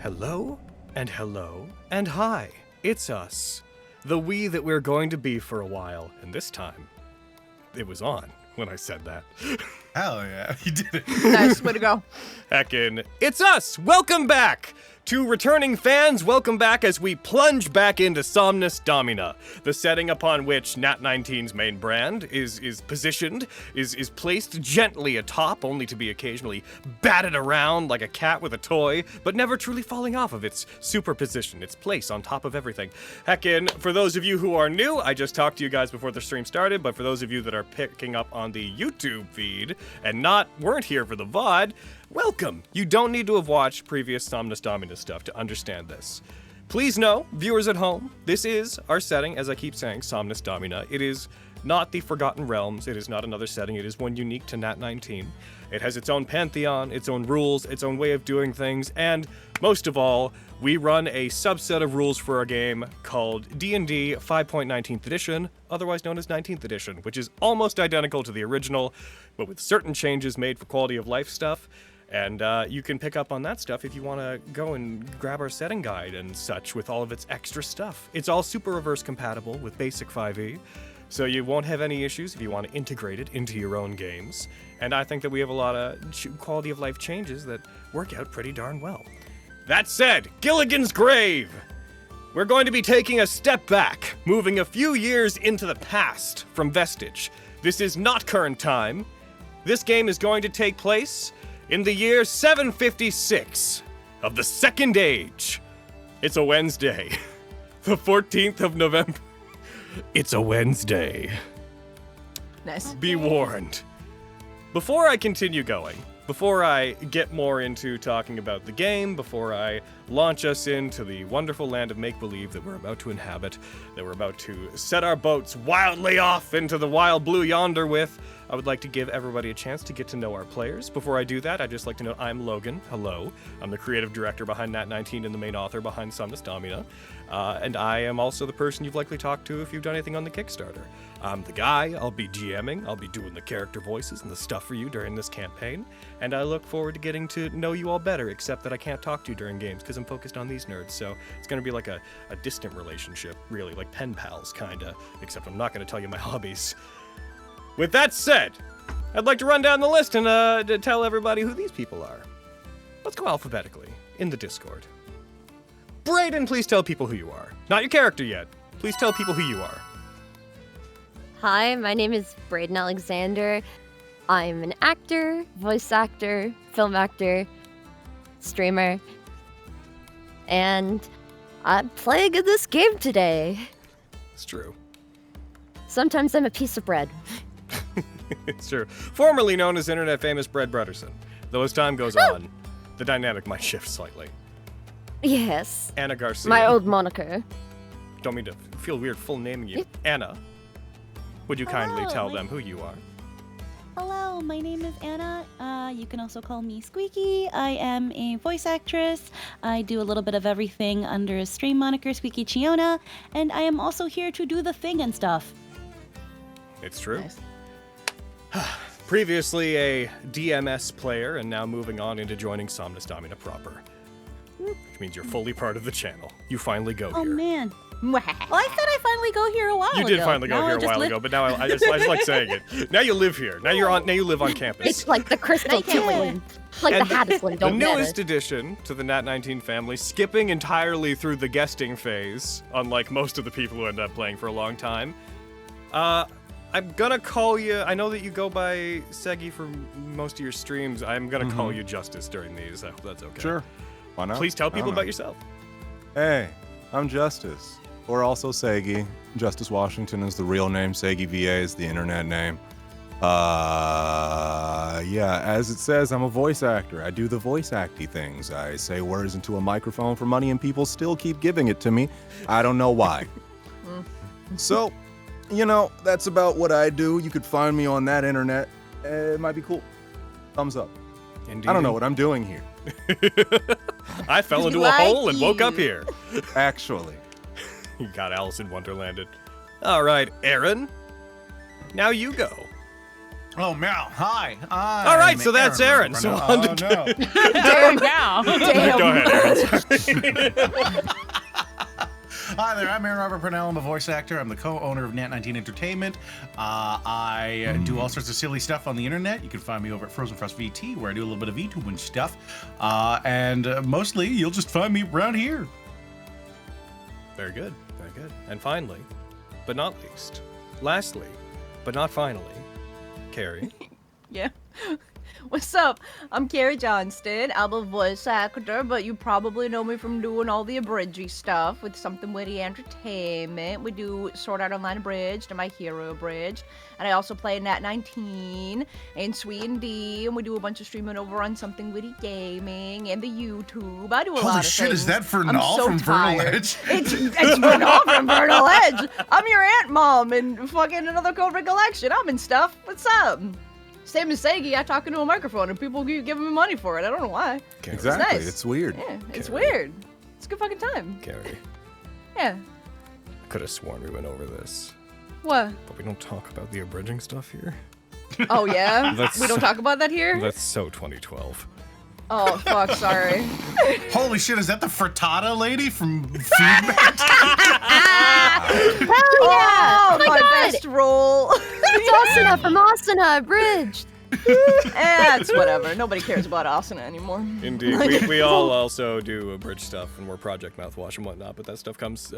Hello, and hello, and hi. It's us. The we that we're going to be for a while. And this time, it was on when I said that. Hell yeah, you did it. Nice, way to go. Heckin', it's us! Welcome back! To returning fans, welcome back as we plunge back into Somnus Domina, the setting upon which Nat19's main brand is positioned, is placed gently atop, only to be occasionally batted around like a cat with a toy, but never truly falling off of its superposition, its place on top of everything. Heckin', for those of you who are new, I just talked to you guys before the stream started, but for those of you that are picking up on the YouTube feed and weren't here for the VOD, welcome! You don't need to have watched previous Somnus Domina stuff to understand this. Please know, viewers at home, this is our setting, as I keep saying, Somnus Domina. It is not the Forgotten Realms, it is not another setting, it is one unique to Nat19. It has its own pantheon, its own rules, its own way of doing things, and most of all, we run a subset of rules for our game called D&D 5.19th edition, otherwise known as 19th edition, which is almost identical to the original, but with certain changes made for quality of life stuff. And you can pick up on that stuff if you want to go and grab our setting guide and such with all of its extra stuff. It's all super reverse compatible with basic 5e, so you won't have any issues if you want to integrate it into your own games. And I think that we have a lot of quality of life changes that work out pretty darn well. That said, Gilligan's Grave! We're going to be taking a step back, moving a few years into the past from Vestige. This is not current time. This game is going to take place in the year 756 of the Second Age. It's a Wednesday, the 14th of November. It's a Wednesday. Nice. Be warned. Before I continue going, before I get more into talking about the game, before I launch us into the wonderful land of make-believe that we're about to inhabit, that we're about to set our boats wildly off into the wild blue yonder with, I would like to give everybody a chance to get to know our players. Before I do that, I'd just like to know I'm Logan. Hello. I'm the creative director behind Nat19 and the main author behind Somnus Domina. And I am also the person you've likely talked to if you've done anything on the Kickstarter. I'm the guy. I'll be GMing. I'll be doing the character voices and the stuff for you during this campaign. And I look forward to getting to know you all better, except that I can't talk to you during games because I'm focused on these nerds. So it's going to be like a distant relationship, really, like pen pals, kinda. Except I'm not going to tell you my hobbies. With that said, I'd like to run down the list and to tell everybody who these people are. Let's go alphabetically in the Discord. Braden, please tell people who you are. Not your character yet. Please tell people who you are. Hi, my name is Braden Alexander. I'm an actor, voice actor, film actor, streamer, and I'm playing in this game today. It's true. Sometimes I'm a piece of bread. It's true. Formerly known as internet famous Brett Brutterson. Though as time goes on, the dynamic might shift slightly. Yes. Anna Garcia. My old moniker. Don't mean to feel weird full naming you. Anna, would you kindly tell them who you are? Hello, my name is Anna. You can also call me Squeaky. I am a voice actress. I do a little bit of everything under a stream moniker, Squeaky Chiona, and I am also here to do the thing and stuff. It's true. Nice. Previously a DMS player and now moving on into joining Somnus Domina proper. Which means you're fully part of the channel. You finally go Oh here. man. Well, I said I finally go here a while ago. You did finally go here a while ago, but now I just like saying it. Now you live here. Now you live on campus. It's like the crystal twin. Like And the Haddisland, The don't get newest it. addition to the Nat19 family, skipping entirely through the guesting phase, unlike most of the people who end up playing for a long time. I'm gonna call you, I know that you go by Segi for most of your streams. I'm gonna call you Justice during these. I hope that's okay. Sure. Why not? Please tell I don't people know. about yourself. Hey, I'm Justice, or also Segi. Justice Washington is the real name. Segi VA is the internet name. Yeah, as it says, I'm a voice actor. I do the voice acty things. I say words into a microphone for money and people still keep giving it to me. I don't know why. So, you know, that's about what I do. You could find me on that internet. It might be cool. Thumbs up. Indeed. I don't know what I'm doing here, I fell into a hole and woke up here. actually. You got Alice in Wonderlanded. All right, Aaron. Now you go. Oh, Meow. Hi. All right, so that's Aaron. So on to no. Damn now. Damn. Go ahead, Aaron. Hi there, I'm Aaron Robert Parnell. I'm a voice actor. I'm the co-owner of Nat19 Entertainment. I do all sorts of silly stuff on the internet. You can find me over at Frozen Frost VT, where I do a little bit of VTubing stuff. And mostly, you'll just find me around here. Very good. Very good. And finally, but not least, lastly, but not finally, Carrie. Yeah. What's up? I'm Carrie Johnston. I'm a voice actor, but you probably know me from doing all the abridgy stuff with Something Witty Entertainment. We do Sword Art Online Abridged and My Hero Abridged. And I also play Nat19 and Sweet and D, and we do a bunch of streaming over on Something Witty Gaming and the YouTube. I do a lot of Holy shit, things. is that I'm Vernal so from Vernal tired. Edge? It's Vernal from Vernal Edge. I'm your aunt mom and fucking another Code Recollection. I'm in stuff. What's up? Same as Sagi, I talk into a microphone and people keep giving me money for it. I don't know why. Carrie. Exactly. nice. It's weird. Yeah, it's Carrie. weird. It's a good fucking time. Carrie. Yeah. I could have sworn we went over this, What? but we don't talk about the abridging stuff here. Oh yeah? That's We don't talk about that here? That's so 2012. Oh fuck, sorry. Holy shit, is that the frittata lady from Feedback? Oh, my my God. best role. It's Asuna from Asuna Abridged. It's whatever. Nobody cares about Asuna anymore. Indeed. We all also do abridged stuff, and we're Project Mouthwash and whatnot, but that stuff comes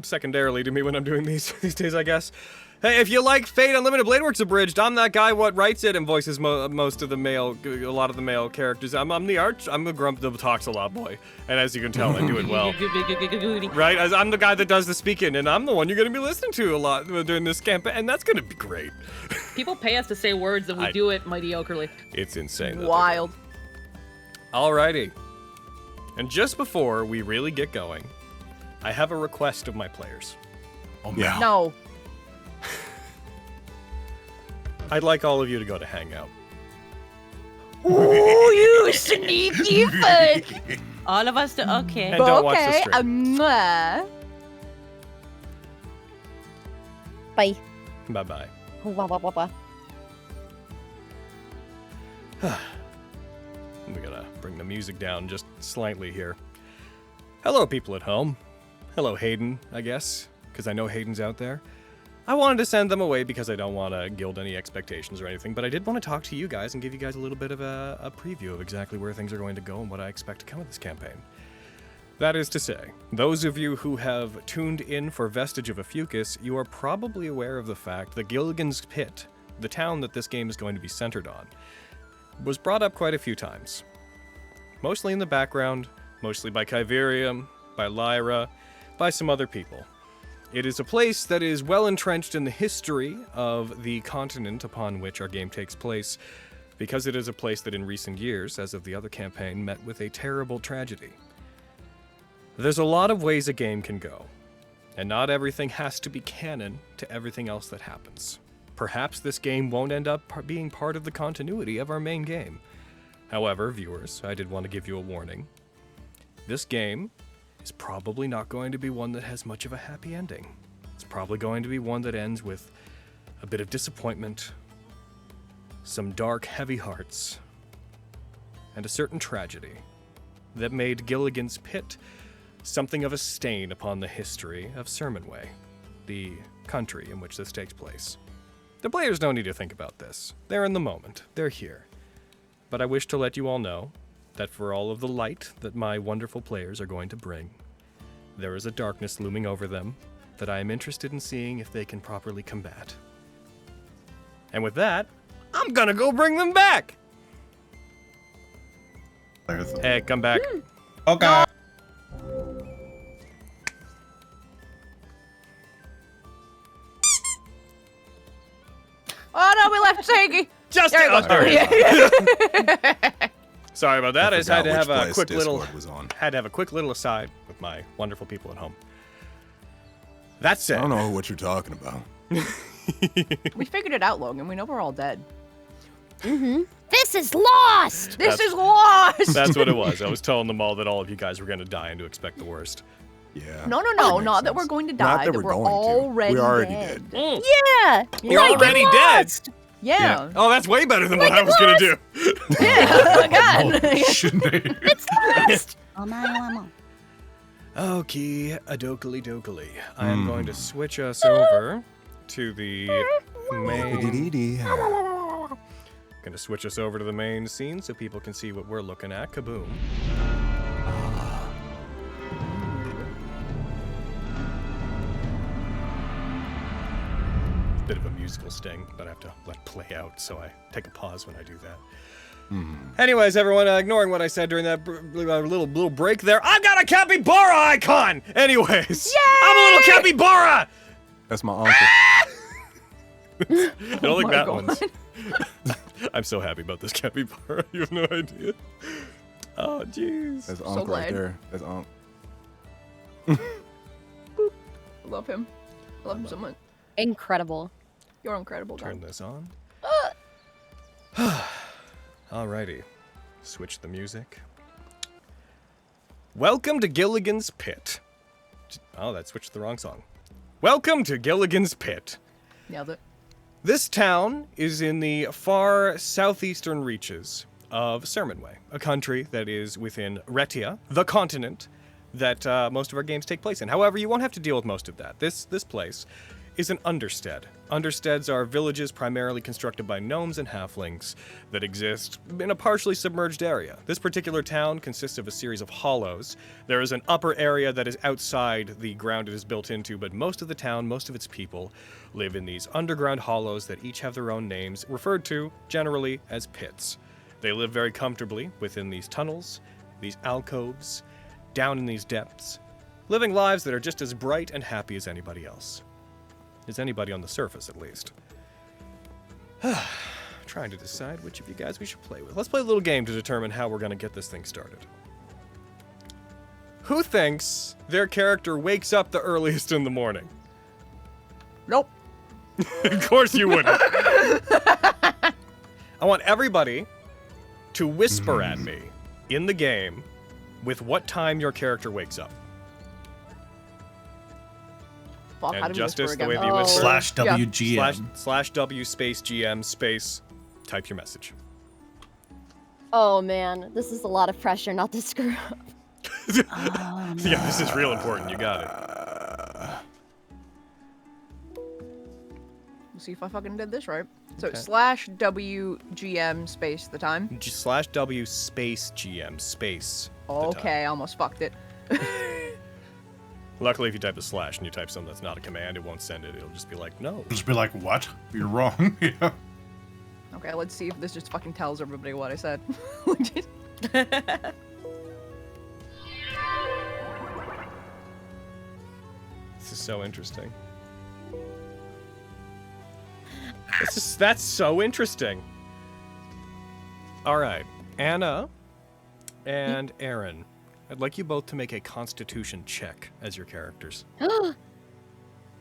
secondarily to me when I'm doing these days, I guess. Hey, if you like Fate Unlimited Blade Works Abridged, I'm that guy what writes it and voices most of the male, a lot of the male characters. I'm the grump that talks a lot boy, and as you can tell, I do it well. Right? As I'm the guy that does the speaking, and I'm the one you're going to be listening to a lot during this campaign, and that's going to be great. People pay us to say words, and we do it mediocrely. It's insane. that they do. Wild. Alrighty. And just before we really get going, I have a request of my players. Oh, Yeah. Meow. No. I'd like all of you to go to Hangout. Ooh, you sneaky fuck. All of us do. Okay. And don't watch the Okay. stream. Bye. Bye-bye. Wah, wah, wah, wah. We gotta bring the music down just slightly here. Hello, people at home. Hello, Hayden, I guess, because I know Hayden's out there. I wanted to send them away because I don't want to gild any expectations or anything, but I did want to talk to you guys and give you guys a little bit of a preview of exactly where things are going to go and what I expect to come of this campaign. That is to say, those of you who have tuned in for Vestige of a Fucus, you are probably aware of the fact that Gilligan's Pit, the town that this game is going to be centered on, was brought up quite a few times. Mostly in the background, mostly by Kyverium, by Lyra, by some other people. It is a place that is well entrenched in the history of the continent upon which our game takes place, because it is a place that in recent years, as of the other campaign, met with a terrible tragedy. There's a lot of ways a game can go, and not everything has to be canon to everything else that happens. Perhaps this game won't end up being part of the continuity of our main game. However, viewers, I did want to give you a warning. This game is probably not going to be one that has much of a happy ending. It's probably going to be one that ends with a bit of disappointment, some dark, heavy hearts, and a certain tragedy that made Gilligan's Pit something of a stain upon the history of Sermonway, the country in which this takes place. The players don't need to think about this. They're in the moment. They're here. But I wish to let you all know that for all of the light that my wonderful players are going to bring, there is a darkness looming over them that I am interested in seeing if they can properly combat. And with that, I'm gonna go bring them back! Hey, come back. Okay. Oh no, we left Sagi. Just There you go. there it is. Sorry about that. I just had to have forgot a which quick place little Discord was on. had to have a quick little aside with my wonderful people at home. That I said, don't know what you're talking about. We figured it out, Logan. We know we're all dead. This is lost! This is lost. that's what it was. I was telling them all that all of you guys were going to die and to expect the worst. Yeah. No, that not makes that sense. we're going to Not die. that we're going to. already We're already dead. dead. Yeah! You're like already in dead. Lost. Yeah. Oh, that's way better than what I was gonna do. Yeah. Oh my God. Shouldn't they? Okay, adokali dokali. I am going to switch us over to the main. Gonna switch us over to the main scene so people can see what we're looking at. Kaboom. Bit of a musical sting, but I have to let play out, so I take a pause when I do that. Anyways, everyone, ignoring what I said during that little break there, I've got a capybara icon! Anyways, I'm a little capybara! That's my uncle. I don't think that God. one's... I'm so happy about this capybara, you have no idea. Oh, jeez. That's So uncle right glad. there. That's uncle. I love him. I love him so much. Incredible. You're incredible, Turn God. this on. Alrighty. Switch the music. Welcome to Gilligan's Pit. Oh, that switched the wrong song. Welcome to Gilligan's Pit. Nailed it. This town is in the far southeastern reaches of Sermonway, a country that is within Retia, the continent that most of our games take place in. However, you won't have to deal with most of that. This place is an understead. Understeads are villages primarily constructed by gnomes and halflings that exist in a partially submerged area. This particular town consists of a series of hollows. There is an upper area that is outside the ground it is built into, but most of the town, most of its people, live in these underground hollows that each have their own names, referred to generally as pits. They live very comfortably within these tunnels, these alcoves, down in these depths, living lives that are just as bright and happy as anybody else. Is anybody on the surface, at least. Trying to decide which of you guys we should play with. Let's play a little game to determine how we're going to get this thing started. Who thinks their character wakes up the earliest in the morning? Nope. Of course you wouldn't. I want everybody to whisper at me in the game with what time your character wakes up. Fuck, how And do we Justice, whisper the again? way that you whisper. Slash Yeah. WGM. Slash W space GM space type your message. Oh man, this is a lot of pressure not to screw up. Yeah, this is real important. You got it. Let's see if I fucking did this right. So Okay. slash WGM space the time. Slash W space GM space. the time. Okay, I almost fucked it. Luckily, if you type a slash and you type something that's not a command, it won't send it. It'll just be like, no. Just be like, what? You're wrong. Yeah. Okay, let's see if this just fucking tells everybody what I said. This is so interesting. That's so interesting. All right, Anna and Aaron, I'd like you both to make a Constitution check as your characters.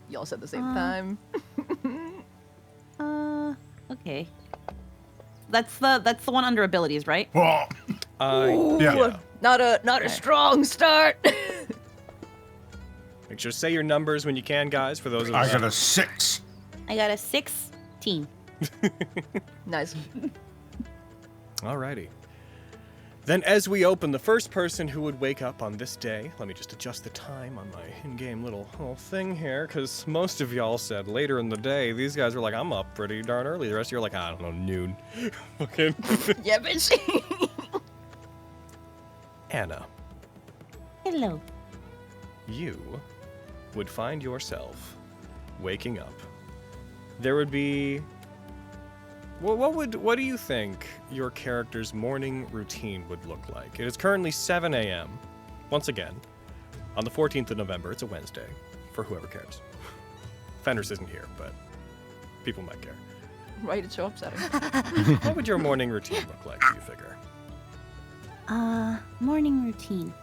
Y'all said the same time. Okay. That's the one under abilities, right? Well, yeah. Not a strong start. Make sure to say your numbers when you can, guys, for those of I us. got a 6. I got a 16. Nice. Alrighty. Then as we open, the first person who would wake up on this day, let me just adjust the time on my in-game little thing here, because most of y'all said later in the day. These guys were like, I'm up pretty darn early. The rest of you are like, I don't know, noon. Okay. Yeah, bitch. Anna, Hello. you would find yourself waking up. There would be... Well, what do you think your character's morning routine would look like? It is currently 7 a.m. Once again, on the 14th of November. It's a Wednesday, for whoever cares. Fenris isn't here, but people might care. Right, it's so upsetting. What would your morning routine look like, do you figure? Morning routine.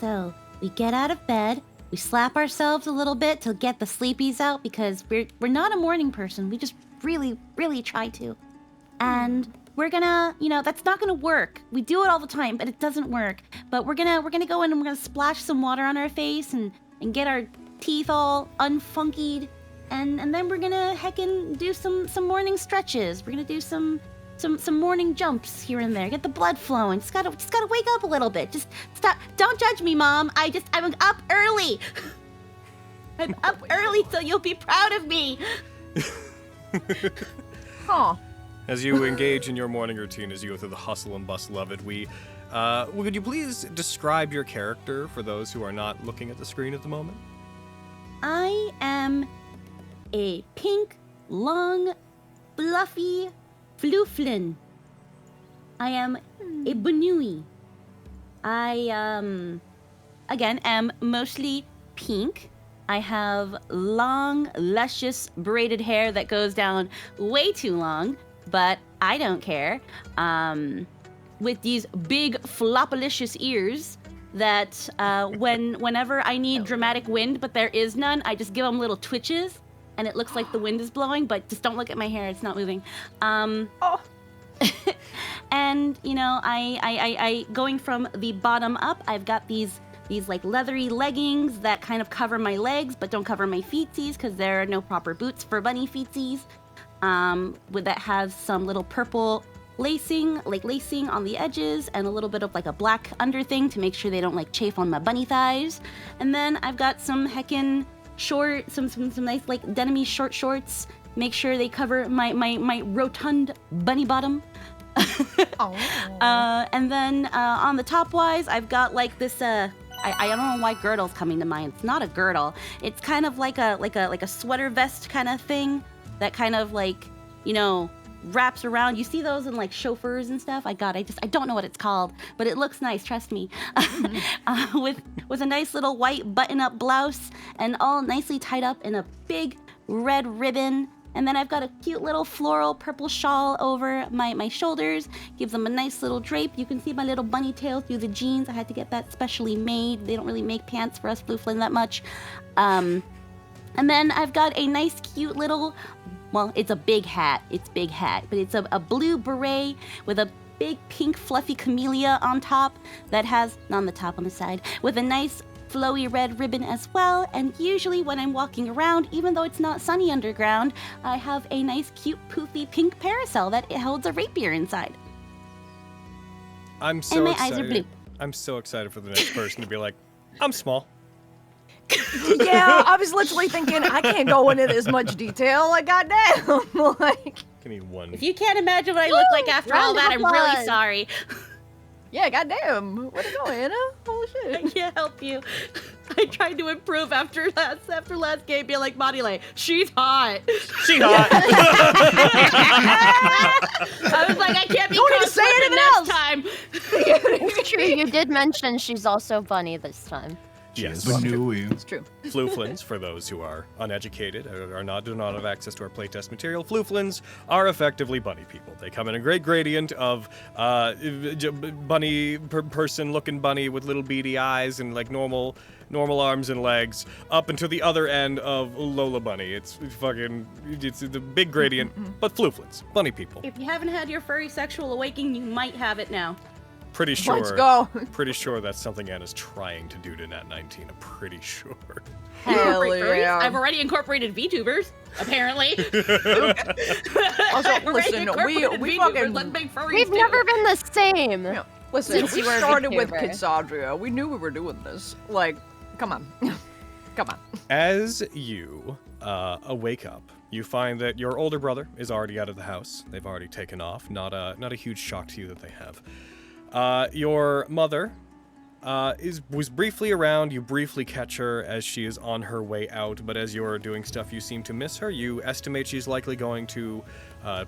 So, we get out of bed, we slap ourselves a little bit to get the sleepies out because we're not a morning person. We just really, really try to. And we're gonna, that's not gonna work. We do it all the time, but it doesn't work. But we're gonna go in and we're gonna splash some water on our face and get our teeth all unfunkied. and then we're gonna heckin' do some morning stretches. We're gonna do some morning jumps here and there. Get the blood flowing. Just gotta wake up a little bit. Just stop. Don't judge me, Mom. I'm up early. I'm up early, so you'll be proud of me. Huh. As you engage in your morning routine, as you go through the hustle and bustle of it, would you please describe your character for those who are not looking at the screen at the moment? I am a pink, long, fluffy flooflin. I am a banui. I, again, am mostly pink. I have long, luscious, braided hair that goes down way too long, but I don't care. With these big, flopalicious ears that whenever I need dramatic wind, but there is none, I just give them little twitches, and it looks like the wind is blowing, but just don't look at my hair, it's not moving. And, you know, I going from the bottom up, I've got these like leathery leggings that kind of cover my legs, but don't cover my feetsies, because there are no proper boots for bunny feetsies. That has some little purple lacing on the edges, and a little bit of like a black under thing to make sure they don't like chafe on my bunny thighs. And then I've got some heckin' short, some nice like denim-y short shorts. Make sure they cover my rotund bunny bottom. And then on the top wise, I've got like this I don't know why girdle's coming to mind. It's not a girdle. It's kind of like a sweater vest kind of thing that kind of like, you know, wraps around. You see those in like chauffeurs and stuff? I don't know what it's called, but it looks nice, trust me. With a nice little white button-up blouse and all nicely tied up in a big red ribbon. And then I've got a cute little floral purple shawl over my shoulders. Gives them a nice little drape. You can see my little bunny tail through the jeans. I had to get that specially made. They don't really make pants for us flooflin that much. And then I've got a nice cute little, well, it's a big hat. It's big hat, but it's a blue beret with a big pink fluffy camellia on top that has, not on the top, on the side, with a nice flowy red ribbon as well. And usually when I'm walking around, even though it's not sunny underground, I have a nice cute poofy pink parasol that holds a rapier inside. I'm so and my excited. eyes are blue. I'm so excited for the next person to be like, I'm small. Yeah, I was literally thinking I can't go into this much detail. Like, goddamn, like. Give me one. If you can't imagine what I look like after all that, I'm really sorry. Yeah, goddamn. Where'd it go, Anna? Holy shit. I can't help you. I tried to improve after last game, being like, Monty, she's hot. She hot. I was like, I can't be Don't need to say anything anything next time. It's true, you did mention she's also bunny this time. Yes. Banui. It's true. Flooflins, for those who are uneducated, do not have access to our playtest material, flooflins are effectively bunny people. They come in a great gradient of bunny person-looking bunny with little beady eyes and like normal arms and legs, up into the other end of Lola Bunny. It's the big gradient, but flooflins, bunny people. If you haven't had your furry sexual awakening, you might have it now. Pretty sure. Let's go. Pretty sure that's something Anna's trying to do to Nat19. I'm pretty sure. Hell yeah. I've already incorporated VTubers, apparently. Also, I've already listen, incorporated we VTubers, fucking. let's make furries We've too. never been the same. Yeah, listen, Since we you were a started with VTuber. Kidsadria. We knew we were doing this. Like, come on. Come on. As you wake up, you find that your older brother is already out of the house. They've already taken off. Not a huge shock to you that they have. Your mother was briefly around. You briefly catch her as she is on her way out, but as you're doing stuff, you seem to miss her. You estimate she's likely going to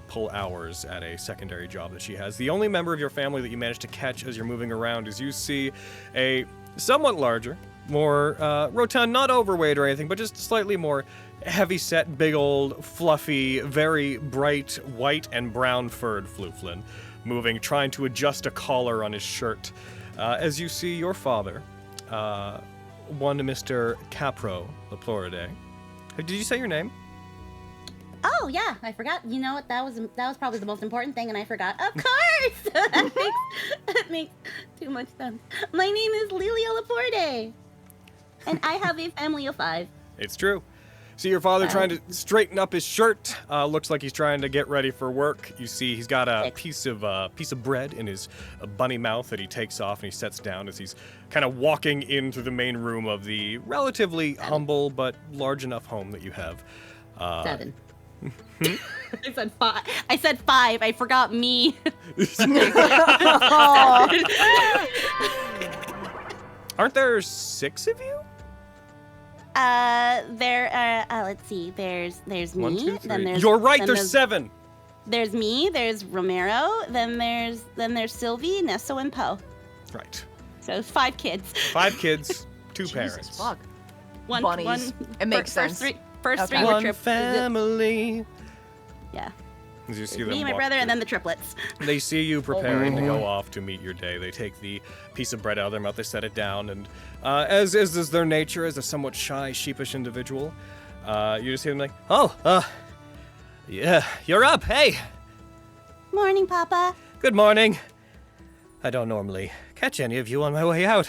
pull hours at a secondary job that she has. The only member of your family that you manage to catch as you're moving around is you see a somewhat larger, more rotund, not overweight or anything, but just slightly more heavy-set, big old, fluffy, very bright white and brown furred flooflin, moving, trying to adjust a collar on his shirt. As you see your father, one Mr. Capro Leploridae. Did you say your name? Oh yeah, I forgot. You know what? That was probably the most important thing, and I forgot. Of course, that makes too much sense. My name is Lilia Laporte, and I have a family of 5. It's true. See your father trying to straighten up his shirt. Looks like he's trying to get ready for work. You see he's got a piece of bread in his bunny mouth that he takes off and he sets down as he's kind of walking into the main room of the relatively humble but large enough home that you have. 7. I said 5. I forgot me. Aren't there 6 of you? Let's see. There's me. 1, 2, 3. Then there's, You're right. then There's 7. There's me. There's Romero. Then there's Sylvie, Nesso, and Poe. Right. So 5 kids. 5 kids, 2 Jesus, parents. fuck. One. Bunnies. It makes sense. First Okay. 3 were One family. Yeah. As you see Me, them my walk brother, through. and then the triplets. They see you preparing to go off to meet your day. They take the piece of bread out of their mouth, they set it down, and as is their nature as a somewhat shy, sheepish individual, you just hear them like, yeah, you're up, hey! Morning, Papa. Good morning. I don't normally catch any of you on my way out.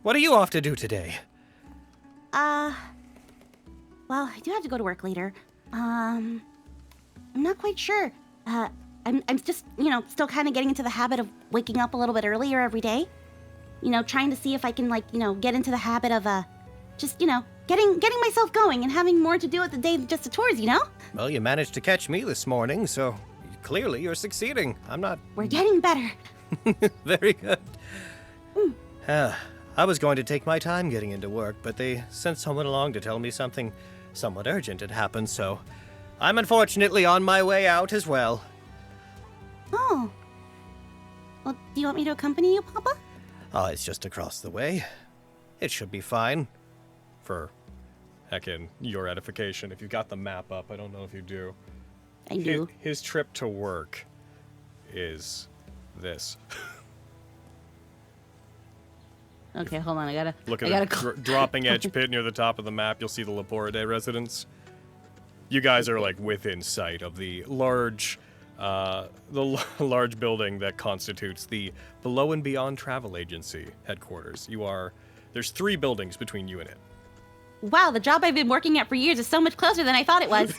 What are you off to do today? Well, I do have to go to work later. I'm not quite sure. I'm just, still kind of getting into the habit of waking up a little bit earlier every day. Trying to see if I can, get into the habit of, just, getting myself going and having more to do with the day than just the chores, Well, you managed to catch me this morning, so clearly you're succeeding. We're getting better. Very good. I was going to take my time getting into work, but they sent someone along to tell me something somewhat urgent had happened, so I'm unfortunately on my way out as well. Oh. Well, do you want me to accompany you, Papa? Oh, it's just across the way. It should be fine. For, your edification. If you've got the map up, I don't know if you do. I do. His trip to work is this. Okay, hold on. I gotta. Look at the dropping edge pit near the top of the map. You'll see the Laporide residence. You guys are within sight of the large building that constitutes the Below and Beyond Travel Agency headquarters. There's 3 buildings between you and it. Wow, the job I've been working at for years is so much closer than I thought it was.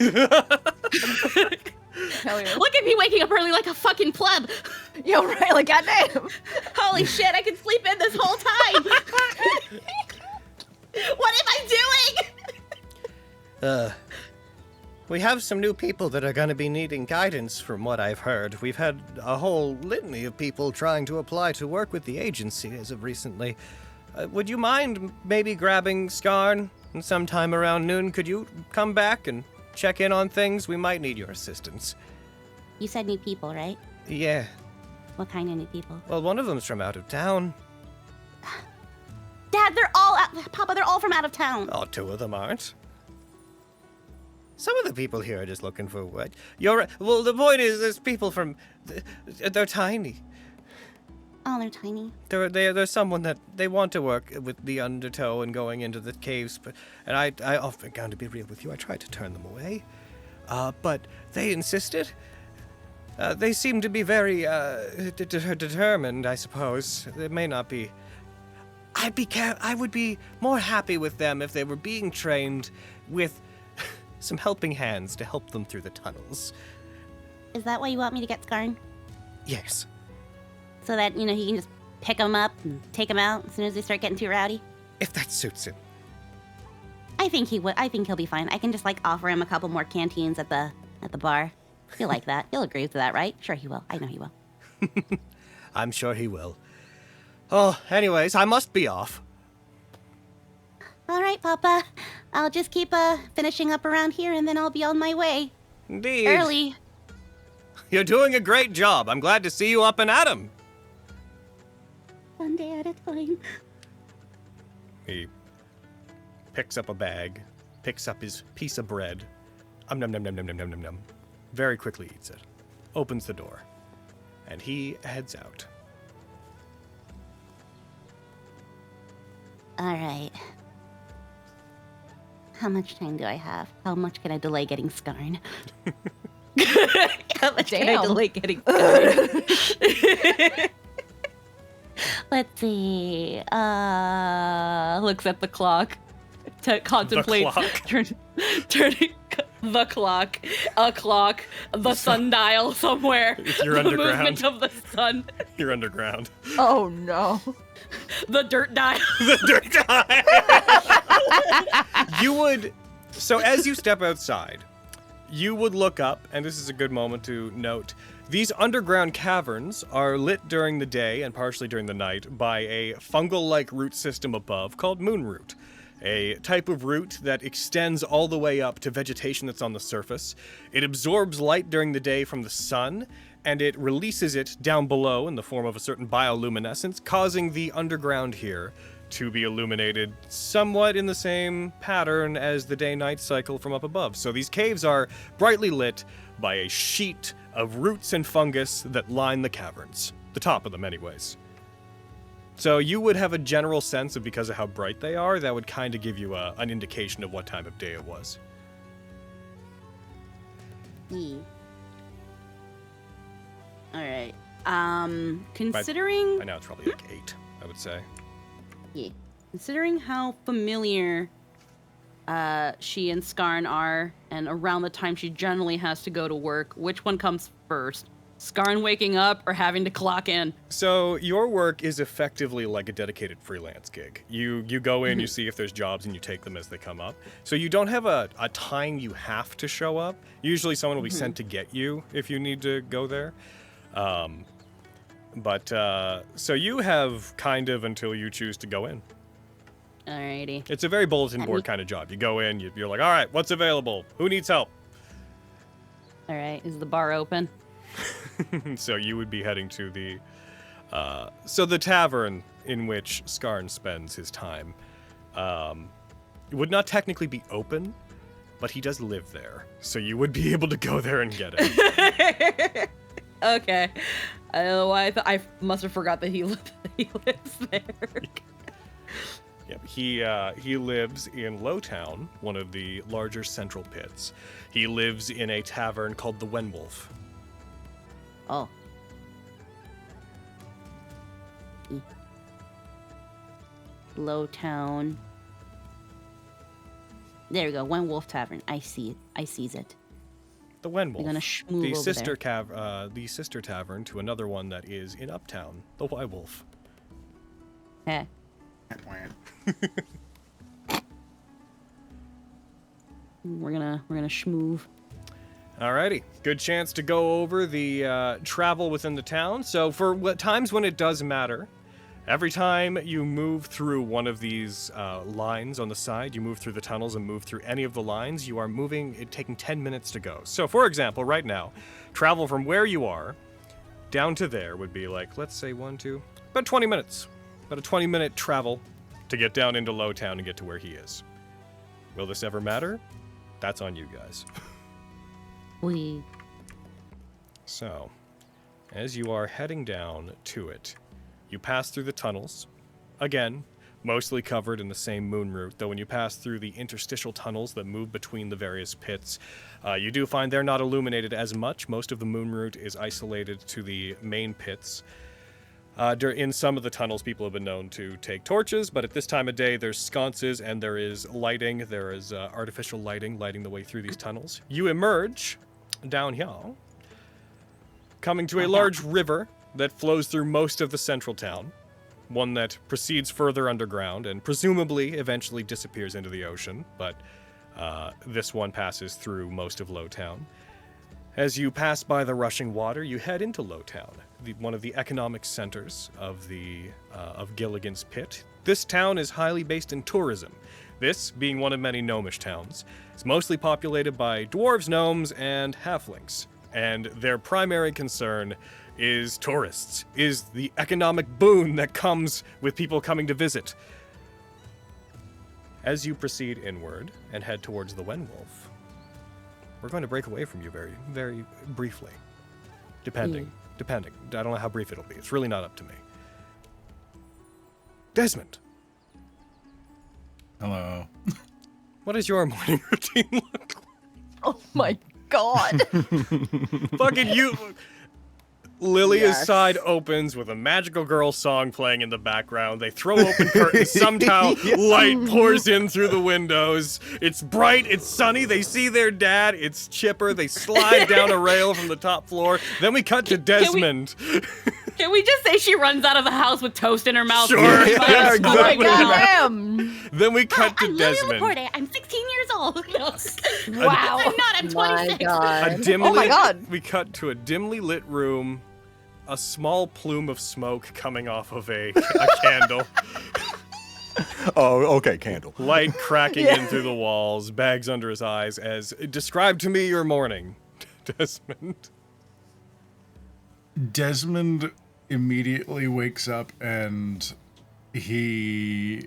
Hell yeah. Look at me waking up early like a fucking pleb. Yo, right, goddamn. Holy shit, I could sleep in this whole time. What am I doing? We have some new people that are going to be needing guidance from what I've heard. We've had a whole litany of people trying to apply to work with the agency as of recently. Would you mind maybe grabbing Skarn and sometime around noon? Could you come back and check in on things? We might need your assistance. You said new people, right? Yeah. What kind of new people? Well, one of them's from out of town. Dad, Papa, they're all from out of town. Oh, 2 of them aren't. Some of the people here are just looking for what? You're right. Well, the point is, there's people from... They're tiny. Oh, they're tiny. There's someone that they want to work with the undertow and going into the caves, and I often, going to be real with you, I tried to turn them away, but they insisted. They seem to be very determined, I suppose. They may not be. I would be more happy with them if they were being trained with some helping hands to help them through the tunnels. Is that why you want me to get Skarn? Yes. So that, he can just pick them up and take them out as soon as they start getting too rowdy? If that suits him. I think he would. I think he'll be fine. I can just, offer him a couple more canteens at the bar. He'll like that. He'll agree to that, right? Sure he will. I know he will. I'm sure he will. Oh, anyways, I must be off. All right, Papa. I'll just keep finishing up around here, and then I'll be on my way. Indeed. Early. You're doing a great job. I'm glad to see you up and at 'em. One day at a time. He picks up a bag, picks up his piece of bread, num num num num num num num num, very quickly eats it, opens the door, and he heads out. All right. How much time do I have? How much can I delay getting Skarn? How much can I delay getting Skarn? Let's see. Looks at the clock. contemplate clock. turning the clock, a clock, the sundial somewhere. If you're the underground. movement of the sun, You're underground. Oh no. the dirt dial. The dirt You would. So as you step outside, you would look up, and this is a good moment to note. These underground caverns are lit during the day and partially during the night by a fungal-like root system above called moonroot, a type of root that extends all the way up to vegetation that's on the surface. It absorbs light during the day from the sun, and it releases it down below in the form of a certain bioluminescence, causing the underground here to be illuminated somewhat in the same pattern as the day-night cycle from up above. So these caves are brightly lit by a sheet of roots and fungus that line the caverns. The top of them, anyways. So you would have a general sense of, because of how bright they are, that would kind of give you an indication of what time of day it was. Yeah. All right. Considering By now it's probably like 8, I would say. yeah, considering how familiar she and Skarn are, and around the time she generally has to go to work, which one comes first? Skarn waking up or having to clock in? So your work is effectively like a dedicated freelance gig. You go in, you see if there's jobs, and you take them as they come up. So you don't have a time you have to show up. Usually someone will be sent to get you if you need to go there. So you have kind of until you choose to go in. Alrighty. It's a very bulletin board kind of job. You go in, you're like, all right, what's available? Who needs help? All right. Is the bar open? So you would be heading to the tavern in which Skarn spends his time. Would not technically be open, but he does live there. So you would be able to go there and get it. Okay. I don't know why I must have forgot that he lives there. Yep, he lives in Lowtown, one of the larger central pits. He lives in a tavern called the Wenwolf. Oh. Lowtown. There we go. One Wolf Tavern. I see it. I sees it. The Wenwolf. We're gonna schmoo the over sister there. the sister tavern to another one that is in Uptown, the Y Wolf. Heh. We're gonna schmoove. Alrighty, good chance to go over the travel within the town. So for times when it does matter, every time you move through one of these lines on the side, you move through the tunnels and move through any of the lines, you are taking 10 minutes to go. So for example, right now, travel from where you are down to there would be like, let's say about 20 minutes. About a 20-minute travel to get down into Lowtown and get to where he is. Will this ever matter? That's on you guys. We. So, as you are heading down to it, you pass through the tunnels. Again, mostly covered in the same moon route, though when you pass through the interstitial tunnels that move between the various pits, you do find they're not illuminated as much. Most of the moon route is isolated to the main pits. In some of the tunnels, people have been known to take torches, but at this time of day, there's sconces and there is lighting. There is artificial lighting the way through these tunnels. You emerge down here, coming to a large river that flows through most of the central town, one that proceeds further underground and presumably eventually disappears into the ocean, but this one passes through most of Lowtown. As you pass by the rushing water, you head into Lowtown, one of the economic centers of Gilligan's Pit. This town is highly based in tourism. This, being one of many gnomish towns, is mostly populated by dwarves, gnomes, and halflings. And their primary concern is tourists, is the economic boon that comes with people coming to visit. As you proceed inward and head towards the Wenwolf, we're going to break away from you very, very briefly. Depending. I don't know how brief it'll be. It's really not up to me. Desmond. Hello. What does your morning routine look like? Oh my god. Fucking you. Lilia's Yes. side opens with a magical girl song playing in the background. They throw open curtains. Somehow, light pours in through the windows. It's bright. It's sunny. They see their dad. It's chipper. They slide down a rail from the top floor. Then we cut to Desmond. Can we just say she runs out of the house with toast in her mouth? Sure. Yeah, Oh my exactly. goddamn! Then we cut to I'm Lily Desmond. Laporte. I'm 16 years old. No. Wow. I'm not. I'm My 26. God. A dimly Oh my God. We cut to a dimly lit room, a small plume of smoke coming off of a candle, Oh, okay, candle. light cracking in through the walls, bags under his eyes. As describe to me your morning, Desmond. Desmond immediately wakes up and he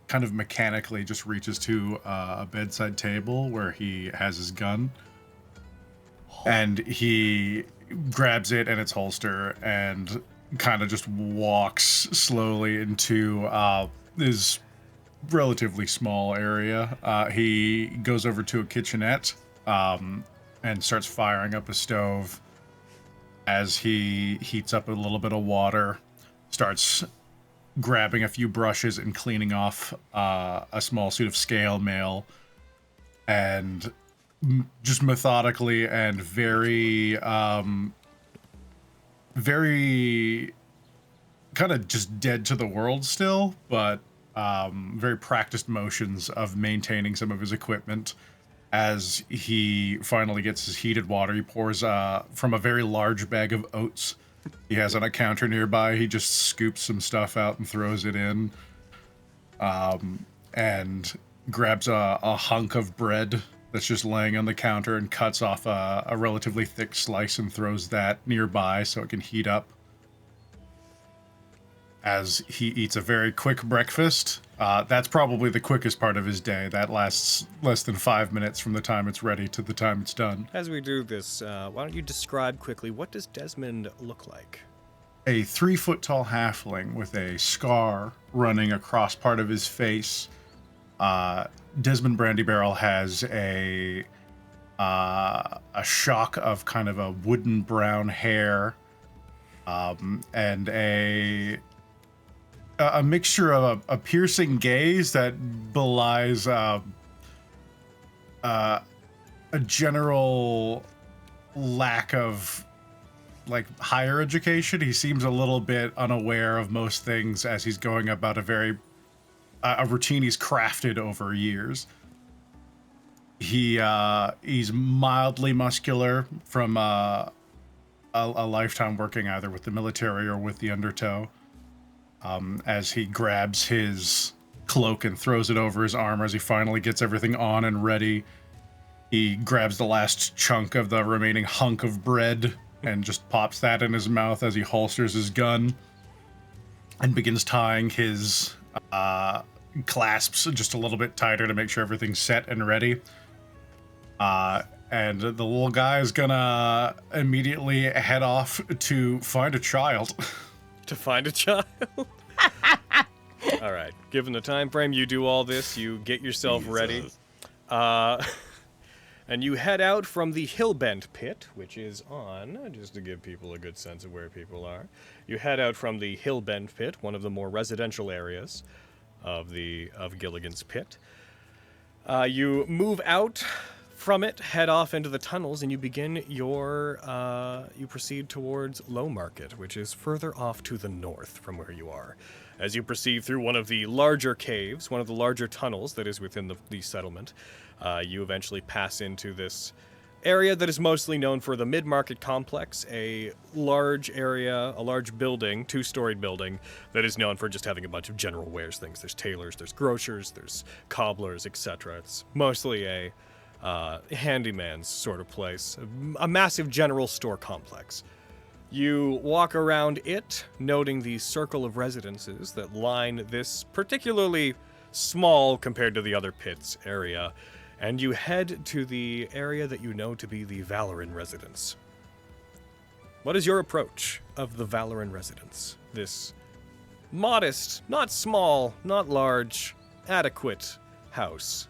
kind of mechanically just reaches to a bedside table where he has his gun. And he grabs it and its holster and kind of just walks slowly into this relatively small area. He goes over to a kitchenette and starts firing up a stove. As he heats up a little bit of water, starts grabbing a few brushes and cleaning off a small suit of scale mail, and just methodically and very kind of just dead to the world still, but very practiced motions of maintaining some of his equipment. As he finally gets his heated water, he pours from a very large bag of oats he has on a counter nearby. He just scoops some stuff out and throws it in, and grabs a hunk of bread that's just laying on the counter and cuts off a relatively thick slice and throws that nearby so it can heat up. As he eats a very quick breakfast. That's probably the quickest part of his day. That lasts less than 5 minutes from the time it's ready to the time it's done. As we do this, why don't you describe quickly, what does Desmond look like? A 3-foot-tall halfling with a scar running across part of his face. Desmond Brandybarrel has a shock of kind of a wooden brown hair, and a mixture of a piercing gaze that belies a general lack of higher education. He seems a little bit unaware of most things as he's going about a routine he's crafted over years. He's mildly muscular from a lifetime working either with the military or with the Undertow. As he grabs his cloak and throws it over his arm as he finally gets everything on and ready, he grabs the last chunk of the remaining hunk of bread and just pops that in his mouth as he holsters his gun and begins tying his clasps just a little bit tighter to make sure everything's set and ready. And the little guy is gonna immediately head off to find a child. To find a child? All right. Given the time frame, you do all this. You get yourself ready. And you head out from the Hillbent Pit, which is on, just to give people a good sense of where people are. You head out from the Hillbent Pit, one of the more residential areas of Gilligan's Pit. You move out from it, head off into the tunnels, and you begin you proceed towards Low Market, which is further off to the north from where you are. As you proceed through one of the larger caves, one of the larger tunnels that is within the settlement, you eventually pass into this area that is mostly known for the mid-market complex, a large area, a large building, 2-storied building, that is known for just having a bunch of general wares things. There's tailors, there's grocers, there's cobblers, etc. It's mostly a handyman's sort of place, a massive general store complex. You walk around it, noting the circle of residences that line this particularly small compared to the other pits area, and you head to the area that you know to be the Valoran residence. What is your approach of the Valoran residence? This modest, not small, not large, adequate house.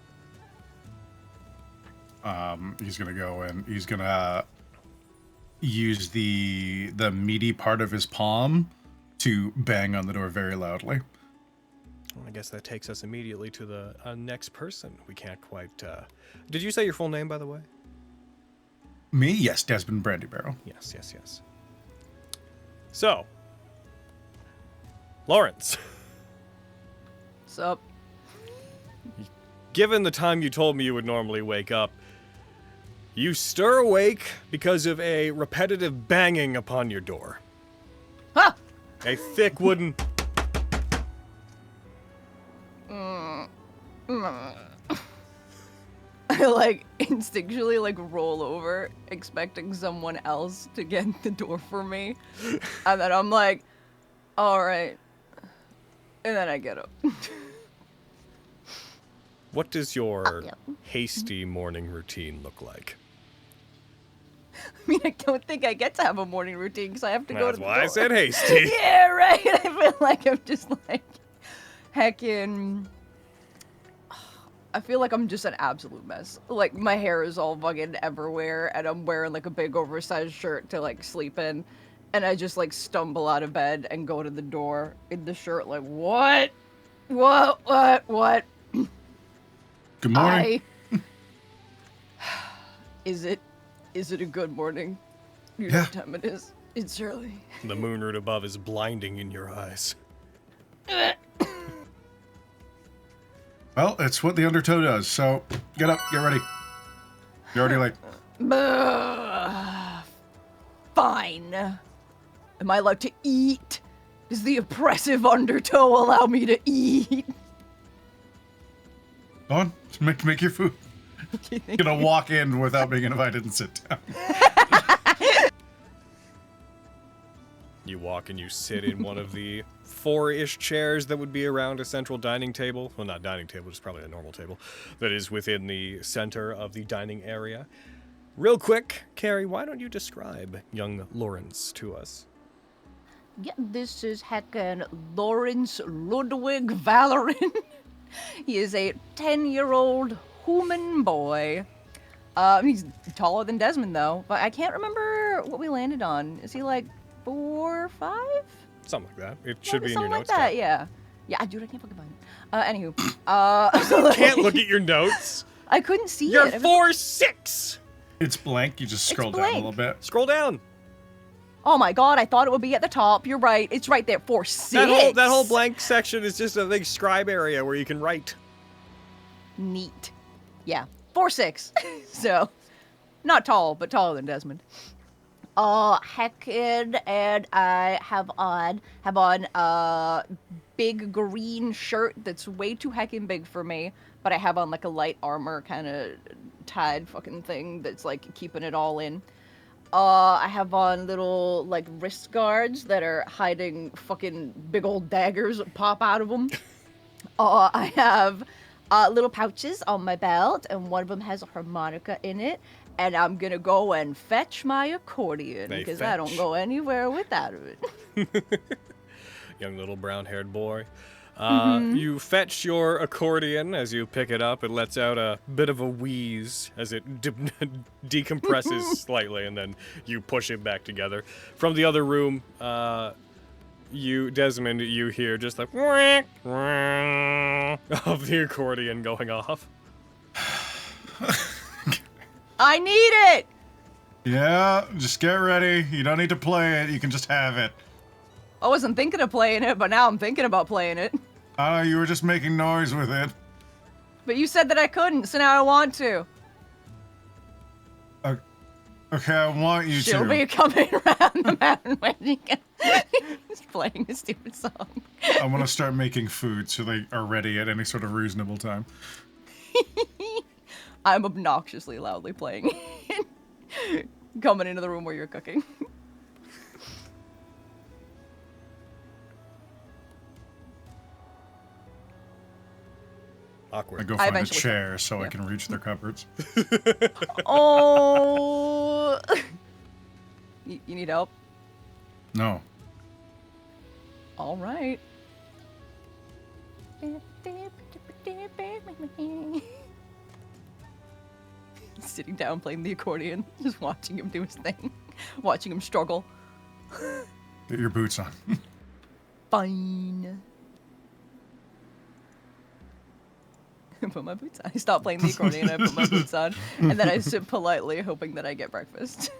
He's gonna go and he's gonna use the meaty part of his palm to bang on the door very loudly. Well, I guess that takes us immediately to the next person. We can't quite. Did you say your full name, by the way? Me? Yes, Desmond Brandybarrel. Yes. So, Lawrence. What's up? Given the time you told me you would normally wake up, you stir awake because of a repetitive banging upon your door. Ha! A thick wooden. I like instinctually like roll over, expecting someone else to get the door for me, and then I'm like, all right, and then I get up. What does your yeah. hasty morning routine look like? I mean, I don't think I get to have a morning routine because I have to go That's to the why I door. said hasty. Yeah, right. I feel like I'm just like heckin'. I feel like I'm just an absolute mess. Like my hair is all fucking everywhere, and I'm wearing like a big oversized shirt to like sleep in, and I just like stumble out of bed and go to the door in the shirt like what? Good morning. Is it a good morning? You know Yeah. what time it is? It's early. The moon right above is blinding in your eyes. Well, it's what the undertow does, so get up, get ready. You're already like, Fine. Am I allowed to eat? Does the oppressive undertow allow me to eat? go on, make your food. You're gonna walk in without being invited and sit down. You walk and you sit in one of the 4-ish chairs that would be around a central dining table. Well, not dining table, just probably a normal table that is within the center of the dining area. Real quick, Carrie, why don't you describe young Lawrence to us? Yeah, this is heckin' Lawrence Ludwig Valorin. He is a 10-year-old human boy. He's taller than Desmond, though. But I can't remember what we landed on. Is he like 4 or 5? Something like that. It should be in your Something like notes. that, tab. yeah. Yeah, dude, I can't fucking find it. Anywho. You can't look at your notes. I couldn't see You're it. It was- 4'6". It's blank, you just scroll down a blank. little bit. Scroll down. Oh my god, I thought it would be at the top. You're right. It's right there. 4'6". That whole blank section is just a big scribe area where you can write. Neat. Yeah, 4'6". So, not tall, but taller than Desmond. Heckin', and I have on a big green shirt that's way too heckin' big for me, but I have on like a light armor kind of tied fucking thing that's like keeping it all in. I have on little like wrist guards that are hiding fucking big old daggers that pop out of them. I have little pouches on my belt, and one of them has a harmonica in it. And I'm gonna go and fetch my accordion They because I don't fetch. go anywhere without it. Young little brown-haired boy. Mm-hmm. You fetch your accordion. As you pick it up, it lets out a bit of a wheeze as it decompresses slightly, and then you push it back together. From the other room, Desmond, you hear just like of the accordion going off. I need it! Yeah, just get ready. You don't need to play it, you can just have it. I wasn't thinking of playing it, but now I'm thinking about playing it. You were just making noise with it. But you said that I couldn't, so now I want to. Okay, I want you She'll to. be coming around the mountain when she can. Just playing a stupid song. I want to start making food so they are ready at any sort of reasonable time. I'm obnoxiously loudly playing. Coming into the room where you're cooking. Awkward. I go I find a eventually- chair so I yeah. can reach their cupboards. Oh. You need help? No. All right. Sitting down playing the accordion, just watching him do his thing. watching him struggle. Get your boots on. Fine. I put my boots on. I stop playing the accordion, I put my boots on, and then I sit politely, hoping that I get breakfast.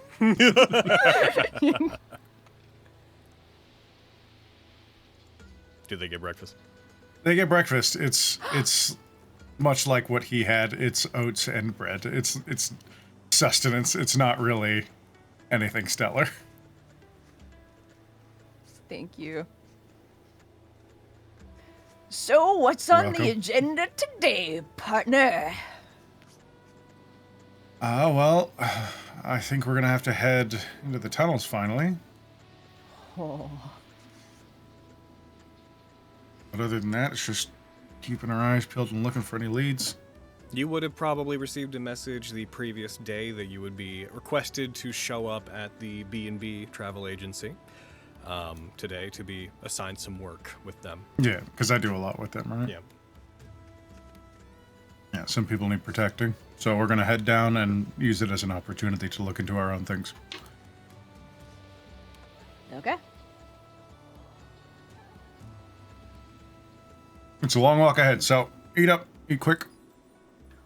Do they get breakfast? They get breakfast. It's much like what he had. It's oats and bread. It's sustenance. It's not really anything stellar. Thank you. So, what's on the agenda today, partner? Well, I think we're gonna have to head into the tunnels finally. Oh. But other than that, it's just keeping our eyes peeled and looking for any leads. You would have probably received a message the previous day that you would be requested to show up at the B&B travel agency today to be assigned some work with them. Yeah, because I do a lot with them, right? Yeah. Yeah, some people need protecting. So we're going to head down and use it as an opportunity to look into our own things. Okay. It's a long walk ahead, so eat up, eat quick.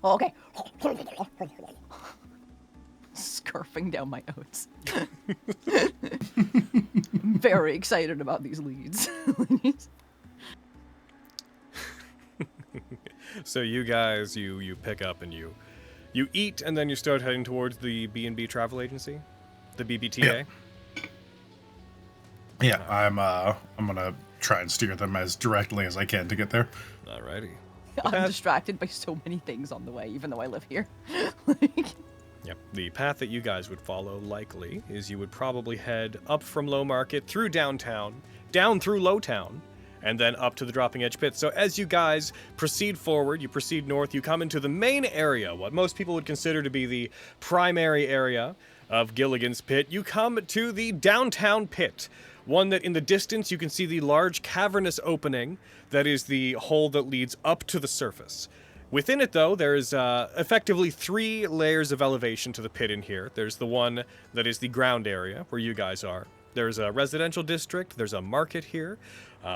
Okay. Scarfing down my oats. I'm very excited about these leads. So you guys, you pick up and you eat, and then you start heading towards the B&B travel agency, the BBTA. Yeah, I'm gonna try and steer them as directly as I can to get there. Alrighty. I'm distracted by so many things on the way, even though I live here. Yep. The path that you guys would follow likely is you would probably head up from Low Market through downtown, down through Lowtown, and then up to the Dropping Edge Pit. So as you guys proceed forward, you proceed north, you come into the main area, what most people would consider to be the primary area of Gilligan's Pit. You come to the downtown pit, one that in the distance you can see the large cavernous opening that is the hole that leads up to the surface. Within it, though, there's effectively 3 layers of elevation to the pit in here. There's the one that is the ground area, where you guys are. There's a residential district, there's a market here,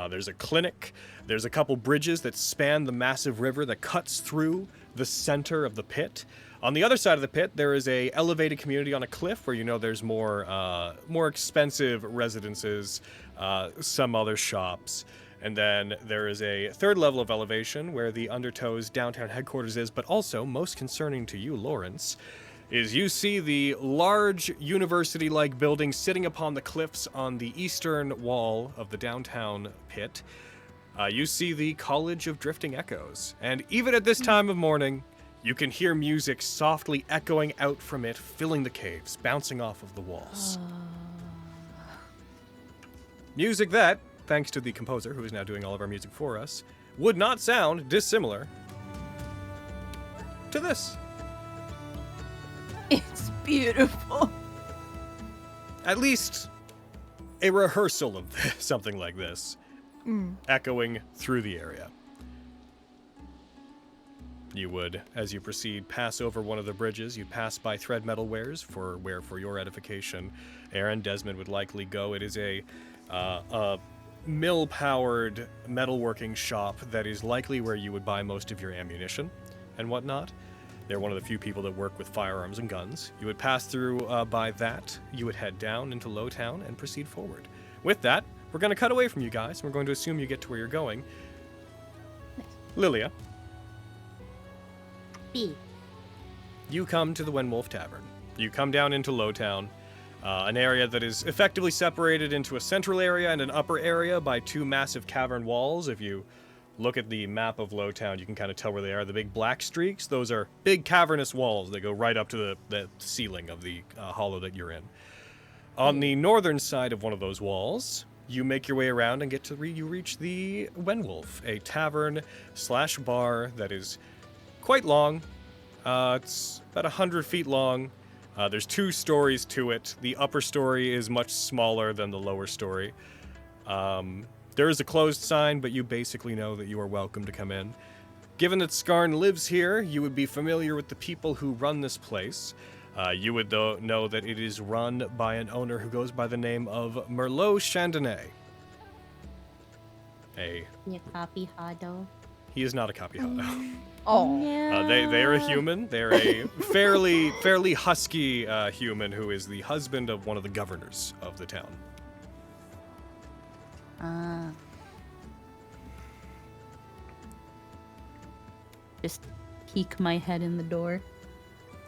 there's a clinic, there's a couple bridges that span the massive river that cuts through the center of the pit. On the other side of the pit, there is a elevated community on a cliff where you know there's more expensive residences, some other shops. And then there is a 3rd level of elevation where the Undertow's downtown headquarters is, but also, most concerning to you, Lawrence, is you see the large university-like building sitting upon the cliffs on the eastern wall of the downtown pit. You see the College of Drifting Echoes. And even at this time of morning, you can hear music softly echoing out from it, filling the caves, bouncing off of the walls. Music that, thanks to the composer, who is now doing all of our music for us, would not sound dissimilar to this. It's beautiful. At least a rehearsal of something like this, echoing through the area. You would, as you proceed, pass over one of the bridges. You pass by Thread Metal Wares, for your edification, Aaron Desmond would likely go. It is a mill-powered metalworking shop that is likely where you would buy most of your ammunition and whatnot. They're one of the few people that work with firearms and guns. You would pass through by that. You would head down into Lowtown and proceed forward. With that, we're going to cut away from you guys. We're going to assume you get to where you're going. Lilia. B. You come to the Wenwolf Tavern. You come down into Lowtown, an area that is effectively separated into a central area and an upper area by 2 massive cavern walls. If you look at the map of Lowtown, you can kind of tell where they are. The big black streaks, those are big cavernous walls that go right up to the ceiling of the hollow that you're in. On the northern side of one of those walls, you make your way around and get to you reach the Wenwolf, a tavern/bar that is quite long. It's about 100 feet long. There's 2 stories to it. The upper story is much smaller than the lower story. There is a closed sign, but you basically know that you are welcome to come in. Given that Skarn lives here, you would be familiar with the people who run this place. You would, though, know that it is run by an owner who goes by the name of Merlot Chandonnay. You copy Hado. He is not a copyhado. Oh. No. They are a human. They're a fairly husky human who is the husband of one of the governors of the town. Just peek my head in the door.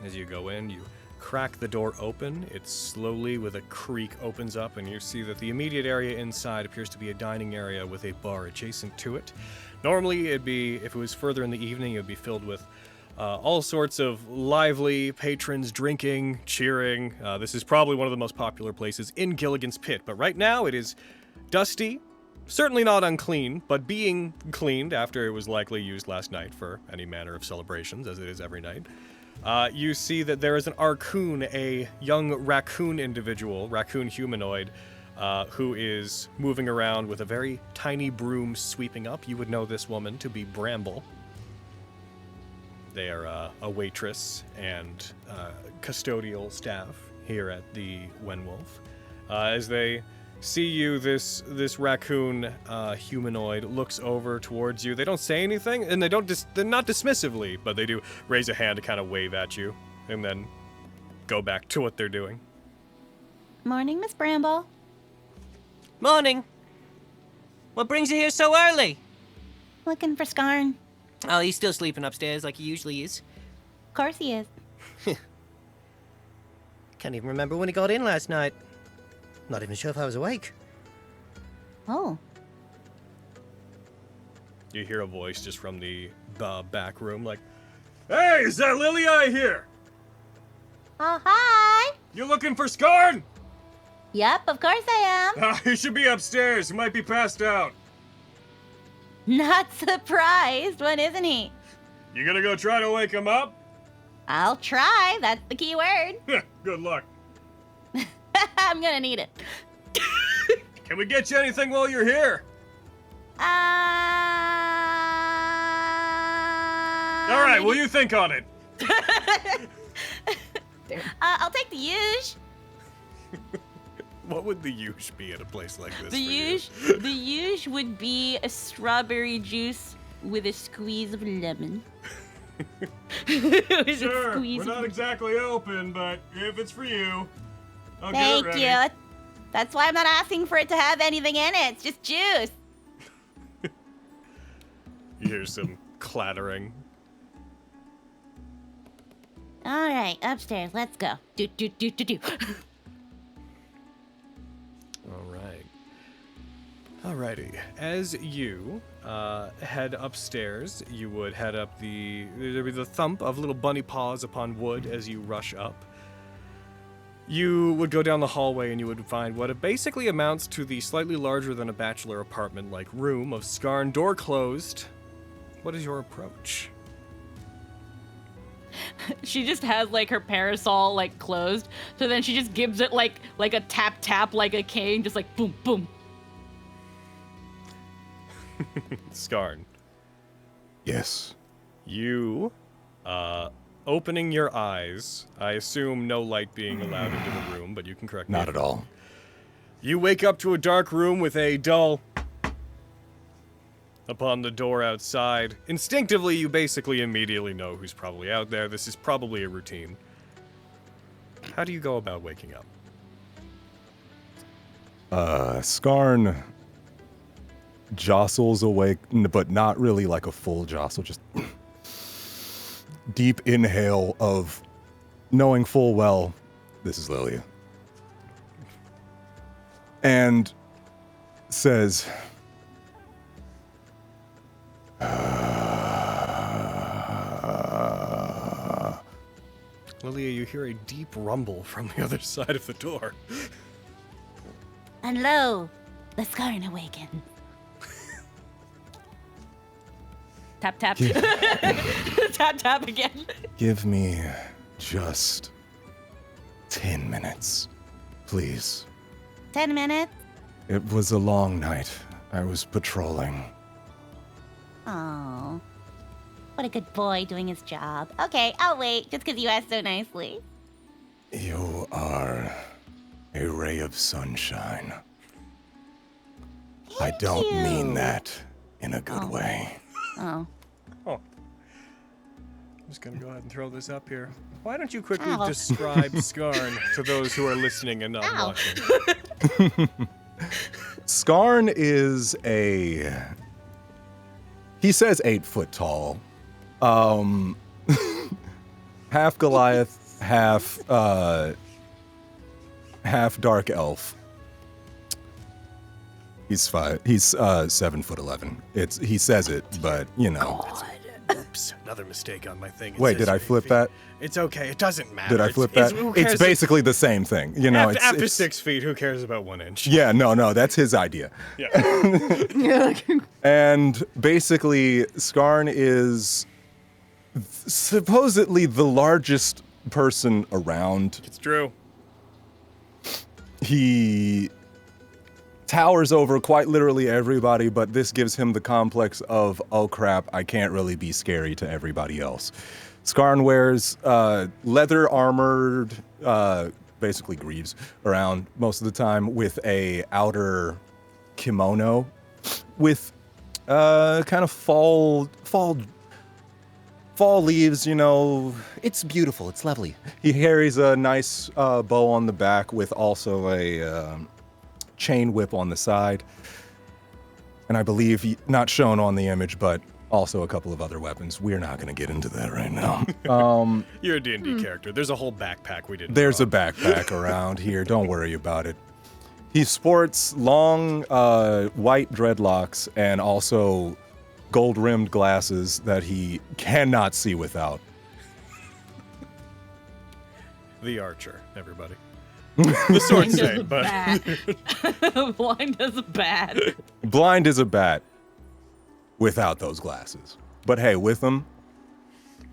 As you go in, you crack the door open. It slowly, with a creak, opens up, and you see that the immediate area inside appears to be a dining area with a bar adjacent to it. Normally, it'd be, if it was further in the evening, it would be filled with all sorts of lively patrons drinking, cheering. This is probably one of the most popular places in Gilligan's Pit, but right now it is dusty, certainly not unclean, but being cleaned after it was likely used last night for any manner of celebrations, as it is every night. You see that there is an Arcoon, a young raccoon individual, raccoon humanoid, who is moving around with a very tiny broom sweeping up. You would know this woman to be Bramble. They are a waitress and custodial staff here at the Wenwolf. As they see you, this raccoon humanoid looks over towards you. They don't say anything, and they're not dismissively, but they do raise a hand to kind of wave at you, and then go back to what they're doing. Morning, Miss Bramble. Morning. What brings you here so early? Looking for Skarn. Oh, he's still sleeping upstairs like he usually is. Of course he is. Can't even remember when he got in last night. Not even sure if I was awake. Oh. You hear a voice just from the back room, like, "Hey, is that Lily I hear? Oh, hi. You looking for Skarn? Yep, of course I am. He should be upstairs. He might be passed out. Not surprised. When isn't he? You gonna go try to wake him up? I'll try. That's the key word. Good luck. I'm gonna need it. Can we get you anything while you're here? All All right, well, you think on it. I'll take the huge. What would the use be at a place like this? The for you? huge would be a strawberry juice with a squeeze of lemon. Sure, we're not exactly open, but if it's for you, I'll get Thank it ready. you. That's why I'm not asking for it to have anything in it. It's just juice. You hear some clattering. All right, upstairs. Let's go. Do. All right. Alrighty. As you head upstairs, you would head up there'd be the thump of little bunny paws upon wood as you rush up. You would go down the hallway and you would find what it basically amounts to the slightly larger than a bachelor apartment-like room of Skarn, door closed. What is your approach? She just has like her parasol like closed, so then she just gives it like a tap like a cane, just like boom boom. Skarn, Yes. you, opening your eyes, I assume no light being allowed into the room, but you can correct me. Not at all. You wake up to a dark room with a dull upon the door outside. Instinctively, you basically immediately know who's probably out there. This is probably a routine. How do you go about waking up? Skarn jostles awake, but not really like a full jostle, just deep inhale of knowing full well this is Lilia. And says, Lilia, you hear a deep rumble from the other side of the door. And lo, the Skarn awakens. Tap tap. Tap tap again. give me just 10 minutes, please. 10 minutes. It was a long night. I was patrolling. Oh, what a good boy doing his job. Okay, I'll wait, just because you asked so nicely. You are a ray of sunshine. I don't mean that in a good way. Oh. I'm just gonna go ahead and throw this up here. Why don't you quickly Ow. describe Skarn to those who are listening and not Ow. watching? Skarn is he says 8 foot tall. Half Goliath, half dark elf. He's 7'11". He says it, but you know. Oops, another mistake on my thing. It Wait, says did I 8 flip feet. that? It's okay. It doesn't matter. Did I flip that? Who It's cares? basically the same thing. You know, After it's 6 feet, who cares about 1 inch? Yeah, no, that's his idea. Yeah. And basically, Skarn is supposedly the largest person around. It's true. He towers over quite literally everybody, but this gives him the complex of, oh crap, I can't really be scary to everybody else. Skarn wears leather armored, basically greaves around most of the time with a outer kimono with kind of fall leaves, you know. It's beautiful. It's lovely. He carries a nice bow on the back with also a chain whip on the side. And I believe, not shown on the image, but also a couple of other weapons. We're not going to get into that right now. You're a D&D character. There's a whole backpack we didn't There's draw. a backpack around here. Don't worry about it. He sports long white dreadlocks and also gold-rimmed glasses that he cannot see without. The archer, everybody. The sword Blind as a same, but bat. Blind as a bat. Blind as a bat without those glasses. But hey, with them,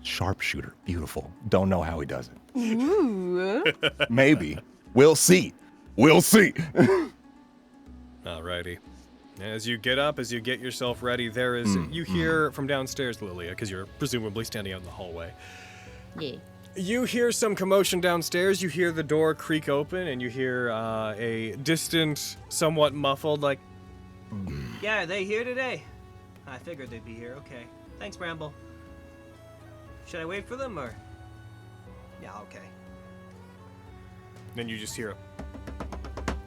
sharpshooter. Beautiful. Don't know how he does it. Ooh. Maybe. We'll see. We'll see. alrighty. As you get up, as you get yourself ready, there is you hear from downstairs, Lilia, because you're presumably standing out in the hallway. Yeah. You hear some commotion downstairs. You hear the door creak open, and you hear a distant, somewhat muffled, like, Yeah, are they here today? I figured they'd be here. Okay. Thanks, Bramble. Should I wait for them, or? Yeah, okay. then you just hear,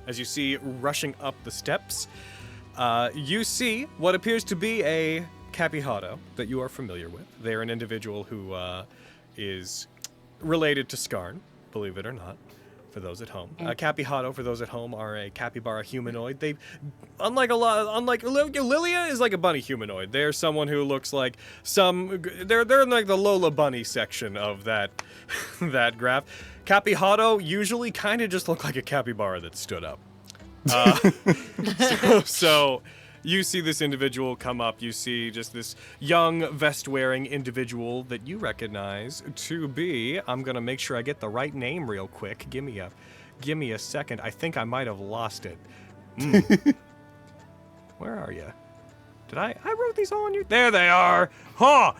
as you see rushing up the steps, you see what appears to be a Capihado that you are familiar with. They're an individual who is related to Skarn, believe it or not, for those at home. Capihado, for those at home, are a capybara humanoid. They, unlike Lilia is like a bunny humanoid. They're someone who looks like they're in like the Lola bunny section of that that graph. Capihado usually kind of just look like a capybara that stood up. So you see this individual come up. You see just this young vest-wearing individual that you recognize to be. I'm gonna make sure I get the right name real quick. Give me a second. I think I might have lost it. Where are you? Did I wrote these all on your? There they are. Huh.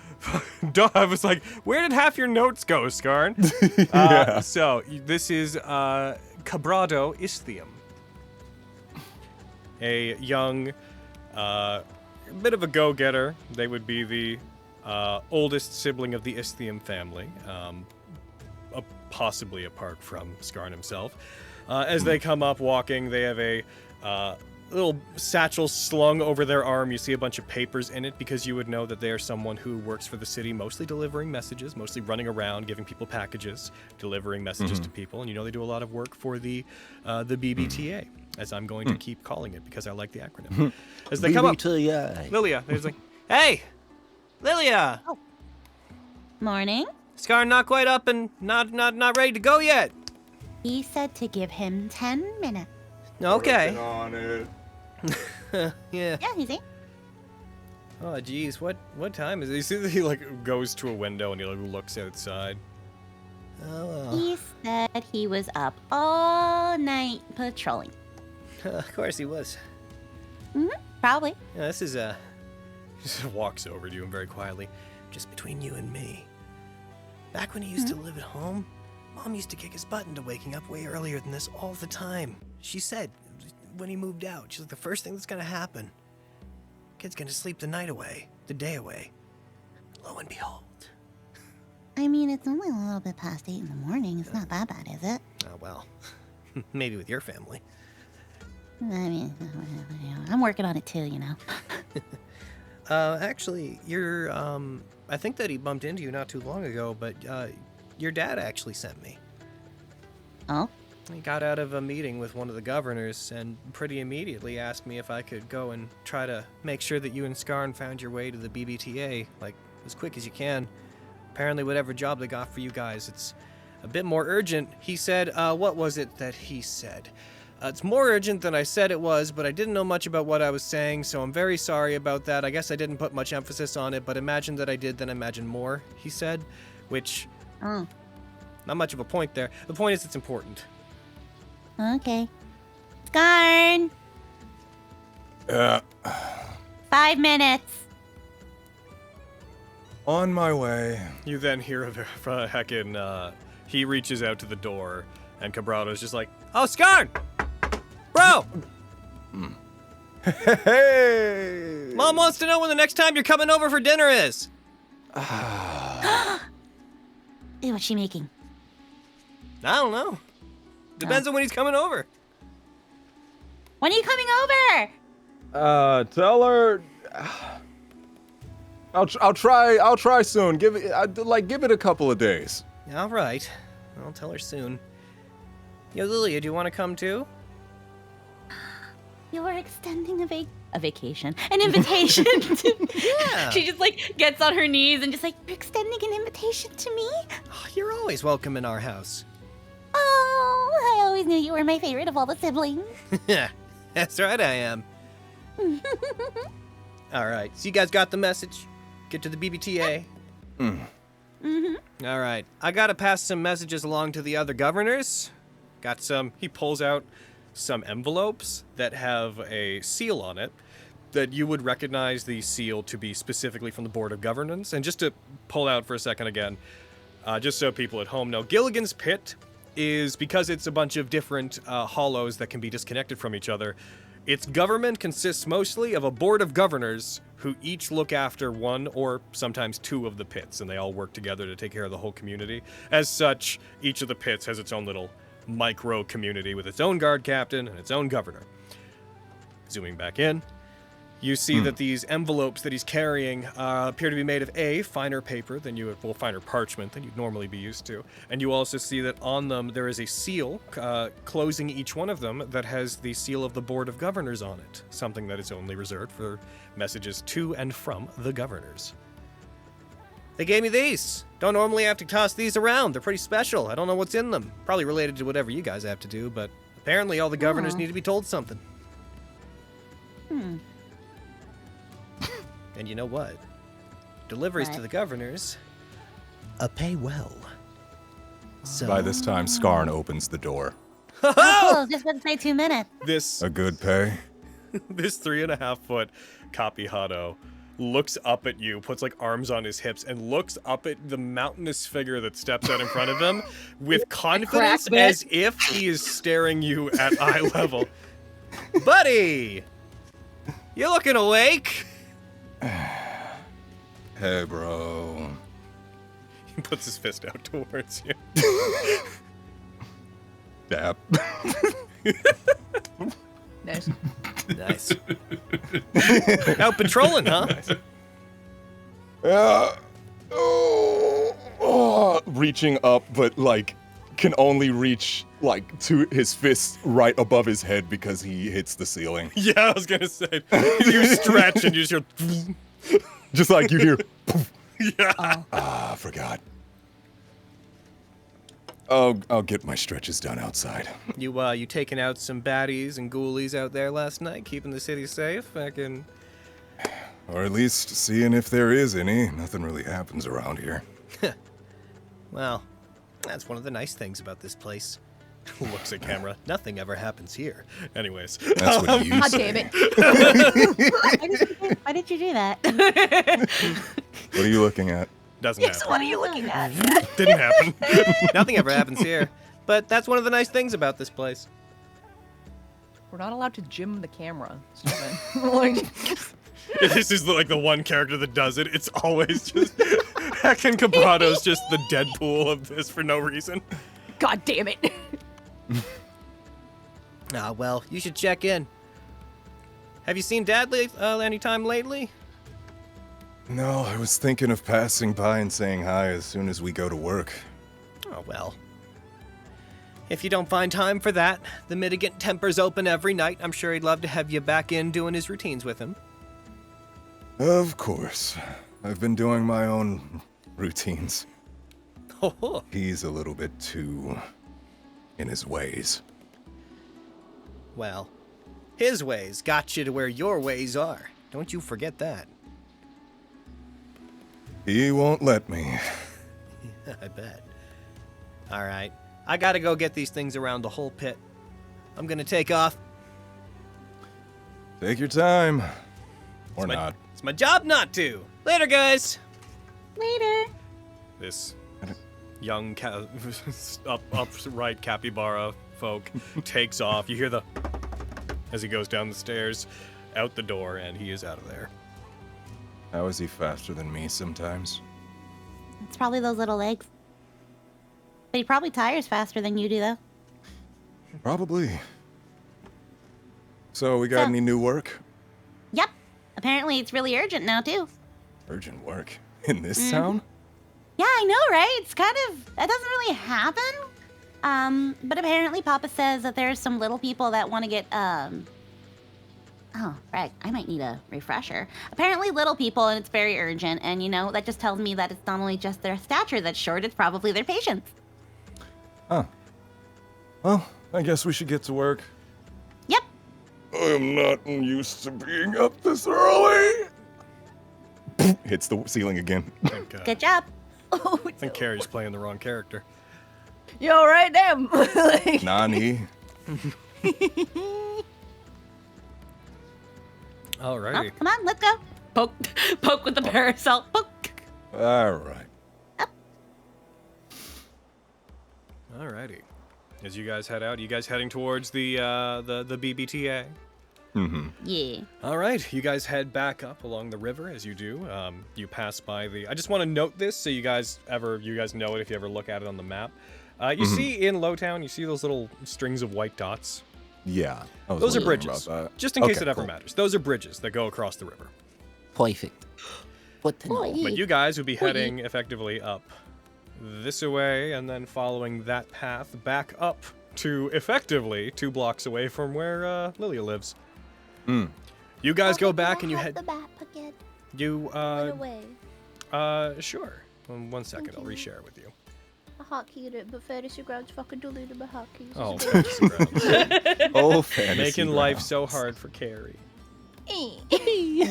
I was like, where did half your notes go, Skarn? Yeah. So this is Cabrado Isthium. A young, bit of a go-getter. They would be the oldest sibling of the Isthium family, possibly apart from Skarn himself. As they come up walking, they have a little satchel slung over their arm. You see a bunch of papers in it because you would know that they are someone who works for the city, mostly delivering messages, mostly running around, giving people packages, delivering messages to people. And you know they do a lot of work for the BBTA, as I'm going to keep calling it because I like the acronym. As they come up, Lilia, there's like, Hey! Lilia! Morning. Skarn not quite up and not ready to go yet. He said to give him 10 minutes. Okay. On it. Yeah. Yeah, he's in. oh geez, what time is it? You see that he like goes to a window and he like looks outside. Oh, He said he was up all night patrolling. of course he was. Probably. Yeah, this is He just walks over to you and very quietly, just between you and me. Back when he used to live at home, Mom used to kick his butt into waking up way earlier than this all the time. She said, when he moved out, she's like, the first thing that's gonna happen, kid's gonna sleep the day away. Lo and behold. I mean, it's only a little bit past 8 in the morning. It's not that bad, is it? Oh, well, maybe with your family. I mean, I'm working on it too, you know. Actually, you're, I think that he bumped into you not too long ago, but, your dad actually sent me. Oh? He got out of a meeting with one of the governors and pretty immediately asked me if I could go and try to make sure that you and Skarn found your way to the BBTA, like, as quick as you can. Apparently, whatever job they got for you guys, it's a bit more urgent. He said, what was it that he said? It's more urgent than I said it was, but I didn't know much about what I was saying, so I'm very sorry about that. I guess I didn't put much emphasis on it, but imagine that I did, then imagine more, he said, which, not much of a point there. The point is it's important. Okay. Skarn! 5 minutes. On my way. You then hear heckin', he reaches out to the door, and Cabrado's just like, oh, Skarn! Bro! Hey! Mom wants to know when the next time you're coming over for dinner is. Hey, what's she making? I don't know. Depends on when he's coming over. When are you coming over? Tell her. I'll try soon. Give it a couple of days. All right. I'll tell her soon. Yo, Lilia, do you want to come too? You're extending a vacation. An invitation. Yeah. She just like gets on her knees and just like, You're extending an invitation to me? Oh, you're always welcome in our house. Oh, I always knew you were my favorite of all the siblings. That's right, I am. All right. So you guys got the message? Get to the BBTA. All right. I gotta pass some messages along to the other governors. Got some. He pulls out some envelopes that have a seal on it that you would recognize the seal to be specifically from the Board of Governance. And just to pull out for a second again, just so people at home know, Gilligan's Pit is, because it's a bunch of different hollows that can be disconnected from each other, its government consists mostly of a board of governors who each look after one or sometimes two of the pits, and they all work together to take care of the whole community. As such, each of the pits has its own little micro community with its own guard captain and its own governor. Zooming back in, you see that these envelopes that he's carrying appear to be made of finer paper than finer parchment than you'd normally be used to. And you also see that on them there is a seal closing each one of them that has the seal of the Board of Governors on it, something that is only reserved for messages to and from the governors. They gave me these. Don't normally have to toss these around. They're pretty special. I don't know what's in them. Probably related to whatever you guys have to do, but apparently all the governors need to be told something. And you know what? Deliveries to the governors pay well. So By this time, Skarn opens the door. Oh, just about to say 2 minutes. This A good pay? this 3.5-foot Kapihado looks up at you, puts like arms on his hips, and looks up at the mountainous figure that steps out in front of him with confidence as if he is staring you at eye level. Buddy! You looking awake? Hey, bro. He puts his fist out towards you. Dap. Nice. nice. Out patrolling, huh? Reaching up, but like can only reach like to his fist right above his head because he hits the ceiling. Yeah, I was gonna say. You stretch and you just hear. Just like you hear. Yeah. I forgot. I'll get my stretches done outside. You taking out some baddies and ghoulies out there last night, keeping the city safe? Or at least seeing if there is any. Nothing really happens around here. Well, that's one of the nice things about this place. Looks at camera. Nothing ever happens here. Anyways. That's what you God say. damn it. Why did you do that? What are you looking at? Doesn't Yes, happen. what are you looking at? Didn't happen. Nothing ever happens here. But that's one of the nice things about this place. We're not allowed to gym the camera, Steven. Like, This is like the one character that does it. It's always just Heckin Cabrato's just the Deadpool of this for no reason. God damn it. Ah, well, you should check in. Have you seen Dad any time lately? No, I was thinking of passing by and saying hi as soon as we go to work. Oh, well. If you don't find time for that, the mitigant temper's open every night. I'm sure he'd love to have you back in doing his routines with him. Of course. I've been doing my own routines. Oh, He's a little bit too in his ways. well, his ways got you to where your ways are. Don't you forget that. He won't let me. I bet. All right. I gotta go get these things around the whole pit. I'm gonna take off. Take your time. Or my- not. It's my job not to. Later, guys. Later. This young upright capybara folk takes off. You hear the as he goes down the stairs, out the door, and he is out of there. How is he faster than me sometimes? It's probably those little legs. But he probably tires faster than you do, though. Probably. So, we got any new work? Yep. Apparently, it's really urgent now, too. Urgent work? In this town? Yeah, I know, right? It's kind of... That doesn't really happen. But apparently Papa says that there's some little people that want to get, Oh, right. I might need a refresher. Apparently little people, and it's very urgent. And, you know, that just tells me that it's not only just their stature that's short, it's probably their patience. Huh. Well, I guess we should get to work. Yep. I'm not used to being up this early. Hits the ceiling again. Good job. Oh, I think Carrie's playing the wrong character. you all right, damn? Like, Nani. Oh, Alrighty. come on, let's go. Poke with the parasol. Poke. All right. Alrighty. As you guys head out, you guys heading towards the BBTA? Mm-hmm. Yeah. All right, you guys head back up along the river. As you do, you pass by the. I just want to note this so you guys know it if you ever look at it on the map. You see in Lowtown, you see those little strings of white dots. Yeah. I was Those are wondering bridges. about that. Just in case Okay, it ever cool. matters. Those are bridges that go across the river. Perfect. What to know? But you guys would be heading effectively up this way and then following that path back up to effectively 2 blocks away from where Lilia lives. You guys go back and you head. The map again. You Run away. sure. 1 second, I'll Thank you. reshare with you. I hotkeyed it, but fantasy grounds fucking deleted my hotkeys. Oh, fantasy grounds. Oh, fantasy Making life grounds. so hard for Carrie.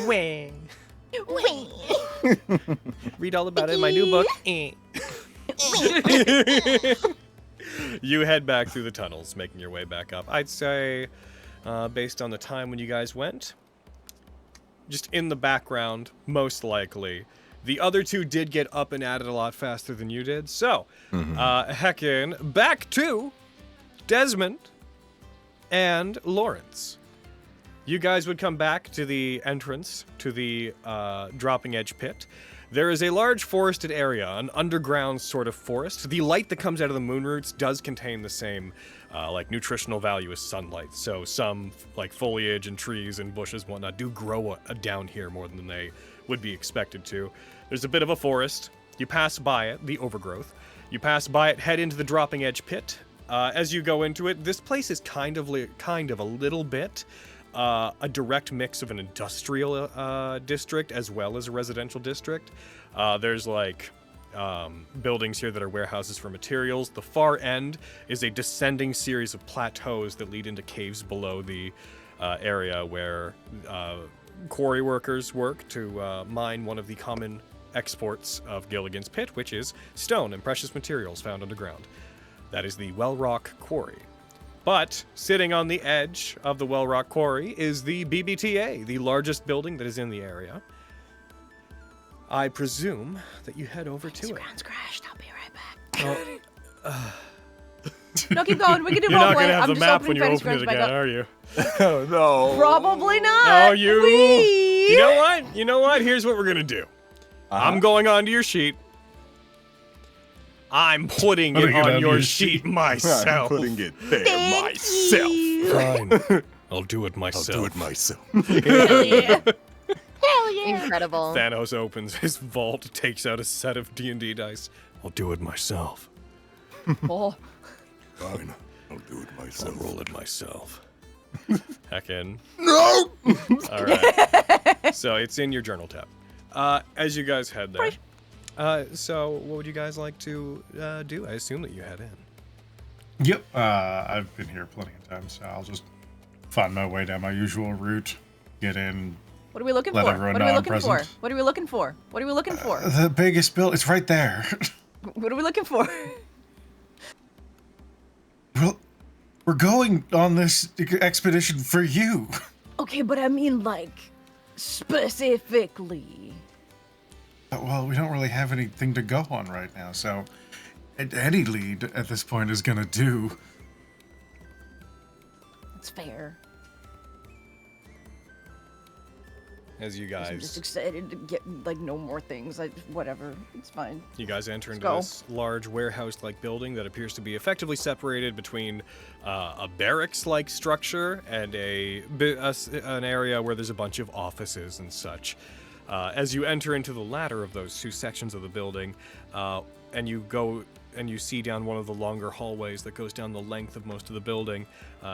Wait. Read all about it in my new book. You head back through the tunnels, making your way back up. I'd say, based on the time when you guys went, just in the background, most likely, the other 2 did get up and at it a lot faster than you did. So, heckin' back to Desmond and Lawrence. You guys would come back to the entrance to the dropping edge pit. There is a large forested area, an underground sort of forest. The light that comes out of the moon roots does contain the same like nutritional value as sunlight. So some like foliage and trees and bushes and whatnot do grow down here more than they would be expected to. There's a bit of a forest. You pass by it, the overgrowth. You pass by it, head into the dropping edge pit. As you go into it, this place is kind of a little bit a direct mix of an industrial district as well as a residential district. There's like buildings here that are warehouses for materials. The far end is a descending series of plateaus that lead into caves below the area where quarry workers work to mine one of the common exports of Gilligan's pit, which is stone and precious materials found underground. That is the Well Rock Quarry. But sitting on the edge of the Well Rock Quarry is the BBTA, the largest building that is in the area. I presume that you head over to it. Grounds crashed. I'll be right back. No, keep going. We can do You're not roleplay. gonna have I'm the just map opening when you Freddy's open it Grounds back again, up. are you? Oh, no. Probably not. No, you. Wee. You know what? You know what? Here's what we're gonna do. I'm going onto your sheet. I'm putting it on your sheet myself. I'm putting it there Thank myself. you. Fine. I'll do it myself. I'll do it myself. Hell yeah. Hell yeah. Incredible. Thanos opens his vault, takes out a set of D&D dice. I'll do it myself. Oh. Fine. I'll do it I'll myself. roll it myself. Heck in. No! All right. So it's in your journal tab. As you guys head there. So what would you guys like to do? I assume that you head in. Yep. I've been here plenty of times, so I'll just find my way down my usual route, get in. What are we looking Let for? everyone What are know we I'm looking for? present. What are we looking for? What are we looking for? The biggest bill, it's right there. What are we looking for? Well, we're going on this expedition for you. Okay, but I mean, like, specifically. Well, we don't really have anything to go on right now, so any lead at this point is gonna do. That's fair. As you I'm just guys excited to get, like, no more things. Whatever. It's fine. enter into go. this large warehouse-like building that appears to be effectively separated between a barracks-like structure and an area where there's a bunch of offices and such. As you enter into the latter of those two sections of the building, and you go and you see down one of the longer hallways that goes down the length of most of the building,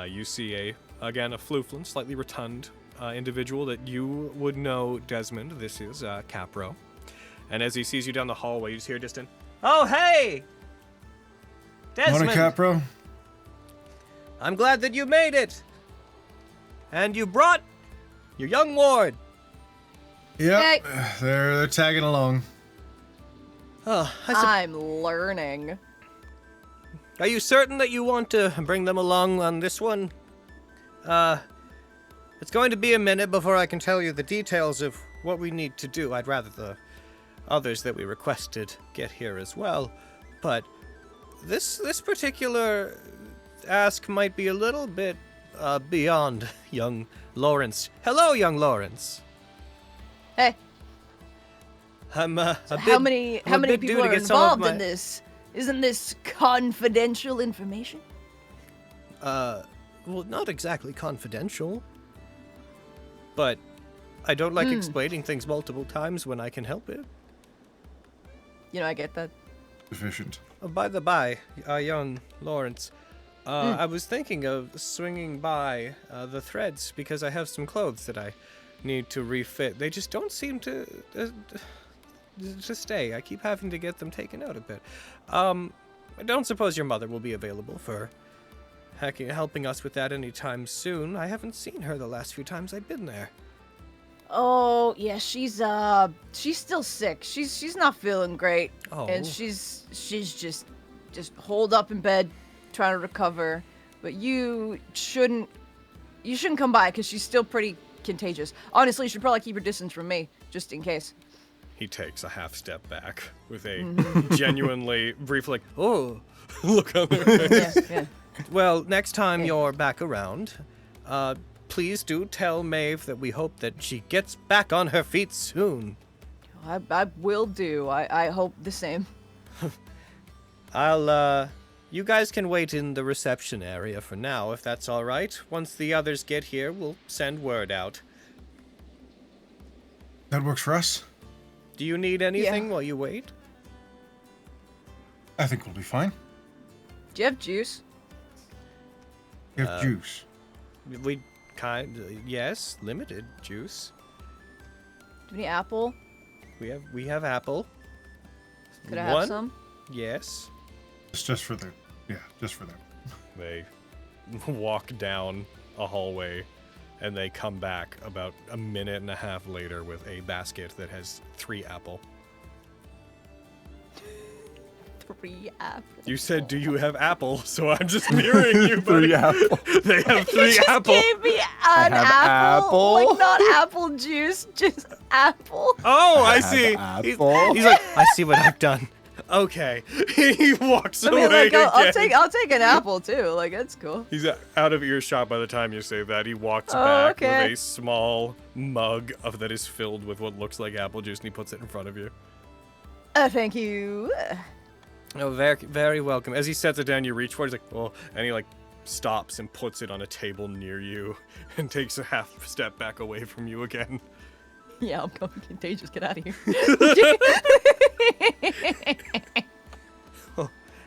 you see again a flooflin, slightly rotund individual that you would know, Desmond. This is Capro. And as he sees you down the hallway, you just hear a distant, "Oh, hey! Desmond! Morning, Capro. I'm glad that you made it! And you brought your young ward!" Yep, Hey. they're tagging along. Oh, I'm learning. Are you certain that you want to bring them along on this one? It's going to be a minute before I can tell you the details of what we need to do. I'd rather the others that we requested get here as well. But this particular ask might be a little bit beyond young Lawrence. Hello, young Lawrence. Hey, I'm a how many bit due people to are get some of involved in this? Isn't this confidential information? Well, not exactly confidential. But I don't like explaining things multiple times when I can help it. You know, I get that. Efficient. Oh, by the by, young Lawrence, I was thinking of swinging by the threads because I have some clothes that I need to refit. They just don't seem to stay. I keep having to get them taken out a bit. I don't suppose your mother will be available for helping us with that anytime soon. I haven't seen her the last few times I've been there. Oh yeah, she's still sick. She's not feeling great, and she's just holed up in bed, trying to recover. But you shouldn't come by because she's still pretty contagious. Honestly, you should probably keep your distance from me, just in case. He takes a half step back with a genuinely brief, like, oh, look on their face. Yeah. Well, next time you're back around, please do tell Maeve that we hope that she gets back on her feet soon. I will do. I hope the same. You guys can wait in the reception area for now, if that's all right. Once the others get here, we'll send word out. That works for us. Do you need anything while you wait? I think we'll be fine. Do you have juice? You have juice. Yes, limited juice. Do you need apple? We have apple. Could I have some? Yes. It's just for them. They walk down a hallway, and they come back about a minute and a half later with a basket that has 3 apple. 3 apples. You said, "Do you have apple?" So I'm just mirroring you, buddy. 3 apple. They have 3 You just apple. gave me an have apple. apple. Like, not apple juice, just apple. Oh, I Have see. apple. He's like, I see what I've done. Okay. He walks I away mean, like, I'll again. take an apple too. Like, that's cool. He's out of earshot by the time you say that. He walks Oh, back okay. with a small mug that is filled with what looks like apple juice, and he puts it in front of you. Thank you. Oh, very, very welcome. As he sets it down, you reach for it. He's like, oh, and he like stops and puts it on a table near you, and takes a half step back away from you again. Yeah, I'm coming contagious. Get out of here.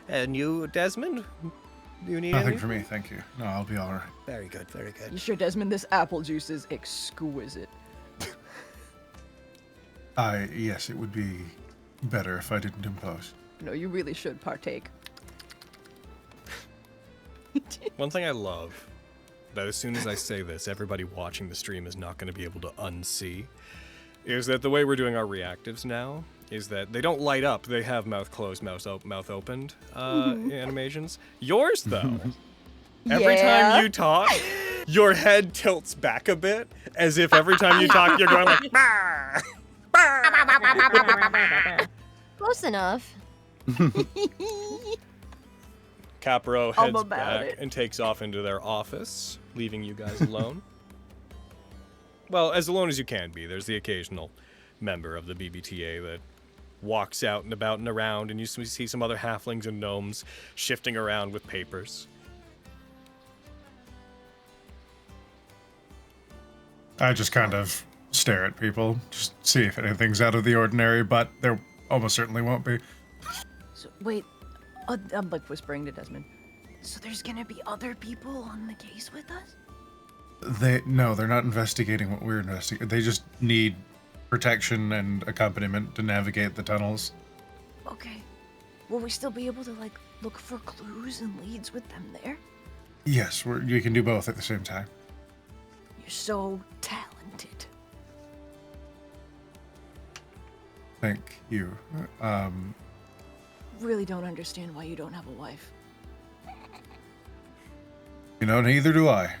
And you, Desmond? Do you need Nothing anything? for me, thank you. No, I'll be all right. Very good, very good. You sure, Desmond? This apple juice is exquisite. Yes, it would be better if I didn't impose. No, you really should partake. One thing I love, that as soon as I say this, everybody watching the stream is not going to be able to unsee, is that the way we're doing our reactives now is that they don't light up. They have mouth closed, mouth opened animations. Yours, though, every time you talk, your head tilts back a bit, as if every time you talk, you're going like, bah! Close enough. Capro I'm heads about back it. and takes off into their office, leaving you guys alone. Well, as alone as you can be. There's the occasional member of the BBTA that walks out and about and around, and you see some other halflings and gnomes shifting around with papers. I just kind of stare at people, just see if anything's out of the ordinary, but there almost certainly won't be. So, wait, I'm like whispering to Desmond. So there's gonna be other people on the case with us? No, they're not investigating what we're investigating. They just need protection and accompaniment to navigate the tunnels. Okay. Will we still be able to, like, look for clues and leads with them there? Yes, you can do both at the same time. You're so talented. Thank you. Really don't understand why you don't have a wife. Neither do I.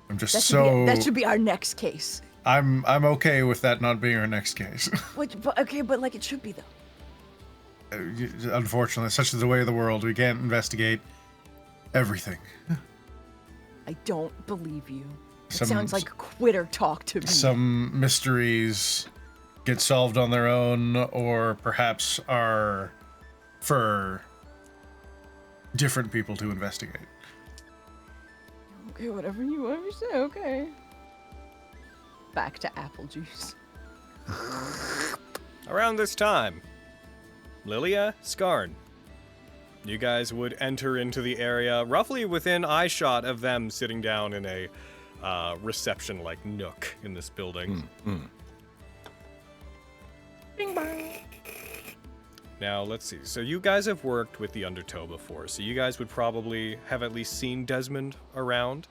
I'm just That should be our next case. I'm okay with that not being our next case. But like it should be though. Unfortunately, such is the way of the world. We can't investigate everything. I don't believe you. It Some- sounds like quitter talk to me. Some mysteries get solved on their own, or perhaps are for different people to investigate. Okay, whatever you ever say, okay. Back to apple juice. Around this time, Lilia, Skarn, you guys would enter into the area roughly within eyeshot of them sitting down in a reception-like nook in this building. Bing bang. Now, let's see. So you guys have worked with the Undertow before, so you guys would probably have at least seen Desmond around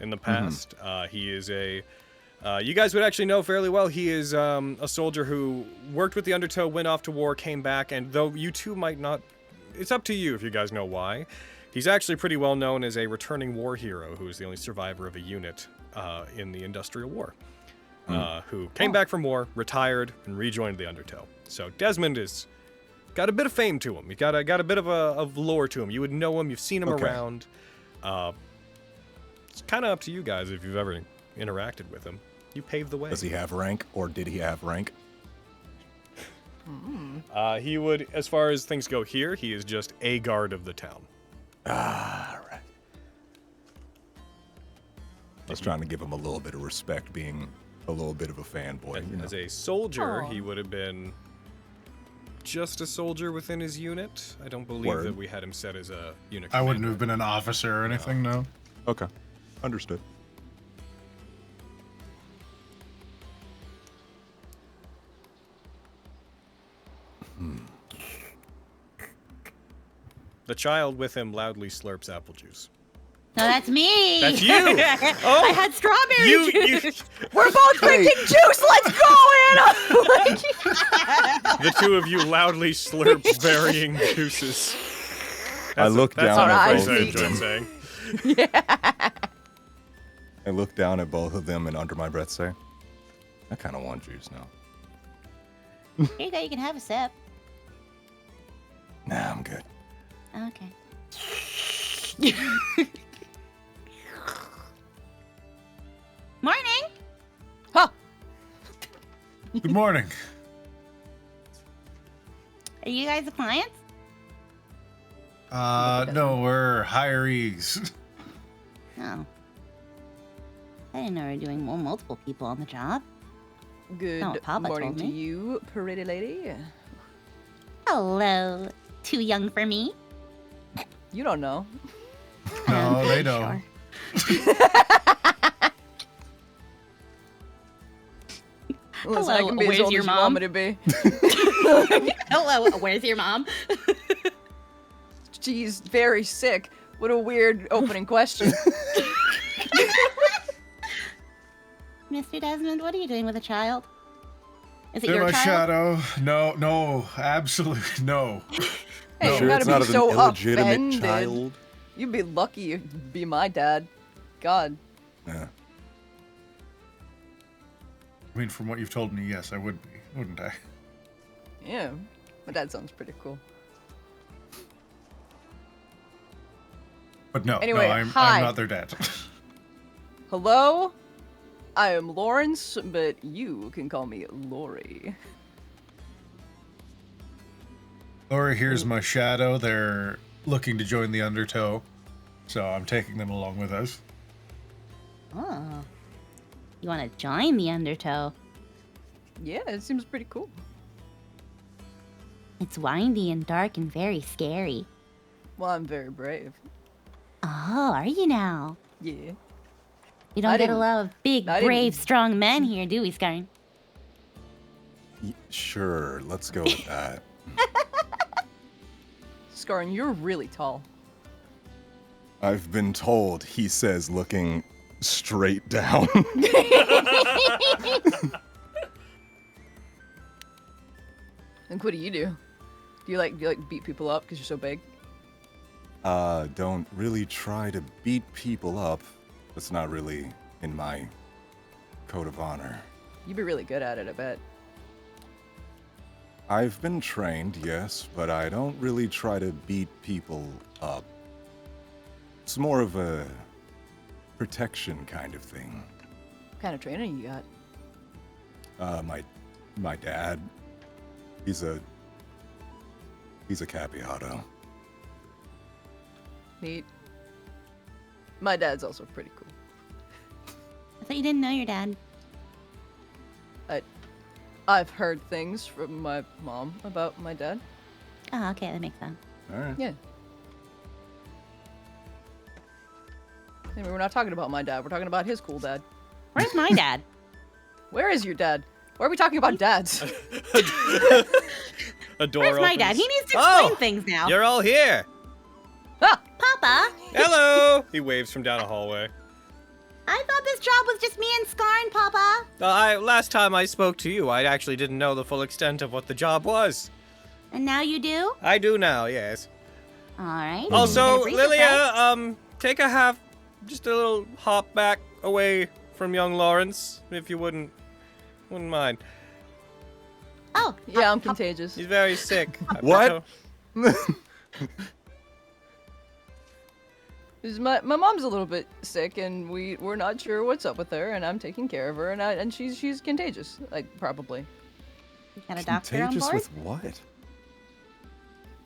in the past. He is you guys would actually know fairly well. He is a soldier who worked with the Undertow, went off to war, came back, and though you two might not... It's up to you if you guys know why. He's actually pretty well known as a returning war hero who is the only survivor of a unit in the Industrial War. Who came back from war, retired, and rejoined the Undertow. So Desmond is... got a bit of fame to him. He got a bit of lore to him. You would know him. You've seen him around. It's kind of up to you guys if you've ever interacted with him. You paved the way. Does he have rank, or did he have rank? He would, as far as things go here, he is just a guard of the town. Ah, right. I was trying to give him a little bit of respect, being a little bit of a fanboy. And you know. as a soldier, he would have been just a soldier within his unit. I don't believe that we had him set as a unit I wouldn't commander. have been an officer or anything, no. Okay, understood. The child with him loudly slurps apple juice. No, that's me. That's you! I had strawberry juice. We're both drinking juice. Let's go, Anna. The two of you loudly slurp varying juices. I look That's down a at phrase both I of enjoy them. saying. I look down at both of them and under my breath say, I kind of want juice now. Here you go. You can have a sip. Nah, I'm good. Okay. Morning. Huh. Good morning. Are you guys the clients? No, we're hirees. No. I didn't know we were doing multiple people on the job. Good what Papa morning told to me. you, pretty lady. Hello. Too young for me? You don't know. No, they don't. Listen, I Hello, can be as where's old your as you mom? want me to be. Hello, where's your mom? She's very sick. What a weird opening question. Mr. Desmond, what are you doing with a child? Is it They're your my child? shadow. No, absolutely no. Hey, you Sure, gotta it's be not so an illegitimate offended. child. You'd be lucky you'd be my dad. God. Yeah. I mean, from what you've told me, yes, I would be, wouldn't I? Yeah. My dad sounds pretty cool. But no, Anyway, I'm hi. not their dad. Hello? I am Lawrence, but you can call me Lori. Laura, here's my shadow. They're looking to join the Undertow, so I'm taking them along with us. Oh. You want to join the Undertow? Yeah, it seems pretty cool. It's windy and dark and very scary. Well, I'm very brave. Oh, are you now? Yeah. We don't I get a didn't- lot of big, I didn't- brave, strong men here, do we, Skarn? Sure, let's go with that. Scarn, you're really tall. I've been told, he says, looking straight down. And what do you do? Do you like beat people up because you're so big? Don't really try to beat people up. That's not really in my code of honor. You'd be really good at it, I bet. I've been trained, yes, but I don't really try to beat people up. It's more of a protection kind of thing. What kind of training you got? My dad, he's a Capiato. Neat. My dad's also pretty cool. I thought you didn't know your dad. I've heard things from my mom about my dad. Oh, okay, that makes sense. All right. Yeah. Anyway, we're not talking about my dad. We're talking about his cool dad. Where's my dad? Where is your dad? Why are we talking about dads? A door Where's my opens. dad? He needs to explain Oh, things now. You're all here. Ah! Papa, Hello. He waves from down a hallway. I thought this job was just me and Skarn, Papa. Last time I spoke to you, I actually didn't know the full extent of what the job was. And now you do? I do now, yes. All right. Also, You better breathe, okay? Lilia, take just a little hop back away from young Lawrence, if you wouldn't mind. Oh, Yeah, I'm contagious. He's very sick. What? 'Cause my mom's a little bit sick, and we're not sure what's up with her, and I'm taking care of her, and she's contagious, like probably. You got a doctor on Contagious board? with what?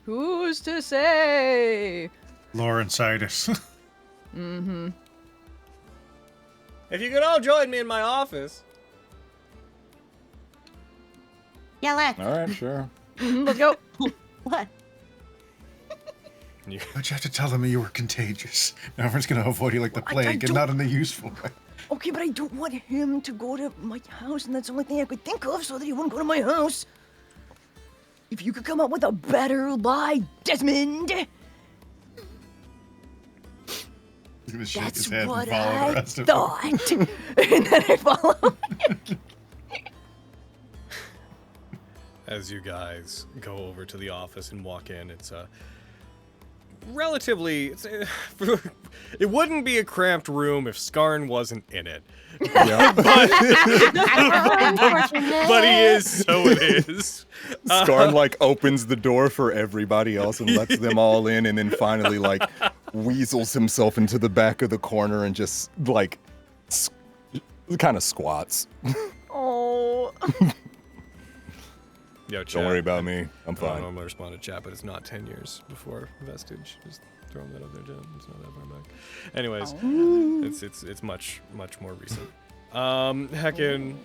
Who's to say? Lawrence-itis. Mm-hmm. If you could all join me in my office. Yeah, let's. All right, sure. Let's go. What? But you have to tell them you were contagious. Now everyone's gonna avoid you like the I plague, and don't- not in a useful way. Okay, but I don't want him to go to my house, and that's the only thing I could think of so that he wouldn't go to my house. If you could come up with a better lie, Desmond. He's gonna shake That's his head what and follow the I rest of thought. And then I follow. As you guys go over to the office and walk in, it's relatively, it wouldn't be a cramped room if Skarn wasn't in it. Yeah. But he is, so it is. Skarn like opens the door for everybody else and lets them all in, and then finally like weasels himself into the back of the corner and just like kind of squats. Oh. Yo, chat. Don't worry about me. I'm I fine. don't normally respond to chat, but it's not 10 years before Vestige. Just throwing that out there, Jen. It's not that far back. Anyways, it's much more recent. Heckin'.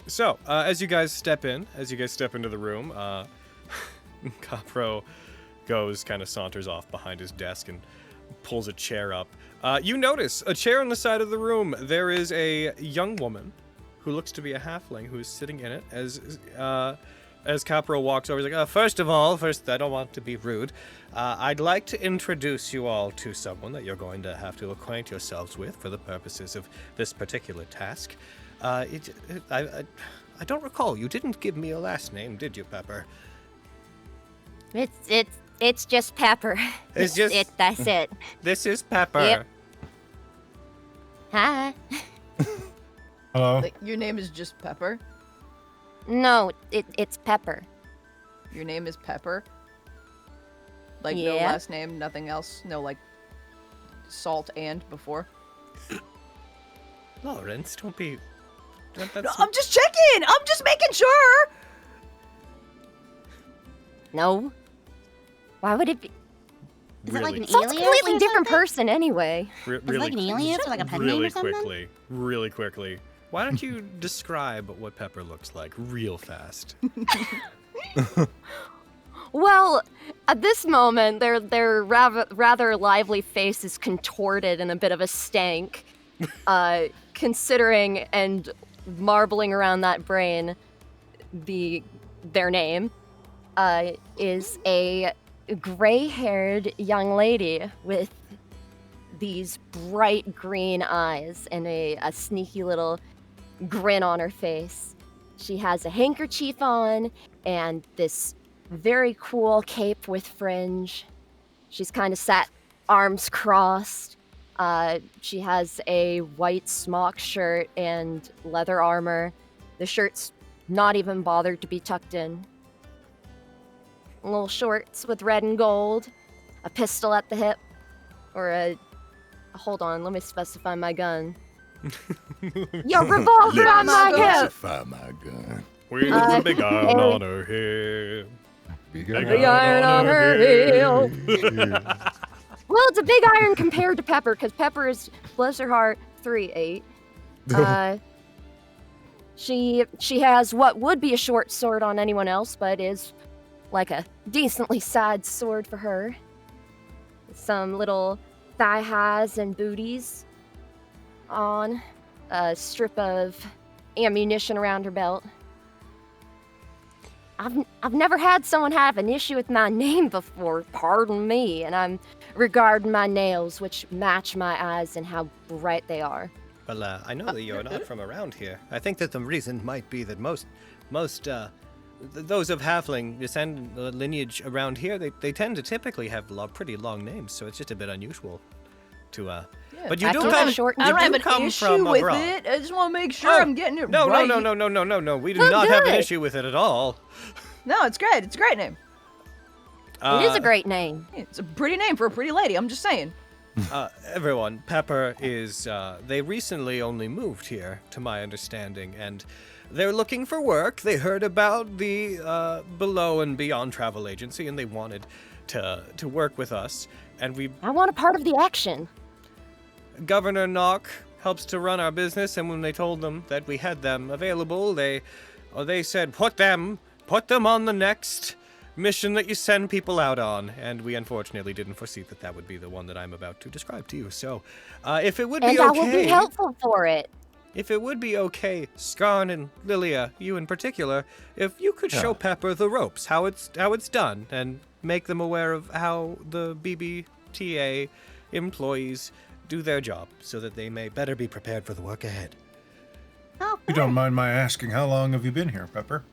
So, as you guys step into the room, Capro kind of saunters off behind his desk and pulls a chair up. You notice a chair on the side of the room. There is a young woman who looks to be a halfling who is sitting in it as Capro walks over. He's like, first, I don't want to be rude. I'd like to introduce you all to someone that you're going to have to acquaint yourselves with for the purposes of this particular task. I don't recall. You didn't give me a last name, did you, Pepper? It's just Pepper. That's it. This is Pepper. Yep. Hi. Hello. Like, your name is just Pepper? No, it's Pepper. Your name is Pepper? Like, no Yeah. last name, nothing else? No, like, salt and before? Lawrence, don't be... No, I'm just checking! I'm just making sure! No. Why would it be? Is it like an It's a alias completely or different something? person anyway. Is it like an alias or like a pen name or something? Really quickly. Why don't you describe what Pepper looks like real fast? Well, at this moment, their rather lively face is contorted in a bit of a stank, considering and marbling around that brain their name is a gray-haired young lady with these bright green eyes and a sneaky little grin on her face. She has a handkerchief on and this very cool cape with fringe. She's kind of sat arms crossed. She has a white smock shirt and leather armor. The shirt's not even bothered to be tucked in. Little shorts with red and gold, a pistol at the hip, or hold on, let me specify my gun. Your revolver on my hip! Specify my gun. With a big iron on her head. Big Big iron on her hip. Well, it's a big iron compared to Pepper, because Pepper is, bless her heart, 3'8". She has what would be a short sword on anyone else, but is like a decently sized sword for her. Some little thigh highs and booties on, a strip of ammunition around her belt. I've never had someone have an issue with my name before, pardon me, and I'm regarding my nails, which match my eyes and how bright they are. Well, I know that you're not from around here. I think that the reason might be that most those of halfling lineage around here, they tend to typically have pretty long names, so it's just a bit unusual to Yeah, But you I do can come. short- You I don't have do an come issue from with abroad. it. I just want to make sure I'm getting it No, right. no. We do Oh, not have an good. issue with it at all. No, it's great. It's a great name. It is a great name. It's a pretty name for a pretty lady. I'm just saying. Everyone, Pepper is, they recently only moved here, to my understanding, and they're looking for work. They heard about the Below and Beyond travel agency, and they wanted to work with us. And I want a part of the action. Governor Knock helps to run our business, and when they told them that we had them available, they said, put them on the next mission that you send people out on, and we unfortunately didn't foresee that would be the one that I'm about to describe to you. So, if it would be And okay, I will be helpful for it. if it would be okay, Skarn and Lilia, you in particular, if you could show Pepper the ropes, how it's done, and make them aware of how the BBTA employees do their job, so that they may better be prepared for the work ahead. Oh, You don't mind my asking, how long have you been here, Pepper?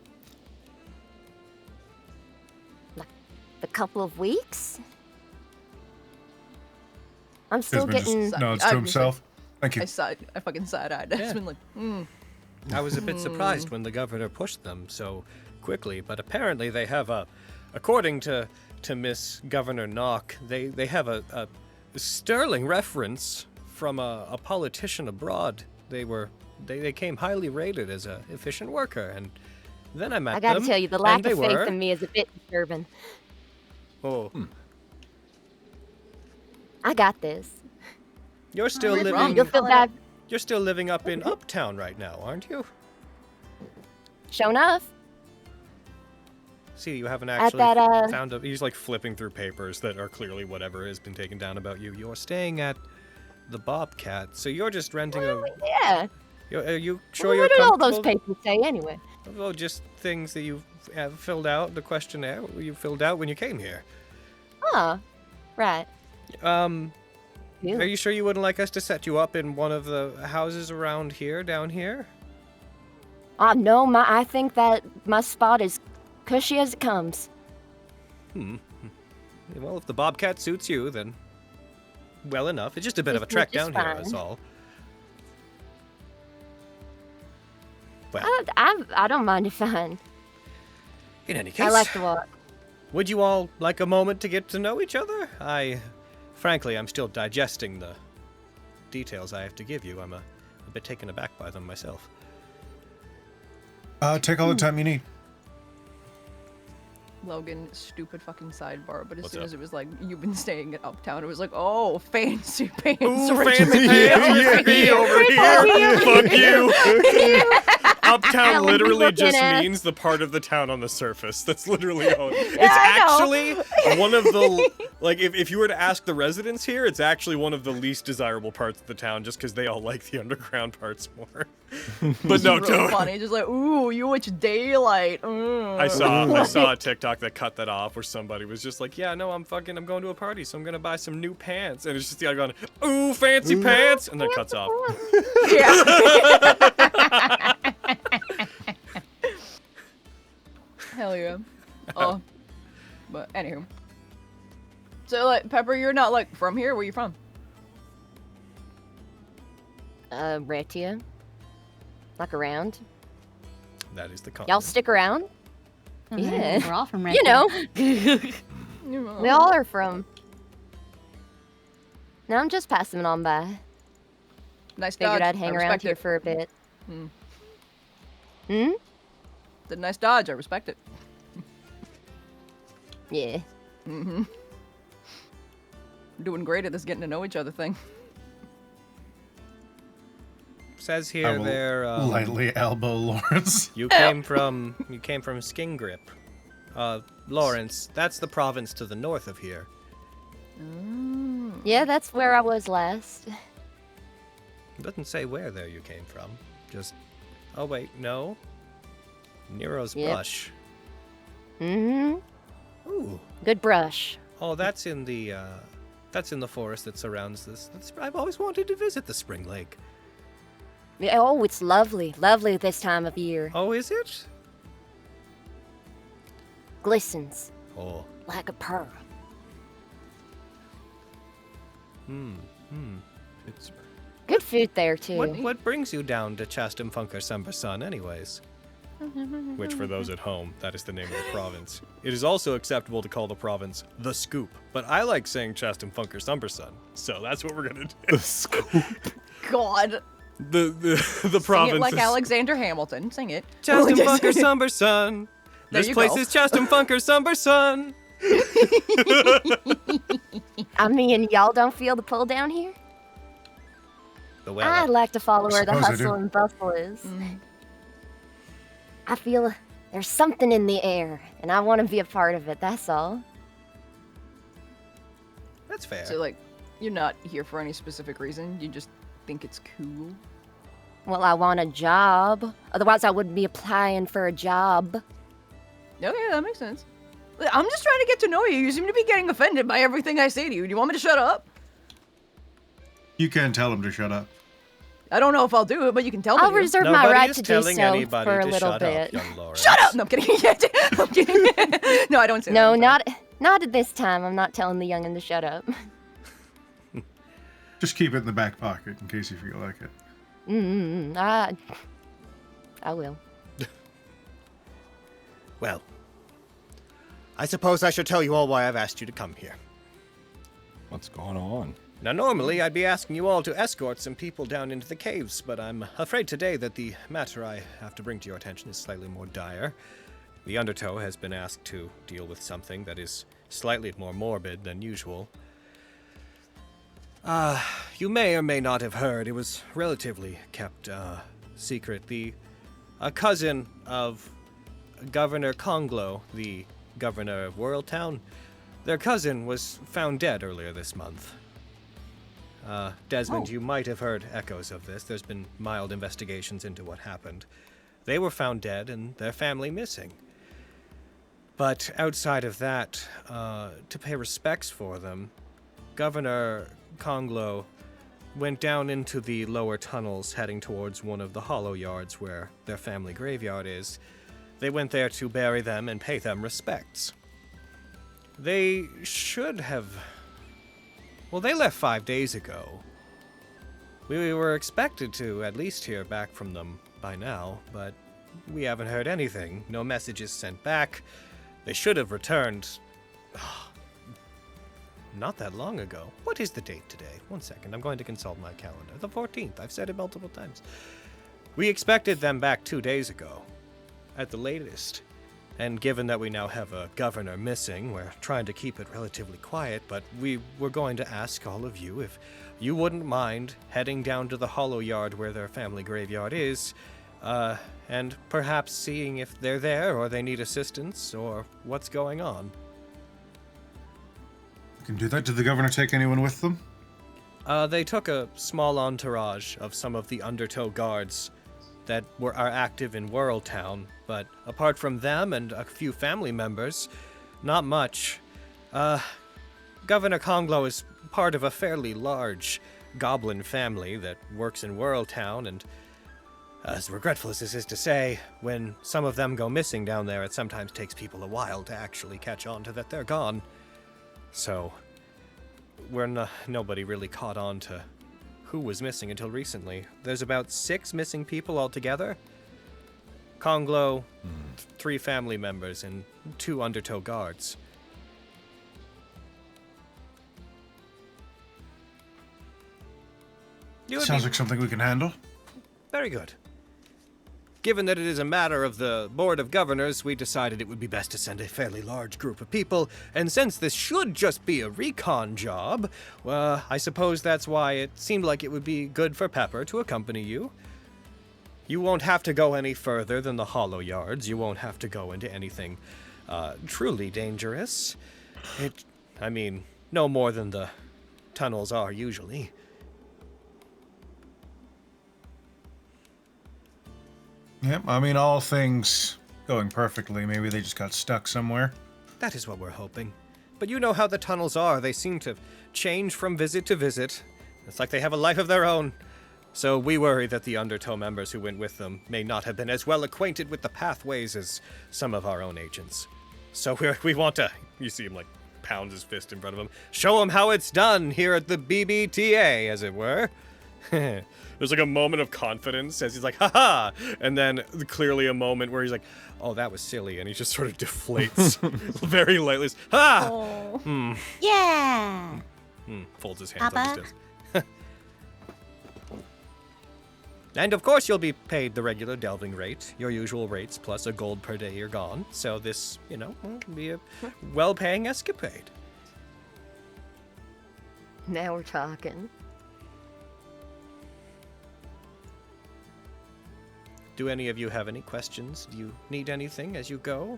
A couple of weeks? I'm still Desmond getting. just nods to himself. Thank you. I fucking side-eyed. It's been like, I was a bit surprised when the governor pushed them so quickly, but apparently they have according to Miss Governor Knock, they have a sterling reference from a politician abroad. They came highly rated as an efficient worker, and then I met I them. gotta tell you, the lack and they of faith were. in me is a bit disturbing. Oh, I got this. you're still Where living. from? You'll feel bad. You're still living up in Uptown right now, aren't you? Show enough. See, you haven't At actually that, found a. He's like flipping through papers that are clearly whatever has been taken down about you. You're staying at the Bobcat, so you're just renting a. Yeah. Are you sure Well, you're what did all those comfortable? papers say anyway? Oh, just things that you have filled out, the questionnaire you filled out when you came here. Oh, right. Are you sure you wouldn't like us to set you up in one of the houses around here, down here? No, I think that my spot is cushy as it comes. Well, if the Bobcat suits you, then well enough. It's just a bit of a Which trek is down here, that's fine. all. Well, I don't mind if I. in any case, I like to walk. would you all like a moment to get to know each other? Frankly, I'm still digesting the details I have to give you. I'm a bit taken aback by them myself. Take all the time you need. Logan, stupid fucking sidebar, but as What's soon up? as it was like, you've been staying at Uptown, it was like, oh, fancy pants. Ooh, Richard fancy McNeil. pants, me over here. Fuck you. Uptown Alan, literally looking just at- means the part of the town on the surface. That's literally all. It's I know. actually one of the, like, if you were to ask the residents here, it's actually one of the least desirable parts of the town just because they all like the underground parts more. But no, It's really don't. funny, just like, ooh, you watch daylight. I saw a TikTok that cut that off where somebody was just like, yeah, no, I'm going to a party, so I'm gonna buy some new pants. And it's just the guy going, ooh, fancy pants, and then it cuts off. Yeah. Hell yeah. Oh. But anywho. So like, Pepper, you're not like from here? Where you from? Retia. Like around. That is the Y'all comment. stick around? Yeah. We're all from Red. You know, You we all are from. No, I'm just passing it on by. Nice Figured dodge. I'd hang I around respect here it. for a bit. Hmm. Hmm? It's a nice dodge. I respect it. Yeah. Mm-hmm. Doing great at this getting to know each other thing. Says I here will there. lightly elbow Lawrence. You came from Skin Grip. Lawrence, that's the province to the north of here. Yeah, that's where I was last. It doesn't say where there you came from. Just oh wait, no. Nero's Yep. brush. Mm-hmm. Ooh. Good brush. Oh, that's in the forest that surrounds this. I've always wanted to visit the Spring Lake. Yeah, oh, it's lovely. Lovely this time of year. Oh, is it? Glistens Oh. like a pearl. It's Good food there, too. What brings you down to Chastum Funker Sun, anyways? Which, for those at home, that is the name of the province. It is also acceptable to call the province the Scoop, but I like saying Chastum Funker Sun, so that's what we're gonna do. the scoop. God. The Sing province it like is Alexander Hamilton. Sing it. Chastum Funker Sun. There This you place go. is Chastum Funker Sun. I mean, y'all don't feel the pull down here? The I'd weather. like to follow where the Suppose I do. hustle and bustle is. Mm. I feel there's something in the air, and I want to be a part of it, that's all. That's fair. So like, you're not here for any specific reason. You just think it's cool. Well, I want a job. Otherwise, I wouldn't be applying for a job. Okay, that makes sense. I'm just trying to get to know you. You seem to be getting offended by everything I say to you. Do you want me to shut up? You can't tell him to shut up. I don't know if I'll do it, but you can tell me. I'll to. reserve my Nobody right is to do telling so anybody for a to little shut bit. up, young Lawrence. Shut up! No, I'm kidding. I'm kidding. No, I don't say No, that. not at this time. I'm not telling the youngin' to shut up. Just keep it in the back pocket in case you feel like it. I will. Well, I suppose I should tell you all why I've asked you to come here. What's going on? Now, normally I'd be asking you all to escort some people down into the caves, but I'm afraid today that the matter I have to bring to your attention is slightly more dire. The Undertow has been asked to deal with something that is slightly more morbid than usual. You may or may not have heard, it was relatively kept secret. A cousin of Governor Conglo, the governor of Worldtown, their cousin was found dead earlier this month. Desmond, you might have heard echoes of this. There's been mild investigations into what happened. They were found dead and their family missing. But outside of that, to pay respects for them, Governor Conglo went down into the lower tunnels heading towards one of the hollow yards where their family graveyard is. They went there to bury them and pay them respects. They should have... Well, they left 5 days ago. We were expected to at least hear back from them by now, but we haven't heard anything. No messages sent back. They should have returned... Not that long ago. What is the date today? 1 second, I'm going to consult my calendar. The 14th. I've said it multiple times. We expected them back 2 days ago, at the latest. And given that we now have a governor missing, we're trying to keep it relatively quiet, but we were going to ask all of you if you wouldn't mind heading down to the hollow yard where their family graveyard is, and perhaps seeing if they're there or they need assistance or what's going on. You can do that. Did the governor take anyone with them? They took a small entourage of some of the Undertow guards that are active in Worldtown, but apart from them and a few family members, not much. Governor Conglo is part of a fairly large goblin family that works in Worldtown, and as regretful as this is to say, when some of them go missing down there, it sometimes takes people a while to actually catch on to that they're gone. So, nobody really caught on to who was missing until recently. There's about 6 missing people altogether. Conglo, 3 family members, and 2 Undertow guards. Sounds like something we can handle. Very good. Given that it is a matter of the Board of Governors, we decided it would be best to send a fairly large group of people, and since this should just be a recon job, I suppose that's why it seemed like it would be good for Pepper to accompany you. You won't have to go any further than the hollow yards. You won't have to go into anything truly dangerous. No more than the tunnels are usually. Yep, all things going perfectly. Maybe they just got stuck somewhere. That is what we're hoping. But you know how the tunnels are. They seem to change from visit to visit. It's like they have a life of their own. So we worry that the Undertow members who went with them may not have been as well acquainted with the pathways as some of our own agents. So we want to, you see him pounds his fist in front of him, show him how it's done here at the BBTA, as it were. There's a moment of confidence as he's like, haha, and then clearly a moment where he's like, oh, that was silly, and he just sort of deflates very lightly. Ha! Oh. Yeah. Folds his hands Papa? on his desk. And of course you'll be paid the regular delving rate, your usual rates, plus a gold per day you're gone. So this, will be a well-paying escapade. Now we're talking. Do any of you have any questions? Do you need anything as you go?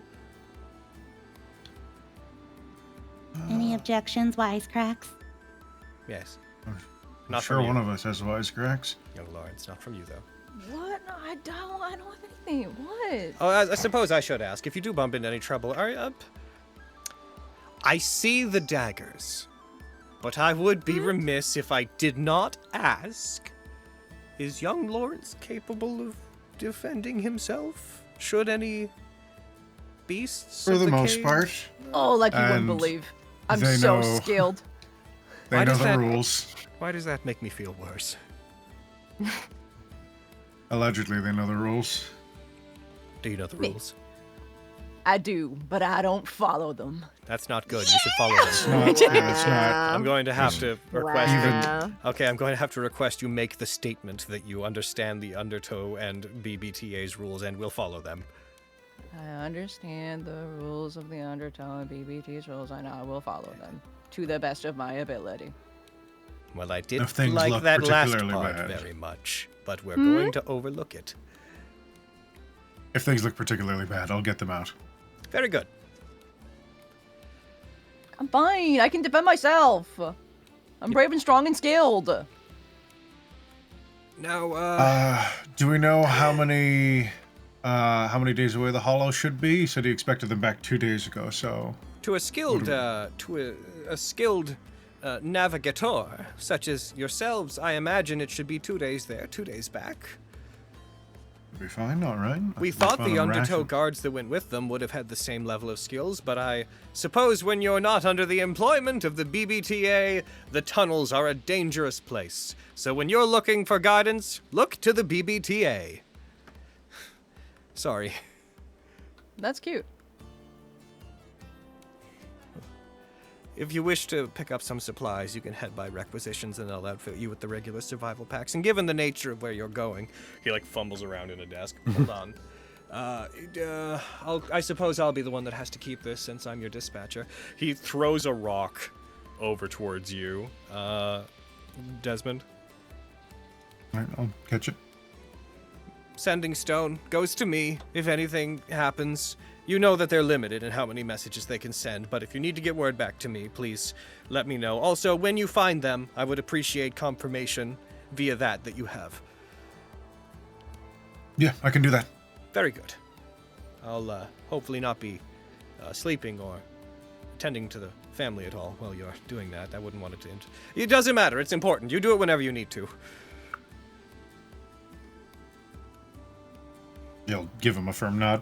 Any objections, wisecracks? Yes. I'm sure one of us has wisecracks. Young Lawrence, not from you, though. What? No, I don't have anything. What? Oh, I suppose I should ask. If you do bump into any trouble, are you up? I see the daggers, but I would be remiss if I did not ask. Is young Lawrence capable of defending himself? Should any beasts For of the most cave- Oh, like you wouldn't And believe. I'm they so know- skilled. They Why know does the that- rules. Why does that make me feel worse? Allegedly, they know the rules. Do you know the rules? I do, but I don't follow them. That's not good. You should follow them. It's not. I'm going to have to request Wow. Okay, I'm going to have to request you make the statement that you understand the Undertow and BBTA's rules and will follow them. I understand the rules of the Undertow and BBT's rules, and I will follow them to the best of my ability. Well, I did If things like look that last particularly part bad. very much, but we're going to overlook it. If things look particularly bad, I'll get them out. Very good. I'm fine. I can defend myself. I'm brave and strong and skilled. Now, Do we know how many days away the Hollow should be? He said he expected them back 2 days ago, so... to a skilled, navigator such as yourselves, I imagine it should be 2 days there, 2 days back. It'll be fine, alright. We thought the Undertow guards that went with them would have had the same level of skills, but I suppose when you're not under the employment of the BBTA, the tunnels are a dangerous place. So when you're looking for guidance, look to the BBTA. Sorry. That's cute. If you wish to pick up some supplies, you can head by requisitions and they'll outfit you with the regular survival packs. And given the nature of where you're going, he like fumbles around in a desk. Hold on. I suppose I'll be the one that has to keep this since I'm your dispatcher. He throws a rock over towards you, Desmond. Alright, I'll catch it. Sending stone goes to me if anything happens. You know that they're limited in how many messages they can send, but if you need to get word back to me, please let me know. Also, when you find them, I would appreciate confirmation via that you have. Yeah, I can do that. Very good. I'll hopefully not be sleeping or tending to the family at all while you're doing that. I wouldn't want it to... It doesn't matter. It's important. You do it whenever you need to. You'll give him a firm nod.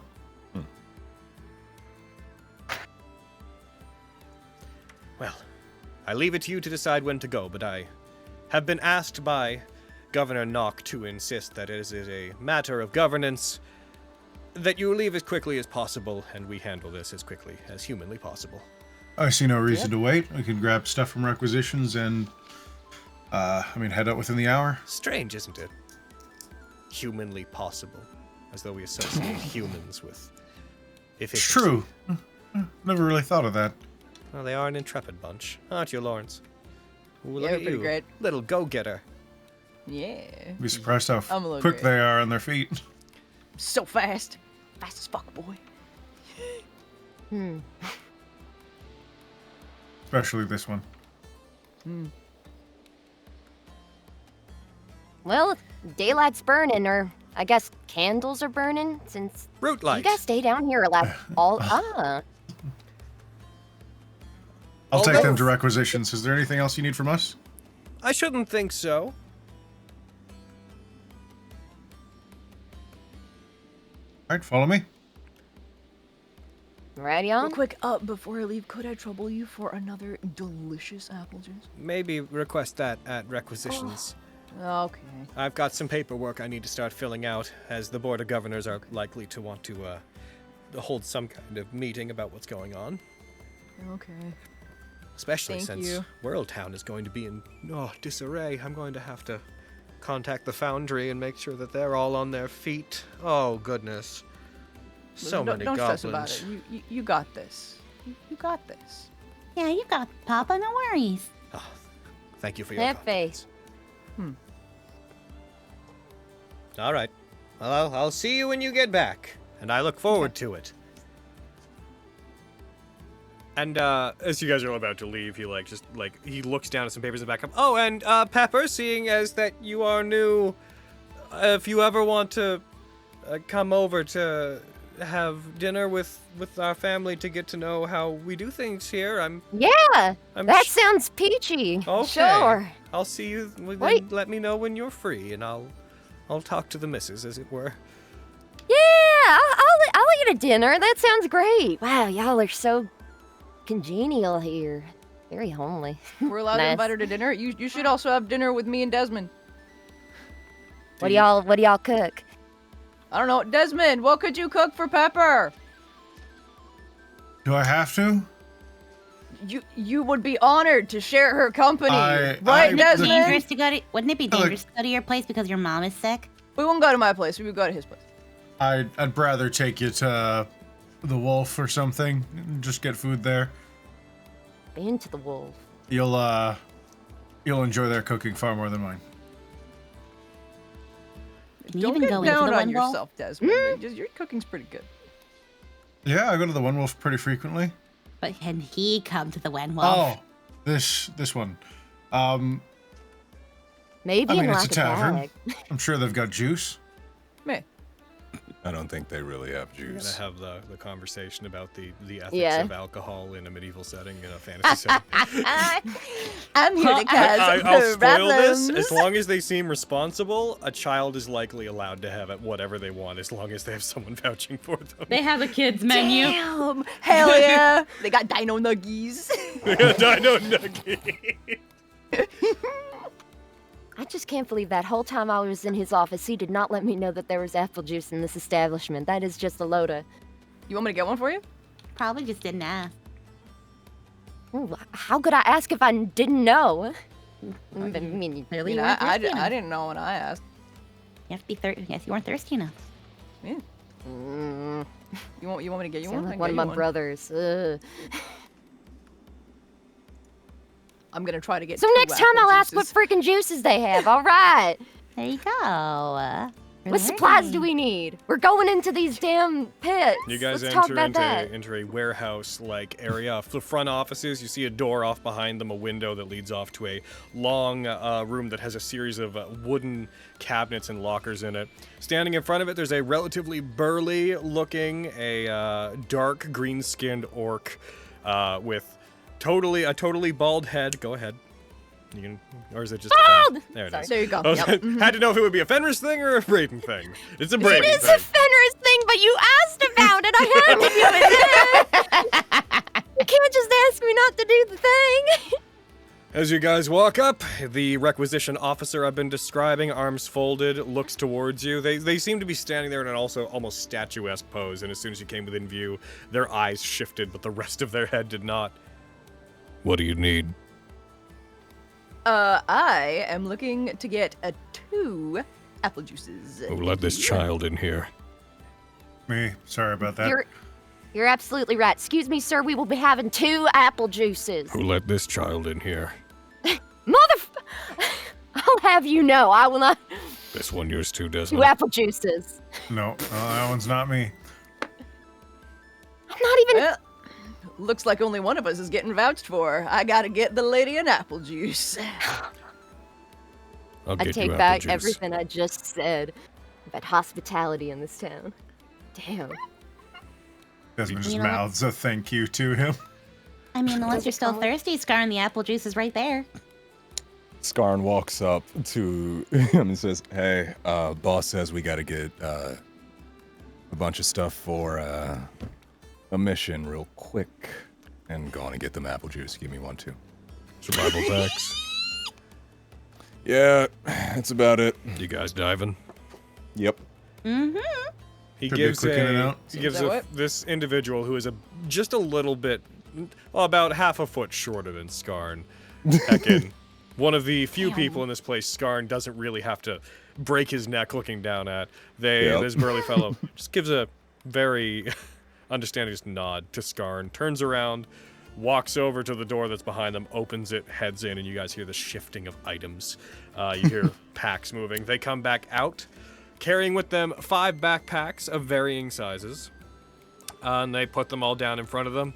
Well, I leave it to you to decide when to go, but I have been asked by Governor Nock to insist that it is a matter of governance that you leave as quickly as possible, and we handle this as quickly as humanly possible. I see no reason to wait. We can grab stuff from requisitions and, head out within the hour. Strange, isn't it? Humanly possible. As though we associate humans with efficiency. It's true. Never really thought of that. Well, they are an intrepid bunch, aren't you, Lawrence? Ooh, look Yeah, at pretty you. great. Little go-getter. Yeah. Be surprised how I'm a little quick great. they are on their feet. So fast. Fast as fuck, boy. Especially this one. Well, daylight's burning, or I guess candles are burning, since Root light. you guys stay down here all I'll take Although- them to requisitions. Is there anything else you need from us? I shouldn't think so. Alright, follow me. Ready Real on? quick, before I leave, could I trouble you for another delicious apple juice? Maybe request that at requisitions. Okay. I've got some paperwork I need to start filling out, as the Board of Governors are likely to want to hold some kind of meeting about what's going on. Okay. Especially Thank since you. World Town is going to be in disarray. I'm going to have to contact the Foundry and make sure that they're all on their feet. Oh, goodness. So Don't- many don't goblins. stress about it. You got this. You got this. Yeah, you got it, Papa. No worries. Oh, thank you for your That confidence. face. All right. Well, I'll see you when you get back, and I look forward to it. And as you guys are about to leave, he he looks down at some papers in the back. Oh, and Pepper, seeing as that you are new, if you ever want to come over to have dinner with our family to get to know how we do things here, Yeah, I'm that sh- sounds peachy. Okay. Sure. I'll see you. Wait. Let me know when you're free, and I'll talk to the missus, as it were. Yeah, I'll eat a dinner. That sounds great. Wow, y'all are so congenial here. Very homely. We're allowed to Nice. invite her to dinner. You should also have dinner with me and Desmond. What do y'all cook? I don't know. Desmond, what could you cook for Pepper? Do I have to? You would be honored to share her company. Right, I- Desmond? Dangerous to go to, wouldn't it be dangerous to go to your place because your mom is sick? We won't go to my place. We would go to his place. I'd rather take you to the Wolf or something. Just get food there. Into the wolf. You'll enjoy their cooking far more than mine. Can you Don't even get go into down the on one wall? yourself, Desmond. Your cooking's pretty good. Yeah, I go to the One Wolf pretty frequently. But can he come to the one wall? Oh, this one. Maybe I mean, in it's a like tavern. bag. I'm sure they've got juice. Me. I don't think they really have We're gonna juice. have the conversation about the ethics Yeah. of alcohol in a medieval setting, in a fantasy setting. I'm here to cause I'll spoil this. problems. As long as they seem responsible, a child is likely allowed to have it whatever they want, as long as they have someone vouching for them. They have a kids menu. Damn! Hell yeah! They got dino nuggies. Dino Nugget. I just can't believe that whole time I was in his office, he did not let me know that there was apple juice in this establishment. That is just a load of... You want me to get one for you? Probably just didn't ask. Ooh, how could I ask if I didn't know? I mean, Clearly You you know, weren't thirsty enough. I didn't know when I asked. You have to be thirsty. Yes, you weren't thirsty enough. Yeah. mm, You want me to get you sound one? I like can one get of you my brothers. Ugh. I'm gonna try to get. So two next time apple I'll ask what juices. freaking juices they have. All right. There you go. What supplies do we need? We're going into these damn pits. You guys Let's talk enter about that. into a warehouse-like area. The front offices, you see a door off behind them, a window that leads off to a long room that has a series of wooden cabinets and lockers in it. Standing in front of it, there's a relatively burly-looking, dark green-skinned orc with a totally bald head. Go ahead. You can, or is it just Bald! There it Sorry. is. There you go. I was- Yep. Had to know if it would be a Fenris thing or a Braden thing. It's a Braden It is thing. a Fenris thing, but you asked about it. I heard you. You can't just ask me not to do the thing. As you guys walk up, the requisition officer I've been describing, arms folded, looks towards you. They seem to be standing there in an also almost statuesque pose, and as soon as you came within view, their eyes shifted, but the rest of their head did not. What do you need? I am looking to get 2 apple juices. Who let this child in here? Me. Sorry about that. You're absolutely right. Excuse me, sir. We will be having 2 apple juices. Who let this child in here? I'll have you know, I will not. This one yours too, 2 Desmond. apple juices. No, that one's not me. I'm not even. Well, looks like only one of us is getting vouched for. I gotta get the lady an apple juice. I'll I get take you back apple juice. everything I just said about hospitality in this town. Damn. Desmond just You know what? mouths a thank you to him. I mean, unless you're still thirsty, Scar, and the apple juice is right there. Skarn walks up to him and says, "Hey, boss says we gotta get a bunch of stuff for a mission real quick, and go on and get them apple juice. Give me one too." Survival packs. Yeah, that's about it. You guys diving? Yep. Mm-hmm. He Should be a gives quick in and out. he gives that way. this individual who is just a little bit, about half a foot shorter than Skarn. Heckin. One of the few people in this place Skarn doesn't really have to break his neck looking down at. Yep. This burly fellow just gives a very understanding just nod to Skarn, turns around, walks over to the door that's behind them, opens it, heads in, and you guys hear the shifting of items. You hear packs moving. They come back out, carrying with them 5 backpacks of varying sizes, and they put them all down in front of them.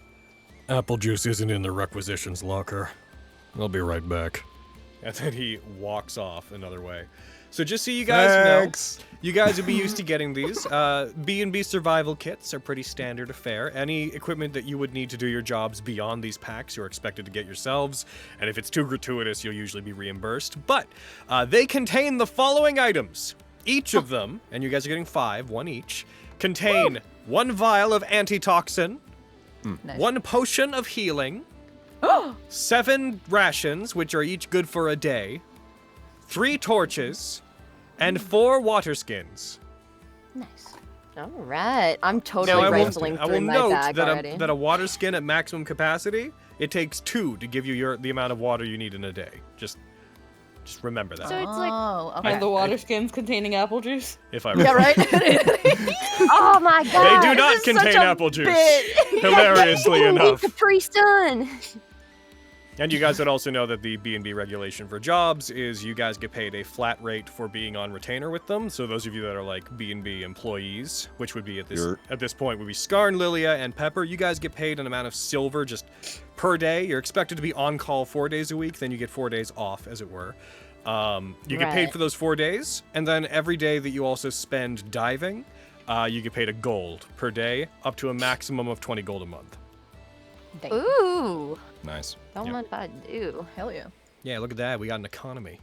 Apple juice isn't in the requisitions locker. I'll be right back. And then he walks off another way. So just so you guys Thanks. know, you guys would be used to getting these. B&B survival kits are pretty standard affair. Any equipment that you would need to do your jobs beyond these packs, you're expected to get yourselves. And if it's too gratuitous, you'll usually be reimbursed. But they contain the following items. Each of them, and you guys are getting 5, 1 each, contain 1 vial of antitoxin, Nice. 1 potion of healing, 7 rations, which are each good for a day, 3 torches, and 4 water skins. Nice. All right. I'm Now, totally rifling I through will my note bag that already. that a water skin at maximum capacity, it takes 2 to give you the amount of water you need in a day. Just remember that. So it's like, Oh, okay. And the water skins containing apple juice. If I Yeah, right? oh my They god. do not is such contain a apple juice. bit. Hilariously enough. Capri Sun. And you guys would also know that the B&B regulation for jobs is you guys get paid a flat rate for being on retainer with them. So those of you that are like B&B employees, which would be at this point would be Scar and Lilia and Pepper, you guys get paid an amount of silver just per day. You're expected to be on call 4 days a week, then you get 4 days off, as it were. You get paid Right. for those 4 days, and then every day that you also spend diving, you get paid a gold per day, up to a maximum of 20 gold a month. Damn. Ooh. Nice. Don't Yep. mind if I do. Hell yeah. Yeah, look at that. We got an economy.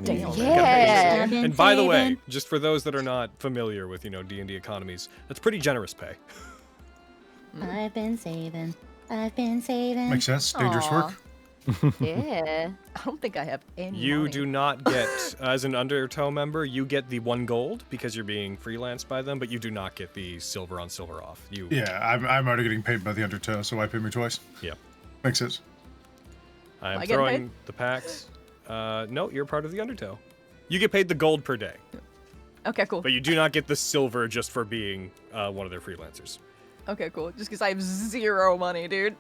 Damn. Yeah. And by the way, just for those that are not familiar with, D&D economies, that's pretty generous pay. I've been saving. I've been saving. Makes sense. Dangerous Aw. work. Yeah. I don't think I have any You money. do not get, as an Undertow member, you get the 1 gold because you're being freelanced by them, but you do not get the silver on silver off. Yeah, I'm already getting paid by the Undertow, so why pay me twice? Yeah. Makes sense. I Am am I getting throwing the packs. No, you're part of the Undertow. You get paid the gold per day, Okay, cool. but you do not get the silver just for being one of their freelancers. Okay, cool. Just because I have 0 money, dude.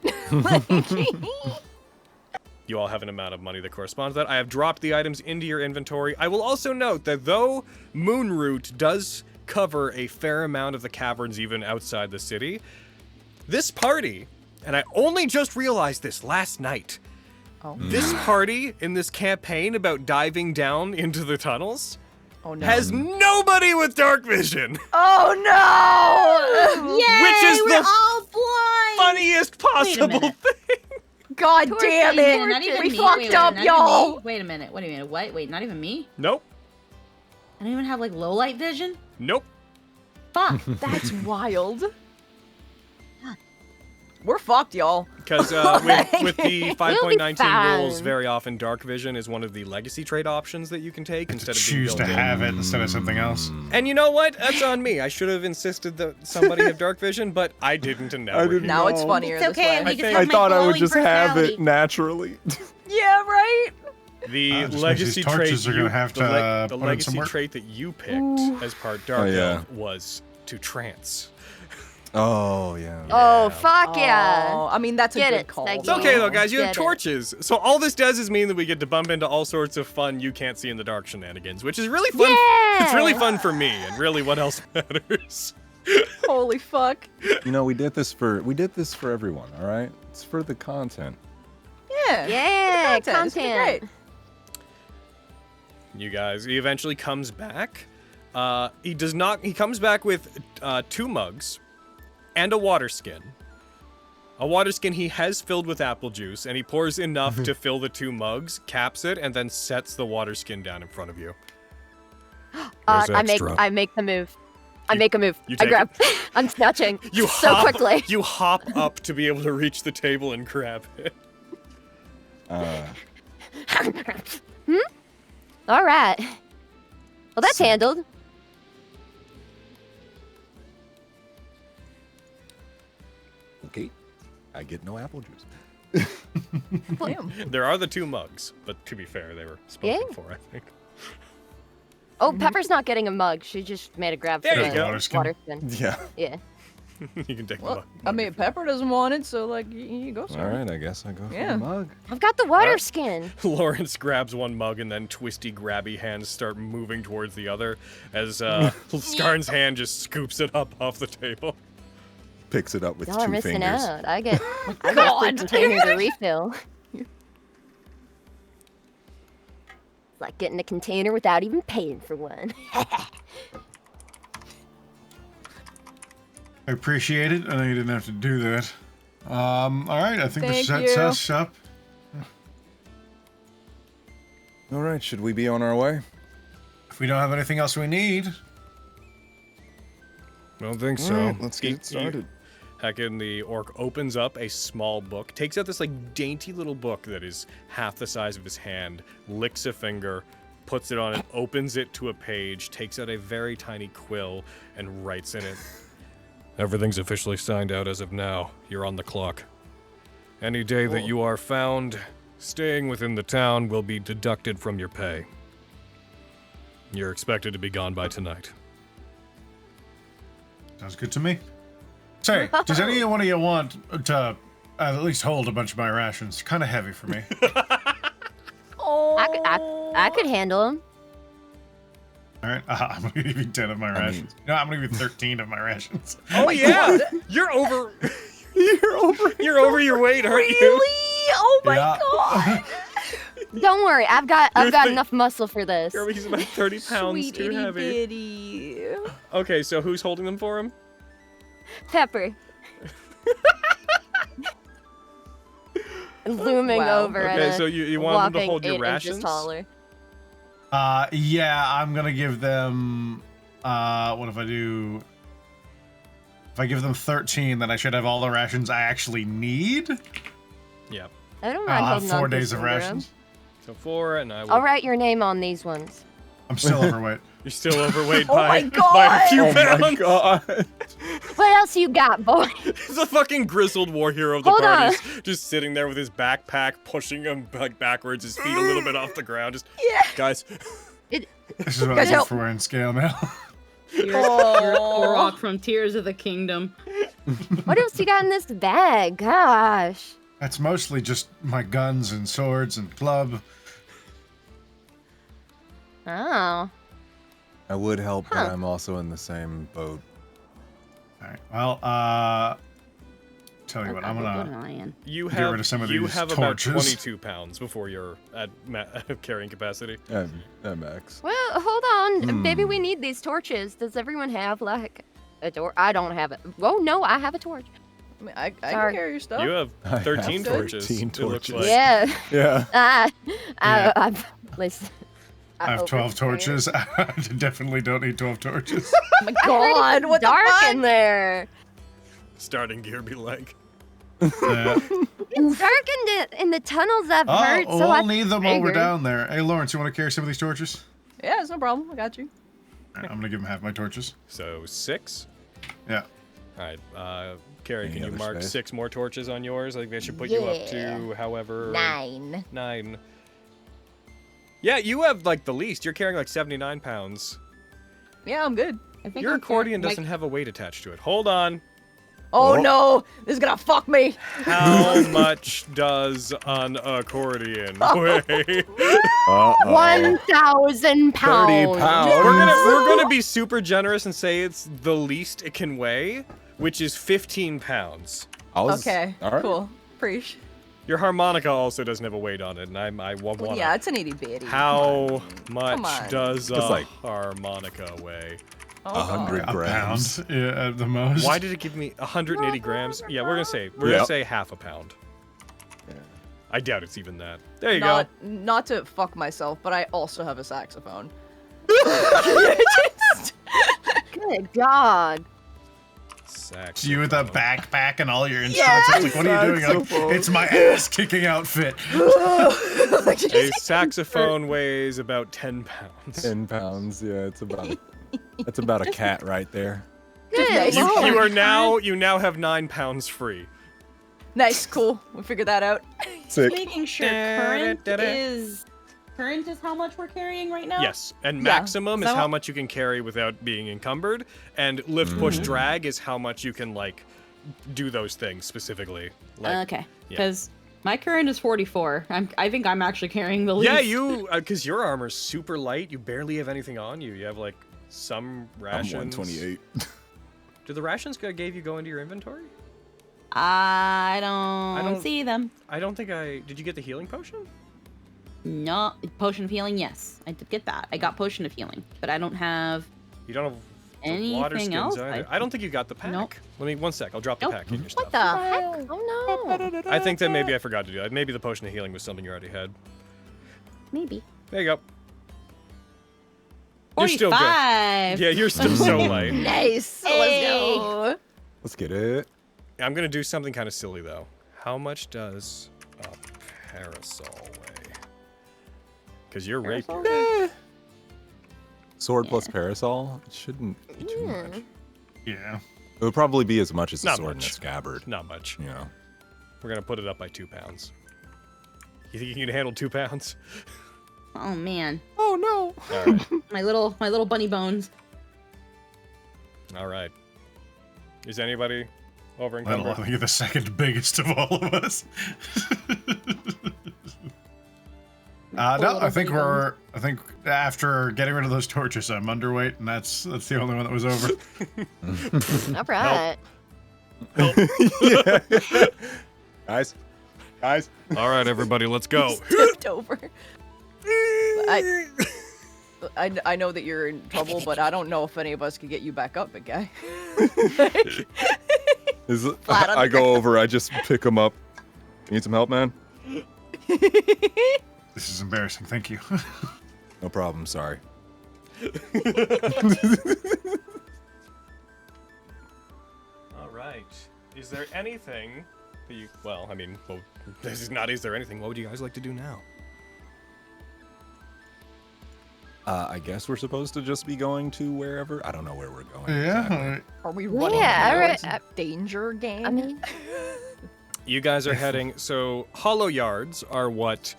You all have an amount of money that corresponds to that. I have dropped the items into your inventory. I will also note that though Moonroot does cover a fair amount of the caverns even outside the city, this party, and I only just realized this last night, this party in this campaign about diving down into the tunnels Oh no. has nobody with dark vision, Oh no! which is we're the all blind. funniest possible minute. thing. God damn Wait, it! not even We me. fucked Wait, up, not even y'all. me. Wait a minute. What? Wait, not even me? Nope. I don't even have like low light vision? Nope. Fuck. That's wild. We're fucked, y'all. Because with the 5.19 fine. rules, very often dark vision is one of the legacy trait options that you can take instead of being Choose built to in. have it instead of something else. And you know what? That's on me. I should have insisted that somebody have dark vision, but I didn't, and now I we're didn't here. Now it's No. funnier It's this okay, way. we just I have my thought I would glowing just have it personality. naturally. Yeah, right? The just means legacy these trait torches are gonna you- have the to, the put in some legacy work. trait that you picked as part dark yeah. elf was to trance. Oh, yeah. Oh, fuck yeah. Oh, I mean, that's a Get good it, call. Steggy. It's okay though, guys. You have Get it. torches, so all this does is mean that we get to bump into all sorts of fun you can't see in the dark shenanigans, which is really fun. Yeah! It's really fun for me, and really what else matters. Holy fuck. You know, we did this for everyone, all right? It's for the content. Yeah. Yeah, It's gonna be content. great. You guys, he eventually comes back. He does not. He comes back with 2 mugs and a water skin. A water skin he has filled with apple juice, and he pours enough to fill the 2 mugs, caps it, and then sets the water skin down in front of you. There's I make extra. I make the move. I make a move. you I take grab. I'm snatching You so hop, quickly. You hop up to be able to reach the table and grab it. All right. Well, that's handled. Okay. I get no apple juice. Damn. There are the 2 mugs, but to be fair, they were spoken Yeah. for, I think. Oh, Pepper's not getting a mug. She just made a grab There for you the go. Water skin. water skin. Yeah. Yeah. You can take the Well, mug. I mean, Pepper doesn't want it, so, like, you go, sir. All right, I guess I go for Yeah. the mug. I've got the water Alright. skin. Lawrence grabs one mug and then twisty grabby hands start moving towards the other as Skarn's hand just scoops it up off the table. Picks it up with Y'all are 2 missing fingers. out. I get a free container to refill. It's like getting a container without even paying for one. I appreciate it. I know you didn't have to do that. All right, I think Thank this sets you. us up. All right, should we be on our way? If we don't have anything else we need, I don't think All right, let's get it started. Heckin, the orc opens up a small book, takes out this like dainty little book that is half the size of his hand, licks a finger, puts it on it, opens it to a page, takes out a very tiny quill, and writes in it, "Everything's officially signed out as of now. You're on the clock. Any day that you are found staying within the town will be deducted from your pay. You're expected to be gone by tonight." Sounds good to me. Say, does any one of you want to at least hold a bunch of my rations? Kind of heavy for me. I could handle him. All right, I'm gonna give you 10 of my rations. No, I'm gonna give you 13 of my rations. Oh yeah, you're over. You're over your weight, aren't you? Really? Oh my Yeah. god. Don't worry, I've got thi- enough muscle for this. He's about 30 pounds Sweet too itty heavy. bitty. Okay, so who's holding them for him? Pepper. Looming Wow. over Okay, at so you want them to walking hold your 8 inches rations? taller. Yeah, I'm gonna give them. What if I do? If I give them 13, then I should have all the rations I actually need. Yeah. I don't mind I'll have holding 4 on to days of some room. rations. So 4, and I will. I'll write your name on these ones. I'm still overweight. You're still overweight Oh by, my by a few Oh pounds. my god. What else you got, boy? He's a fucking grizzled war hero of the Hold party. on. He's just sitting there with his backpack, pushing him like backwards, his feet a little bit off the ground. Just, guys, This is what I Guys, get help. for wearing scale mail. You're Auroch from Tears of the Kingdom. What else you got in this bag? Gosh. That's mostly just my guns and swords and club. Oh. I would help, Huh. but I'm also in the same boat. All right. Well, tell you what, I'm gonna. lion. you Get have rid of some of you these have torches. about 22 pounds before you're at carrying capacity. At max. Well, hold on. Maybe we need these torches. Does everyone have, like, a torch? I don't have it. Oh, no, I have a torch. I mean, I can Sorry. carry your stuff. You have I have 13 torches. 13 It looks torches. like. Yeah. Yeah. Listen. I have 12 torches. I definitely don't need 12 torches. Oh my god, what the Dark fuck? in there. Starting gear be like. It's dark in the tunnels I've heard, so we'll I need them while we're figured. down there. Hey, Lawrence, you want to carry some of these torches? Yeah, it's no problem. I got you. All right, I'm gonna give him half my torches. So 6. Yeah. All right, Carrie, Any can you other mark space? 6 more torches on yours? I think that should put you up to however 9. 9. Yeah, you have like the least. You're carrying like 79 pounds. Yeah, I'm good. I think Your I'm accordion like- doesn't have a weight attached to it. Hold on. Oh, Oh. no, this is gonna fuck me. How much does an accordion weigh? 1,000 pounds. 30 pounds. We're gonna be super generous and say it's the least it can weigh, which is 15 pounds. Okay, All right. cool. Preach. Your harmonica also doesn't have a weight on it, and I want Well, to. yeah, it's an itty bitty. How much on. does a It's like- harmonica weigh? Oh, 100 A grams. pound, yeah, at the most. Why did it give me 180 grams? Yeah, we're Yep. gonna say half a pound. Yeah. I doubt it's even that. There you Not to fuck myself, but I also have a saxophone. Good God. go. It's you with a Saxophone. backpack and all your instruments. It's like, what are you doing? I'm Saxophone. like, it's my ass kicking outfit. A saxophone weighs about 10 pounds. 10 pounds. Yeah, it's about. That's about a cat right there. Just Good nice. You now have 9 pounds free. Nice, cool. We figured that out. Sick. Making sure current is how much we're carrying right now. Yes, and Yeah. maximum is So- how much you can carry without being encumbered, and lift, push, drag is how much you can like do those things specifically. Like, Okay, yeah. because my current is 44. I think I'm actually carrying the least. yeah, you because your armor's super light. You barely have anything on you. You have like some I'm rations. 128. Do the rations gave you go into your inventory? I don't see them. I don't think I did. You get the healing potion? No, potion of healing. Yes, I did get that. I got potion of healing, but I don't have. You don't have the water Anything skins else? either. I don't think you got the pack. Nope. Let me 1 sec. I'll drop the Nope. pack in your What stuff. the heck? Oh, no. I think that maybe I forgot to do that. Maybe the potion of healing was something you already had. Maybe. There you go. You're still good. 45. Yeah, you're still so light. Nice. Hey. Let's go. Let's get it. I'm gonna do something kind of silly though. How much does a parasol weigh? Because you're rapier. Sword plus parasol? It shouldn't be too much. Yeah. It would probably be as much as a Not sword much. and a scabbard. Not much. You know. We're gonna put it up by 2 pounds. You think you can handle 2 pounds? Oh man, Oh no! All right. my little bunny bones. All right. Is anybody over I encumbered? think you're the second biggest of all of us. No, I think after getting rid of those torches, I'm underweight, and that's the only one that was over. All right. Yeah. Guys. All right, everybody, let's go. Tipped over. I know that you're in trouble, but I don't know if any of us could get you back up, big guy. Flat on I the go over, I just pick him up. You need some help, man? This is embarrassing. Thank you. No problem, sorry. All right. Is there anything that you... Well, I mean, well, this is not is there anything. What would you guys like to do now? I guess we're supposed to just be going to wherever. I don't know where we're going. Yeah. exactly. Are we running Yeah, towards danger, gang? I mean, You guys are heading... So, hollow yards are what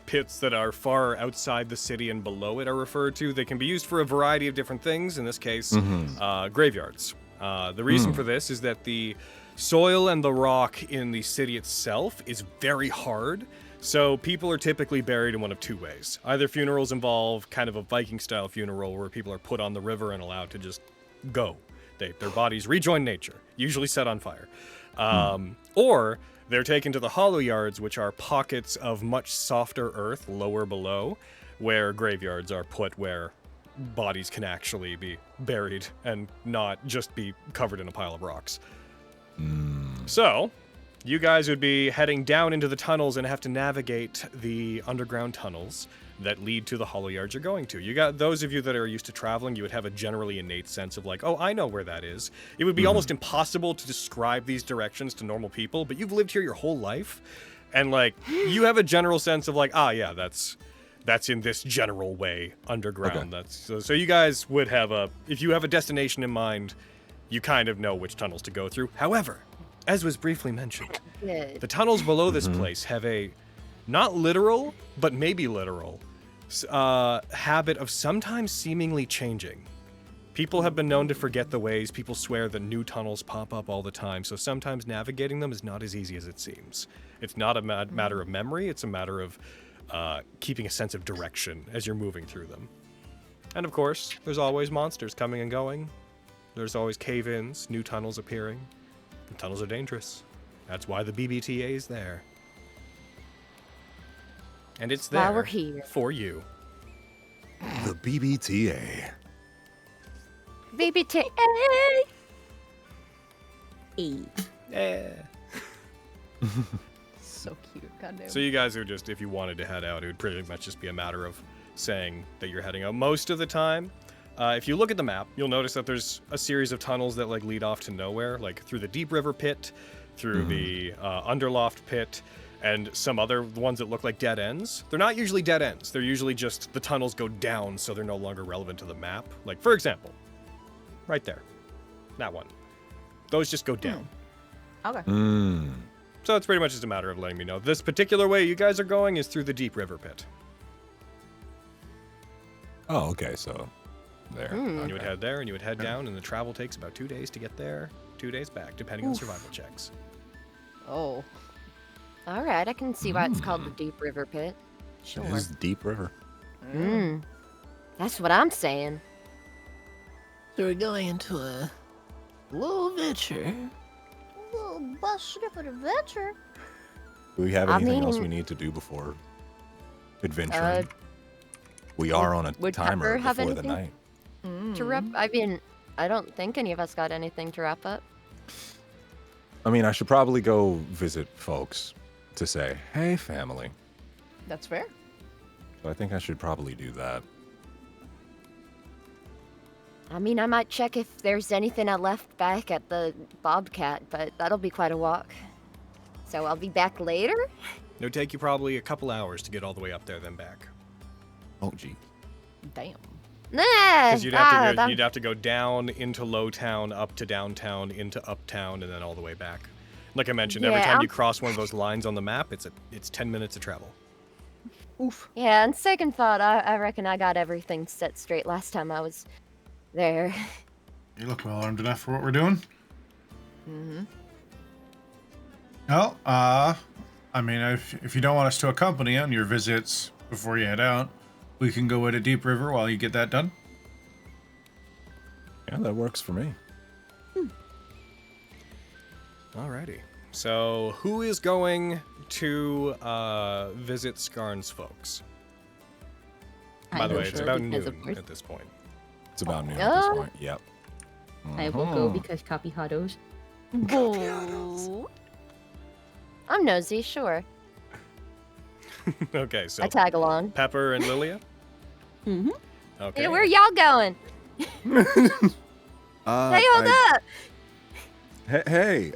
pits that are far outside the city and below it are referred to. They can be used for a variety of different things. In this case, graveyards. The reason for this is that the soil and the rock in the city itself is very hard. So people are typically buried in one of two ways. Either funerals involve kind of a Viking-style funeral where people are put on the river and allowed to just go. Their bodies rejoin nature, usually set on fire. Or they're taken to the hollow yards, which are pockets of much softer earth lower below, where graveyards are put where bodies can actually be buried and not just be covered in a pile of rocks. So, you guys would be heading down into the tunnels and have to navigate the underground tunnels that lead to the hollow yards you're going to. You got those of you that are used to traveling, you would have a generally innate sense of like, oh, I know where that is. It would be almost impossible to describe these directions to normal people, but you've lived here your whole life, and like, you have a general sense of like, yeah, that's in this general way underground. Okay. So you guys would have if you have a destination in mind, you kind of know which tunnels to go through. However, as was briefly mentioned, good. the tunnels below this place have a not literal, but maybe literal habit of sometimes seemingly changing. People have been known to forget the ways. People swear that new tunnels pop up all the time, so sometimes navigating them is not as easy as it seems. It's not a matter of memory, it's a matter of keeping a sense of direction as you're moving through them. And of course, there's always monsters coming and going. There's always cave-ins, new tunnels appearing. And tunnels are dangerous. That's why the BBTA is there. And it's While there we're here. for you. The BBTA. BBTA. So cute, goddamn. So you guys are just, if you wanted to head out, it would pretty much just be a matter of saying that you're heading out. Most of the time, if you look at the map, you'll notice that there's a series of tunnels that like lead off to nowhere, like through the Deep River pit, through the Underloft pit, and some other ones that look like dead ends. They're not usually dead ends. They're usually just the tunnels go down, so they're no longer relevant to the map. Like, for example, right there, that one. Those just go down. Okay. So it's pretty much just a matter of letting me know. This particular way you guys are going is through the Deep River pit. Oh, okay, so there. You would head there, and you would head down, and the travel takes about 2 days to get there, 2 days back, depending on survival checks. Oh. All right, I can see why it's called the Deep River Pit. Sure. It is Deep River. That's what I'm saying. So we're going into a little adventure. Well, busted up an adventure. Do we have anything else mean- we need to do before adventuring? We are on a would timer Pepper have before the anything? night. To wrap, I mean, I don't think any of us got anything to wrap up. I mean, I should probably go visit folks to say, hey, family. That's fair. So I think I should probably do that. I mean, I might check if there's anything I left back at the Bobcat, but that'll be quite a walk. So I'll be back later? It'll take you probably a couple hours to get all the way up there, then back. Oh, gee. Damn. Nah, Because you'd have to go down into Lowtown, up to downtown, into uptown, and then all the way back. Like I mentioned, every time you cross one of those lines on the map, it's 10 minutes of travel. Oof. Yeah, on second thought, I reckon I got everything set straight last time I was there. You look well armed enough for what we're doing. Mm-hmm. Well, I mean, if you don't want us to accompany you on your visits before you head out, we can go into Deep River while you get that done. Yeah, that works for me. Alrighty. So, who is going to visit Skarn's folks? By the way, it's about noon at this point. It's about noon at this point. Yep. I will go because copy hottos. I'm nosy, sure. Okay, so I tag along. Pepper and Lilia? Mm-hmm. Okay. Hey, where y'all going? Hey, hold up! Hey,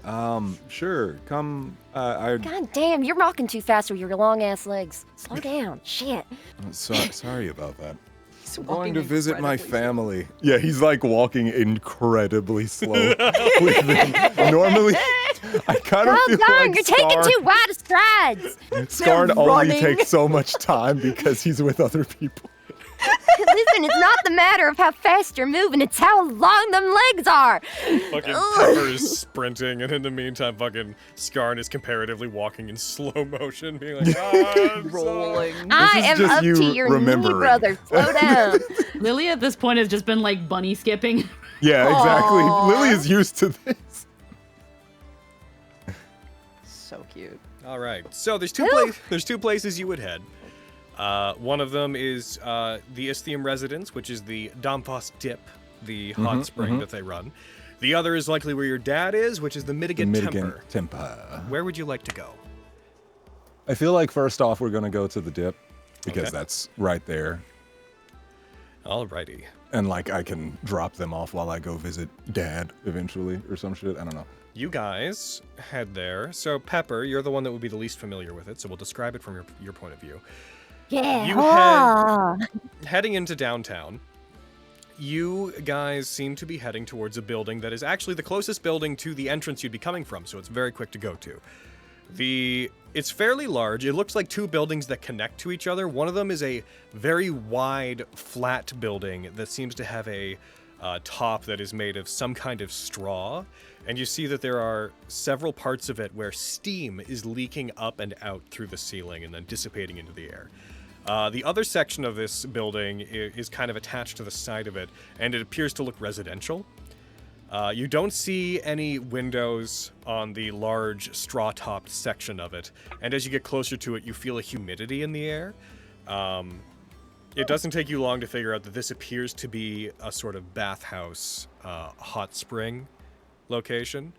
sure, come. God damn, you're walking too fast with your long ass legs. Slow down. Shit. Sorry about that. He's I'm going to walking visit my incredibly slow. family. Yeah, he's like walking incredibly slow. Normally, I kind of feel Darn, like you're taking too wide of strides. Skarn only running. takes so much time because he's with other people. Listen, it's not the matter of how fast you're moving, it's how long them legs are. Fucking Pepper is sprinting, and in the meantime, fucking Skarn is comparatively walking in slow motion, being like, I'm Rolling. I is am just up you to your knee, remembering. brother. Slow down. Lily at this point has just been like bunny skipping. Yeah, exactly. Aw. Lily is used to this. So cute. All right. So there's two places you would head. One of them is the Istheum residence, which is the Damphos Dip, the hot spring that they run. The other is likely where your dad is, which is the Midigan Temper. Where would you like to go? I feel like first off, we're going to go to the dip because Okay. that's right there. Alrighty. And like I can drop them off while I go visit dad eventually or some shit. I don't know. You guys head there. So Pepper, you're the one that would be the least familiar with it, so we'll describe it from your point of view. Yeah. You heading into downtown. You guys seem to be heading towards a building that is actually the closest building to the entrance you'd be coming from, so it's very quick to go to. It's fairly large. It looks like two buildings that connect to each other. One of them is a very wide, flat building that seems to have a top that is made of some kind of straw. And you see that there are several parts of it where steam is leaking up and out through the ceiling and then dissipating into the air. The other section of this building is kind of attached to the side of it, and it appears to look residential. You don't see any windows on the large straw-topped section of it, and as you get closer to it, you feel a humidity in the air. It doesn't take you long to figure out that this appears to be a sort of bathhouse, hot spring location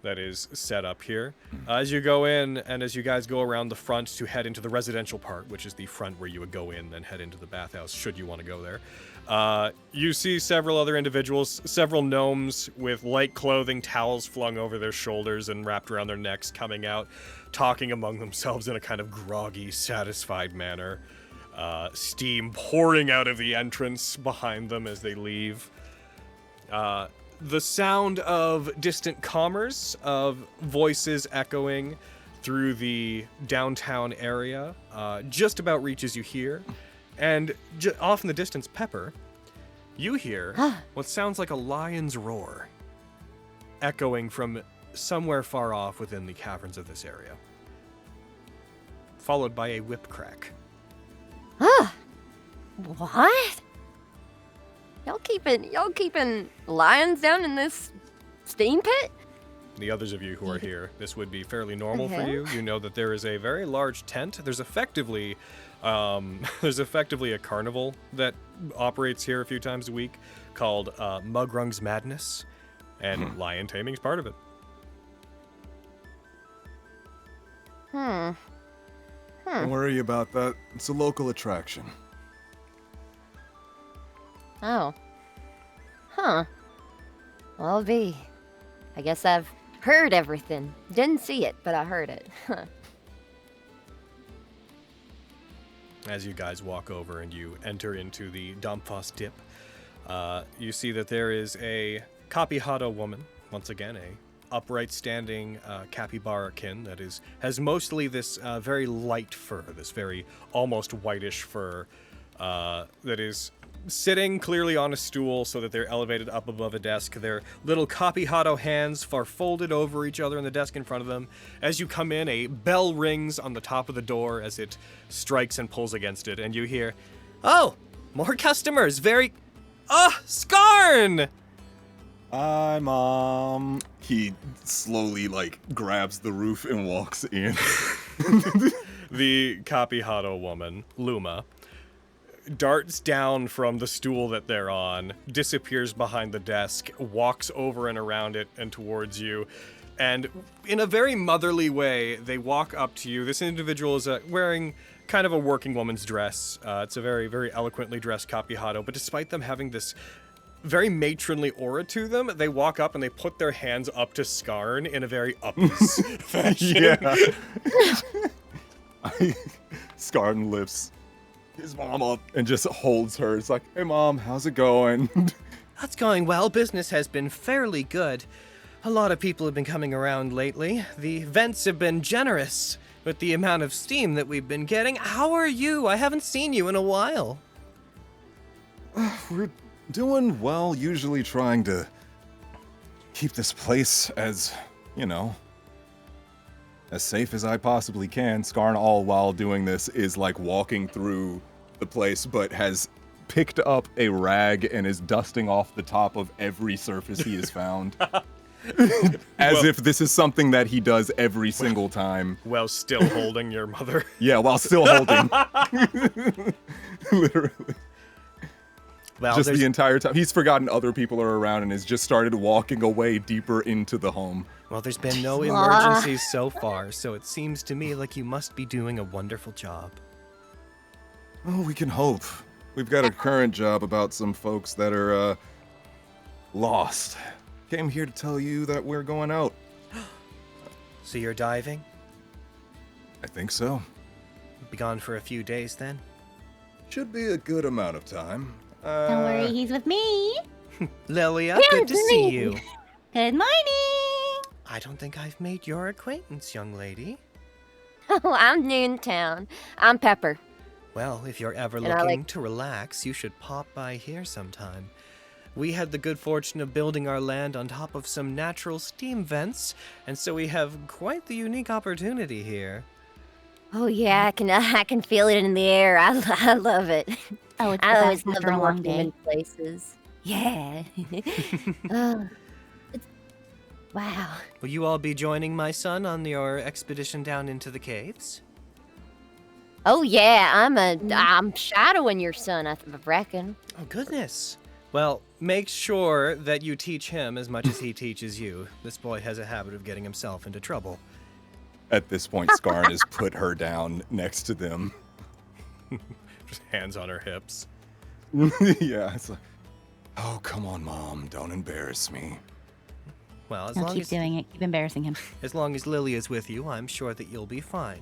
that is set up here. As you go in, and as you guys go around the front to head into the residential part, which is the front where you would go in, then head into the bathhouse, should you want to go there. You see several other individuals, several gnomes with light clothing, towels flung over their shoulders and wrapped around their necks, coming out, talking among themselves in a kind of groggy, satisfied manner. Steam pouring out of the entrance behind them as they leave. The sound of distant commerce, of voices echoing through the downtown area, just about reaches you here. And off in the distance, Pepper, you hear what sounds like a lion's roar, echoing from somewhere far off within the caverns of this area, followed by a whip crack. What? Y'all keeping lions down in this steam pit? The others of you who are here, this would be fairly normal for you. You know that there is a very large tent. There's effectively a carnival that operates here a few times a week called Mugrung's Madness, and lion taming is part of it. Don't worry about that. It's a local attraction. Oh. Huh. Well, I guess I've heard everything. Didn't see it, but I heard it. As you guys walk over and you enter into the Dampfos dip, you see that there is a Kapihado woman, once again, a upright standing capybara-kin that has mostly this very light fur, this very almost whitish fur that is sitting clearly on a stool so that they're elevated up above a desk. Their little Kapihado hands are folded over each other on the desk in front of them. As you come in, a bell rings on the top of the door as it strikes and pulls against it, and you hear, "Oh, more customers, very... Skarn!" Hi, Mom. He slowly, grabs the roof and walks in. The Kapihado woman, Luma, darts down from the stool that they're on, disappears behind the desk, walks over and around it and towards you, and in a very motherly way, they walk up to you. This individual is wearing kind of a working woman's dress. It's a very, very eloquently dressed Kapihado, but despite them having this very matronly aura to them, they walk up and they put their hands up to Skarn in a very uppies fashion. Yeah. Skarn lifts his mom up and just holds her. It's like, "Hey, Mom, how's it going?" That's going well. Business has been fairly good. A lot of people have been coming around lately. The vents have been generous with the amount of steam that we've been getting. How are you? I haven't seen you in a while. We're doing well, usually trying to keep this place as, as safe as I possibly can. Skarn, all while doing this, is walking through the place, but has picked up a rag and is dusting off the top of every surface he has found. As if this is something that he does every single time. While still holding your mother. Yeah, while still holding. Literally. Well, just the entire time. He's forgotten other people are around and has just started walking away deeper into the home. Well, there's been no emergencies so far, so it seems to me like you must be doing a wonderful job. Oh, we can hope. We've got a current job about some folks that are, lost. Came here to tell you that we're going out. So you're diving? I think so. Be gone for a few days then? Should be a good amount of time. Don't worry, he's with me. Lilia, good to see you. Good morning. I don't think I've made your acquaintance, young lady. Oh, I'm new in town. I'm Pepper. Well, if you're ever And I looking like- to relax, you should pop by here sometime. We had the good fortune of building our land on top of some natural steam vents, and so we have quite the unique opportunity here. Oh yeah, I can feel it in the air. I love it. Oh, it's I the always best love after a long working day. in places. Yeah. Oh, wow. Will you all be joining my son on your expedition down into the caves? Oh yeah, I'm shadowing your son, I reckon. Oh, goodness. Well, make sure that you teach him as much as he teaches you. This boy has a habit of getting himself into trouble. At this point, Skarn has put her down next to them. Just hands on her hips. Yeah, it's like, oh, come on, Mom, don't embarrass me. Well, as No, long keep as doing it. Keep embarrassing him. Lily is with you, I'm sure that you'll be fine.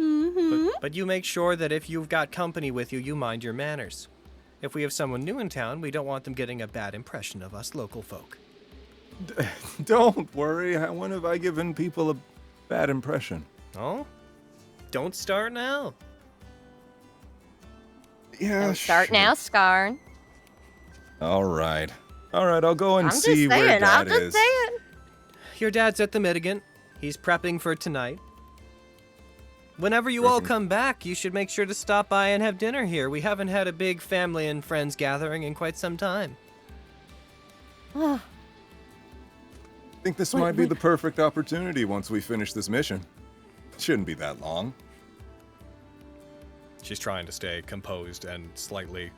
Mm-hmm. But you make sure that if you've got company with you, you mind your manners. If we have someone new in town, we don't want them getting a bad impression of us local folk. Don't worry, when have I given people a bad impression? Oh? Don't start now. Yeah, Don't start now, Skarn. All right, I'll go and I'm just see where saying, I'm Dad just is. saying. Your dad's at the mitigant. He's prepping for tonight. Whenever you all Perfect. come back, you should make sure to stop by and have dinner here. We haven't had a big family and friends gathering in quite some time. I think this might be the perfect opportunity once we finish this mission. Shouldn't be that long. She's trying to stay composed and slightly...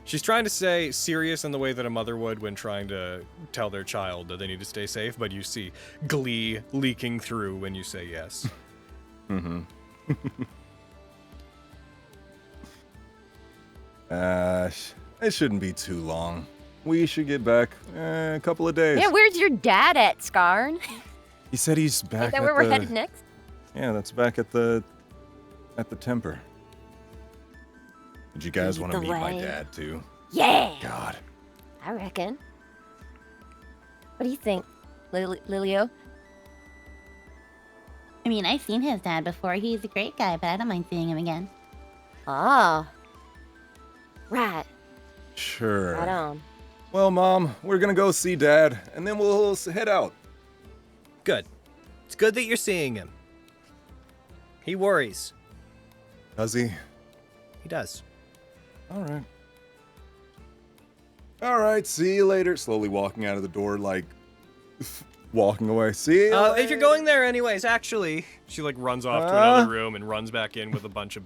She's trying to stay serious in the way that a mother would when trying to tell their child that they need to stay safe, but you see glee leaking through when you say yes. Mm-hmm. It shouldn't be too long. We should get back a couple of days. Yeah, where's your dad at, Skarn? He said he's Is back that at where we're the... headed next? Yeah, that's back at the temper. Did you guys want to meet my Delay. dad too? Yeah, God. I reckon. What do you think, Lilio? I mean, I've seen his dad before. He's a great guy, but I don't mind seeing him again. Ah. Right. Sure. Right on. Well, Mom, we're gonna go see Dad, and then we'll head out. Good. It's good that you're seeing him. He worries. Does he? He does. All right. All right, see you later. Slowly walking out of the door, like, walking away. See you later. If you're going there anyways, actually, she like runs off to another room and runs back in with a bunch of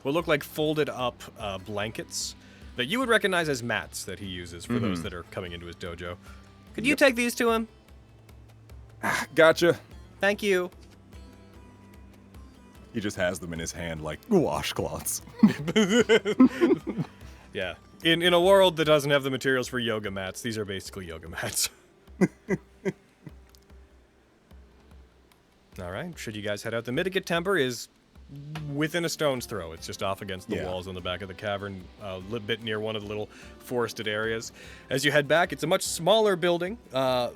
what look like folded up blankets that you would recognize as mats that he uses for those that are coming into his dojo. Could you take these to him? Gotcha. Thank you. He just has them in his hand like washcloths. Yeah. In a world that doesn't have the materials for yoga mats, these are basically yoga mats. All right. Should you guys head out? The Mitigate Temper is within a stone's throw. It's just off against the walls on the back of the cavern, a little bit near one of the little forested areas. As you head back, it's a much smaller building,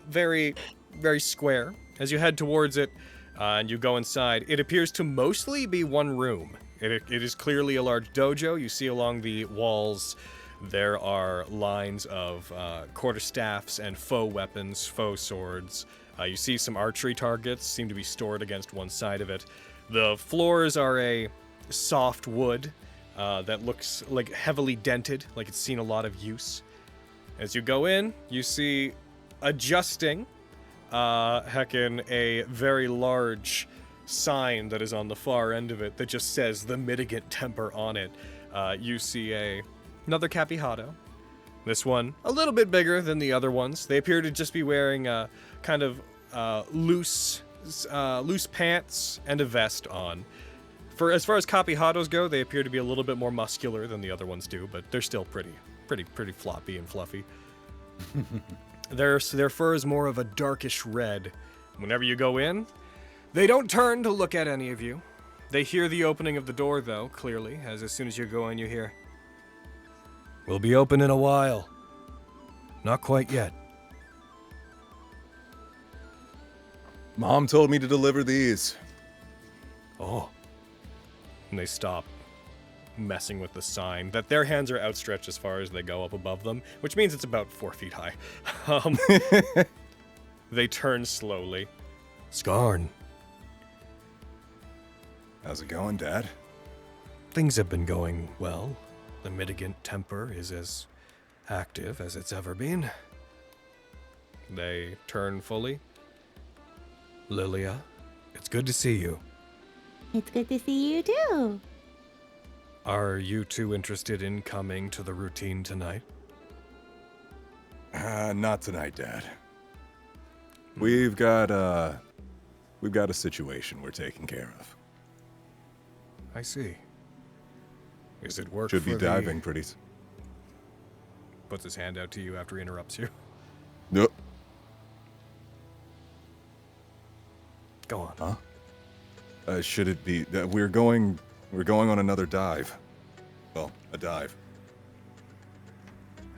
very, very square. As you head towards it and you go inside, it appears to mostly be one room. It is clearly a large dojo. You see along the walls there are lines of quarterstaffs and faux weapons, faux swords. You see some archery targets seem to be stored against one side of it. The floors are a soft wood that looks like heavily dented, like it's seen a lot of use. As you go in, you see adjusting a very large sign that is on the far end of it that just says the Mitigate Temper on it. You see another Capihado. This one a little bit bigger than the other ones. They appear to just be wearing kind of loose pants and a vest on. For as far as Capihados go, they appear to be a little bit more muscular than the other ones do, but they're still pretty floppy and fluffy. Their fur is more of a darkish red. Whenever you go in, they don't turn to look at any of you. They hear the opening of the door, though, clearly, as soon as you go in, you hear, "We'll be open in a while. Not quite yet." Mom told me to deliver these. Oh. And they stop messing with the sign, that their hands are outstretched as far as they go up above them, which means it's about 4 feet high. They turn slowly. "Skarn, How's it going, Dad? things have been going well. The Mitigate Temper is as active as it's ever been." They turn fully. "Lilia, it's good to see you. It's good to see you too. Are you two interested in coming to the routine tonight?" Not tonight, Dad. We've got a situation we're taking care of. I see. Is it work Should for be diving pretty. Puts his hand out to you after he interrupts you. Nope. Go on. Huh? Should it be that we're going on another dive? Well, a dive.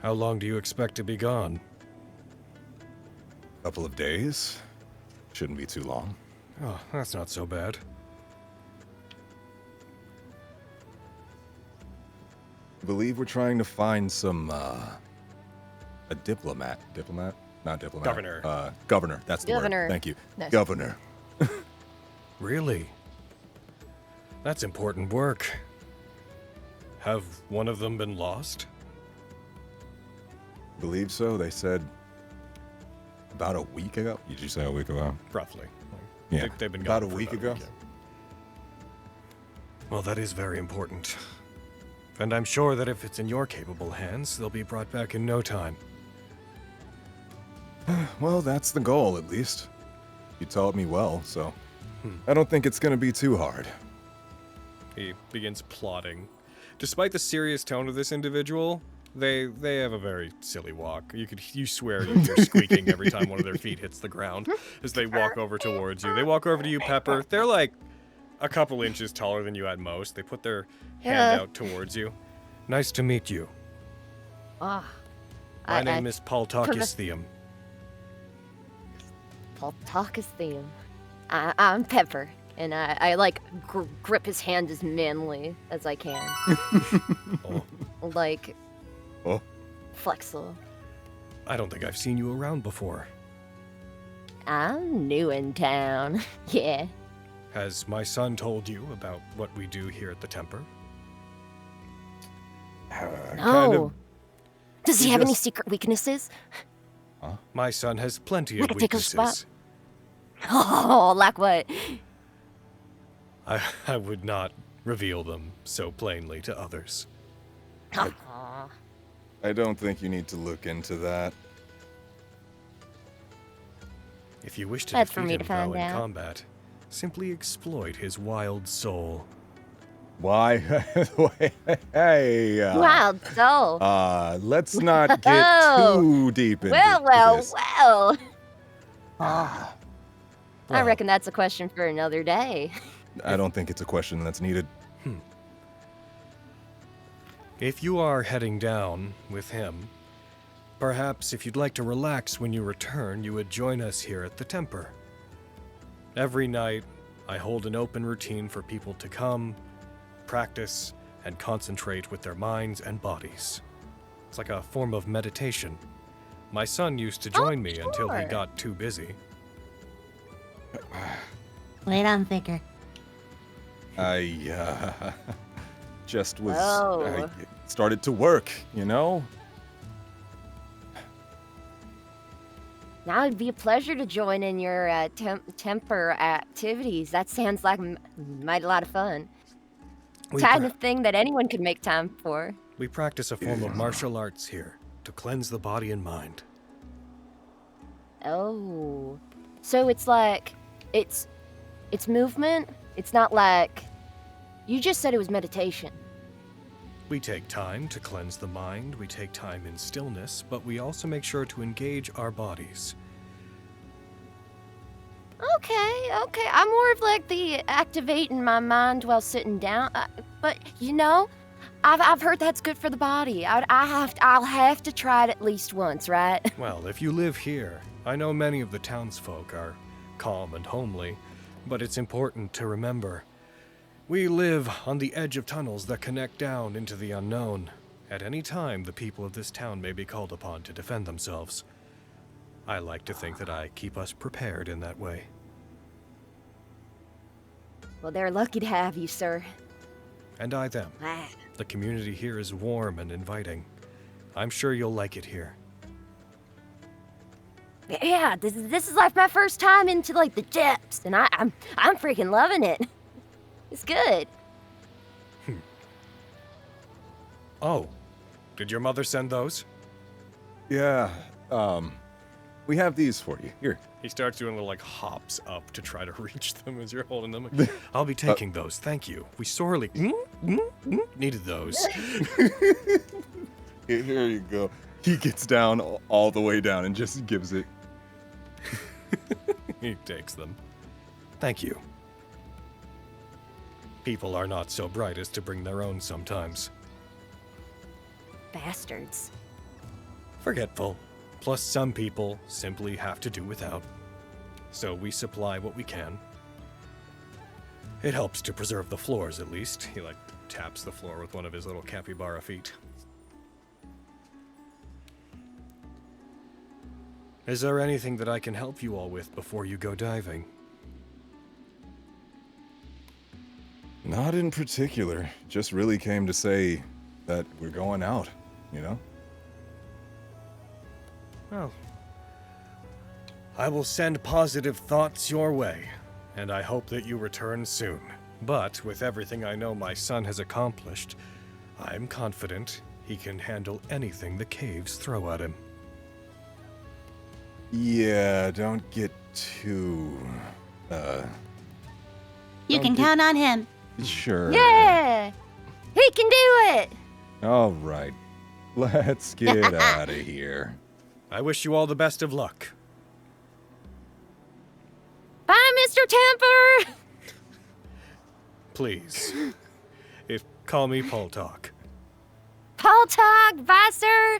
How long do you expect to be gone? Couple of days. Shouldn't be too long. Oh, that's not so bad. I believe we're trying to find some a diplomat. Diplomat? Not diplomat. Governor. Governor. That's the Governor. word. Thank you. Nice. Governor. Really? That's important work. Have one of them been lost? Believe so. They said about a week ago. Did you say a week ago? Roughly. Yeah. They've been about gone a for week ago. yeah. Well, that is very important. And I'm sure that if it's in your capable hands, they'll be brought back in no time. Well, that's the goal, at least. You taught me well, so I don't think it's going to be too hard. He begins plotting. Despite the serious tone of this individual, They have a very silly walk. You swear you hear squeaking every time one of their feet hits the ground as they walk over towards you. They walk over to you, Pepper. They're like a couple inches taller than you at most. They put their hand out towards you. Nice to meet you. Ah. My name is Paltakis Theum. Paltakis Theum. I'm Pepper, and I like grip his hand as manly as I can. Like, flexible. I don't think I've seen you around before. I'm new in town. Yeah. Has my son told you about what we do here at the Temper? No. Does he have any secret weaknesses? My son has plenty of Like a tickle weaknesses. Oh, like what? I would not reveal them so plainly to others. I don't think you need to look into that. If you wish to That's for defeat me him to find though in out. combat, simply exploit his wild soul. Why? Hey. Wild soul. Let's not get too deep into this. Well. I reckon that's a question for another day. I don't think it's a question that's needed. If you are heading down with him, perhaps if you'd like to relax when you return, you would join us here at the Temper. Every night, I hold an open routine for people to come, practice, and concentrate with their minds and bodies. It's like a form of meditation. My son used to join me until he got too busy. Wait on thicker. I just was Oh. I started to work, you know? Now it'd be a pleasure to join in your temper activities. That sounds like mighty lot of fun. Kind of thing that anyone could make time for. We practice a form of martial arts here to cleanse the body and mind. Oh. So it's like it's movement. It's not like you just said it was meditation. We take time to cleanse the mind, we take time in stillness, but we also make sure to engage our bodies. Okay. I'm more of like the activating my mind while sitting down. But you know, I've heard that's good for the body. I'll have to try it at least once, right? Well, if you live here, I know many of the townsfolk are calm and homely, but it's important to remember we live on the edge of tunnels that connect down into the unknown. At any time, the people of this town may be called upon to defend themselves. I like to think that I keep us prepared in that way. Well, they're lucky to have you, sir. And I them. The community here is warm and inviting. I'm sure you'll like it here. Yeah, this is like my first time into like the depths, and I'm freaking loving it. It's good. Oh, did your mother send those? Yeah, we have these for you. Here. He starts doing little like hops up to try to reach them as you're holding them. I'll be taking those, thank you. We sorely needed those. Here you go. He gets down all the way down and just gives it. He takes them. Thank you. People are not so bright as to bring their own sometimes. Bastards. Forgetful. Plus some people simply have to do without. So we supply what we can. It helps to preserve the floors at least. He like taps the floor with one of his little capybara feet. Is there anything that I can help you all with before you go diving? Not in particular. Just really came to say that we're going out, you know? Well, I will send positive thoughts your way, and I hope that you return soon. But with everything I know my son has accomplished, I'm confident he can handle anything the caves throw at him. Yeah, don't get too, You can count on him. Sure. Yeah! He can do it! All right. Let's get out of here. I wish you all the best of luck. Bye, Mr. Temper! Please. Call me Paul Talk. Paul Talk, bye, sir!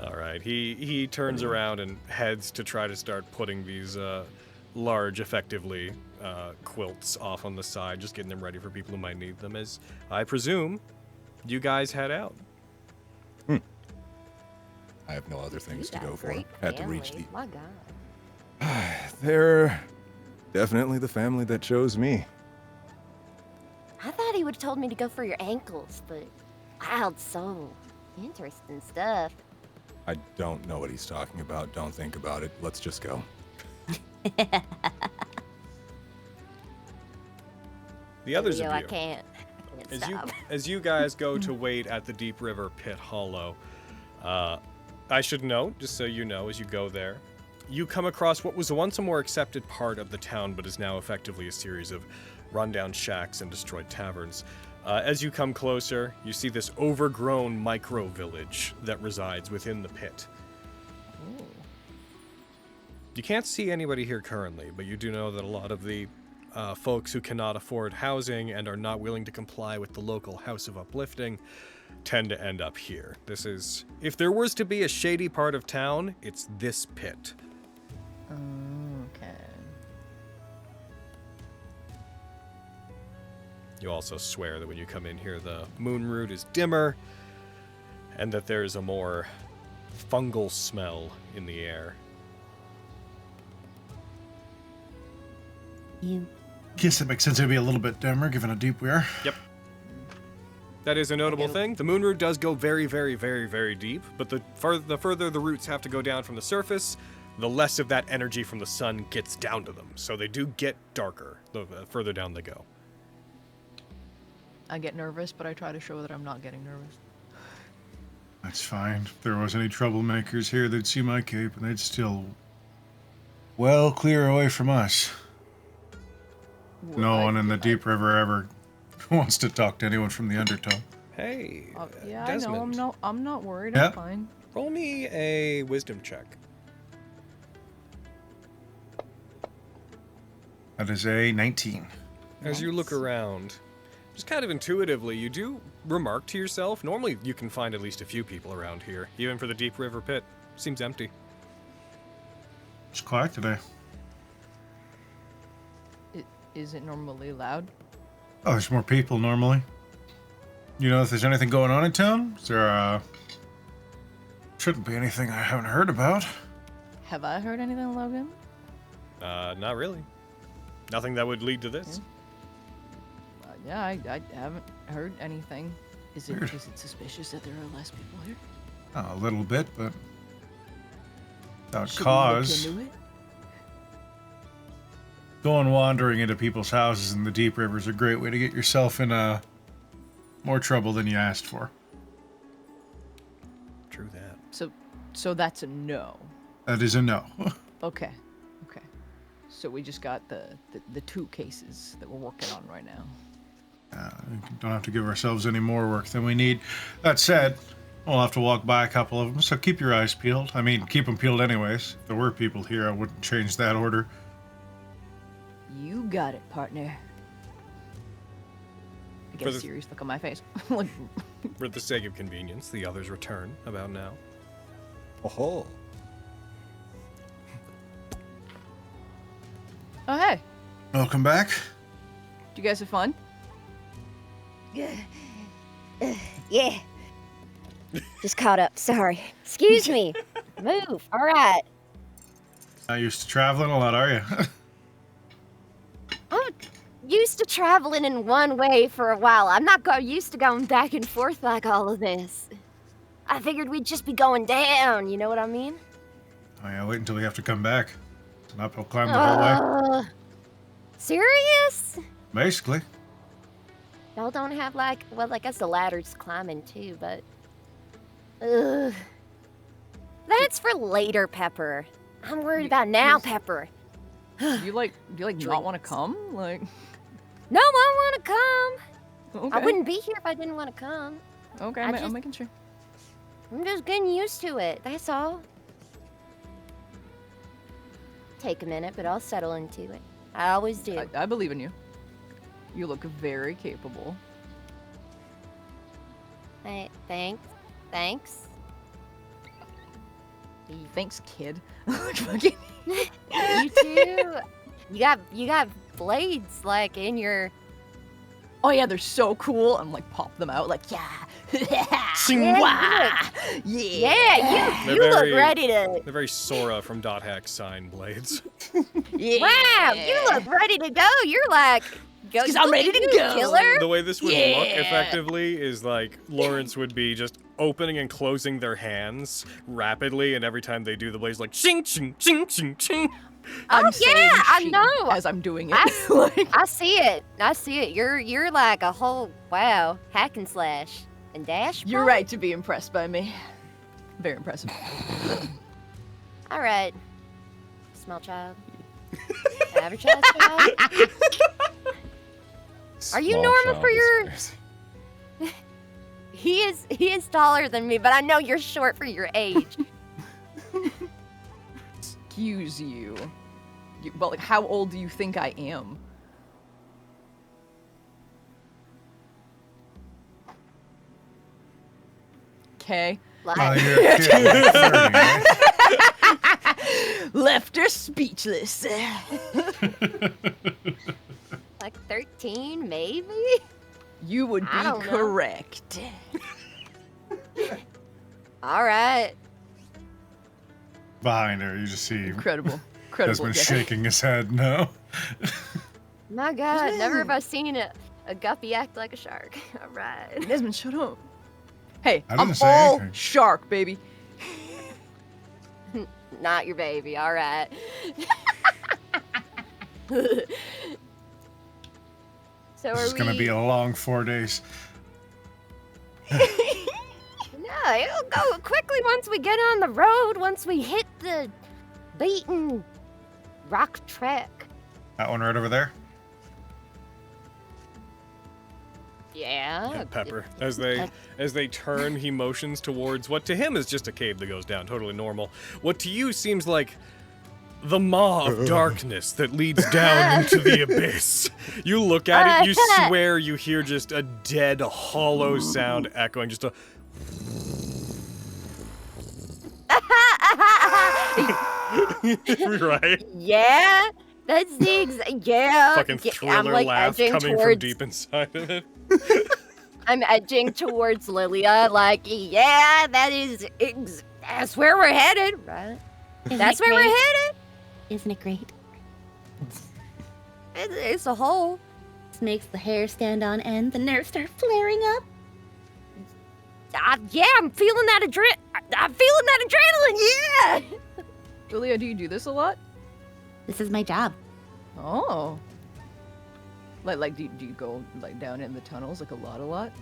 All right, he turns around and heads to try to start putting these large, effectively, quilts off on the side, just getting them ready for people who might need them, as I presume you guys head out. I have no other things to You got go a for. great Had to reach family. the... My God. They're definitely the family that chose me. I thought he would have told me to go for your ankles, but wild soul. Interesting stuff. I don't know what he's talking about. Don't think about it. Let's just go. The others Yo, of I you, can't stop. as you guys go to wait at the Deep River Pit Hollow, I should note, just so you know, as you go there, you come across what was once a more accepted part of the town, but is now effectively a series of rundown shacks and destroyed taverns. As you come closer, you see this overgrown micro-village that resides within the pit. You can't see anybody here currently, but you do know that a lot of the folks who cannot afford housing and are not willing to comply with the local House of Uplifting tend to end up here. This is... If there was to be a shady part of town, it's this pit. Okay. You also swear that when you come in here, the moon root is dimmer, and that there's a more fungal smell in the air. You. Guess it makes sense to be a little bit dimmer, given how deep we are. Yep. That is a notable thing. The moon root does go very, very, very, very deep, but the further the roots have to go down from the surface, the less of that energy from the sun gets down to them. So they do get darker the further down they go. I get nervous, but I try to show that I'm not getting nervous. That's fine. If there was any troublemakers here, they'd see my cape and they'd still well clear away from us. No one in the Deep River ever wants to talk to anyone from the Undertow. Hey, Yeah, Desmond. I know. I'm not worried. Yeah. I'm fine. Roll me a wisdom check. That is a 19. As you look around, just kind of intuitively, you do remark to yourself, normally you can find at least a few people around here, even for the Deep River Pit. Seems empty. It's quiet today. Is it normally loud? Oh, there's more people normally. You know if there's anything going on in town? Is there, shouldn't be anything I haven't heard about. Have I heard anything, Logan? Not really. Nothing that would lead to this. Yeah, I haven't heard anything. Is it Weird. is it suspicious that there are less people here? A little bit, but without Should we cause. look into it? Going wandering into people's houses in the Deep River is a great way to get yourself in more trouble than you asked for. True that. So that's a no. That is a no. Okay. So we just got the two cases that we're working on right now. We don't have to give ourselves any more work than we need. That said, we'll have to walk by a couple of them, so keep your eyes peeled. I mean, keep them peeled anyways. If there were people here, I wouldn't change that order. You got it, partner. I get For a the- serious look on my face. Like, For the sake of convenience, the others return about now. Oh, oh hey, Welcome back. did you guys have fun? Yeah. Just caught up. Sorry. Excuse me. Move. All right. Not used to traveling a lot, are you? I'm used to traveling in one way for a while. I'm not used to going back and forth like all of this. I figured we'd just be going down. You know what I mean? Oh yeah, wait until we have to come back. It's an uphill climb the whole way. Serious? Basically. Y'all don't have I guess the ladder's climbing too, but that's for later, Pepper. I'm worried about now, Pepper. Do you like not want to come? Like, No, I want to come. Okay. I wouldn't be here if I didn't want to come. Okay, I I'm just- making sure. I'm just getting used to it. That's all. Take a minute, but I'll settle into it. I always do. I believe in you. You look very capable. Hey, thanks. Thanks. Thanks, kid. Fucking- You too. You got blades like in your. Oh yeah, they're so cool. I'm like pop them out, like yeah. Yeah, Yeah. you They're look very- ready to. They're very Sora from Dot Hack sign blades. Yeah. Wow, you look ready to go. You're like, go. 'Cause I'm look ready at to you, go. Killer. The way this would look Yeah. effectively is like Lawrence would be just opening and closing their hands rapidly, and every time they do the blades like ching ching ching ching ching. I'm Oh, saying yeah, I she know. as I'm doing it. I- Like, I see it. I see it. You're like a whole wow hack and slash and dash. you're bro? right to be impressed by me. Very impressive. All right, small child, average size child. Are you Small normal child for is your- crazy. He is taller than me, but I know you're short for your age. Excuse you. But like, how old do you think I am? Okay. Oh, Like, you're a kid. 30, right? Left her speechless. like 13, maybe. You would I be don't know. correct. All right. Behind her, you just see Incredible. Incredible. Desmond guy. shaking his head. No. My God, never have I seen a guppy act like a shark. All right. Desmond, shut up. Hey, I I'm didn't say all anything. shark, baby. Not your baby. All right. So are This is we? gonna be a long 4 days. No, it'll go quickly once we get on the road. Once we hit the beaten rock track. That one right over there. Yeah. And Pepper, as they turn, he motions towards what to him is just a cave that goes down, totally normal. What to you seems like the maw of darkness that leads down into the abyss. You look at it, you swear you hear just a dead, hollow sound echoing, just a. Right? Yeah. That's the exact. Yeah. Fucking yeah, thriller I'm like laugh edging coming from towards. deep inside of it. I'm edging towards Lilia, like, yeah, that's where we're headed, right? That's where we're headed. Isn't it great? It's a hole. This makes the hair stand on end, the nerves start flaring up. Yeah, I'm feeling that adrenaline. Yeah. Julia, do you do this a lot? This is my job. Oh. Like, do you go like down in the tunnels like a lot?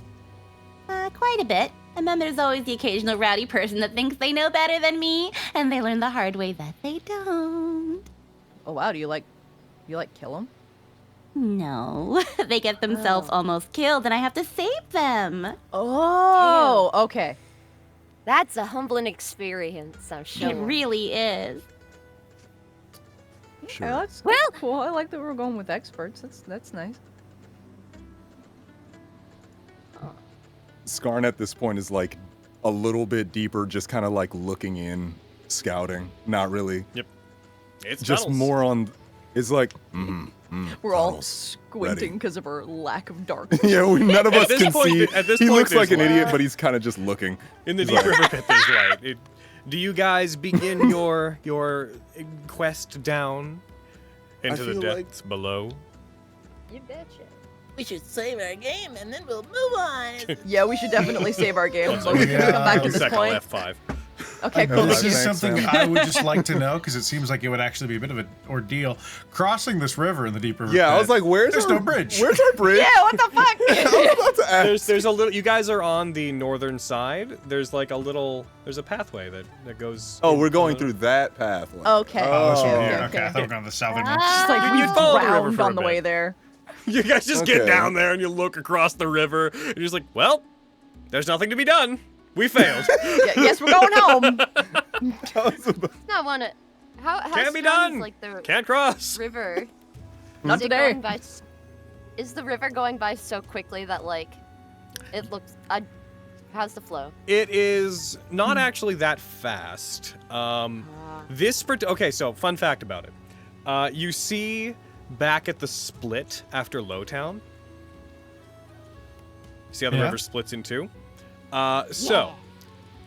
Quite a bit. And then there's always the occasional rowdy person that thinks they know better than me, and they learn the hard way that they don't. Oh wow, do you like kill them? No, they get themselves almost killed, and I have to save them. Oh, okay. That's a humbling experience, I'm sure. It really is. Sure. Yeah, that's Well- cool. I like that we're going with experts. That's nice. Skarn at this point is like a little bit deeper, just kind of like looking in, scouting. Not really. It's Just tunnels. more on. It's like, We're all tunnels. squinting because of our lack of darkness. Yeah, none of At us this can point- see. at this He point, looks like an there's idiot, light. but he's kind of just looking. In the He's Deep like- River Pit, there's light. Do you guys begin your quest down into the feel like- depths below? You betcha. We should save our game and then we'll move on. Yeah, we should definitely save our game. Also, But we can yeah, come back to One this second, point. F5. Okay, know cool. This that. is Thanks, something Sam. I would just like to know because it seems like it would actually be a bit of an ordeal crossing this river in the Deep River. Yeah, I Pit. was like, where's There's our no bridge. Where's our bridge? Yeah, what the fuck? I was about to ask. There's a little. You guys are on the northern side. There's like a little. There's a pathway that goes. Oh, we're going into the- through that pathway. Okay. Oh, this one Oh, here. okay, Okay, I thought we were going to the southern one. Just like You'd we follow the river drowned for a on the bit. way there. You guys just get Okay. down there and you look across the river. And you're just like, well, there's nothing to be done. We failed. Yes, we're going home. Not want to. How Can't be strong done. Is, like the Can't cross. river? Not is it today. going by is the river going by so quickly that like it looks? How's the flow? It is not actually that fast. Okay, so fun fact about it. You see back at the split after Lowtown. See how the Yeah. river splits in two? So,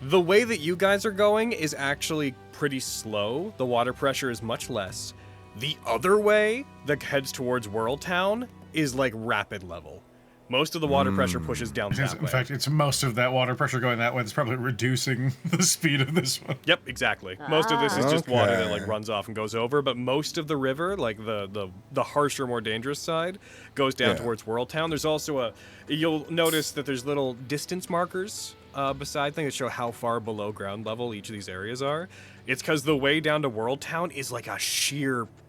the way that you guys are going is actually pretty slow. The water pressure is much less. The other way that heads towards World Town is like rapid level. Most of the water pressure pushes down that way. In fact, it's most of that water pressure going that way that's probably reducing the speed of this one. Yep, exactly. Most of this is just water that like Okay. runs off and goes over, but most of the river, like the harsher, more dangerous side, goes down Yeah. towards World Town. There's also you'll notice that there's little distance markers beside things that show how far below ground level each of these areas are. It's because the way down to World Town is like a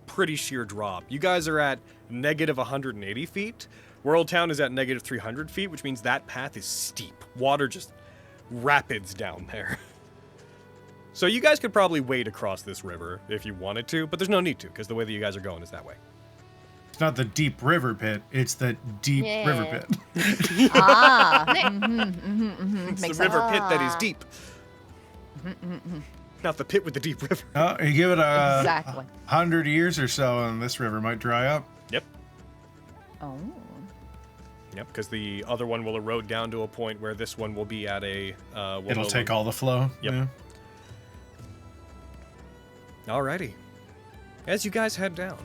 pretty sheer drop. You guys are at negative 180 feet. World Town is at negative 300 feet, which means that path is steep. Water just rapids down there. So you guys could probably wade across this river if you wanted to, but there's no need to, because the way that you guys are going is that way. It's not the deep river pit, it's the deep river pit. It's the river pit that is deep. Not the pit with the deep river. You give it a Exactly. 100 years or so, and this river might dry up. Yep. Oh. Yep, because the other one will erode down to a point where this one will be at a... It'll take all the flow. Yep. Yeah. Alrighty. As you guys head down,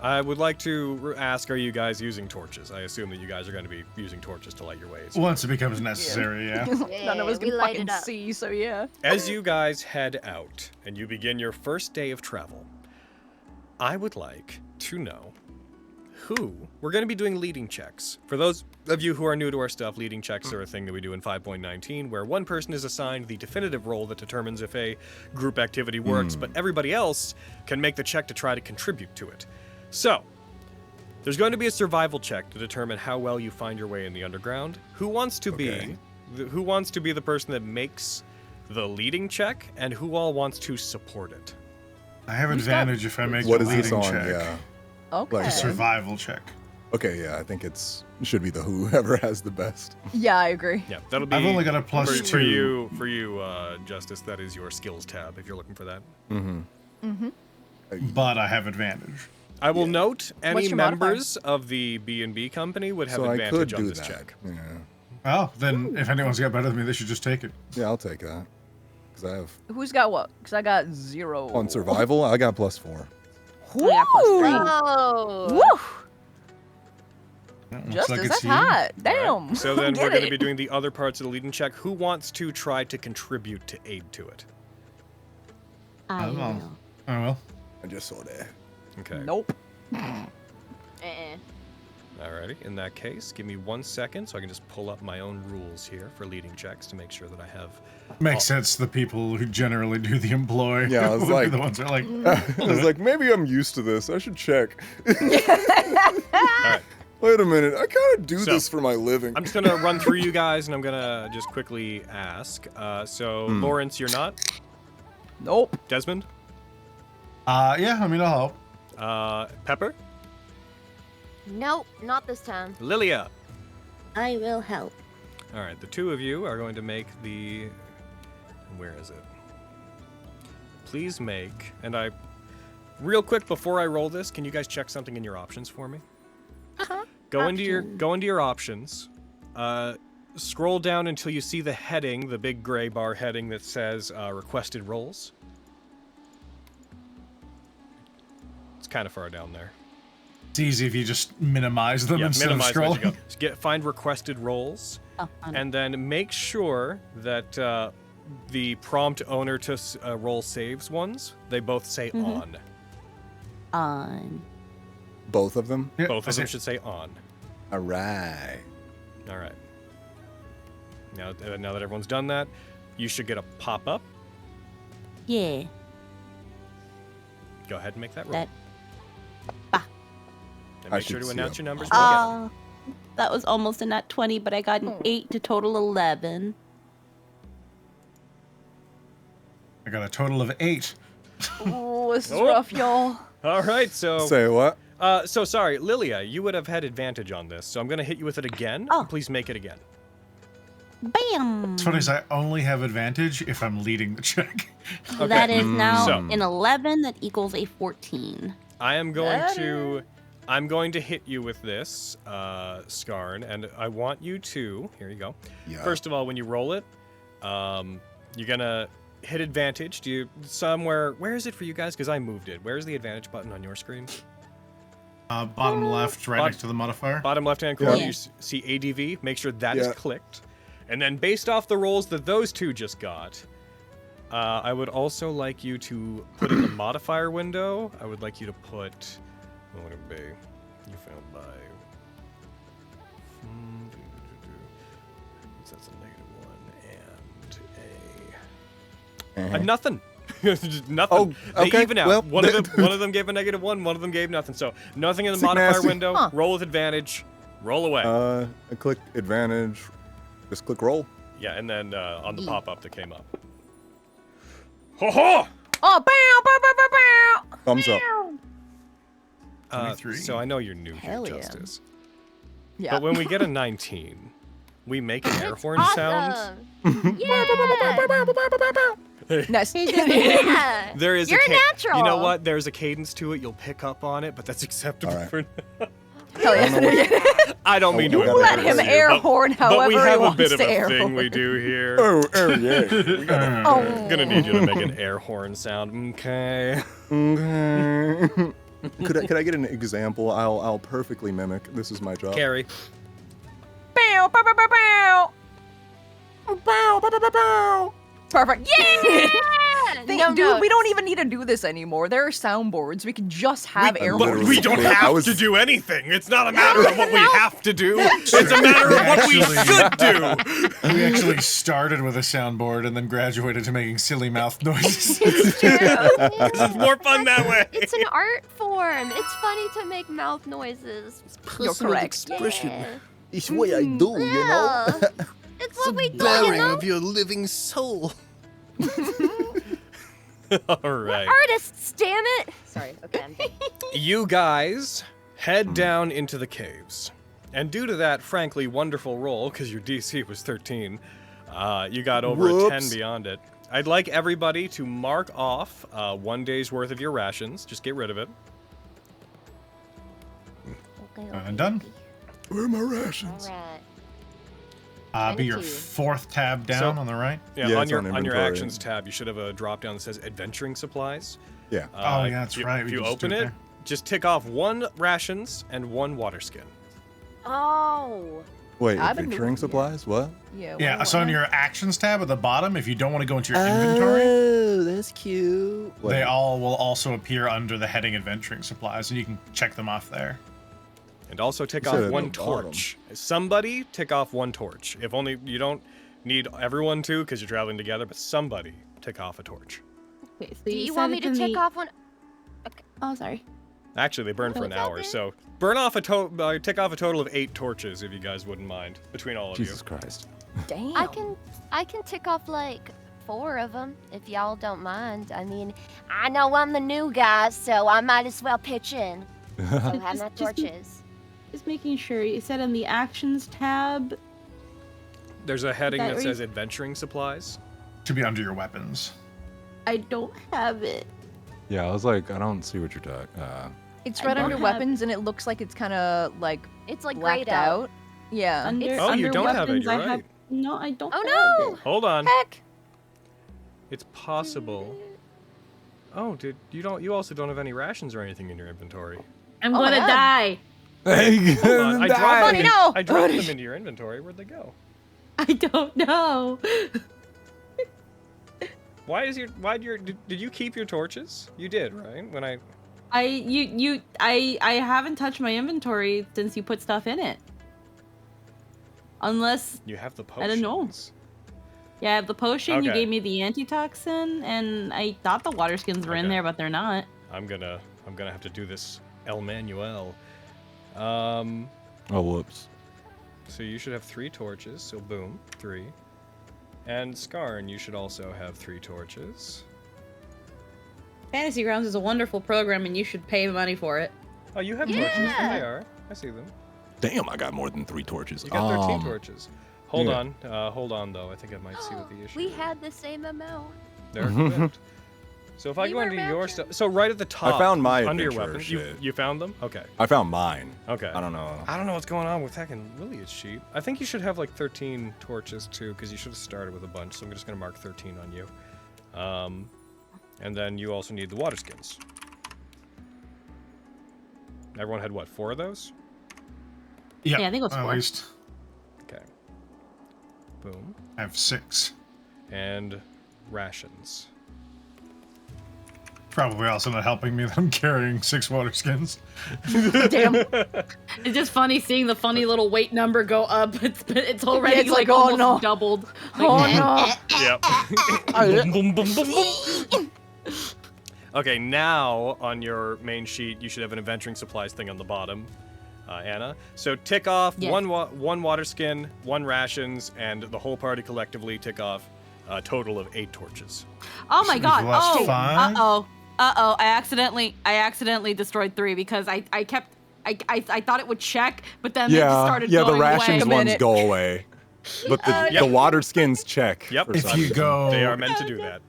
I would like to ask, are you guys using torches? I assume that you guys are going to be using torches to light your ways. Once it becomes necessary, yeah. None of us we can light fucking it up. see, so yeah. As you guys head out and you begin your first day of travel, I would like to know who we're going to be doing leading checks. For those of you who are new to our stuff, leading checks are a thing that we do in 5.19, where one person is assigned the definitive role that determines if a group activity works, but everybody else can make the check to try to contribute to it. So, there's going to be a survival check to determine how well you find your way in the underground. Who wants to be the person that makes the leading check, and who all wants to support it? I have Who's got- advantage if I make What the is this leading on? check. Yeah. Okay. Like A survival check. Okay, yeah, I think it should be the whoever has the best. Yeah, I agree. Yeah, that'll be. I've only got a plus for 2. For you, Justice. That is your skills tab if you're looking for that. But I have advantage. I will note any What's your modifier? members of the B&B company would have So I could advantage on do this that. check. Yeah. Well, then if anyone's got better than me, they should just take it. Yeah, I'll take that. Because I have Who's got what? Because I got 0. on survival, I got +4. Woo! Oh. Woo! Looks Justice, like it's that's you. hot. Damn. So then Get we're going to it. be doing the other parts of the leading check. Who wants to try to contribute to aid to it? I Oh. will. Oh, well. I just saw that. Okay. Nope. Alrighty. In that case, give me 1 second so I can just pull up my own rules here for leading checks to make sure that I have. Makes sense. The people who generally do the employ. Yeah, I was would be like- the ones that are like, I was like, maybe I'm used to this. I should check. Alright. Wait a minute. I kind of do So, this for my living. I'm just going to run through you guys and I'm going to just quickly ask. Lawrence, you're not? Nope. Desmond? yeah, I mean, I'll help. Pepper? Nope, not this time. Lilia? I will help. All right, the two of you are going to make the... Where is it? Please make... And I... Real quick, before I roll this, can you guys check something in your options for me? Go into your options. Scroll down until you see the heading, the big gray bar heading that says requested roles. It's kind of far down there. It's easy if you just minimize them Yeah, instead minimize of as scrolling. you go. Just find requested roles, Oh, on and then make sure that the prompt owner to roll saves ones, they both say on. on. Both of them? Yeah, Both of I them see. should say on. All right. All right. Now that everyone's done that, you should get a pop-up. Yeah. Go ahead and make that roll. That. Bah. And I make sure should to see announce them. your numbers when you get them. That was almost a nat 20, but I got an 8 to total 11. I got a total of 8. Oh, this is Oh. rough, y'all. All right, so Say what? so sorry, Lilia, you would have had advantage on this, so I'm gonna hit you with it again. Oh. Please make it again. Bam! It's funny, is I only have advantage if I'm leading the check. That is now So- an 11 that equals a 14. I am going to hit you with this, Skarn, and I want you to. Here you go. Yeah. First of all, when you roll it, you're gonna hit advantage. Do you somewhere? Where is it for you guys? Because I moved it. Where's the advantage button on your screen? Bottom left, right next to the modifier. Bottom left-hand corner, Yeah. you see ADV. Make sure that is Yeah. clicked, and then based off the rolls that those two just got, I would also like you to put in the modifier window. I would like you to put. What would it be? You found by. That's a -1 and a nothing. Just nothing. Oh, They okay, even out. well, one of them gave a -1. One of them gave nothing. So nothing in the Sick modifier nasty. window. Huh. Roll with advantage. Roll away. I click advantage. Just click roll. Yeah, and then on the pop-up that came up. Ho ho! Oh, bow, bow, bow, bow, bow. Thumbs up. 23. So I know you're new Hell here, yeah. Justice. Yeah. But when we get a 19, we make an air horn sound. Awesome. Yeah. Nice. Yeah. There is You're a natural. You know what? There's a cadence to it. You'll pick up on it, but that's acceptable All right. for now. Hell yeah. I don't mean to Let Let embarrass him you, air but- horn But we however he have a wants bit of to a air thing we horn. do here. Oh yeah. Oh. Gonna need you to make an air horn sound, okay? Okay. Could I get an example? I'll perfectly mimic. This is my job. Carrie. Bow, bow, bow, bow, bow. Bow, bow, bow, bow, bow. Perfect. Yeah! Dude, we don't even need to do this anymore. There are soundboards. We can just have air But horns. we don't I have was- to do anything. It's not a matter of what we have to do. It's a matter of what we should do. We actually started with a soundboard and then graduated to making silly mouth noises. It's more fun that way. It's an art form. It's funny to make mouth noises. You're correct. Expression. Yeah. It's what I do, you know? Yeah. It's what we do, you Bearing know? of your living soul. All right. Artists, damn it. Sorry. Okay, I'm done. You guys head down into the caves. And due to that, frankly, wonderful roll, because your DC was 13, you got over a 10 Whoops. beyond it. I'd like everybody to mark off 1 day's worth of your rations. Just get rid of it. And done. Where are my All rations? right. Be your 22. 4th tab down on the right. Yeah, Yeah, on it's your on on your inventory. actions tab, you should have a drop down that says adventuring supplies. Yeah. Oh, yeah, that's right. If We you can just do open it it, there. just tick off 1 rations and 1 water skin. Oh. Wait, I've been adventuring moving, supplies? What? Yeah. Yeah, well, so on your actions tab at the bottom, if you don't want to go into your inventory, Oh, that's cute. they all will also appear under the heading adventuring supplies, and you can check them off there. And also tick You said off at 1 the bottom. torch. Somebody tick off 1 torch. If only you don't need everyone to because you're traveling together, but somebody tick off a torch. Okay, so Do you want me to tick off one? Oh, sorry. Actually, they burn for an What's that hour, then? so burn off tick off a total of 8 torches if you guys wouldn't mind between all of Jesus Christ. Damn. I can tick off like 4 of them if y'all don't mind. I mean, I know I'm the new guy, so I might as well pitch in. So have my Just- torches. Just making sure. You said in the actions tab. There's a heading That that where you- says adventuring supplies. To be under your weapons. I don't have it. Yeah, I was like, I don't see what you're talking. It's I right don't under have- weapons, and it looks like it's kind of like It's like blacked grayed out. out. Yeah. Under, Oh, you under don't have it, weapons, you're I right. have. No, I don't Oh have no! it. Hold on. Heck. It's possible. Oh, you also don't have any rations or anything in your inventory. I'm Oh my gonna God. die. Hold on, I dropped Money, them. no! I dropped them into your inventory. Where'd they go? I don't know. Did you keep your torches? You did, right? When I I haven't touched my inventory since you put stuff in it. Unless, you have the potions. I don't know. yeah, I have the potion, you Okay. gave me the antitoxin, and I thought the water skins were in Okay. there, but they're not. I'm gonna have to do this El Manuel. Oh, whoops. So you should have 3 torches. So boom, 3. And Skarn, you should also have 3 torches. Fantasy Grounds is a wonderful program, and you should pay money for it. Oh, you have torches. There they are. I see them. Damn, I got more than 3 torches. You got 13 torches. Hold yeah. on. Hold on, though. I think I might see what the issue We is. had the same amount. They're equipped. So if I We go were into your matching. stuff, so right at the top, I found my under your adventurer weapon, shit. you found them. Okay. I found mine. Okay. I don't know. I don't know what's going on with heckin' Lilia's sheet. I think you should have like 13 torches too, because you should have started with a bunch. So I'm just gonna mark 13 on you. And then you also need the water skins. Everyone had what? 4 of those? Yeah, Yeah, I think it was at 4. least. Okay. Boom. I have 6. And rations. Probably also not helping me that I'm carrying 6 water skins. Damn. It's just funny seeing the funny little weight number go up. It's already it's like, oh, almost no. doubled. Oh no. Yep. Boom, boom, boom, boom, boom. Okay, now on your main sheet, you should have an adventuring supplies thing on the bottom, Anna. So tick off Yes. one water skin, 1 rations, and the whole party collectively tick off a total of 8 torches. Oh my We've god! lost Oh, 5. I accidentally destroyed 3 because I thought it would check, but then they just started the going rations away. ones go away. But the water skins check. Yep. for If some you reason. go, They are meant to do that.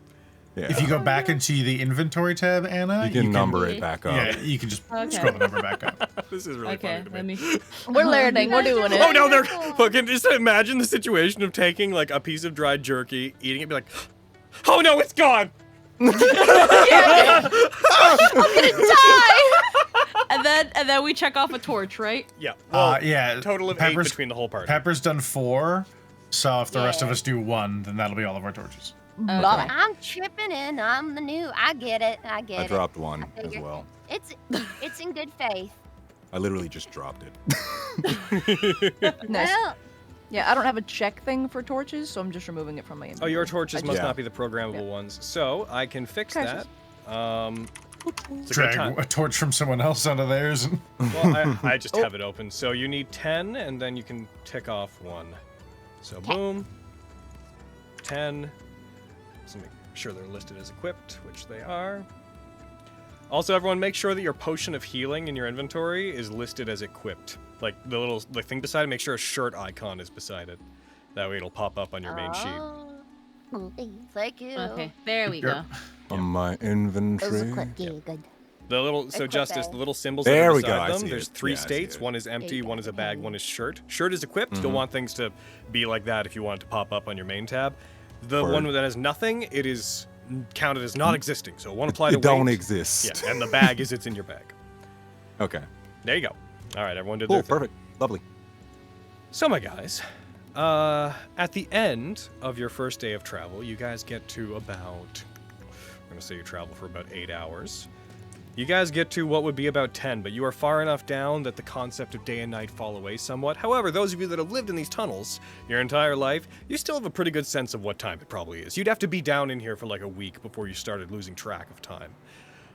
Yeah. if you go back into the inventory tab, Anna, you can number it back up. Yeah, you can just Okay. scroll the number back up. This is really Okay, funny to let me. me. We're learning. We're doing it. Oh no, they're fucking. Just imagine the situation of taking like a piece of dried jerky, eating it, be like, oh no, it's gone. And then we check off a torch, right? Yeah. Well, Yeah. total of 8 between the whole party. Pepper's done 4, so if the rest of Yeah. us do 1, then that'll be all of our torches. Love it. I'm chipping in. I'm the new. I get it. I get I it. dropped 1 I as figured. well. It's in good faith. I literally just dropped it. Nice. Well, Yeah, I don't have a check thing for torches, so I'm just removing it from my Oh, inventory. your torches I must Yeah. not be the programmable ones. So I can fix that. Precious. It's a good time. Drag a torch from someone else onto theirs. And Well, I just have it open. So you need 10, and then you can tick off 1. So boom. 10. Let's make sure they're listed as equipped, which they are. Also, everyone, make sure that your potion of healing in your inventory is listed as equipped. Like the thing beside it, make sure a shirt icon is beside it. That way it'll pop up on your main sheet. Oh, thank you. Okay, there we go. On my Those inventory. equipped you good. The little Equip Justice, A. the little symbols There that are we go, beside I them. see There's it. 3 Yeah, I see states. it. One is empty, one is a bag, one is shirt. Shirt is equipped. Mm-hmm. You'll want things to be like that if you want it to pop up on your main tab. The Word. one that has nothing, it is counted as not existing. So it won't apply to It don't weight. exist. Yeah, and the bag is it's in your bag. Okay. There you go. All right, everyone did Cool. their thing. Perfect. Lovely. So, my guys, at the end of your first day of travel, you guys get to about, we're going to say you travel for about 8 hours. You guys get to what would be about 10, but you are far enough down that the concept of day and night fall away somewhat. However, those of you that have lived in these tunnels your entire life, you still have a pretty good sense of what time it probably is. You'd have to be down in here for like a week before you started losing track of time.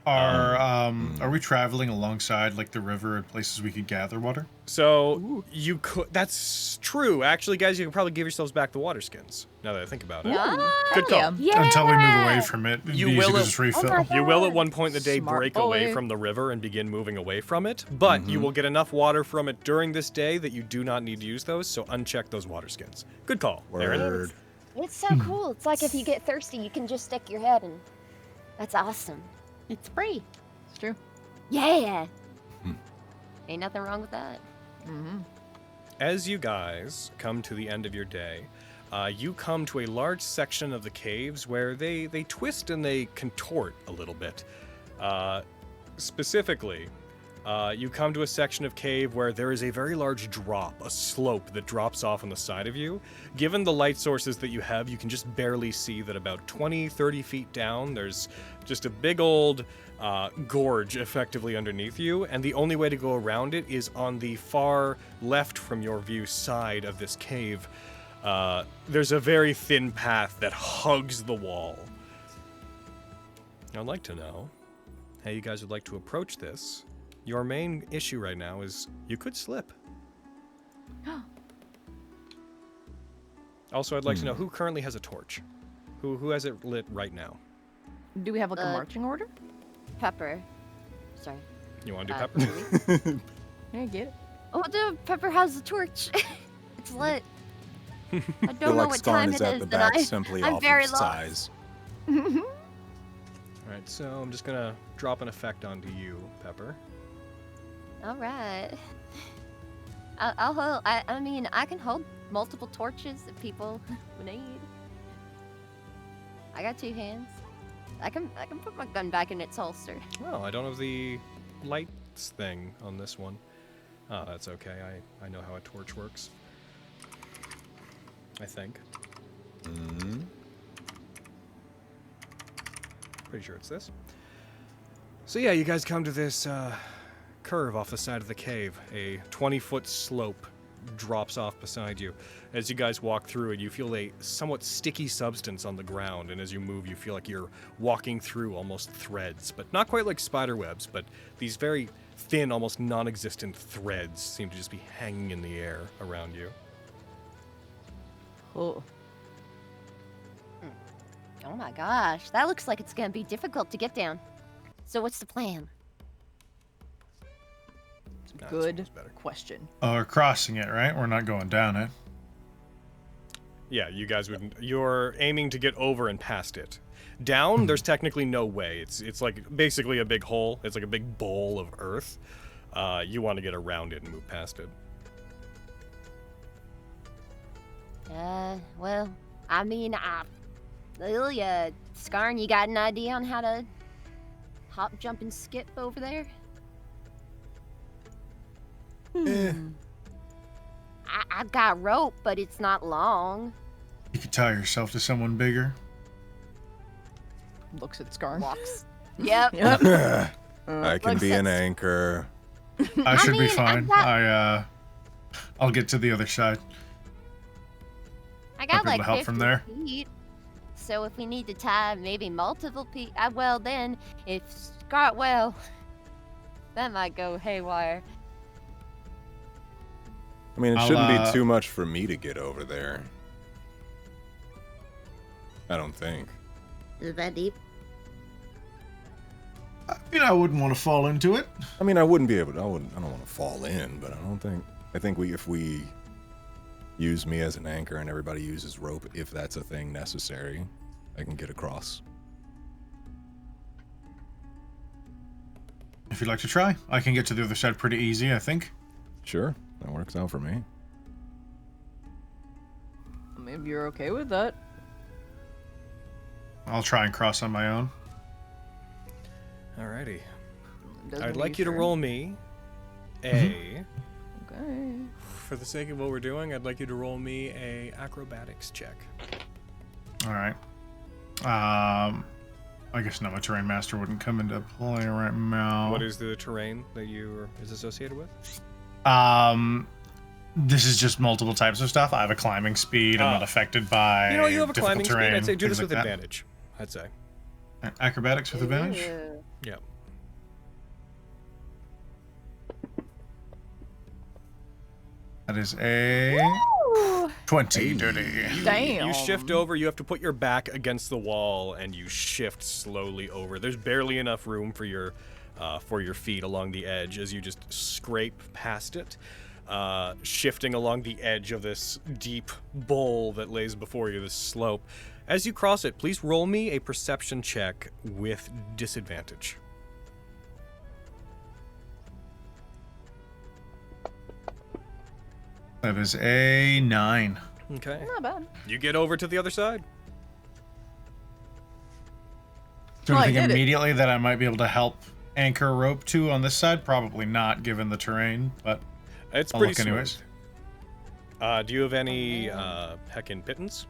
are we traveling alongside like the river and places we could gather water? So you could. That's true. Actually, guys, you can probably give yourselves back the water skins. Now that I think about it. Good call. Yeah. Until we move away from it, it'd You be easy will to at- just refill. Oh my You will at God. one point in the day Smart break away boy. from the river and begin moving away from it, but you will get enough water from it during this day that you do not need to use those, so uncheck those water skins. Good call, Aaron. Word. It's so cool. It's like if you get thirsty, you can just stick your head in. That's awesome. It's free. It's true. Yeah. Ain't nothing wrong with that. As you guys come to the end of your day, you come to a large section of the caves where they twist and they contort a little bit. Specifically, you come to a section of cave where there is a very large drop, a slope that drops off on the side of you. Given the light sources that you have, you can just barely see that about 20, 30 feet down, there's just a big old gorge effectively underneath you, and the only way to go around it is on the far left from your view side of this cave. There's a very thin path that hugs the wall. I'd like to know how you guys would like to approach this your main issue right now is you could slip. Also, I'd like to know who currently has a torch. Who has it lit right now? Do we have like a marching order? Pepper. Sorry. You want to do pepper? Yeah, get it. Oh, the Pepper has the torch. It's lit. I Feel don't know like what Skarn time is it at is, the but back I'm simply I'm off very of lost. size. Alright, so I'm just gonna drop an effect onto you, Pepper. All right. I'll hold. I mean, I can hold multiple torches if people need. I got 2 hands. I can put my gun back in its holster. Oh, I don't have the lights thing on this one. Oh, that's okay. I know how a torch works. I think. Pretty sure it's this. So yeah, you guys come to this curve off the side of the cave. A 20-foot slope drops off beside you. As you guys walk through it, you feel a somewhat sticky substance on the ground, and as you move, you feel like you're walking through almost threads, but not quite like spider webs, but these very thin, almost non-existent threads seem to just be hanging in the air around you. Oh. Oh my gosh, that looks like it's gonna be difficult to get down. So what's the plan? Nah, this one Good was better. question. Oh, we're crossing it, right? We're not going down it. Yeah, you guys would. You're aiming to get over and past it. Down, there's technically no way. It's like basically a big hole. It's like a big bowl of earth. You want to get around it and move past it. Well, I mean, Lilia, Skarn, you got an idea on how to hop, jump, and skip over there? I've got rope, but it's not long. You could tie yourself to someone bigger. Looks at Skarn. Walks. Yep. I can be an anchor. I should be mean, fine. I'll get to the other side. I got Might be able like to help 50 from there. feet. So if we need to tie maybe multiple people, well then, if Scott, well, that might go haywire. I mean, it I'll, shouldn't be too much for me to get over there. I don't think. Is it that deep? I mean, I wouldn't want to fall into it. I mean, I wouldn't be able to. I don't want to fall in, but I don't think. I think if we use me as an anchor and everybody uses rope, if that's a thing necessary, I can get across. If you'd like to try, I can get to the other side pretty easy, I think. Sure, that works out for me. Maybe you're okay with that. I'll try and cross on my own. Alrighty. Doesn't I'd he like you to sure? roll me a. Okay. For the sake of what we're doing, I'd like you to roll me a acrobatics check. All right. I guess not. My terrain master wouldn't come into play right now. What is the terrain that is associated with? This is just multiple types of stuff. I have a climbing speed. I'm not affected by You know, you have a difficult climbing terrain, speed. I'd say do things this with like that. advantage. I'd say. Acrobatics with advantage? Ew. Yeah. That is a 20 dirty. Damn. You shift over, you have to put your back against the wall, and you shift slowly over. There's barely enough room for your feet along the edge as you just scrape past it, shifting along the edge of this deep bowl that lays before you, this slope. As you cross it, please roll me a perception check with disadvantage. That is a 9. Okay. Not bad. You get over to the other side. Do you Well, I think did it. immediately that I might be able to help anchor a rope to on this side? Probably not, given the terrain, but It's I'll pretty look smooth. anyways. Do you have any heckin' pittance?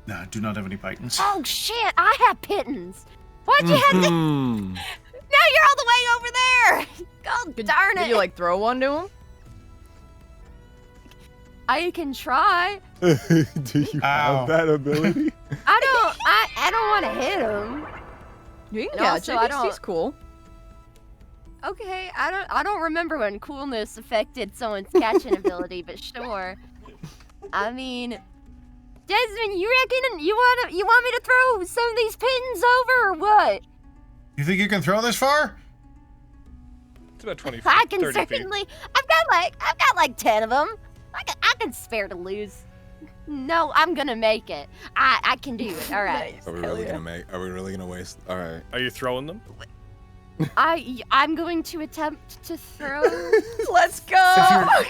No, I do not have any pitons. Oh shit! I have pittance. Why'd you have to? Hmm. Now you're all the way over there. God darn it! Did you like throw one to him? I can try. Do you Ow. have that ability? I don't want to hit him. You can And catch also, it. I He's don't- cool. Okay, I don't remember when coolness affected someone's catching ability, but sure. I mean, Desmond, you reckon you want me to throw some of these pins over or what? You think you can throw this far? It's about 20 I can 30 feet. certainly. I've got like 10 of them. I can spare to lose. No, I'm gonna make it. I can do it. All right. Are we really gonna waste? All right. Are you throwing them? I'm going to attempt to throw. Let's go.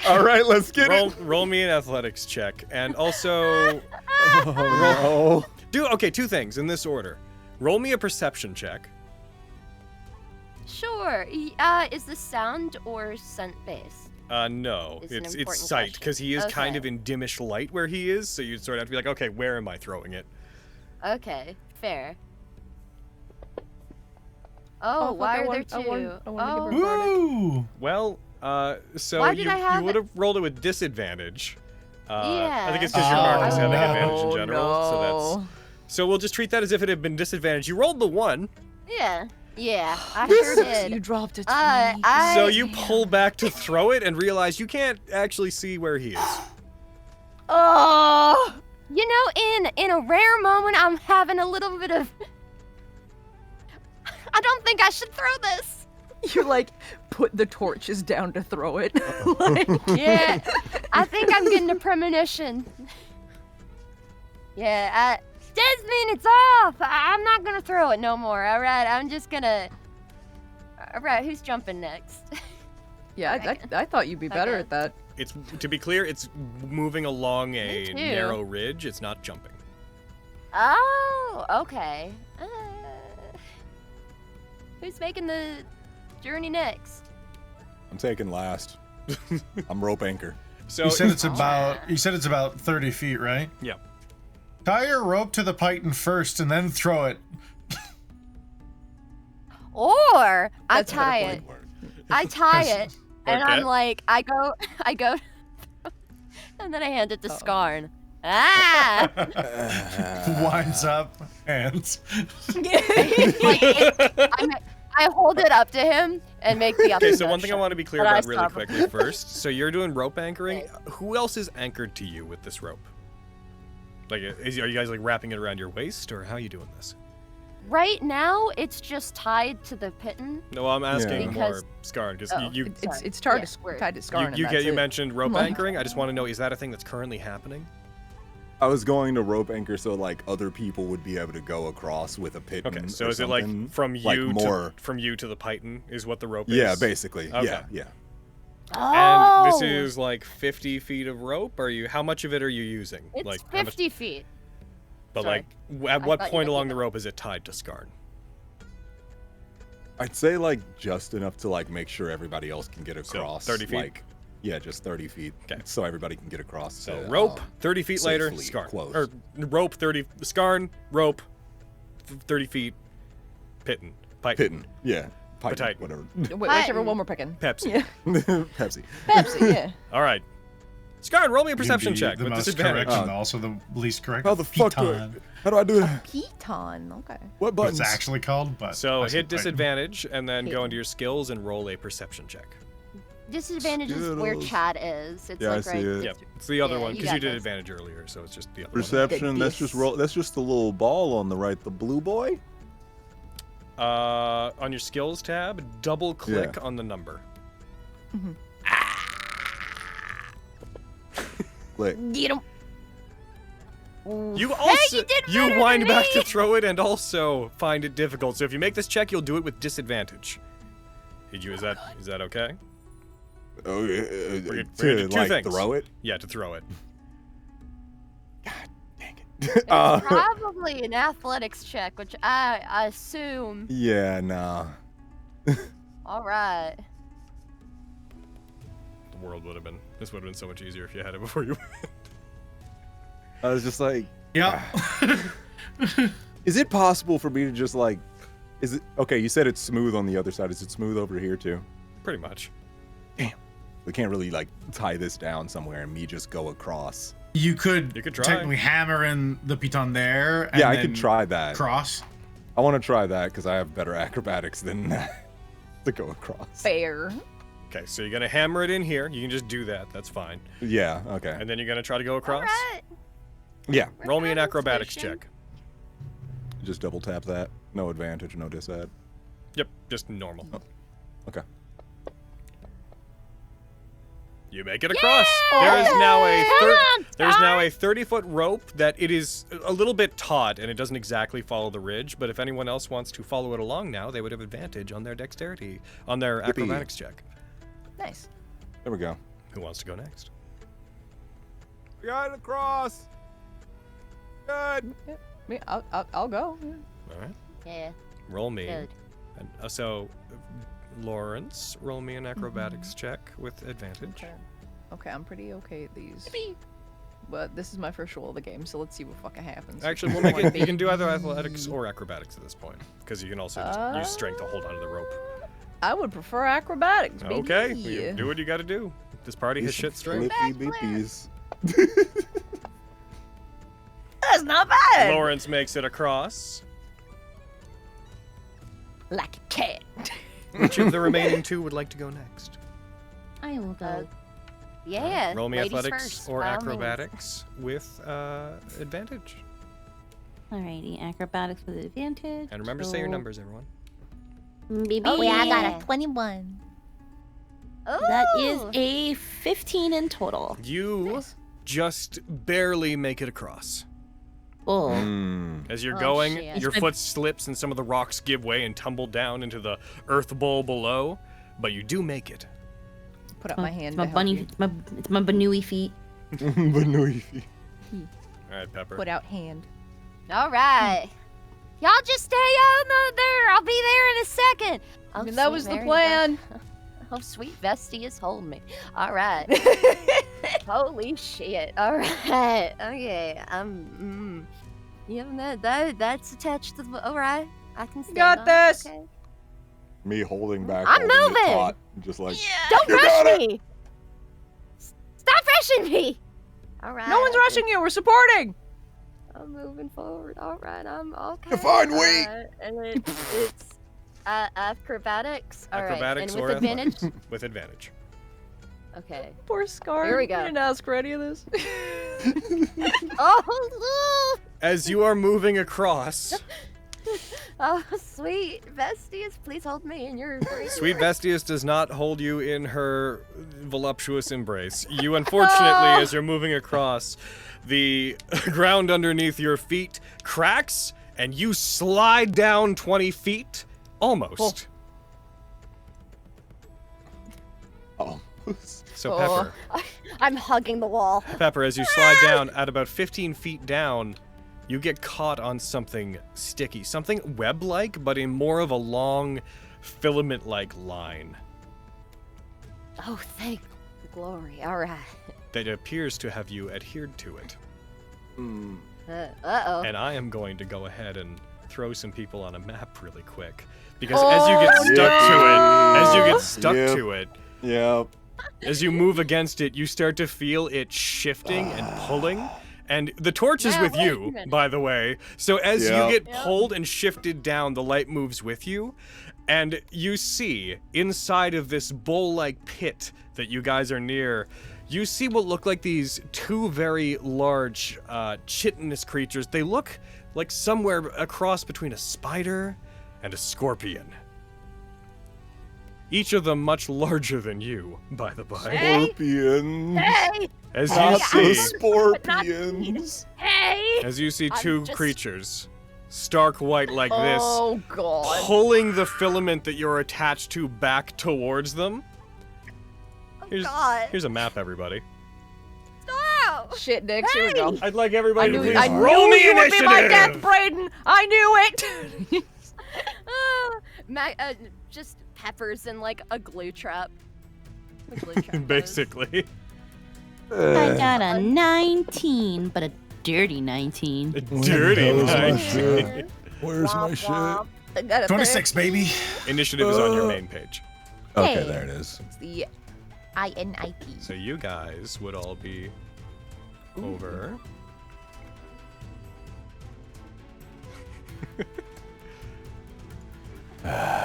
All right, let's get it. Roll me an athletics check, and also Oh, okay, 2 things in this order. Roll me a perception check. Sure. Is this sound or scent based? No, Is an it's important sight, question. because he is kind of Okay. in dimmish light where he is, so you sort of have to be like, okay, where am I throwing it? Okay, fair. Oh, why are there 2? I wanted to Oh, give her- Woo! Well, so Why did I have you would have rolled it with disadvantage. I think it's Yeah. because you're marked as Oh, having no. advantage in general, no. so we'll just treat that as if it had been disadvantaged. You rolled the 1, yeah, I sure You did. dropped a 20. so you pull back to throw it and realize you can't actually see where he is. Oh, you know, in a rare moment, I'm having a little bit of. I don't think I should throw this. You like put the torches down to throw it. Like, Yeah, I think I'm getting a premonition. Yeah, Desmond, it's off. I'm not gonna throw it no more. All right, I'm just gonna. All right, who's jumping next? yeah, I thought you'd be better Okay. at that. It's to be clear, it's moving along a too. narrow ridge. It's not jumping. Oh, okay. Who's making the journey next? I'm taking last. I'm rope anchor. So You said it's about 30 feet, right? yeah. Tie your rope to the python first and then throw it. Or I That's a better tie it. I tie it, and Okay. I'm like, I go, and then I hand it to Skarn. Ah! Winds up, hands. I hold it up to him and make the other. Okay, so one thing I want to be clear But I about really stop. quickly first. So you're doing rope anchoring. Who else is anchored to you with this rope? Like, are you guys like wrapping it around your waist, or how are you doing this? Right now, it's just tied to the pitten. No, I'm asking Yeah. more Because- Scarn, because Oh. you It's tied Yeah, to we're- tied to Skarn. you mentioned rope Like- anchoring. I just want to know, is that a thing that's currently happening? I was going to rope anchor so like other people would be able to go across with a pit. Okay, so is it like from like you more? to from you to the python is what the rope Yeah, is? basically. Okay. Yeah. Oh! And this is like 50 feet of rope. How much of it are you using? It's like how much, 50 feet. but sorry. like at I what thought you point meant along you- the rope is it tied to Scarn? I'd say like just enough to like make sure everybody else can get across. 30 feet? Like, yeah, just 30 feet. Okay. So everybody can get across. So rope, 30 feet later, safely Scarn. close. Or rope, 30, Scarn, rope, 30 feet, python, Pitting. Yeah. Python, Titan. whatever. Whichever one we're picking. Pepsi. Yeah. Pepsi. Pepsi, yeah. All right. Scarn, roll me a You can perception be check the with most disadvantage. correct and also the least correct. How the fuck do I, Python. how do I do that? Piton. Okay. What What buttons? it's actually called, but So I said hit python. disadvantage and then go into your skills and roll a perception check. Disadvantage is where Skittles. Chad is. It's Yeah, I like see right. it. Yep, it's the other Yeah, one you because you got did this. advantage earlier, so it's just the other Perception. That's just roll. That's just the little ball on the right. The blue boy. one. On your skills tab, double click on the number. Click. Get him. You also you did better wind than back me! to throw it and also find it difficult. So if you make this check, you'll do it with disadvantage. Is that okay? Oh, We're gonna to do two like things. throw it. Yeah, to throw it. Dang it. It's probably an athletics check, which I assume. Yeah, nah. All right. The world would have been. This would have been so much easier if you had it before you went. I was just like, Yep. is it possible for me to just like, is it okay? You said it's smooth on the other side. Is it smooth over here too? Pretty much. We can't really like tie this down somewhere and me just go across. You could try. technically hammer in the python there. And Yeah, I then could try that. Cross. I want to try that because I have better acrobatics than that. to go across. Fair. Okay, so you're gonna hammer it in here. You can just do that. That's fine. Yeah. Okay. And then you're gonna try to go across. Alright. Yeah. Roll me an We're acrobatics station. check. Just double tap that. No advantage, no disad. Yep, just normal. Okay. You make it across. There is now a 30-foot rope that it is a little bit taut and it doesn't exactly follow the ridge. But if anyone else wants to follow it along now, they would have advantage on their dexterity, on their acrobatics check. Nice. There we go. Who wants to go next? We got it across. Good. I'll go. All right. Yeah. Roll me. Good. And, Lawrence, roll me an acrobatics check with advantage. Okay, I'm pretty okay at these. But this is my first roll of the game, so let's see what fucking happens. Actually, we'll make it. You can do either athletics or acrobatics at this point, because you can also just use strength to hold onto the rope. I would prefer acrobatics, baby. Okay, you do what you got to do. This party has shit straight. Flippy beepies. That's not bad. Lawrence makes it across. Like a cat. Which of the remaining two would like to go next? I will go. Yeah. Roll me ladies athletics first, or by all means. acrobatics with advantage. Alrighty, acrobatics with advantage. And remember to say your numbers, everyone. Baby. Oh, Yeah, I got yeah. a 21. That is Ooh. a 15 in total. You just barely make it across. Oh. As you're Oh, going, shit. your foot slips and some of the rocks give way and tumble down into the earth bowl below, but you do make it. Put up my hand. It's my to help bunny. you. It's my Banui feet. Banui. All right, Pepper. Put out hand. All right. Y'all just stay on there. I'll be there in a second. I Oh, mean, that sweet was the Mary, plan. Oh, sweet Vesty is holding me. All right. Holy shit. All right. Okay. Yeah, that's attached to the. All right. I can stand Got on it, this. Okay. Me holding back. I'm holding it moving. taut, just like. Don't You got rush it. me. Stop rushing me. All right. No one's rushing you. We're supporting. I'm moving forward. All right. I'm okay. Define weight. And it's acrobatics. All right. Acrobatics And or with advantage. With advantage. Okay. Poor Scar. Here we go. You didn't ask for any of this. Oh, As you are moving across, oh, sweet Vestius, please hold me in your embrace. Sweet Vestius does not hold you in her voluptuous embrace. You, unfortunately, as you're moving across, the ground underneath your feet cracks, and you slide down 20 feet, almost. So Pepper, I'm hugging the wall. Pepper, as you slide down at about 15 feet down, you get caught on something sticky, something web-like, but in more of a long, filament-like line Oh, thank glory. All right. that appears to have you adhered to it. Uh-oh. And I am going to go ahead and throw some people on a map really quick. Because as you get stuck to it, Yep. as you move against it, you start to feel it shifting and pulling. And the torch is Now, with wait a you, minute. by the way. So as Yep. you get pulled and shifted down, the light moves with you. And you see, inside of this bowl-like pit that you guys are near, you see what look like these two very large chitinous creatures. They look like somewhere a cross between a spider and a scorpion. Each of them much larger than you, by the by. Scorpions. Hey! As you Not the see, scorpions. Hey! as you see I'm two just- creatures, stark white like this, Oh god. pulling the filament that you're attached to back towards them. Oh, God. Here's a map, everybody. Stop! Shit, Nix. Here we go. I'd like everybody to please I roll knew me you would be my death, initiative. Braden. I knew it. Just peppers in like a glue trap. A glue trap goes. Basically, I got a 19, but a dirty 19. dirty Where's my 19. shit? Where's my Womp shit? womp. I got a 26, baby. Initiative is on your main page. Okay, Hey. there it is. It's the INIP. So you guys would all be over.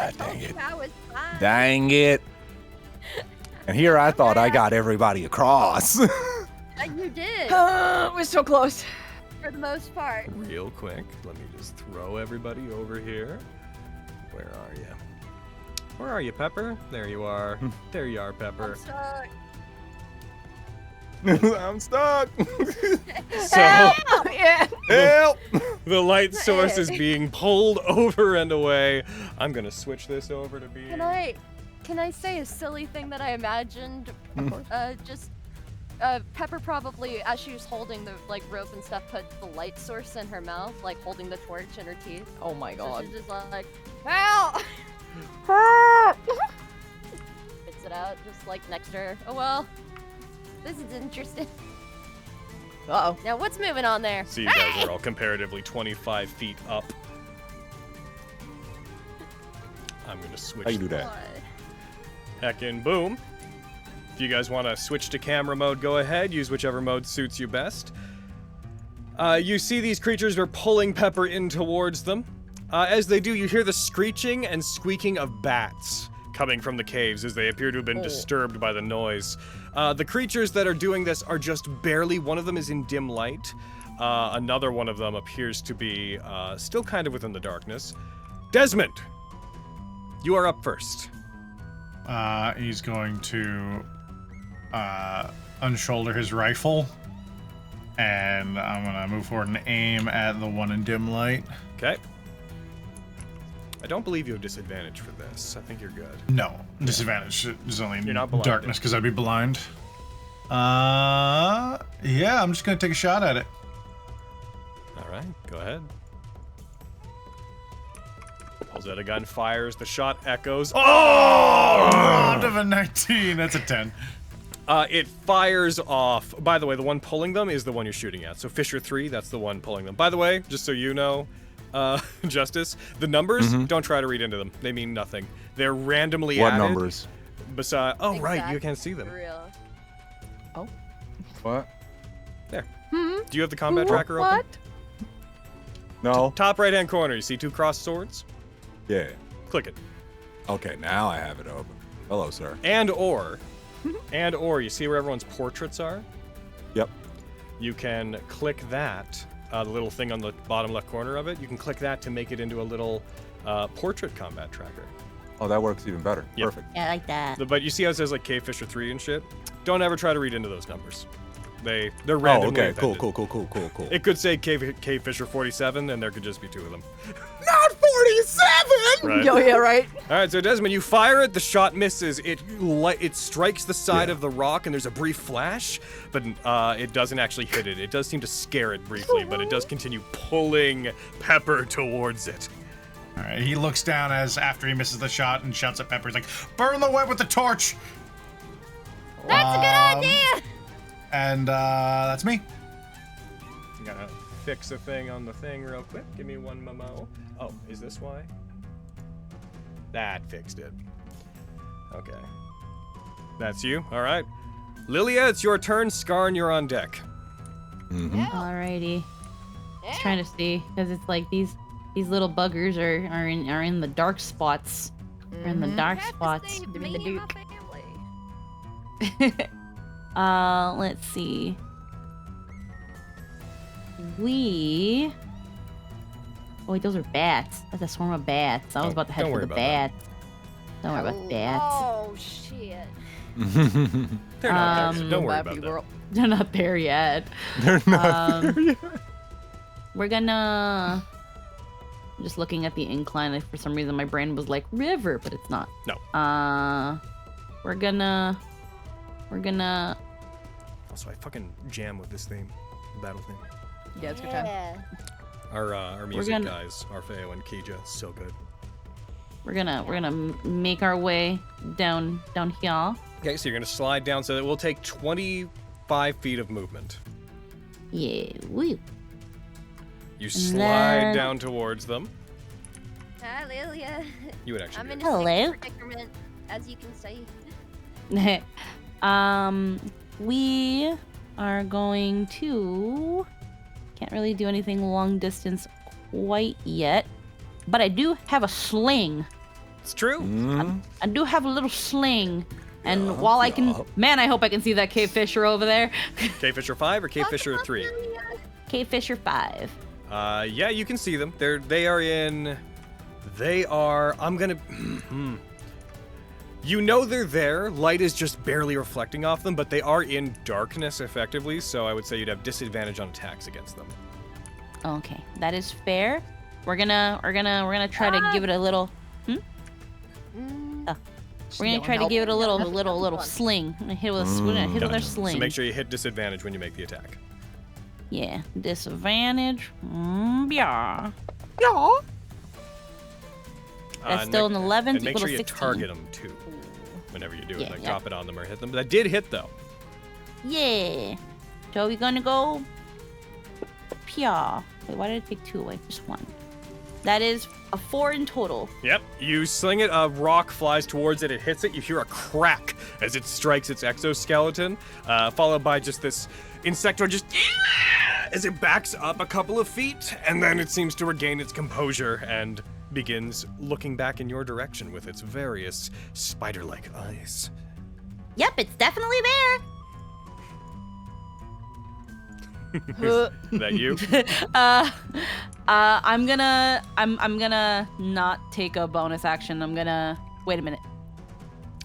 Ah, told dang you it. I was fine. Dang it. And here I thought I got everybody across. You did, We're so close. for the most part. Real quick, let me just throw everybody over here. Where are you? Where are you, Pepper? There you are. There you are, Pepper. I'm stuck. I'm stuck. So Yeah. Help. the light source is being pulled over and away. I'm gonna switch this over to be. Can I say a silly thing that I imagined? Pepper probably, as she was holding the like rope and stuff, put the light source in her mouth, like holding the torch in her teeth. Oh my So god. she's just like, help! Spits it out, just like next to her. Oh well, this is interesting. Uh-oh. Now what's moving on there? So you guys are all comparatively 25 feet up. I'm gonna switch. How you do that? Heckin' boom. If you guys want to switch to camera mode, go ahead. Use whichever mode suits you best. You see these creatures are pulling Pepper in towards them. As they do, you hear the screeching and squeaking of bats coming from the caves as they appear to have been disturbed by the noise. The creatures that are doing this are just barely, one of them is in dim light. Another one of them appears to be still kind of within the darkness. Desmond, you are up first. He's going to unshoulder his rifle, and I'm gonna move forward and aim at the one in dim light. Okay. I don't believe you have disadvantage for this. I think you're good. No, disadvantage is only You're not blinded. darkness because I'd be blind. Yeah, I'm just gonna take a shot at it. All right, go ahead. Pulls out a gun, fires. The shot echoes. Oh, round of a 19. That's a 10. It fires off. By the way, the one pulling them is the one you're shooting at. So Fisher 3, that's the one pulling them. By the way, just so you know, Justice, the numbers, don't try to read into them. They mean nothing. They're randomly What added. numbers? Besides, oh right, you Exactly, can't see them. for real. What? There. Do you have the combat tracker open? What? No. Top right-hand corner. You see two crossed swords? Yeah. Click it. Okay, now I have it open. Hello, sir. And or, you see where everyone's portraits are? Yep. You can click that, the little thing on the bottom left corner of it. You can click that to make it into a little portrait combat tracker. Oh, that works even better. Yep. Perfect. Yeah, I like that. But you see how it says like K Fisher 3 and shit? Don't ever try to read into those numbers. They're Oh, randomly okay. Cool, appended. cool. It could say K Fisher 47, and there could just be two of them. Not 47! Right. Yo, yeah, right. All right, so Desmond, you fire it. The shot misses. It strikes the side of the rock, and there's a brief flash, but it doesn't actually hit it. It does seem to scare it briefly, but it does continue pulling Pepper towards it. All right, he looks down as after he misses the shot and shouts at Pepper. He's like, "Burn the web with the torch!" That's a good idea! And that's me. You gotta fix a thing on the thing real quick. Give me one momo. Oh, is this why? That fixed it. Okay. That's you. All right. Lilia, it's your turn. Skarn, you're on deck. Alrighty. Just trying to see, because it's like these little buggers are in the dark spots. They're in the dark spots. Save Give me me the and my Duke. family. Let's see. We. Oh wait, those are bats. That's a swarm of bats. I was Oh, about to head don't for worry the about that. bats. Don't worry about the bats. Oh shit. They're not there. Don't worry Bad about that. people. They're not there yet. They're not there yet. We're gonna. I'm just looking at the incline. And for some reason, my brain was like river, but it's not. No. We're gonna. Also, I fucking jam with this theme, the battle theme. Yeah, it's a good time. Yeah. Our music gonna- guys, Arfeo and Kija, so good. We're gonna make our way down here. Okay, so you're gonna slide down, so that will take 25 feet of movement. Yeah. Woo. You And slide then- down towards them. Hi, Lilia. You would actually. I'm do in it. a Hello. sticky predicament, as you can see. We are going to. Can't really do anything long distance quite yet, but I do have a sling, It's true. I do have a little sling. And while I can... Man, I hope I can see that Cave Fisher over there. Cave Fisher 5 or Cave Fisher 3? Cave Fisher 5. Yeah, you can see them. They are, I'm gonna, you know they're there. Light is just barely reflecting off them, but they are in darkness effectively, so I would say you'd have disadvantage on attacks against them. Okay, that is fair. We're gonna try to give it a little... We're gonna try to give it a little sling. We're gonna hit with our sling. So make sure you hit disadvantage when you make the attack. Yeah, disadvantage. Yeah. That's still an 11 and make equal sure to you 16. target them too, whenever you do it. Yeah, Like yeah. drop it on them or hit them. That did hit though. Yeah. So we're gonna go. Pia. Wait, why did I take 2 away? Just 1. That is a 4 in total. Yep. You sling it. A rock flies towards it. It hits it. You hear a crack as it strikes its exoskeleton, followed by just this insectoid just as it backs up a couple of feet, and then it seems to regain its composure and begins looking back in your direction with its various spider-like eyes. Yep, it's definitely there. Is that you? I'm gonna not take a bonus action. I'm gonna wait a minute.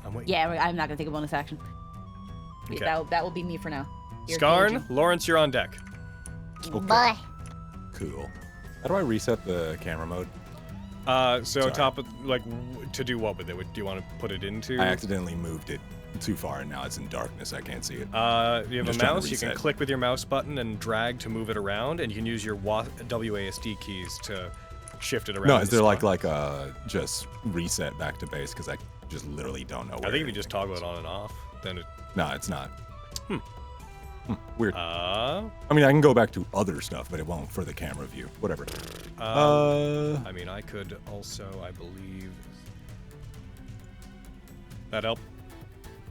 I'm waiting. Yeah, I'm not gonna take a bonus action. Okay. That will be me for now. You're Skarn, engaging. Lawrence, you're on deck. Okay. Cool. How do I reset the camera mode? So Sorry. top of, like, to do what with it? Do you want to put it into? I accidentally moved it too far, and now it's in darkness. I can't see it. You have just a trying to mouse. You can reset. click with your mouse button and drag to move it around, and you can use your WASD keys to shift it around. No, in is the there like spot. just reset back to base? Because I just literally don't know. I Where think if you just anything toggle is. it on and off, then it. No, it's not. Weird. Uh, I mean, I can go back to other stuff, but it won't for the camera view. Whatever. I mean, I could also, I believe. That help?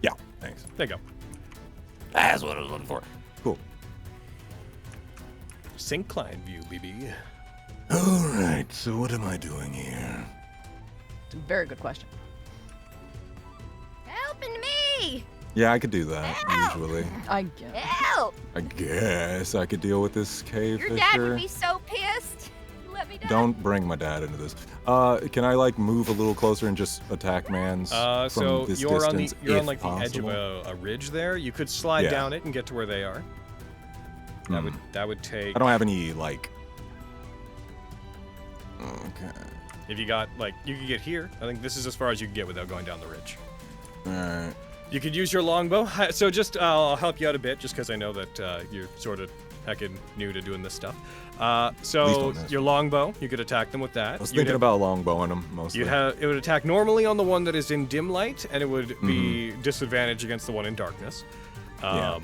Yeah. Thanks. There you go. That's what I was looking for. Cool. Sync client view, BB. All right. So what am I doing here? It's a very good question. Helping me! Yeah, I could do that usually. I guess. Help! I guess I could deal with this cave Your fisher. dad would be so pissed. You let me down. Don't bring my dad into this. Can I like move a little closer and just attack Mans from So this you're on distance? the if like possible? the edge of a ridge there. You could slide Yeah. down it and get to where they are. That would take. I don't have any like. Okay. If you got like you could get here. I think this is as far as you can get without going down the ridge. All right. You could use your longbow. So just I'll help you out a bit, just because I know that you're sort of heckin' new to doing this stuff. So don't miss. your longbow, you could attack them with that. I was You'd thinking have- about longbowing him mostly. it would attack normally on the one that is in dim light, and it would be disadvantage against the one in darkness. Yeah.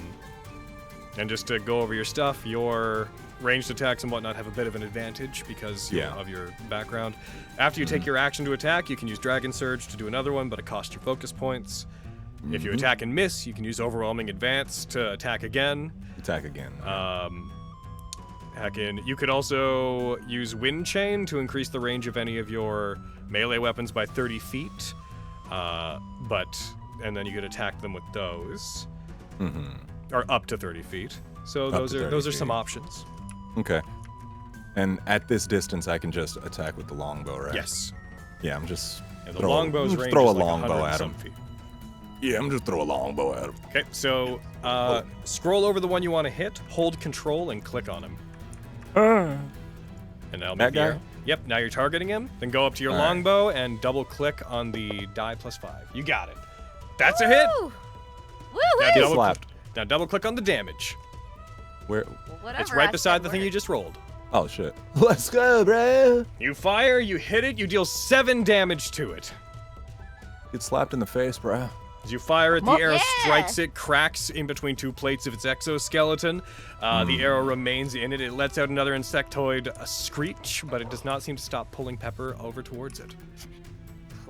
And just to go over your stuff, your ranged attacks and whatnot have a bit of an advantage because of your background. After you take your action to attack, you can use Dragon Surge to do another one, but it costs your focus points. If you attack and miss, you can use Overwhelming Advance to attack again. Attack again. You could also use Wind Chain to increase the range of any of your melee weapons by 30 feet. And then you could attack them with those. Or up to 30 feet. So Up those to are 30 those are some feet. options. Okay. And at this distance, I can just attack with the longbow, right? Yes. Yeah, I'm just. And the longbow's just range throw is a like longbow 100 at some him. feet. Yeah, I'm just throw a longbow at him. Okay, so scroll over the one you want to hit, hold control, and click on him. And that'll That make the guy? arrow. Yep, now you're targeting him. Then go up to your All right. longbow and double click on the die +5. You got it. That's a hit. Woo! Woo Now Get double, slapped. now double click on the damage. Where? Whatever. It's right I beside said the thing you worked. just rolled. Oh shit. Let's go, bro. You fire, you hit it, you deal 7 damage to it. Get slapped in the face, bro. As you fire it, the Well, arrow yeah. strikes it, cracks in between 2 plates of its exoskeleton. The arrow remains in it. It lets out another insectoid screech, but it does not seem to stop pulling Pepper over towards it.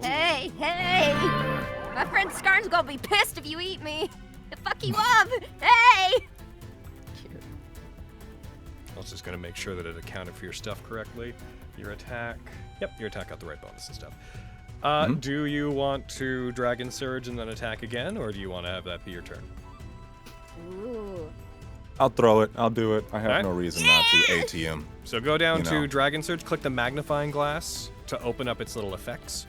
Hey, hey! My friend Skarn's gonna be pissed if you eat me. To fuck you up. Hey! I was just going to make sure that it accounted for your stuff correctly. Your attack. Yep, your attack got the right bonus and stuff. Do you want to Dragon Surge and then attack again, or do you want to have that be your turn? Ooh. I'll throw it. I'll do it. I have Alright. no reason not to ATM. So go down You to know. Dragon Surge, click the magnifying glass to open up its little effects.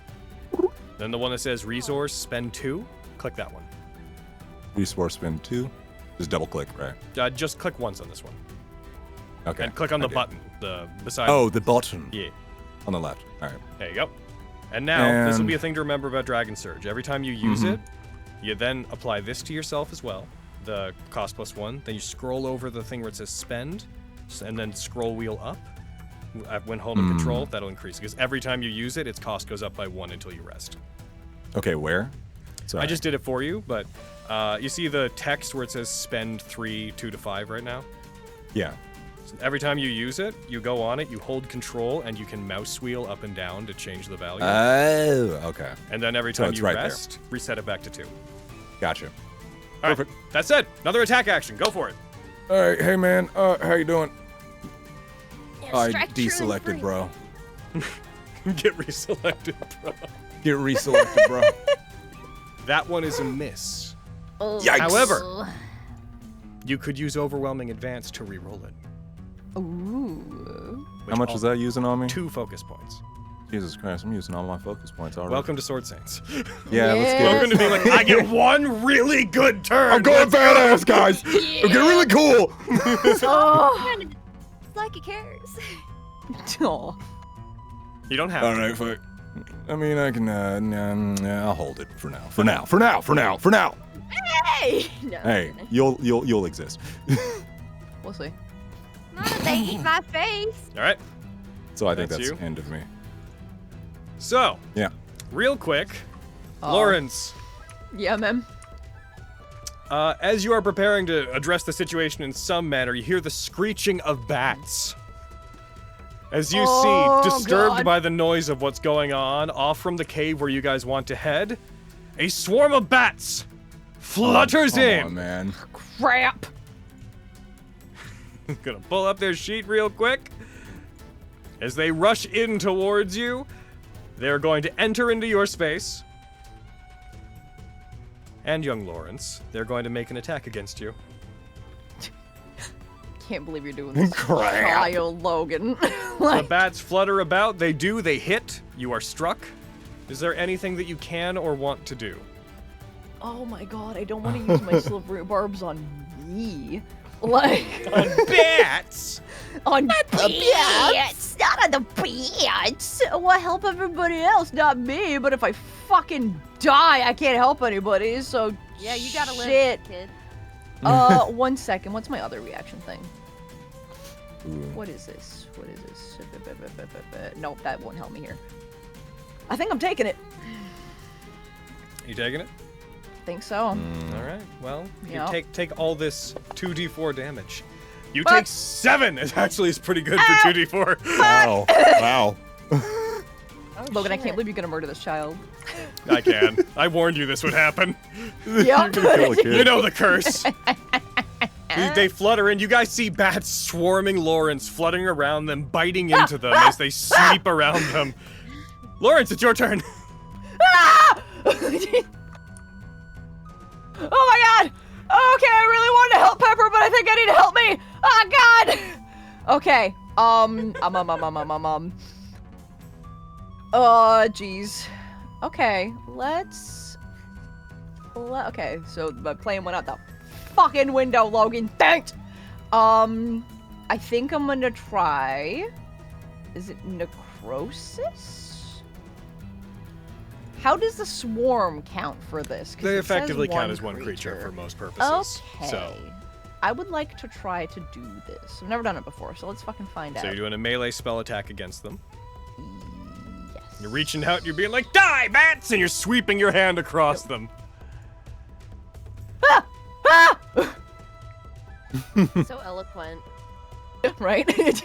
Then the one that says Resource, spend 2, click that one. Resource spin 2. Just double click, right? Just click once on this one. Okay. And click on I the did. button, the beside. Oh, the button. Yeah. On the left. All right. There you go. And now, this will And- be a thing to remember about Dragon Surge. Every time you use Mhm. it, you then apply this to yourself as well, the cost +1. Then you scroll over the thing where it says spend, and then scroll wheel up. When holding control, that'll increase. Because every time you use it, its cost goes up by 1 until you rest. Okay, where? Sorry. I just did it for you, but you see the text where it says spend 3, 2 to 5 right now? Yeah. So every time you use it, you go on it, you hold control, and you can mouse wheel up and down to change the value. Oh, okay. And then every So time it's you right there. rest, reset it back to 2. Gotcha. All right, Perfect. that's it. Another attack action. Go for it. All right, hey man, how you doing? I strike true and deselected, free. bro. Get reselected, bro. Get reselected, bro. That one is a miss. Oh. Yikes. However, you could use Overwhelming Advance to re-roll it. Ooh. How much is that using on me? 2 focus points. Jesus Christ, I'm using all my focus points already. Welcome to Sword Saints. Yeah, let's get Welcome it. to being like, I get 1 really good turn. I'm going Let's go." badass, guys. I'm getting really cool. Oh. It's like it cares. Aw. You don't have All to. right, fuck. I mean, I can. I'll hold it for now. For now. Hey! No, Hey, you'll exist. We'll see. not if they eat my face. All right. So I think That's that's you. end of me. So, Yeah. real quick, Lawrence, Yeah, man. as you are preparing to address the situation in some manner, you hear the screeching of bats. As you Oh, see, disturbed God. by the noise of what's going on, off from the cave where you guys want to head, a swarm of bats flutters Come in. on, man. Crap. Gonna pull up their sheet real quick. As they rush in towards you, they're going to enter into your space. And young Lawrence, they're going to make an attack against you. Can't believe you're doing this. Crap. Child Logan. The Like, bats flutter about, they hit, you are struck. Is there anything that you can or want to do? oh my god, I don't want to use my silvery barbs on me. Like, On bats? on the bats, not on the bats. Well, help everybody else, not me. But if I fucking die, I can't help anybody. So Yeah, you gotta live, shit. kid. 1 second. What's my other reaction thing? Ooh. What is this? What is this? Nope, that won't help me here. I think I'm taking it. You taking it? Think so. All right. Well, Yeah. you take all this 2d4 damage. You Fuck. take 7. It actually is pretty good for 2d4. Wow. Wow. Logan, I can't believe you're gonna murder this child. I can. I warned you this would happen. Yep. Kill a kid. You know the curse. They flutter in. You guys see bats swarming Lawrence, fluttering around them, biting into them as they sweep around them. Lawrence, it's your turn. Ah! Oh my god! Okay, I really wanted to help Pepper, but I think I need to help me. Oh god! Okay. Jeez. Okay, okay, so the plane went out the fucking window, Logan. Thanks! I think I'm gonna try... Is it necrosis? How does the swarm count for this? 'Cause They it says effectively count as one creature for most purposes. Okay. So I would like to try to do this. I've never done it before, so let's fucking find out. you're doing a melee spell attack against them. Yes. You're reaching out, you're being like, die, bats! And you're sweeping your hand across them. So eloquent. Right?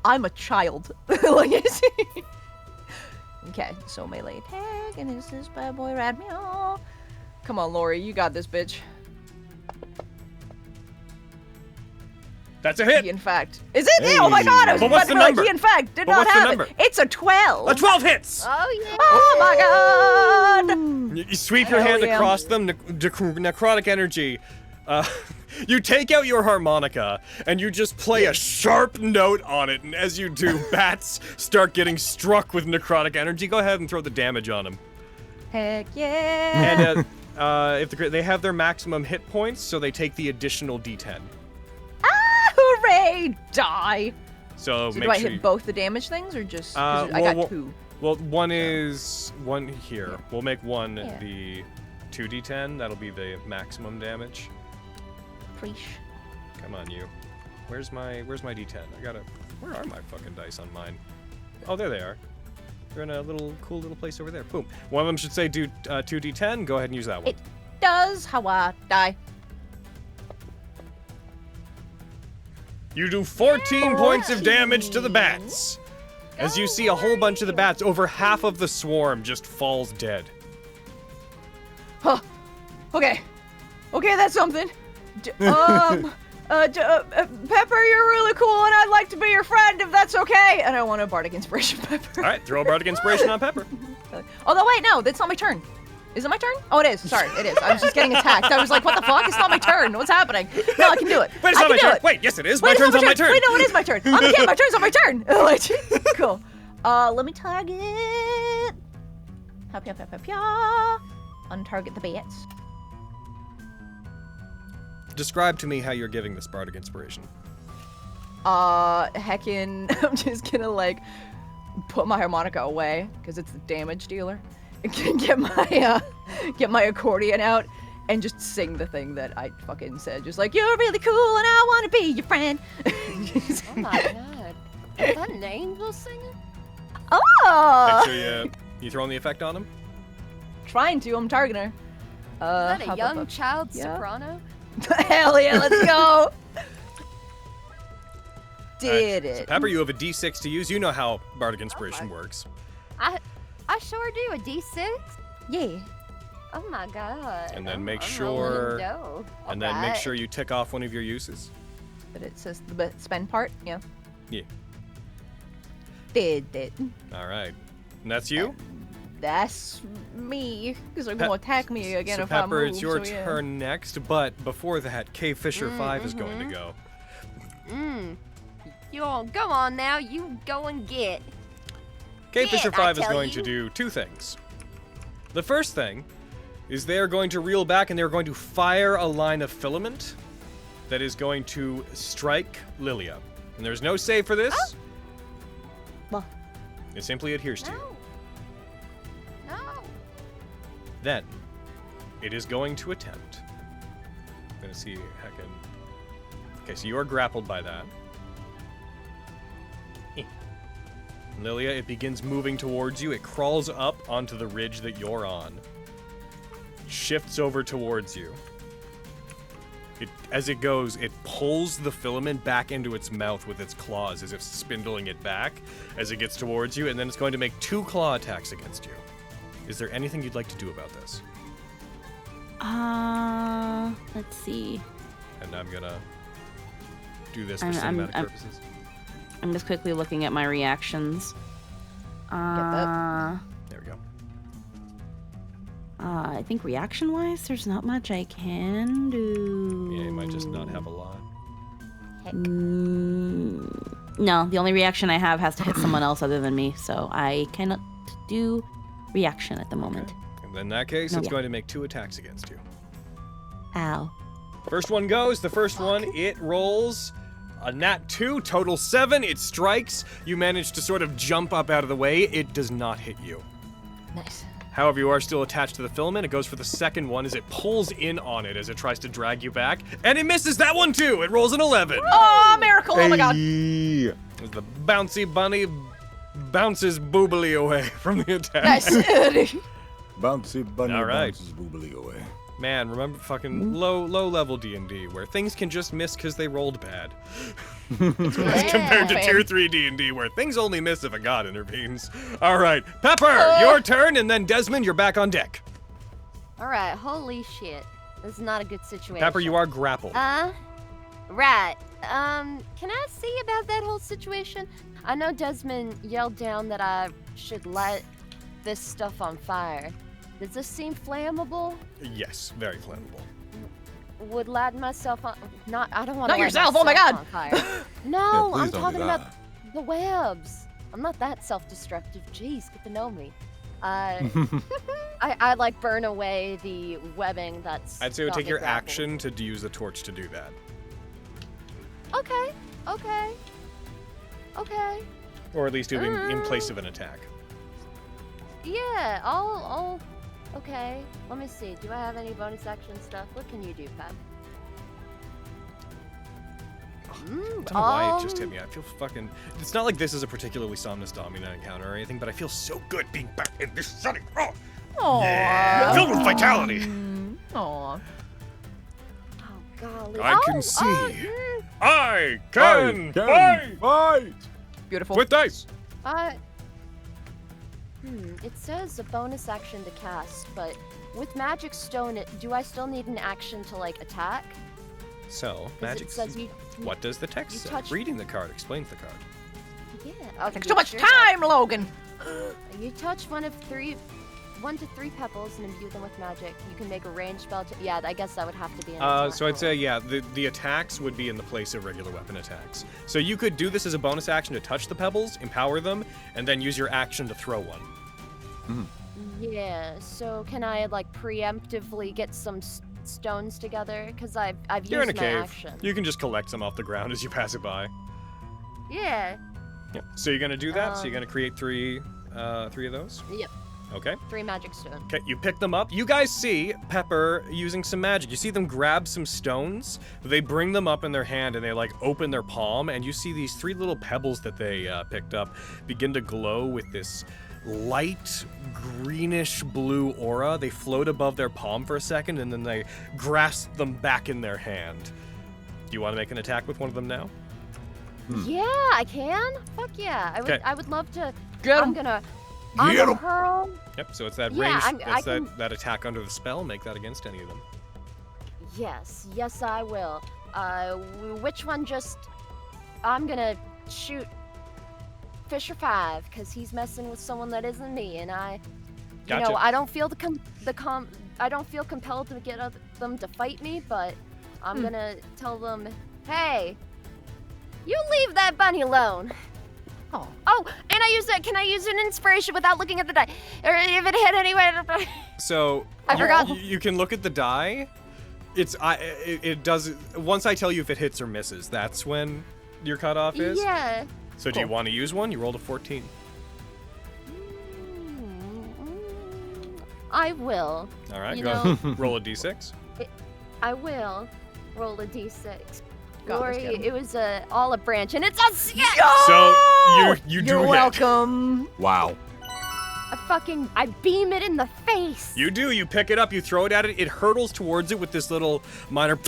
I'm a child. Like, it's- okay, so melee attack, and is this bad boy rad me off? Come on, Lori, you got this, bitch. That's a hit. He, in fact. Is it? Oh my god, I was But what's about the to be like, number? he, in fact, did But not what's the have number? it. It's a 12. A 12 hits. Oh my god. You sweep your Hell hand yeah. across them, necrotic energy. You take out your harmonica and you just play a sharp note on it, and as you do, bats start getting struck with necrotic energy. Go ahead and throw the damage on them. Heck yeah. And if they have their maximum hit points, so they take the additional D10. Ah, hooray! Die. So So make do I sure hit both the damage things or just? 'cause I well, got 2. Well, one is one here. We'll make one Yeah. the 2d10. That'll be the maximum damage. Preach. Come on, you. Where's my D10? Where are my fucking dice on mine? Oh, there they are. They're in a cool little place over there. Boom. One of them should say do 2d10. Go ahead and use that one. It does. How I die. You do 14 points of damage to the bats. As you see a whole bunch of the bats, over half of the swarm just falls dead. Huh. Okay. Okay, that's something. Pepper, you're really cool, and I'd like to be your friend if that's okay. And I want a bardic inspiration, Pepper. All right, throw a bardic inspiration on Pepper. Although, wait, no, that's not my turn. Is it my turn? Oh, it is. Sorry, it is. I was just getting attacked. I was like, what the fuck? It's not my turn. What's happening? No, I can do it. Wait, it's I not my can do turn. it. Wait, yes, it is. Wait, My it's turn's not on my turn. Wait, no, it is my turn. I'm the kid. My turn's on my turn. Cool. Let me target. Untarget the bats. Describe to me how you're giving this bardic inspiration. Heckin', I'm just gonna like put my harmonica away because it's the damage dealer. Get my accordion out and just sing the thing that I fucking said. Just like, you're really cool and I want to be your friend. Oh my god. Is that an angel singing? Oh! Make sure you throwing the effect on him. Trying to, I'm targeting her. Is that a young child yeah. soprano? Hell yeah, let's go! Did All right, so it. Pepper, you have a D6 to use. You know how bardic inspiration works. I sure do. A D6? Yeah. Oh my god. And then I'm make rolling sure- in dough. And then make Alright. sure you tick off one of your uses. But it says the spend part, yeah. Yeah. Did it. All right. And that's you? That's me, because they're gonna attack me again So if I Pepper, move. it's your so yeah. turn next, but before that, K Fisher 5 is going to go. You all go on now. You go and get. K Get, Fisher I 5 is tell going you. to do 2 things. The first thing is they are going to reel back and they're going to fire a line of filament that is going to strike Lilia. And there's no save for this. Oh. Well. It simply adheres to you. No. Then, it is going to attempt. I'm gonna see heckin'. Okay, so you are grappled by that. Lilia, it begins moving towards you. It crawls up onto the ridge that you're on. Shifts over towards you. As it goes, it pulls the filament back into its mouth with its claws, as if spindling it back as it gets towards you, and then it's going to make 2 claw attacks against you. Is there anything you'd like to do about this? Let's see. And I'm gonna do this for I'm- cinematic I'm- purposes. I'm just quickly looking at my reactions. There we go. I think reaction-wise, there's not much I can do. Yeah, you might just not have a lot. No, the only reaction I have has to hit someone else other than me, so I cannot do reaction at the moment. And in that case, No, it's yeah. going to make 2 attacks against you. Ow. First one goes. The first one, it rolls a nat 2, total 7. It strikes. You manage to sort of jump up out of the way. It does not hit you. Nice. However, you are still attached to the filament. It goes for the second one as it pulls in on it as it tries to drag you back. And it misses that one too. It rolls an 11. Oh, miracle! Oh my god. Hey. As the bouncy bunny bounces boobily away from the attack. Nice. Bouncy bunny All right. bounces boobily away. Man, remember fucking low level D&D where things can just miss because they rolled bad. As compared to tier 3 D&D where things only miss if a god intervenes. All right, Pepper, your turn, and then Desmond, you're back on deck. Alright, holy shit. This is not a good situation. Pepper, you are grappled. Right. can I see about that whole situation? I know Desmond yelled down that I should light this stuff on fire. Does this seem flammable? Yes, very flammable. Would light myself on... I don't want Not to light yourself, oh my myself God! on fire. No, please I'm don't do talking about that. the webs. I'm not that self-destructive. Jeez, get to know me. I like burn away the webbing that's... I'd say it would got take me your grappled. action to use the torch to do that. Okay. Or at least in place of an attack. Yeah, I'll... Okay, let me see. Do I have any bonus action stuff? What can you do, Pat? I don't know why it just hit me. I feel fucking... It's not like this is a particularly Somnus Domina encounter or anything, but I feel so good being back in this setting. Oh, Aww. yeah! Filled with vitality! Aw. Oh, golly. I can see. I can fight! Fight! Beautiful. With dice! It says a bonus action to cast, but with Magic Stone, do I still need an action to, like, attack? So, 'Cause magic... It says you, What does the text you say? touch- Reading the card explains the card. yeah. Takes you too much sure time, Logan! You touch one to three pebbles and imbue them with magic. You can make a ranged spell. Yeah, I guess that would have to be an attack So I'd roll. say, yeah, the attacks would be in the place of regular weapon attacks. So you could do this as a bonus action to touch the pebbles, empower them, and then use your action to throw one. Yeah. So can I like preemptively get some stones together? Because I've You're in used a my cave. action. You can just collect them off the ground as you pass it by. Yeah. Yeah. So you're gonna do that. So you're gonna create three of those. Yep. Okay. 3 magic stone. Okay, you pick them up. You guys see Pepper using some magic. You see them grab some stones. They bring them up in their hand and they like open their palm, and you see these 3 little pebbles that they picked up begin to glow with this light greenish blue aura. They float above their palm for a second and then they grasp them back in their hand. Do you want to make an attack with one of them now? Yeah, I can. Fuck yeah. Okay. I would love to. Get I'm 'em. gonna Get 'em. hurl. Yep, so it's that Yeah, range, I that's can- that attack under the spell. Make that against any of them. Yes, I will. Which one just... I'm gonna shoot Fisher 5, because he's messing with someone that isn't me, and I... You Gotcha. know, I don't feel I don't feel compelled to get them to fight me, but I'm gonna tell them, hey, you leave that bunny alone. Oh, and can I use an inspiration without looking at the die? Or if it hit anyway. So I forgot. You can look at the die. It does. Once I tell you if it hits or misses, that's when your cutoff is. Yeah. So do you want to use one? You rolled a 14. I will. All right, You go know- ahead. Roll a d6. I will roll a d6. Got Glory, this, Kim. it was a olive branch, and it's a So you do You're hit. welcome. Wow. I beam it in the face. You do. You pick it up. You throw it at it. It hurtles towards it with this little minor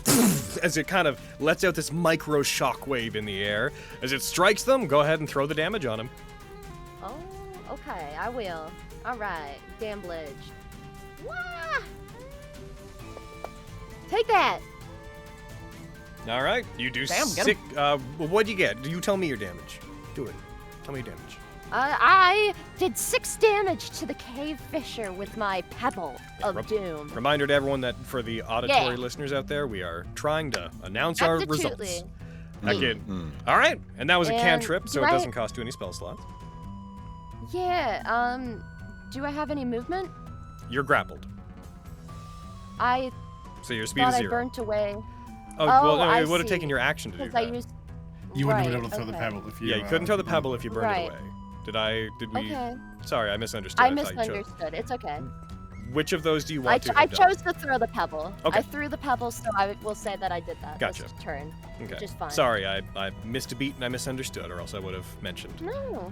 as it kind of lets out this micro shockwave in the air. As it strikes them, go ahead and throw the damage on them. Oh, okay, I will. All right, damblage. Wah! Take that. All right. You do Damn, get 'em. what'd you get? You tell me your damage. Do it. Tell me your damage. I did 6 damage to the cave fissure with my pebble of doom. Reminder to everyone that for the auditory Yeah. listeners out there, we are trying to announce our results. Absolutely. Again. All right. And that was a And cantrip, so do it I- doesn't cost you any spell slots. Yeah, do I have any movement? You're grappled, I so your speed thought is I 0. burnt away. Oh, well, no, I it would have see. taken your action to do Because I that. used... You wouldn't have been Right, able to throw the okay. pebble if you. Yeah, you couldn't throw the pebble if you burned Right. it away. Did we? Okay. Sorry, I misunderstood. I thought you chose. misunderstood. It's okay. Which of those do you want to I have done? chose to throw the pebble. Okay. I threw the pebble, so I will say that I did that Gotcha. this turn. Okay. Which is fine. Sorry, I missed a beat and I misunderstood, or else I would have mentioned. No.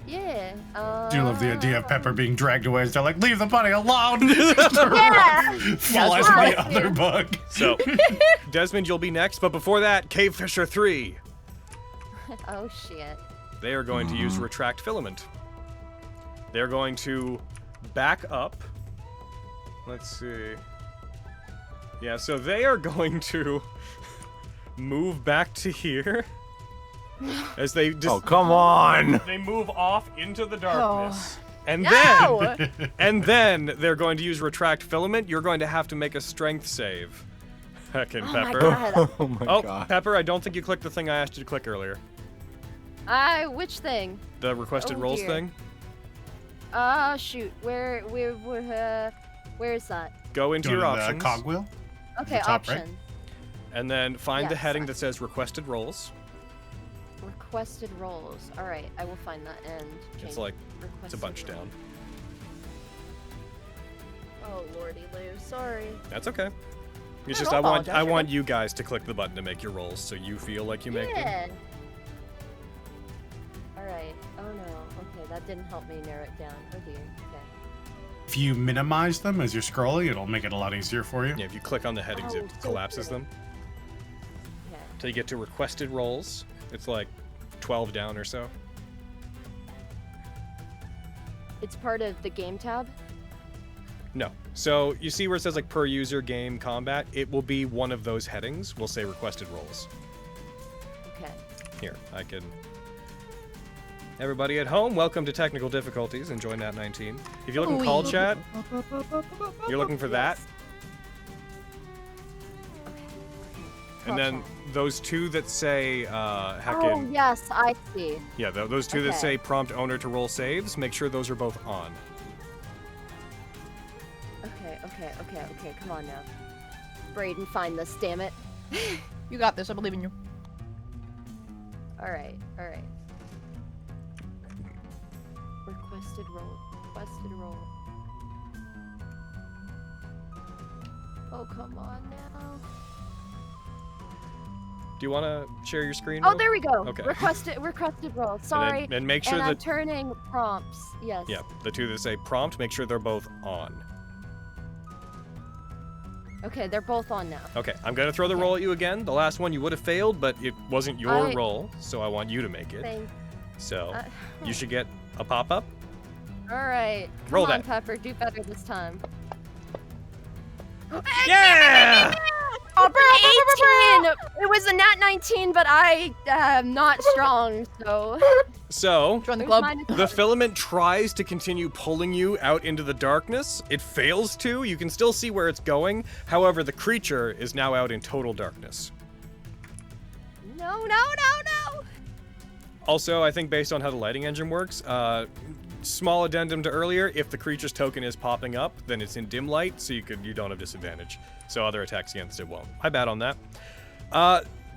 Yeah. Do love the idea of Pepper being dragged away as they're like, leave the bunny alone! Yeah. Flies Yes, with the honestly. other bug. So, Desmond, you'll be next, but before that, Cave Fisher 3. Oh shit. They are going to use Retract Filament. They're going to back up. Let's see. Yeah, so they are going to move back to here. As they just Oh, come on! they move off into the darkness. And No! then they're going to use retract filament. You're going to have to make a strength save. Heckin' Oh my Pepper. god. Oh my Oh, god. Pepper, I don't think you clicked the thing I asked you to click earlier. Which thing? The requested Oh, rolls dear. thing. Shoot. Where is that? Go into Go your to options. the cogwheel. Okay, top right? option. And then find the Yes, heading that says requested rolls. Requested roles. All right, I will find that and. It's change like, it's a requested bunch roles. down. Oh lordy, Lou. Sorry. That's okay. It's No, just don't I apologize, you're want good. you guys to click the button to make your rolls so you feel like you make them. Yeah. All right. Oh no. Okay, that didn't help me narrow it down. Oh dear. Okay. If you minimize them as you're scrolling, it'll make it a lot easier for you. Yeah, if you click on the headings, Oh, it so collapses pretty. them. Okay. Till you get to requested rolls. It's like 12 down or so. It's part of the game tab. No. So you see where it says like per user game combat? It will be one of those headings. We'll say requested rolls. Okay. Here, I can. Everybody at home, welcome to technical difficulties. Enjoy Nat19. If you look in call chat, you're looking for that. And then those two that say, Oh heckin', yes, I see. yeah, those two that Okay. say prompt owner to roll saves, make sure those are both on. Okay. Come on now. Braden, find this. Damn it. You got this. I believe in you. All right. Requested roll. Oh, come on now. Do you want to share your screen? Oh, Will? there we go. Okay. Requested roll. Sorry. And make sure and I'm that turning prompts. Yes. yeah, the two that say prompt, make sure they're both on. Okay, they're both on now. Okay, I'm gonna throw the roll at you again. The last one you would have failed, but it wasn't your I- roll, so I want you to make it. Thank. So Uh, you should get a pop-up. All right. Come Roll on, that. Pepper. Do better this time. Yeah! 18! It was a nat 19, but I am not strong, so. So Join the Where's club. mine? the filament tries to continue pulling you out into the darkness. It fails to. You can still see where it's going. However, the creature is now out in total darkness. No. Also, I think based on how the lighting engine works, small addendum to earlier, if the creature's token is popping up, then it's in dim light, so you don't have disadvantage. So other attacks against it won't. My bad on that.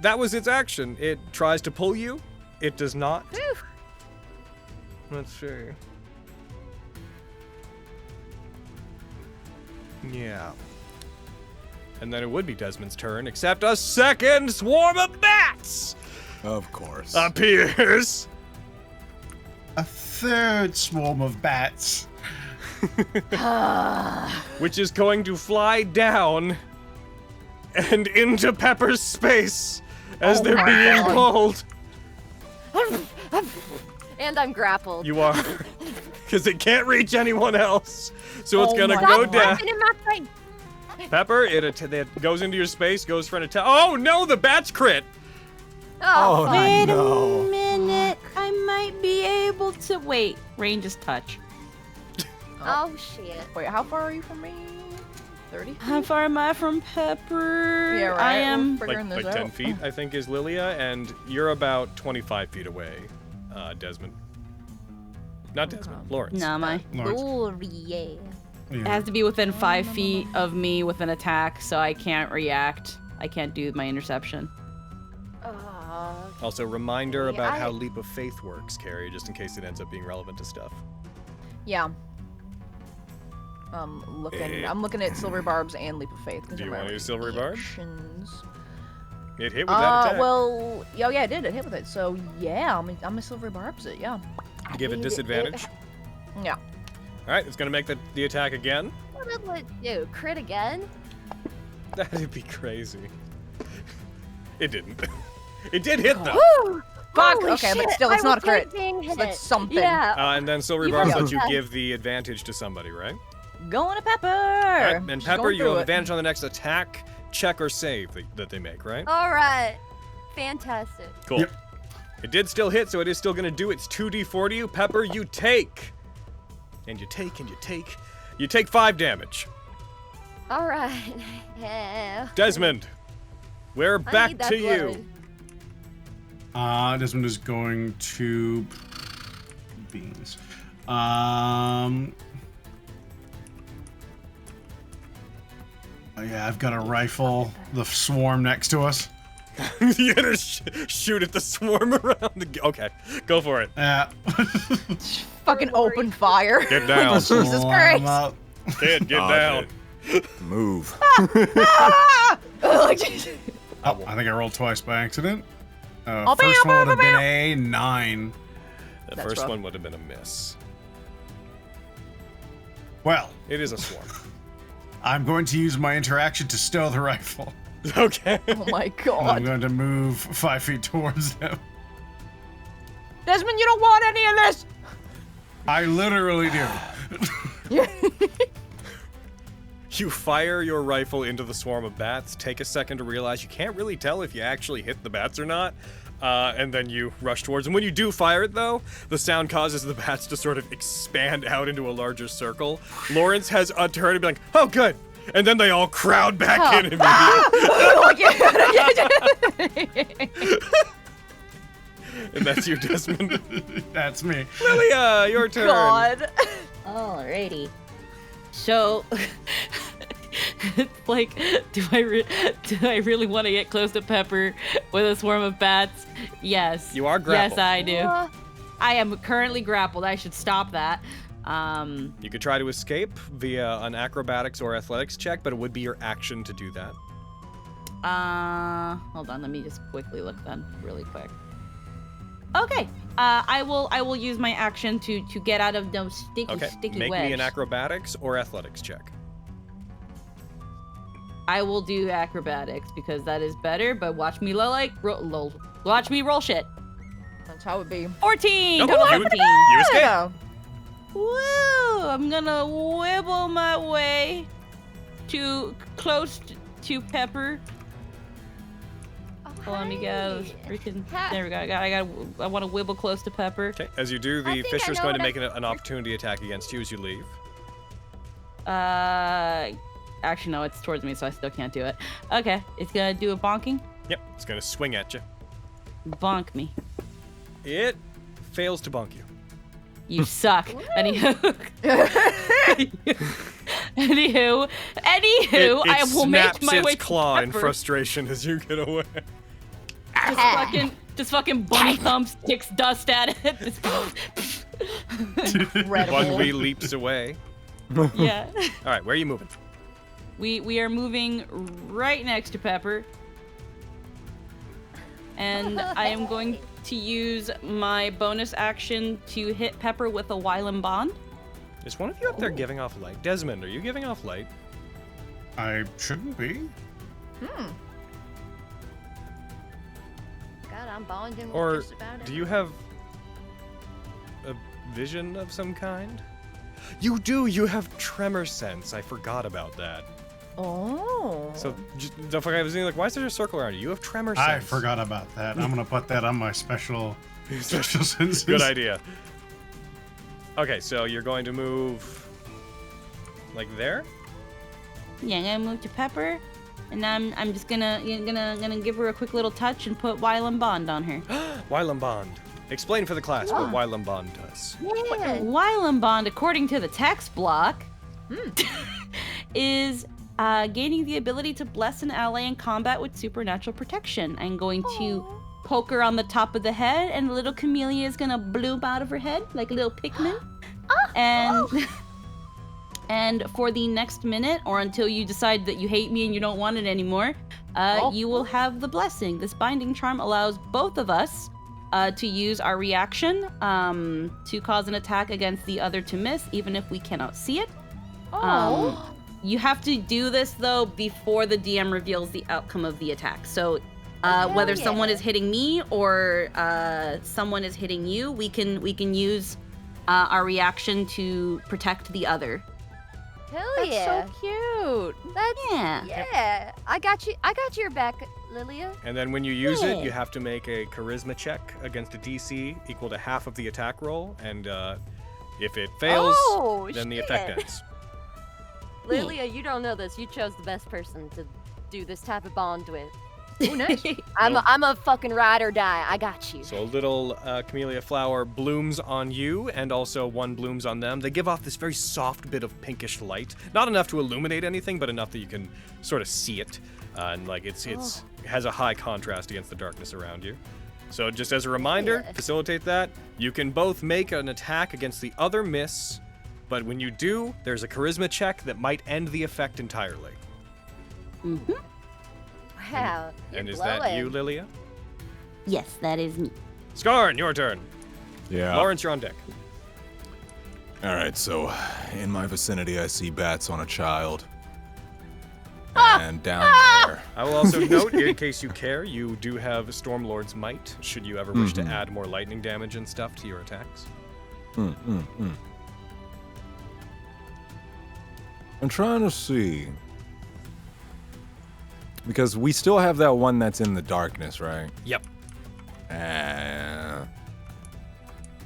That was its action. It tries to pull you. It does not. Whew. Let's see. Yeah. And then it would be Desmond's turn, except a second swarm of bats Of course. appears. A third swarm of bats. Which is going to fly down and into Pepper's space as they're being pulled. And I'm grappled. You are. Because it can't reach anyone else. So it's Oh gonna my go Stop down. laughing in my face. Pepper, it goes into your space, goes for an attack. Oh no, the bats crit! Oh, fuck. Wait no. a minute. I might be able to wait. Range is touch. Oh, shit. Wait, how far are you from me? 30? How far am I from Pepper? Yeah, right. I am. We're figuring Like this 10 out. feet, I think, is Lilia, and you're about 25 feet away, Desmond. Not Desmond, Lawrence. No, am I? Lawrence. Glory, yeah. It has to be within 5 feet of me with an attack, so I can't react. I can't do my interception. Also, reminder Okay, about I- how Leap of Faith works, Carrie, just in case it ends up being relevant to stuff. Yeah. I'm looking at Silver Barbs and Leap of Faith. 'cause Do you they're my wanna use Silver Barb? reactions. It hit with that attack. Well, yeah, it did. It hit with it. So, yeah, I'm a Silver Barbs it, yeah. Give it disadvantage. Yeah. Alright, it's gonna make the attack again. What did it do? Crit again? That'd be crazy. It didn't. It did hit, though. Woo! Fuck, Holy okay, but shit, still, it's I not a would like crit. being So hit. that's something. Yeah. And then Silver You Barbs got lets you that. give the advantage to somebody, right? Going to Pepper. Alright, and She's Pepper, going you have through it. advantage on the next attack, check, or save that they make, right? All right. Fantastic. Cool. Yep. It did still hit, so it is still going to do its 2d4 to you. Pepper, you take. And you take, and you take. You take 5 damage. All right. Yeah. Desmond, we're I back need that to you. blood. Desmond is going to beans. Yeah, I've got a rifle. The swarm next to us. You're going to shoot at the swarm around the... Okay, go for it. Yeah. Fucking open fire. Get down. Jesus Line Christ. up. Kid, get Dodge down. Move. Oh, Jesus. Oh, I think I rolled twice by accident. Oh, First bam, one would have bam, been a 9. The That's first rough. one would have been a miss. Well, It is a swarm. I'm going to use my interaction to stow the rifle. Okay. Oh my And I'm god. going to move 5 feet towards them. Desmond, you don't want any of this. I literally do. You fire your rifle into the swarm of bats, take a second to realize you can't really tell if you actually hit the bats or not, and then you rush towards them. When you do fire it, though, the sound causes the bats to sort of expand out into a larger circle. Lawrence has a turn to be like, oh, good. And then they all crowd back in immediately. And that's you, Desmond. That's me. Lilia, your turn. God. Alrighty. So, like, do I really want to get close to Pepper with a swarm of bats? Yes. You are grappled. Yes, I do. I am currently grappled. I should stop that. You could try to escape via an acrobatics or athletics check, but it would be your action to do that. Hold on. Let me just quickly look then, really quick. Okay. I will use my action to get out of those sticky Make webs. me an acrobatics or athletics check. I will do acrobatics because that is better. But watch me watch me roll shit. That's how it be. 14. Nope, Total you- 14. You escape. Yeah. Woo! I'm gonna wibble my way to close to Pepper. Oh, let me get out of this freaking. There we go. I want to wibble close to Pepper. Okay, as you do, I the think I Fisher's know going to what make an opportunity attack against you as you leave. Actually no, it's towards me, so I still can't do it. Okay, it's gonna do a bonking. Yep, it's going to swing at you. Bonk me. It fails to bonk you. You suck. Anywho, It I will make snaps my its way claw to in Pepper. frustration as you get away. Just fucking bunny thumps, kicks dust at it. Incredible. One wee leaps away. Yeah. All right, where are you moving? We are moving right next to Pepper. And I am going to use my bonus action to hit Pepper with a Wylam Bond. Is one of you up there giving off light? Desmond, are you giving off light? I shouldn't be. God, I'm bonding with Or just about do you have a vision of some kind? You do. You have tremor sense. I forgot about that. Oh. So don't forget. I was like, why is there a circle around you? You have tremor sense. I forgot about that. I'm gonna put that on my special senses. Good idea. Okay, so you're going to move like there. Yeah, I'm gonna move to Pepper, and I'm just gonna give her a quick little touch and put Wylam Bond on her. Wylam Bond. Explain for the class what Wylam Bond does. Yeah. Wylam Bond, according to the text block, is gaining the ability to bless an ally in combat with supernatural protection. I'm going to poke her on the top of the head, and the little camellia is gonna bloom out of her head like a little Pikmin. And for the next minute, or until you decide that you hate me and you don't want it anymore, you will have the blessing. This binding charm allows both of us to use our reaction to cause an attack against the other to miss, even if we cannot see it. You have to do this though before the DM reveals the outcome of the attack. So whether someone is hitting me or someone is hitting you, we can use our reaction to protect the other. Hell That's yeah. so cute. That's Yeah. yeah. I got you. I got your back, Lilia? And then when you use it, Yeah. you have to make a charisma check against a DC equal to half of the attack roll, and if it fails, then the effect shit. ends. Lilia, you don't know this. You chose the best person to do this type of bond with. Oh, nice. I'm a fucking ride or die. I got you. So a little camellia flower blooms on you, and also one blooms on them. They give off this very soft bit of pinkish light, not enough to illuminate anything, but enough that you can sort of see it, and like it has a high contrast against the darkness around you. So just as a reminder, facilitate that. You can both make an attack against the other miss, but when you do, there's a charisma check that might end the effect entirely. Mm-hmm. Wow. And you're is that you, glowing. Lilia? Yes, that is me. Skarn, your turn. Yeah. Lawrence, you're on deck. All right, so in my vicinity, I see bats on a child. And down there. I will also note, in case you care, you do have Stormlord's Might, should you ever wish to add more lightning damage and stuff to your attacks. I'm trying to see. Because we still have that one that's in the darkness, right? Yep.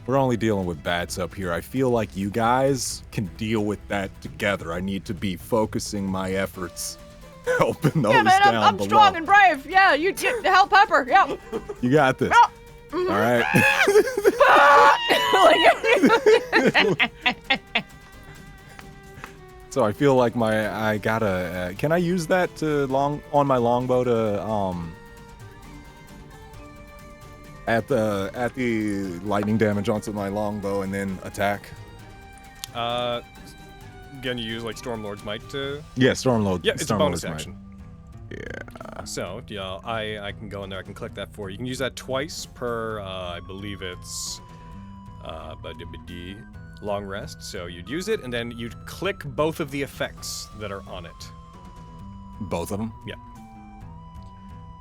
We're only dealing with bats up here. I feel like you guys can deal with that together. I need to be focusing my efforts helping those Yeah, man, down I'm below. strong and brave. Yeah, you help Pepper. Yeah. You got this. All right. So I feel like I gotta. Can I use that to on my longbow to at the lightning damage onto my longbow and then attack? Again, you use like Stormlord's Might to. Yeah, Stormlord. Yeah, it's a bonus Stormlord's action. Might. Yeah. So yeah, I can go in there. I can click that for you. You can use that twice per. I believe it's. Long rest. So you'd use it, and then you'd click both of the effects that are on it. Both of them. Yeah.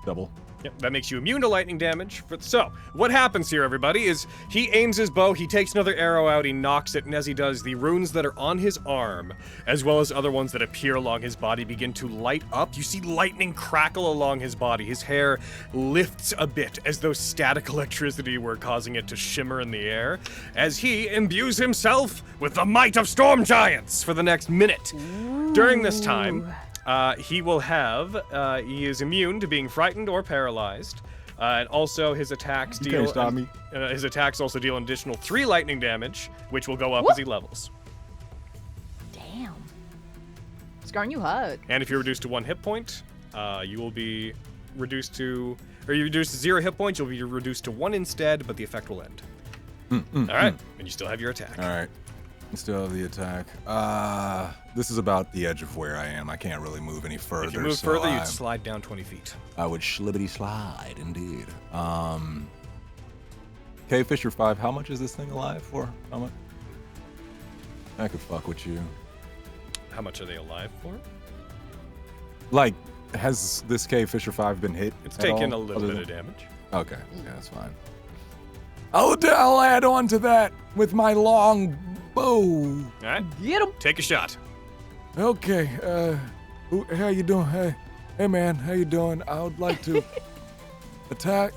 Double. Yep, that makes you immune to lightning damage. So, what happens here, everybody, is he aims his bow, he takes another arrow out, he knocks it, and as he does, the runes that are on his arm, as well as other ones that appear along his body, begin to light up. You see lightning crackle along his body. His hair lifts a bit, as though static electricity were causing it to shimmer in the air, as he imbues himself with the might of storm giants for the next minute. During this time, he will have, he is immune to being frightened or paralyzed. And also his attacks You deal, can't stop me. His attacks also deal an additional 3 lightning damage, which will go up as he levels. Damn. Skarn, you hot. And if you're reduced to 1 hit point, you will be reduced to, or you reduce to 0 hit points, you'll be reduced to 1 instead, but the effect will end. All right, and you still have your attack. All right. Still have the attack. This is about the edge of where I am. I can't really move any further. If you move so further, you'd slide down 20 feet. I would schlibbity slide, indeed. Okay, Fisher 5, how much is this thing alive for? How much? I could fuck with you. How much are they alive for? Like, has this K Fisher 5 been hit? It's at taken all, a little other bit than- of damage. Okay, yeah, that's fine. I'll add on to that with my long bow. All right, Get him. take a shot. Okay, how you doing? Hey man, how you doing? I would like to attack.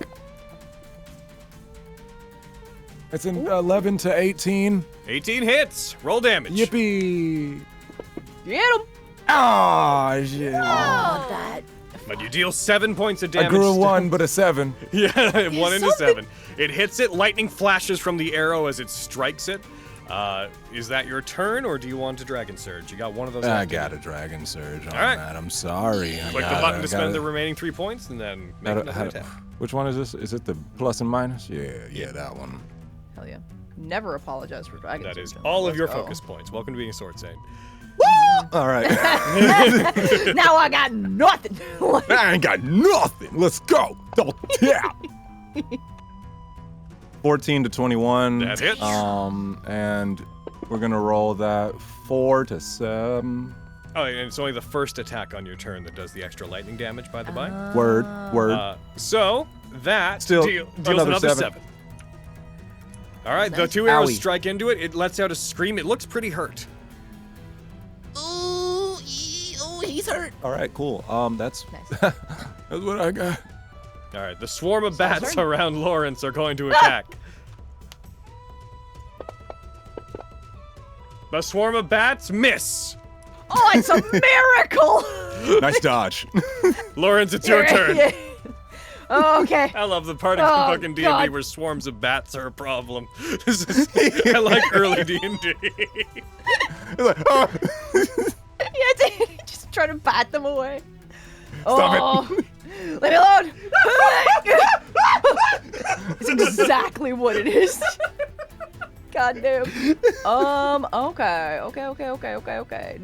It's an 11 to 18. 18 hits. Roll damage. Yippee! Get him. Ah, shit. But you deal 7 points of I damage. grew a 1, but a 7. Yeah, 1 into 7. It hits it. Lightning flashes from the arrow as it strikes it. Is that your turn, or do you want to Dragon Surge? You got one of those. I left. got a Dragon Surge on All right. that. I'm sorry. Click the button to spend the remaining 3 points, and then make another attack. Which one is this? Is it the plus and minus? Yeah, that one. Hell yeah. Never apologize for dragon. That is surgeon. all of Let's your go. focus points. Welcome to being a Sword Saint. All right. Now I got nothing. I ain't got nothing. Let's go. Double tap. 14 to 21. That hits. And we're gonna roll that 4 to 7. Oh, and it's only the first attack on your turn that does the extra lightning damage, by the by. Word. So that Still, deals another another 7. 7. All right, the 2 arrows Owie. strike into it. It lets out a scream. It looks pretty hurt. Ooh, he's hurt. All right, cool. That's Nice. That's what I got. All right, the swarm of bats around Lawrence are going to attack. The swarm of bats miss. Oh, it's a miracle! Nice dodge. Lawrence, it's your turn. Oh, okay. I love the part of fucking D&D God. where swarms of bats are a problem. I like early D&D. Like, oh. Yeah, just try to bat them away. Stop it. Leave me alone. It's exactly what it is. God damn. Okay.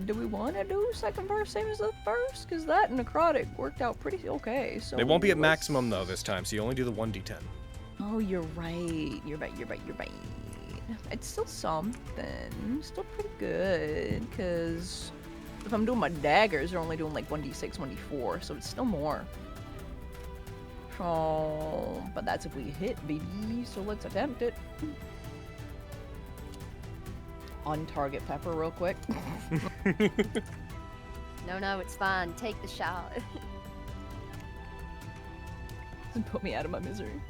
Do we want to do second verse same as the first? Because that necrotic worked out pretty okay. So They won't be at maximum though this time, so you only do the 1d10. Oh, you're right. You're right. It's still something. Still pretty good, because if I'm doing my daggers, they're only doing like 1d6, 1d4, so it's still more. So, but that's if we hit, baby. So let's attempt it. On target pepper real quick. No, it's fine. Take the shot. Put me out of my misery.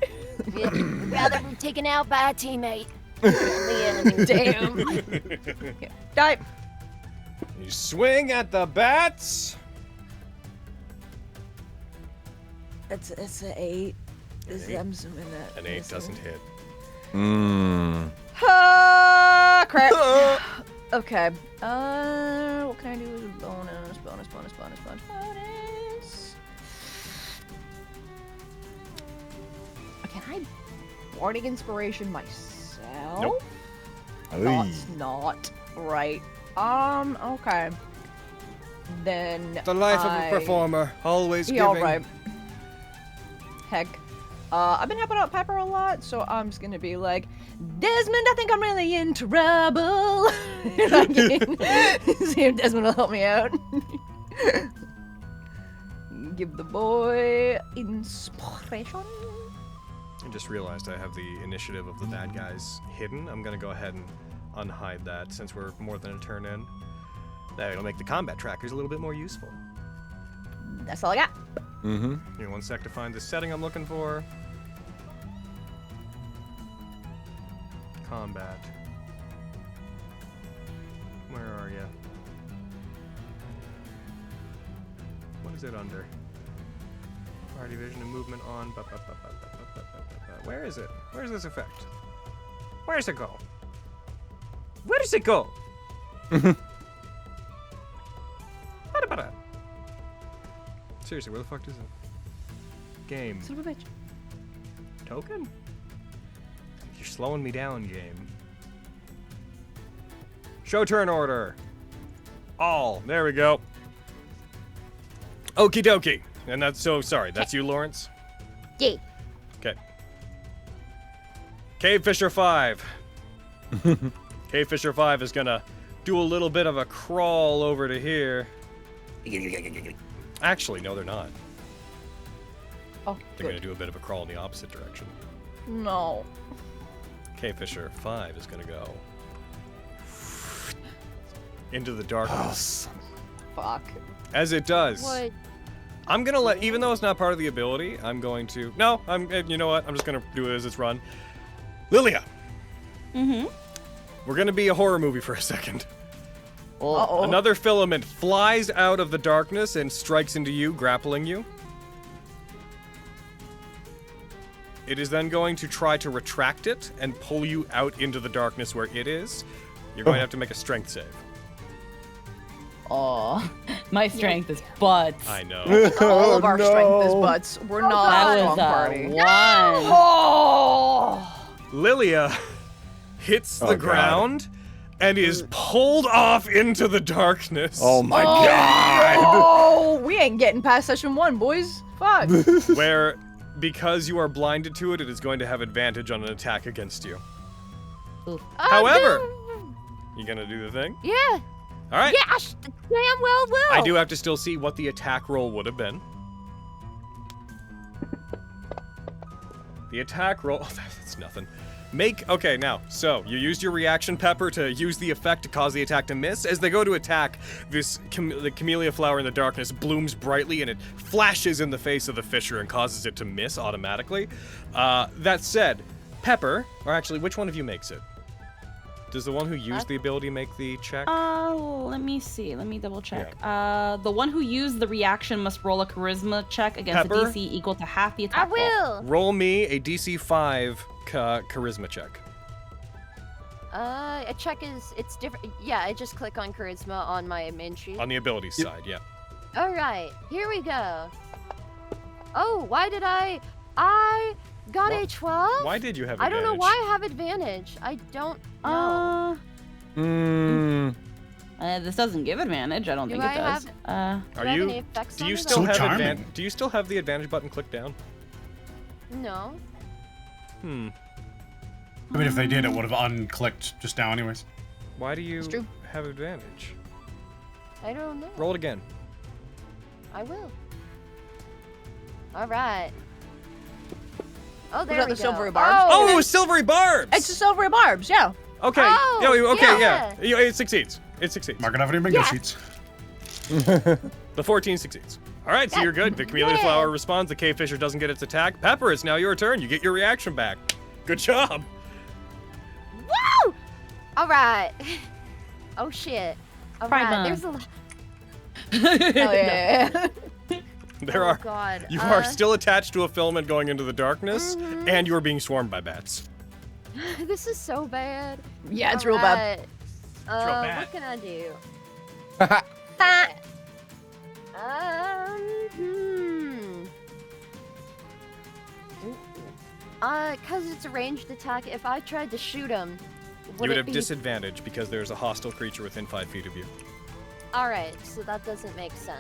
We'd rather be taken out by a teammate. The enemy. Damn. Yeah. Die. You swing at the bats. It's an 8. I'm assuming that. An 8 doesn't hit. Ah, crap. Okay. What can I do as a bonus? Bonus. Can I Bardic Inspiration myself? Nope. That's not right. Okay. Then The life of a performer, always Yeah, giving. alright. Heck. I've been helping out Pepper a lot, so I'm just gonna be like, Desmond, I think I'm really in trouble. See if Desmond will help me out. Give the boy inspiration. I just realized I have the initiative of the bad guys hidden. I'm gonna go ahead and unhide that since we're more than a turn in. That'll make the combat trackers a little bit more useful. That's all I got. Mm-hmm. Give me 1 sec to find the setting I'm looking for. Combat. Where are you? What is it under? Party vision and movement on. Where is it? Where's this effect? Where's it go? Where does it go? Seriously, where the fuck is it? Game. Son of a bitch. Token? You're slowing me down, game. Show turn order. All. There we go. Okie dokie. And that's so sorry. That's you, Lawrence? Yeah. Okay. Cave Fisher 5. Cave Fisher 5 is gonna do a little bit of a crawl over to here. Actually, no, they're not. Oh, They're good. gonna do a bit of a crawl in the opposite direction. No. Cave Fisher 5 is gonna go into the darkness. Fuck. As it does. What? I'm gonna let, even though it's not part of the ability, I'm going to, no, you know what, I'm just gonna do it as it's run. Lilia! Mm-hmm. We're gonna be a horror movie for a second. Uh-oh. Another filament flies out of the darkness and strikes into you, grappling you. It is then going to try to retract it and pull you out into the darkness where it is. You're going to have to make a strength save. Aw, my strength is butts. I know. All of our strength is butts. We're not That a was strong a party. 1. Oh! Lilia hits the God. ground and is pulled off into the darkness. Oh my god! Oh, we ain't getting past session 1, boys. Fuck. Where, because you are blinded to it, it is going to have advantage on an attack against you. However, you gonna do the thing? Yeah. All right. Yeah, damn well will. I do have to still see what the attack roll would have been. The attack roll. Oh, that's nothing. Okay, now, so you used your reaction, Pepper, to use the effect to cause the attack to miss. As they go to attack, the camellia flower in the darkness blooms brightly and it flashes in the face of the fisher and causes it to miss automatically. That said, Pepper, or actually, which one of you makes it? Does the one who used the ability make the check? Let me see. Let me double check. The one who used the reaction must roll a charisma check against Pepper? a DC equal to half the attack I will. Roll me a DC 5 charisma check. A check it's different. Yeah, I just click on charisma on my main sheet. On the abilities side, yeah. All right, here we go. Oh, why did I got a 12? Why did you have I advantage? don't know why I have advantage. I don't know. This doesn't give advantage. I don't think it does. Do I have any effects Do on you it? still So have charming. Do you still have the advantage button clicked down? No. I mean, if they did, it would have unclicked just now, anyways. Why do you true. have advantage? I don't know. Roll it again. I will. All right. Oh, there got we the go. silvery barbs? Oh, it was silvery barbs! It's the silvery barbs, yeah. Okay. Oh, okay, yeah. It succeeds. It succeeds. Mark it off on your bingo Yeah. sheets. The 14 succeeds. All right, so you're good. The camellia Yeah. flower responds. The cave fisher doesn't get its attack. Pepper, it's now your turn. You get your reaction back. Good job. Woo! All right. Oh shit. All Pride right. month. There's a lot. Oh, yeah. There Oh, are. God. You are still attached to a filament going into the darkness, and you are being swarmed by bats. This is so bad. Yeah, it's real bad. Alright, real bad. What can I do? Cause it's a ranged attack. If I tried to shoot him, You would would it have be? disadvantage because there's a hostile creature within 5 feet of you. All right, so that doesn't make sense.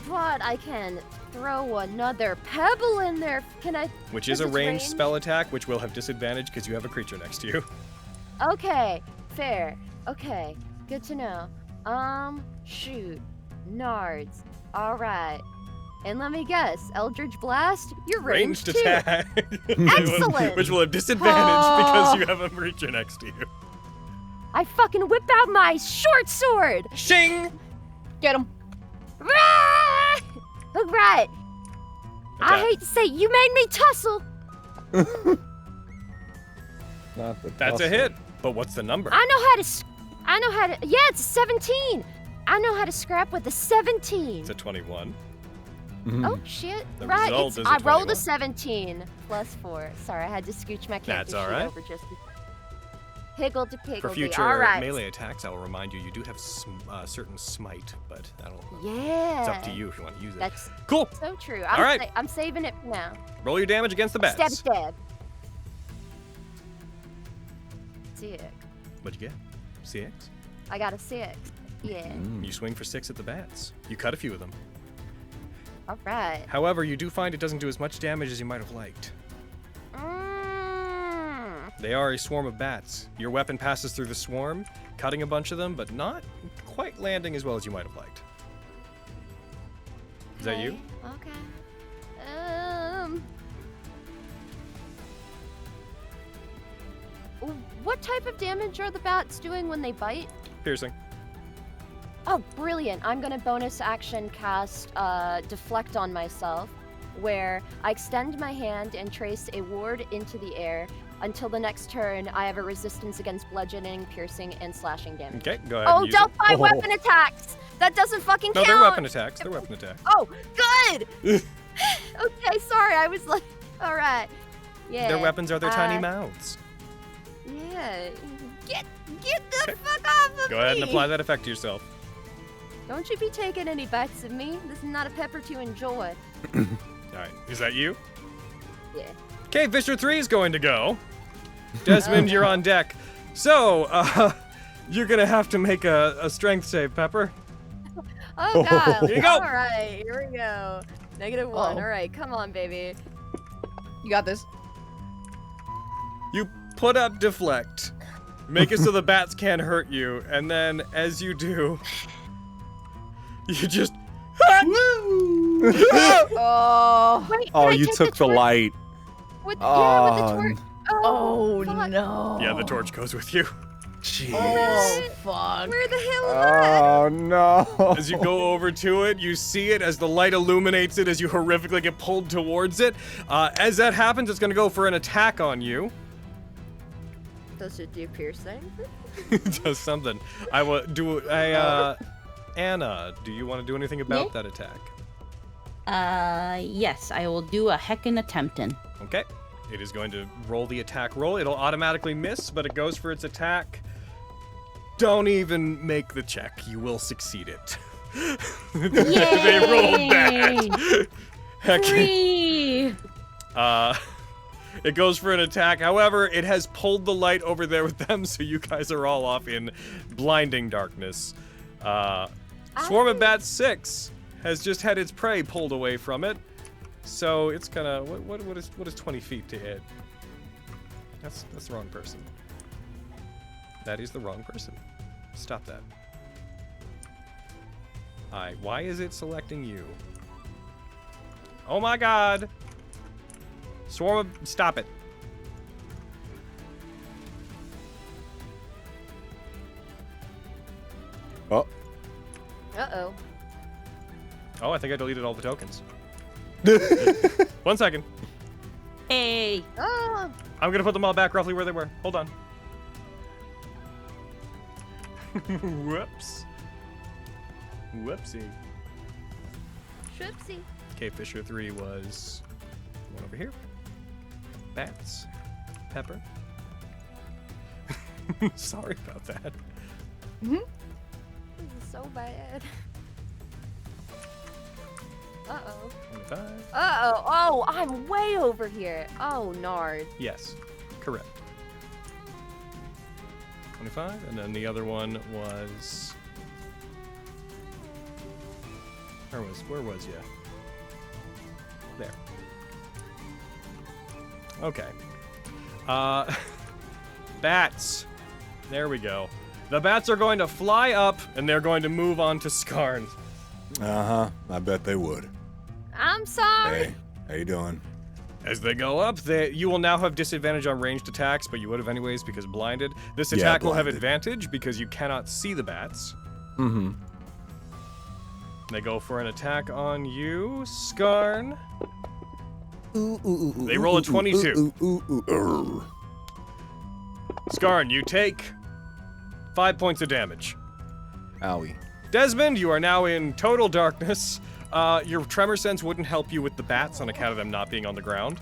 But I can throw another pebble in there. Can I? Which is a Because it's ranged ranged? spell attack, which will have disadvantage because you have a creature next to you. Okay, fair. Okay, good to know. Shoot. Nards. Alright. And let me guess, Eldritch Blast? You're ranged, too. attack. Excellent. Which will have disadvantage because you have a creature next to you. I fucking whip out my short sword! Shing! Get him. Rah! Alright. I Attack. hate to say, you made me tussle. Not the That's a tussle. hit. But what's the number? I know how to. Yeah, it's a 17. I know how to scrap with a 17. It's a 21. Oh shit! The Right, result it's, is a I rolled 21. a 17 plus 4. Sorry, I had to scooch my character That's all sheet right. over just higgled to piggledy. For future all right. melee attacks, I will remind you, you do have certain smite, but that'll. Yeah. It's up to you if you want to use it. That's Cool. so true. All right. I'm saving it for now. Roll your damage against the bats. Stab, stab. Sick. What'd you get? 6? I got a 6. Yeah. You swing for 6 at the bats. You cut a few of them. All right. However, you do find it doesn't do as much damage as you might have liked. They are a swarm of bats. Your weapon passes through the swarm, cutting a bunch of them, but not quite landing as well as you might have liked. Is that you? Okay. What type of damage are the bats doing when they bite? Piercing. Oh, brilliant. I'm gonna bonus action cast Deflect on myself, where I extend my hand and trace a ward into the air. Until the next turn, I have a resistance against bludgeoning, piercing, and slashing damage. Okay, go ahead. Oh, and use don't it. buy weapon attacks! That doesn't fucking No, count! they're weapon attacks. They're weapon attacks. Oh, good! Okay, sorry, I was like, alright. Yeah. Their weapons are their tiny uh, mouths. Yeah. Get the fuck off of me! Go ahead and apply that effect to yourself. Don't you be taking any bites of me. This is not a pepper to enjoy. Alright, is that you? Yeah. Okay, Fisher 3 is going to go. Desmond, you're on deck. So, you're gonna have to make a strength save, Pepper. Oh god. Here you go. Alright, here we go. -1. Uh-oh. Alright, come on, baby. You got this. You put up deflect. Make it so the bats can't hurt you, and then as you do, you just Oh. Wait, Oh, can I you take took the torch? light. With the torch. Oh fuck. no. Yeah, the torch goes with you. Jeez. Oh fuck. Where the hell am I? Oh no. As you go over to it, you see it as the light illuminates it as you horrifically get pulled towards it. As that happens, it's going to go for an attack on you. Does it do piercing? It does something. I will do Anna, do you want to do anything about that attack? Yes, I will do a heckin' attemptin'. Okay. It is going to roll the attack roll. It'll automatically miss, but it goes for its attack. Don't even make the check. You will succeed it. They rolled bad. Heck. Free! It goes for an attack. However, it has pulled the light over there with them, so you guys are all off in blinding darkness. Swarm of Bats 6 has just had its prey pulled away from it. So it's gonna what is 20 feet to it? That's the wrong person. That is the wrong person. Stop that. Why is it selecting you? Oh my god! Swarm of, stop it. Oh. Uh-oh. Oh, I think I deleted all the tokens. 1 second. Hey! Oh. I'm gonna put them all back roughly where they were. Hold on. Whoops. Whoopsie. Shipsy. Okay, Fisher 3 was one over here. Bats. Pepper. Sorry about that. This is so bad. Uh-oh. 25. Uh-oh. Oh, I'm way over here. Oh, Nard. Yes, correct. 25, and then the other one was... Where was you? There. Okay. Bats. There we go. The bats are going to fly up, and they're going to move on to Skarn. Uh-huh. I bet they would. I'm sorry. Hey, how you doing? As they go up, you will now have disadvantage on ranged attacks, but you would have anyways because blinded. This Yeah, attack will have blinded. advantage because you cannot see the bats. Mm-hmm. They go for an attack on you, Skarn. They roll a 22. Skarn, you take 5 points of damage. Owie. Desmond, you are now in total darkness. Your tremor sense wouldn't help you with the bats on account of them not being on the ground.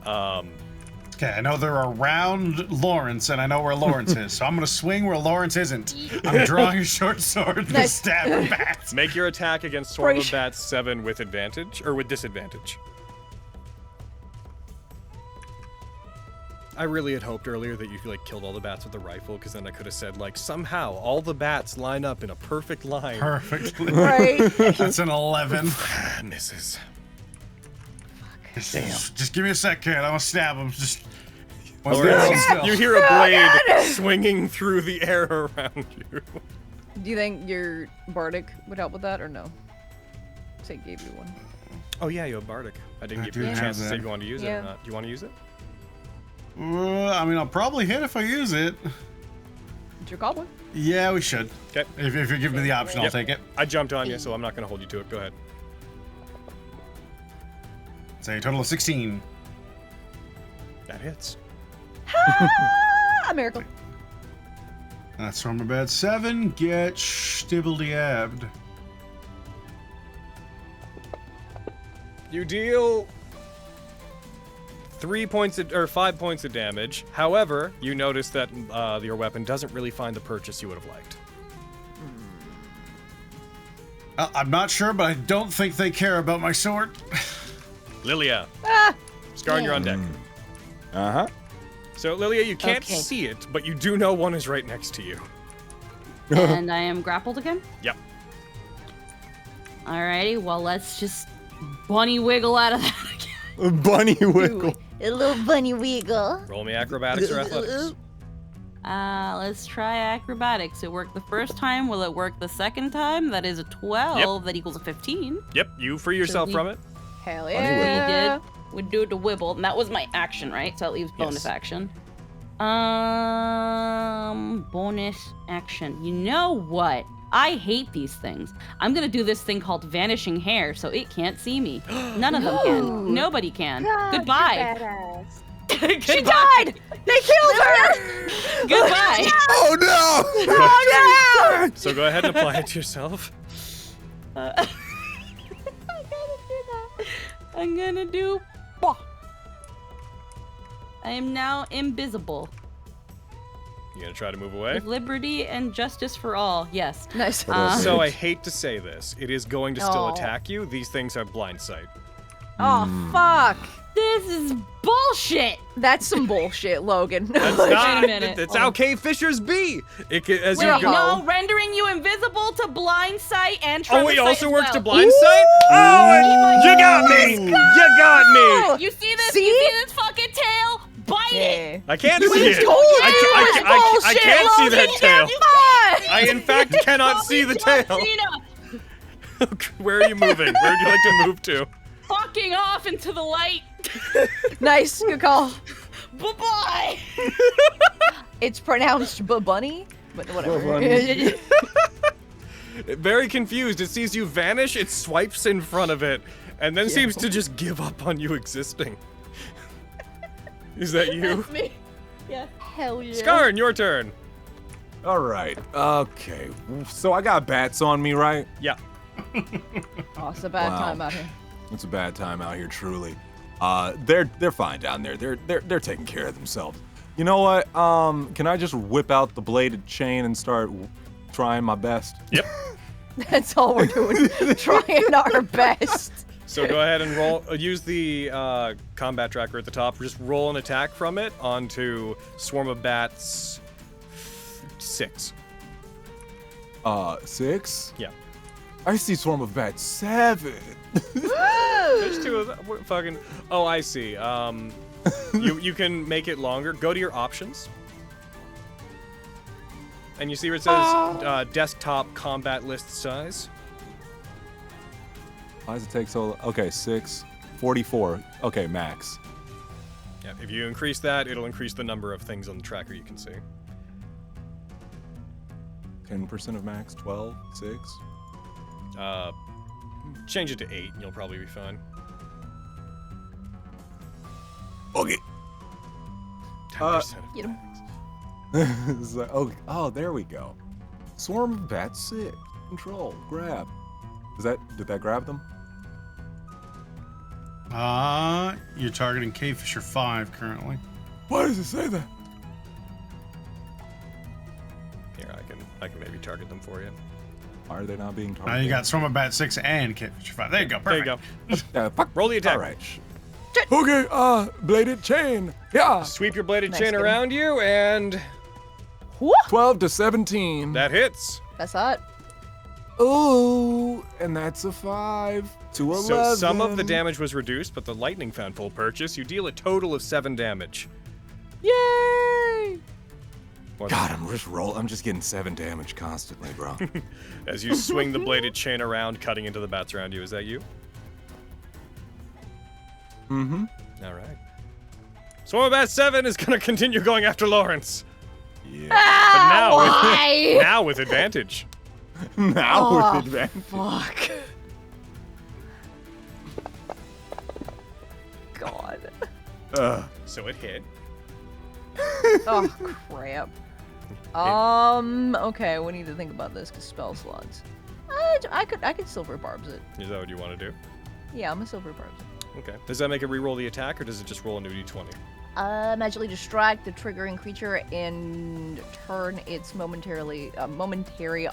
Okay, I know they're around Lawrence, and I know where Lawrence is, so I'm gonna swing where Lawrence isn't. I'm drawing a short sword and stab at bats. Make your attack against Swarm of Bats 7 with advantage, or with disadvantage. I really had hoped earlier that you like killed all the bats with the rifle, because then I could have said like somehow all the bats line up in a perfect line. Perfectly. Right. That's an 11. Misses. Just give me a sec, kid. I'm gonna stab him. Just. You hear a blade swinging through the air around you. Do you think your bardic would help with that or no? Say gave you one. Oh yeah, you have bardic. I didn't give you a do have chance to say that. if you want to use it Yeah. or not. Do you want to use it? I mean, I'll probably hit if I use it. It's your goblin. Yeah, we should. Okay. If you give me the option, I'll Yep. take it. I jumped on you, so I'm not going to hold you to it. Go ahead. Say a total of 16. That hits. A miracle. That's from a bad 7. Get stibbledy-abbed. You deal 5 points of damage. However, you notice that your weapon doesn't really find the purchase you would have liked. I'm not sure, but I don't think they care about my sword. Lilia. Skarn, you're on deck. Uh-huh. So, Lilia, you can't Okay. see it, but you do know one is right next to you. And I am grappled again? Yep. Alrighty, well, let's just bunny wiggle out of that again. Bunny wiggle. A little bunny wiggle. Roll me acrobatics or athletics. Let's try acrobatics. It worked the first time. Will it work the second time? That is a 12. That equals a 15. Yep, you free yourself from it. Hell We yeah. did. We do the wibble, and that was my action, right? So that leaves bonus action. Bonus action. You know what? I hate these things. I'm gonna do this thing called vanishing hair, so it can't see me. None of them can. Nobody can. Goodbye. She died! They killed her! Goodbye. Oh no! Oh no! So go ahead and apply it to yourself. I'm gonna do. I am now invisible. You gonna try to move away? With liberty and justice for all. Yes. Nice. So I hate to say this. It is going to still attack you. These things are blind sight. Oh, fuck. This is bullshit. That's some bullshit, Logan. That's Wait not. a minute. That's how cave fishers be. It can, as We're you go. No, rendering you invisible to blind sight and Oh, tremor it sight also as works to well. blind sight? Oh, you got me! You got me! You see this? See? You see this fucking tail? Bite it. I can't You see it. told you it was I bullshit, can't see that Logan. tail. I, in fact, cannot see the tail. Gina, Where are you moving? Where would you like to move to? fucking off into the light. Nice. Good call. Bye-bye. It's pronounced bunny, but whatever. Very confused. It sees you vanish, it swipes in front of it, and then seems to just give up on you existing. Is that you? Me. Yeah. Hell yeah. Skarn, your turn. All right. Okay. So I got bats on me, right? Yeah. Oh, it's a bad Wow. time out here. It's a bad time out here, truly. They're fine down there. They're taking care of themselves. You know what? Can I just whip out the bladed chain and start trying my best? Yep. That's all we're doing. Trying our best. So go ahead and roll. Use the combat tracker at the top. Just roll an attack from it onto Swarm of Bats 6. 6? Yeah. I see Swarm of Bats 7. There's two of them. We're fucking. Oh, I see. You can make it longer. Go to your options. And you see where it says desktop combat list size? Why does it take so long? Okay, 6. 44. Okay, max. Yeah, if you increase that, it'll increase the number of things on the tracker you can see. 10% of max, 12, 6. Change it to 8 and you'll probably be fine. Okay. 10% of Get 'em. It's like, oh, there we go. Swarm of Bats 6. Control. Grab. Did that grab them? You're targeting Cave Fisher 5 currently. Why does it say that? Here, I can maybe target them for you. Why are they not being targeted? Now you got Swarm of Bat 6 and Cave Fisher 5. There you go. Perfect. There you go. Yeah, fuck. Roll the attack. All right. Okay, bladed chain. Yeah. Sweep your bladed Nice, chain good. around you, and 12 to 17. that hits. That's hot. Ooh, and that's a 5 to 11. So some of the damage was reduced, but the lightning found full purchase. You deal a total of 7 damage. Yay! What- God, I'm just getting 7 damage constantly, bro. As you swing the bladed chain around, cutting into the bats around you. Is that you? Mm-hmm. All right. Swarm of Bat 7 is going to continue going after Lawrence. Yeah. But now Why? now with advantage. Now Oh, with advantage. Fuck. God. So it hit. Oh, crap. Okay, we need to think about this, because spell slots. I could silver barbs it. Is that what you want to do? Yeah, I'm a silver barbs it. Okay. Does that make it re-roll the attack, or does it just roll a new d20? Magically distract the triggering creature and turn its momentary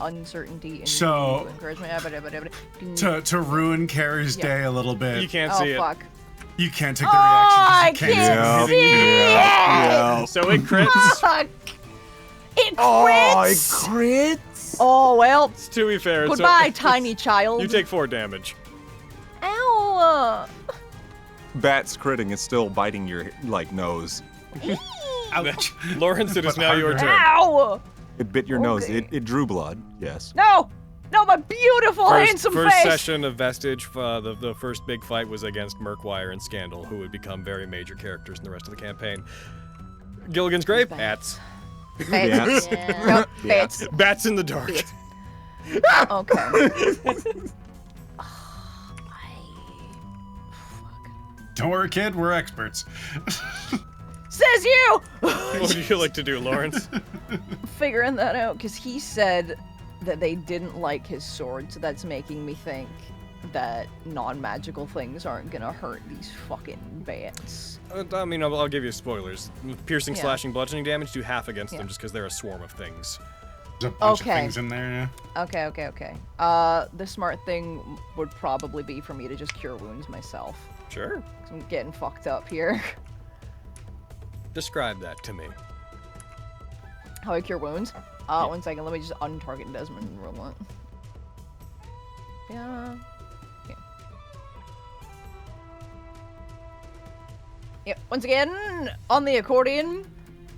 uncertainty into So- encouragement. To ruin Carrie's Yeah. day a little bit, You can't Oh, see it. fuck. you can't take the Oh, I reaction. 'cause you can't see it. Yeah. So it crits. Fuck! It Oh, it crits! crits. Oh, well. To be fair, it's Goodbye, it's- tiny child. You take 4 damage. Ow! Bat's critting is still biting your nose. Ouch. Lawrence, it is But now your harder. turn. Ow! It bit your nose. Okay. It drew blood. Yes. No! No, my beautiful, handsome First face! session of Vestige, the first big fight was against Murkwire and Scandal, who would become very major characters in the rest of the campaign. Gilligan's Grave, bats. Bats. Yeah. No, bats. Bats in the dark. Okay. Don't worry, kid. We're experts. Says you! What would you like to do, Lawrence? Figuring that out, because he said that they didn't like his sword, so that's making me think that non-magical things aren't gonna hurt these fucking bats. I mean, I'll give you spoilers. Piercing, Yeah. slashing, bludgeoning damage do half against Yeah. them just because they're a swarm of things. There's a bunch Okay. of things in there. Yeah. Okay. The smart thing would probably be for me to just cure wounds myself. Sure. 'Cause I'm getting fucked up here. Describe that to me. How I cure wounds? Yeah. 1 second, let me just untarget Desmond and roll it. Yeah. Yep, once again, on the accordion,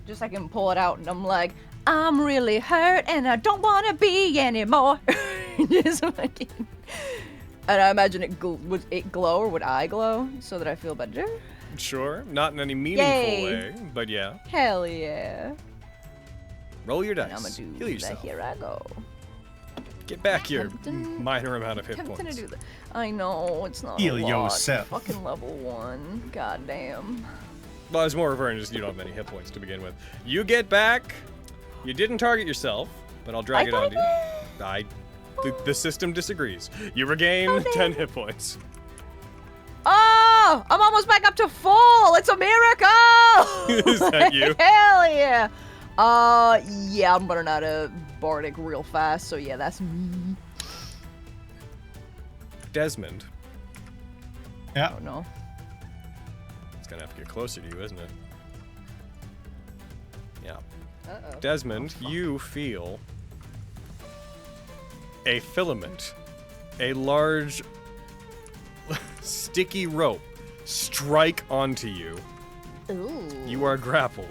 just I can pull it out and I'm like, I'm really hurt and I don't want to be anymore. Just fucking... And I imagine would it glow or would I glow so that I feel better? Sure. Not in any meaningful Yay. way, but yeah. Hell yeah. Roll your And I'm dice. gonna do Heal that. yourself. Here I go. Get back your Tempting- minor amount of hit Tempting points. to do that. I know, it's not Heal a lot. yourself. Fucking level 1. Goddamn. Well, it's more referring to just you don't have many hit points to begin with. You get back. You didn't target yourself, but I'll drag it thought onto you. The system disagrees. You regain 10 hit points. Oh! I'm almost back up to full! It's a miracle! Is that you? Hell yeah! Yeah, I'm running out of Bardic real fast, so yeah, that's me. Desmond. Yeah. Oh no. It's gonna have to get closer to you, isn't it? Yeah. Uh-oh. Desmond, Oh, fuck. you feel a filament, a large sticky rope strike onto you. Ooh. You are grappled.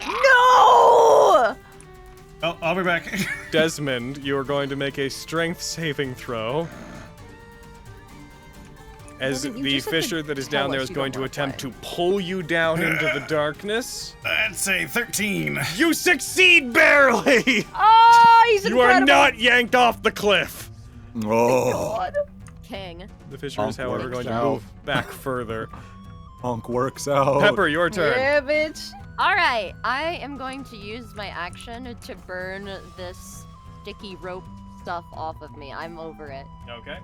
No! Oh, I'll be back. Desmond, you are going to make a strength saving throw. As Doesn't you the just have to fissure that is tell down there us is you going don't to wanna attempt play? to pull you down into the darkness. I'd say 13. You succeed barely! Oh, he's You are incredible! not yanked off the cliff. Oh, God. King. The fissure is, Honk however, works going to out. move back further. Honk works out. Pepper, your turn. Yeah, bitch. All right, I am going to use my action to burn this sticky rope stuff off of me. I'm over it. Okay.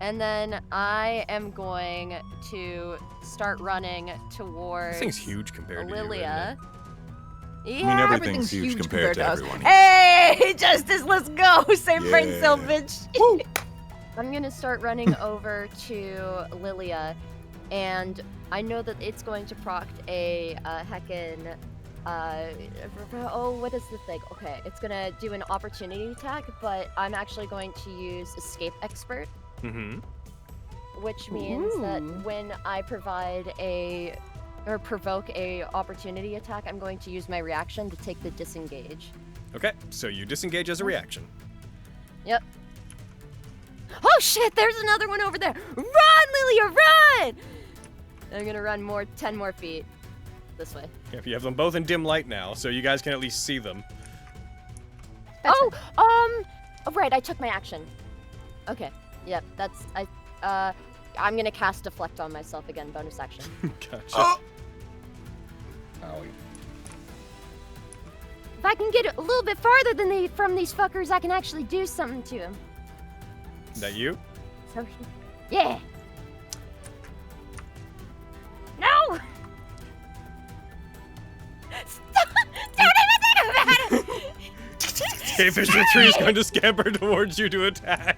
And then I am going to start running towards This thing's huge compared to you, Lilia. I Yeah, mean, everything's huge compared to us. everyone. Hey, Justice, let's go! Same brain Yeah. cell, bitch. I'm gonna start running over to Lilia, and I know that it's going to proc a heckin' oh, what is the thing? Okay, it's gonna do an opportunity attack, but I'm actually going to use Escape Expert, Mm-hmm. which means that Ooh. when I provide or provoke a opportunity attack, I'm going to use my reaction to take the disengage. Okay, so you disengage as a reaction. Yep. Oh shit, there's another one over there! Run, Lilia, run! I'm gonna run 10 more feet. This way. If you have them both in dim light now, so you guys can at least see them. Oh, right, I took my action. Okay, yep, I'm gonna cast Deflect on myself again, bonus action. Gotcha. Oh! Owie. If I can get a little bit farther from these fuckers, I can actually do something to them. Is that you? So, yeah. No! Stop! Don't even think about it! Okay, Fisher 3 is going to scamper towards you to attack.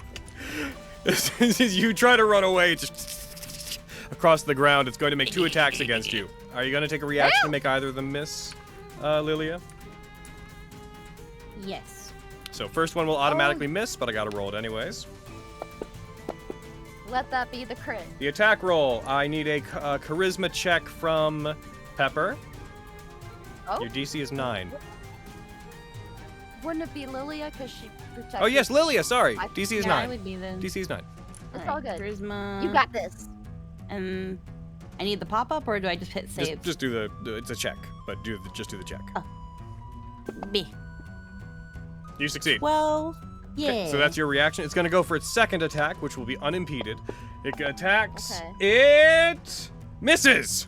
As you try to run away, just across the ground, it's going to make 2 attacks against you. Are you going to take a reaction to make either of them miss, Lilia? Yes. So first one will automatically miss, but I gotta roll it anyways. Let that be the crit. The attack roll, I need a charisma check from Pepper. Oh? Your DC is 9. Wouldn't it be Lilia because she protects? Oh yes, Lilia. Sorry, I- DC is Yeah, I 9. would be then. DC is 9. It's all good. Charisma. You got this. And I need the pop-up, or do I just hit save? Just do the. It's a check, but just do the check. B. You succeed. Well, yeah. Okay, so that's your reaction. It's gonna go for its second attack, which will be unimpeded. It attacks. Okay. It misses.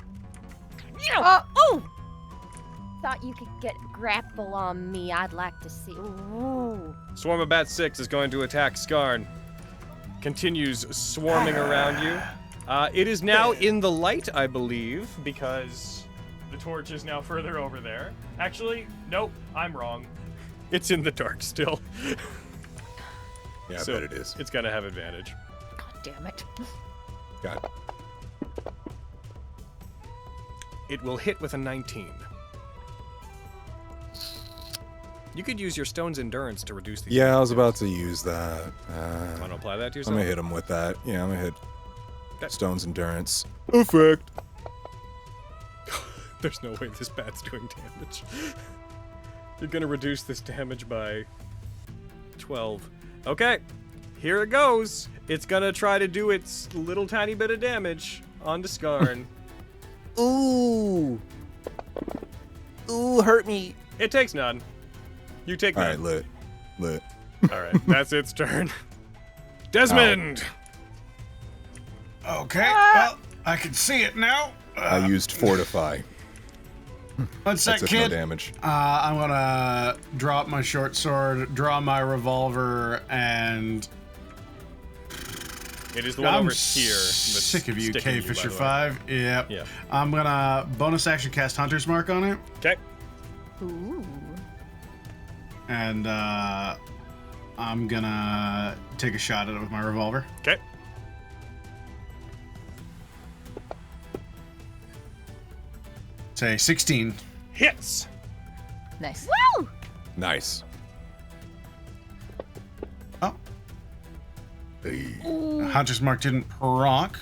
Oh! Thought you could get grapple on me. I'd like to see. Ooh. Swarm of Bat 6 is going to attack Skarn. Continues swarming around you. It is now in the light, I believe, because the torch is now further over there. Actually, nope, I'm wrong. It's in the dark still. Yeah, So I bet it is. It's gonna have advantage. God damn it. God. It will hit with a 19. You could use your stone's endurance to reduce the. Yeah, I was about to use that. Want to apply that to I'm yourself? gonna hit him with that. Yeah, I'm gonna hit Okay. Stone's Endurance. Effect. There's no way this bat's doing damage. You're gonna reduce this damage by 12. Okay, here it goes. It's gonna try to do its little tiny bit of damage onto Skarn. Ooh. Ooh, hurt me. It takes none. You take All none. right, lit. All right, that's its turn. Desmond. Okay, well, I can see it now. I used Fortify. One sec, That's no kid. damage. I'm gonna drop my short sword, draw my revolver, and It is the one I'm over here. that's sick of you, sticking K by Fisher the way. 5. Yep. Yeah. I'm gonna bonus action cast Hunter's Mark on it, Okay. Ooh. and I'm gonna take a shot at it with my revolver. Okay. Say 16. Hits. Nice. Woo! Nice. Oh, Hey. Hunter's Mark didn't proc.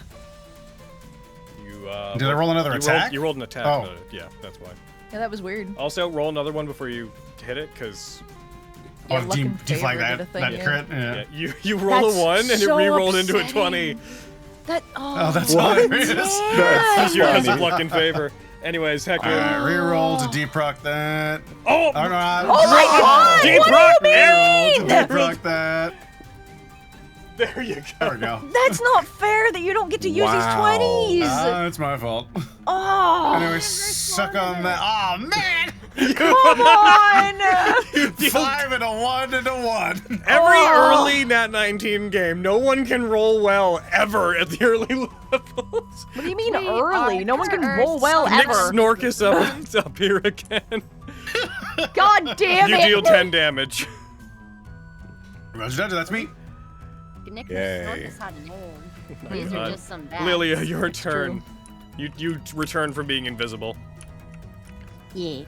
You. Did I roll another attack? You rolled an attack. Oh. No, yeah, that's why. Yeah, that was weird. Also, roll another one before you hit it, because Oh, Yeah, luck and deflag favor that, did a thing, that yeah. crit? Yeah. you roll That's a 1 and it so re-rolled into a upsetting. 20. That Oh, that's What? hilarious. That's Because of funny. luck and favor. Anyways, Hector. Reroll to deproc that. Oh! Oh, no, Oh my god! Deep What do rock, you man! mean? Deproc that. There you go. There we go. That's not fair that you don't get to use Wow. these 20s. It's my fault. Oh, Anyway, suck on that. Oh, man! come on! 5 and a 1 and a 1. Every Oh. early Nat19 game, no one can roll well ever at the early levels. What do you mean We early? are No one can roll well Nick ever. Snorkus up here again. God damn You it! deal 10 damage. Roger, that's me. Nick Yay. Snorkus had mold. These God. are just some bad. Lilia, your It's turn. You return from being invisible. Yeah.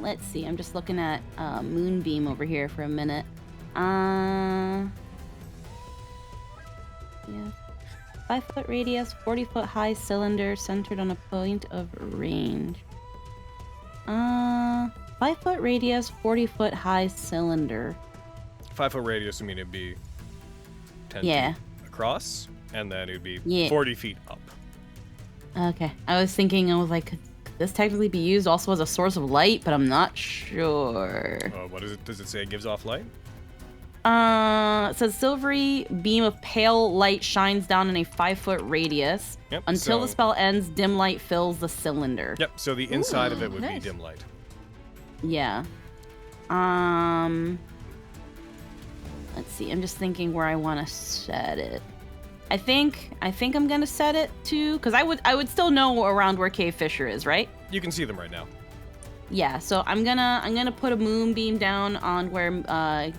Let's see. I'm just looking at Moonbeam over here for a minute. Yeah. 5-foot radius, 40-foot high cylinder centered on a point of range. 5-foot radius, 40-foot high cylinder. 5-foot radius would mean it'd be 10 Yeah. feet across, and then it'd be Yeah. 40 feet up. Okay. I was like, could this technically be used also as a source of light? But I'm not sure. What is it? Does it say it gives off light? It says silvery beam of pale light shines down in a 5-foot radius. Yep. Until the so- spell ends, dim light fills the cylinder. Yep. So the inside of it would nice. be dim light. Yeah. Let's see. I'm just thinking where I want to set it. I think I'm gonna set it to, because I would still know around where Cave Fisher is, right? You can see them right now. Yeah. So I'm gonna put a moonbeam down on where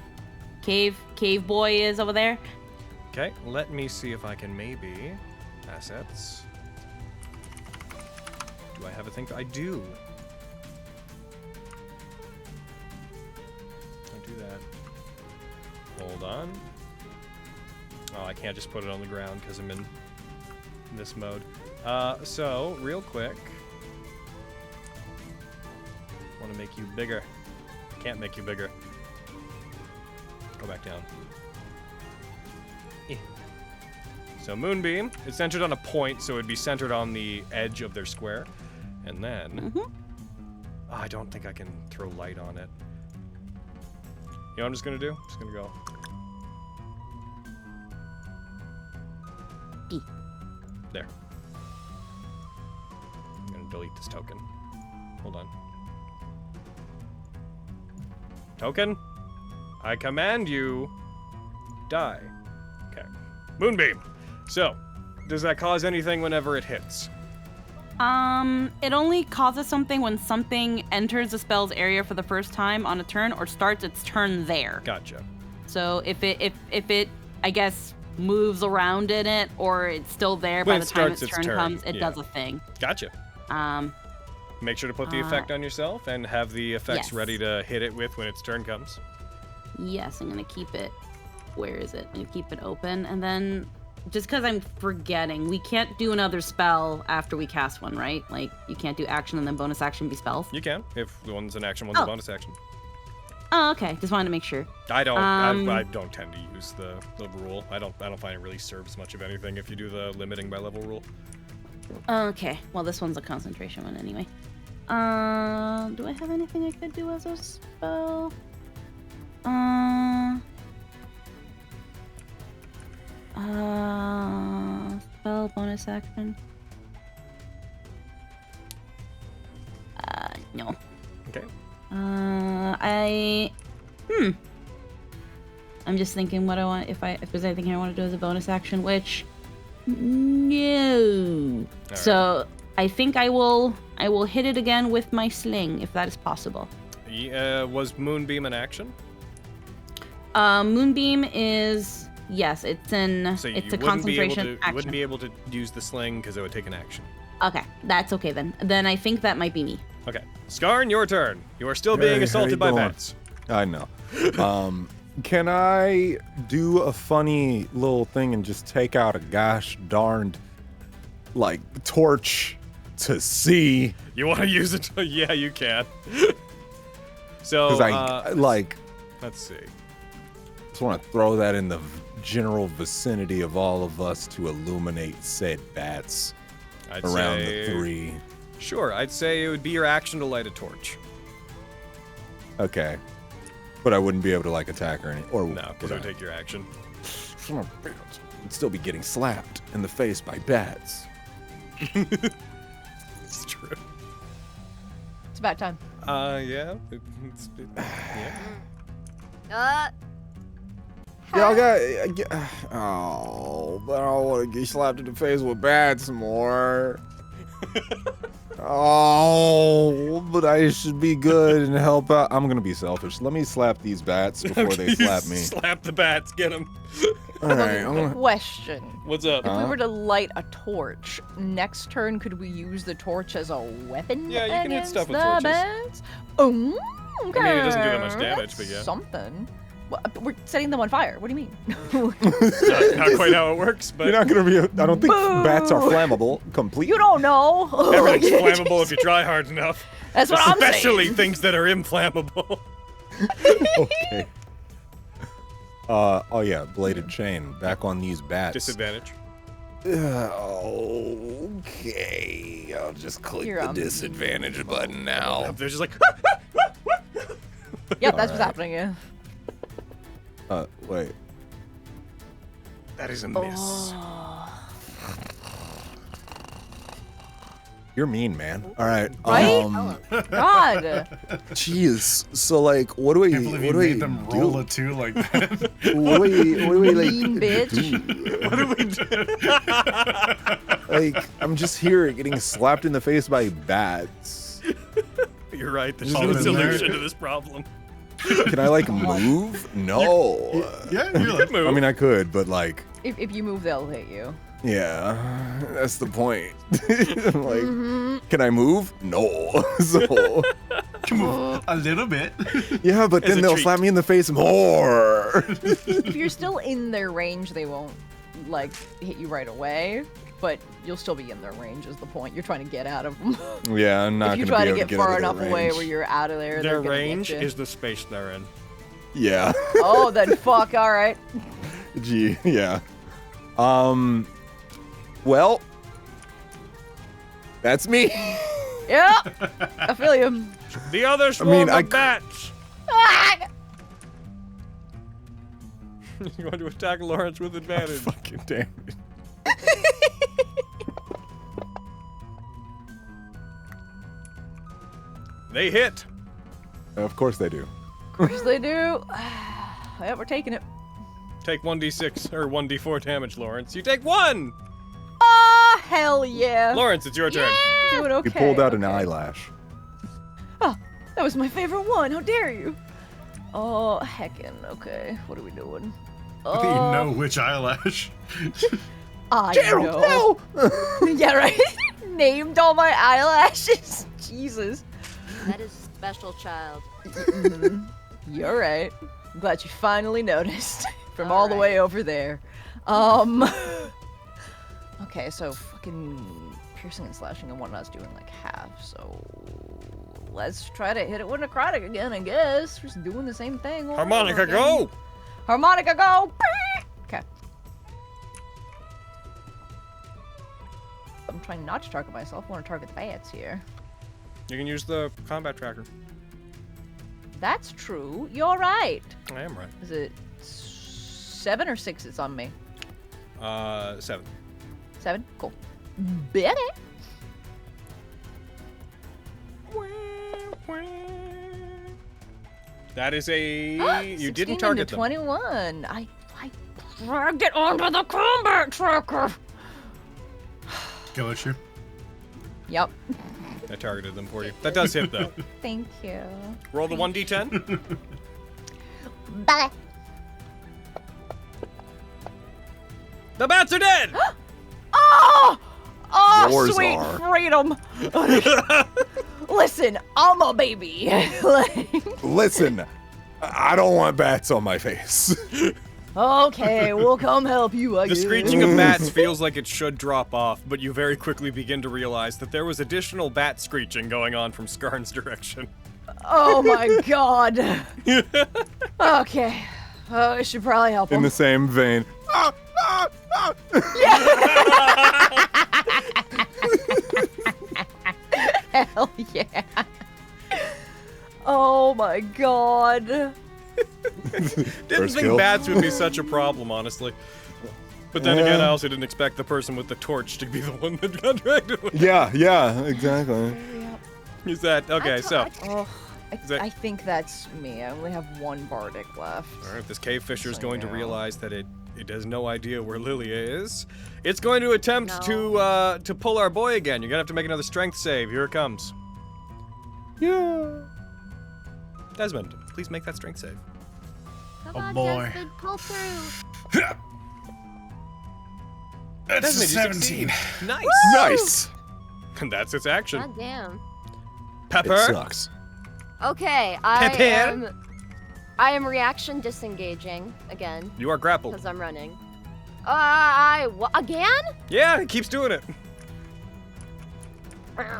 Cave Boy is over there. Okay. Let me see if I can maybe assets. Do I have a thing? I do. I do that. Hold on. Oh, I can't just put it on the ground because I'm in this mode. So, real quick. want to make you bigger. Can't make you bigger. Go back down. Eh. So Moonbeam, it's centered on a point, so it'd be centered on the edge of their square. And then... Oh, I don't think I can throw light on it. You know what I'm just going to do? I'm just going to go... E. There. I'm going to delete this token. Hold on. Token, I command you, die. Okay. Moonbeam. So, does that cause anything whenever it hits? It only causes something when something enters the spell's area for the first time on a turn or starts its turn there. Gotcha. So if it, I guess, moves around in it or it's still there When by it the time starts its its turn turn, comes, it yeah. does a thing. Gotcha. Make sure to put the effect on yourself and have the effects yes. ready to hit it with when its turn comes. Yes, I'm gonna keep it. Where is it? I'm gonna keep it open, and then just because I'm forgetting, we can't do another spell after we cast one, right? Like you can't do action and then bonus action be spells. You can, if the one's an action, one's a bonus action. Oh, okay. Just wanted to make sure. I don't. I don't tend to use the rule. I don't find it really serves much of anything if you do the limiting by level rule. Okay. Well, this one's a concentration one anyway. Do I have anything I could do as a spell? Spell bonus action. No. Okay. I'm just thinking what I want if there's anything I want to do as a bonus action, which no. All So I think I will hit it again with my sling if that is possible. Was Moonbeam an action? Moonbeam is yes, it's So it's you a wouldn't be able concentration to. You action. wouldn't be able to use the sling because it would take an action. Okay, that's okay then. Then I think that might be me. Okay, Skarn, your turn. You are still being Hey, how assaulted you by doing? bats. I know. Can I do a funny little thing and just take out a gosh darned, like, torch to see? You want to use it? Yeah, you can. So, Because let's see. just want to throw that in the general vicinity of all of us to illuminate said bats I'd around say, the three. Sure, I'd say it would be your action to light a torch. Okay. But I wouldn't be able to, like, attack or anything. Or No, because it would take your action. I'd still be getting slapped in the face by bats. It's true. It's about time. Yeah. Yeah, but I don't want to get slapped in the face with bats more. But I should be good and help out. I'm gonna be selfish. Let me slap these bats before they slap me. Slap the bats, get them. All right, I'm gonna... Question. What's up? If we were to light a torch, next turn could we use the torch as a weapon? Yeah, you can hit against stuff with the torches. bats? Oh, okay. I mean, it doesn't do that much damage, That's but yeah. Something. Well, we're setting them on fire. What do you mean? Not quite how it works, but You're not gonna be. I don't think Boo! bats are flammable completely. You don't know. everything's flammable if you try hard enough. That's what I'm saying. Especially things that are inflammable. Okay. Oh yeah, bladed chain. Back on these bats. Disadvantage. Okay, I'll just click You're the on disadvantage button now. They're just like. Yep, that's what's Alright. happening. Yeah. Wait. That is a miss. You're mean, man. All right. Right? God. Jeez. So like, what do we? I can't believe What you do we made them roll do? a 2 like that. What do we like? Mean bitch. do? What do we do? Like, I'm just here getting slapped in the face by bats. You're right. There's Just no get in there. solution to this problem. Can I like move? No. Yeah, you're like, Move. I mean, I could, but like, If you move, they'll hit you. yeah, that's the point. Like, can I move? No. So, can move a little bit. yeah, but As then a they'll treat. slap me in the face more. If you're still in their range, they won't like hit you right away. but you'll still be in their range is the point. You're trying to get out of them. Yeah, I'm not if you gonna try be to able get to far out of enough their away range. where you're out of there, Their they're gonna range get you. is the space they're in. Yeah. Oh, then fuck. All right. Gee, yeah. Well, that's me. Yeah, I feel you. The other swarm of bats. You want to attack Lawrence with advantage. Fucking damn it. They hit. Of course they do. Of course they do. Yeah, we're taking it. Take 1d6 or 1d4 damage, Lawrence. You take 1! Ah, hell yeah. Lawrence, it's your turn. Doing okay. He pulled out an okay. eyelash. Oh, that was my favorite one. How dare you? Oh, heckin'. Okay, what are we doing? I think you know which eyelash. I Gerald, know. no! Yeah, right? Named all my eyelashes. Jesus. That is special, child. You're right. I'm glad you finally noticed. From All all the right. way over there. Okay, so fucking piercing and slashing and whatnot's doing like half, so let's try to hit it with necrotic again, I guess. Just doing the same thing. all Harmonica, over again. go! Harmonica, go! Okay. I'm trying not to target myself. I want to target the bats here. You can use the combat tracker. That's true. You're right. I am right. Is it 7 or 6 it's on me? 7. 7? Cool. Bet it. That is a... You 16 didn't target into them. 21. I dragged it onto the combat tracker. Kill issue. Yep. I targeted them for you. That does hit, though. Thank you. Roll the 1d10. Bye. The bats are dead! Oh! Oh, Yours sweet are. freedom. Listen, I'm a baby. Like, Listen, I don't want bats on my face. okay, we'll come help you, I The guess. screeching of bats feels like it should drop off, but you very quickly begin to realize that there was additional bat screeching going on from Skarn's direction. Oh my god. Okay. Oh, I should probably help In him. the same vein. Hell yeah. Oh my god. Didn't First think kill. bats would be such a problem, honestly. But then again, I also didn't expect the person with the torch to be the one that got dragged away. Yeah, exactly. Is that okay? So, Oh, that- I think that's me. I only have one bardic left. all right, this cave fisher is So, going to yeah. realize that it has no idea where Lilia is. It's going to attempt No. to pull our boy again. You're gonna have to make another strength save. Here it comes. Yeah. Desmond, please make that strength save. Come Oh, on, boy. Desmond, pull through. That's a Desmond, you 17. succeed. Nice. Nice. And that's its action. God damn. Pepper. It sucks. Okay, Pepper? I am reaction disengaging again You are grappled. because I'm running. Again? Yeah, it keeps doing it.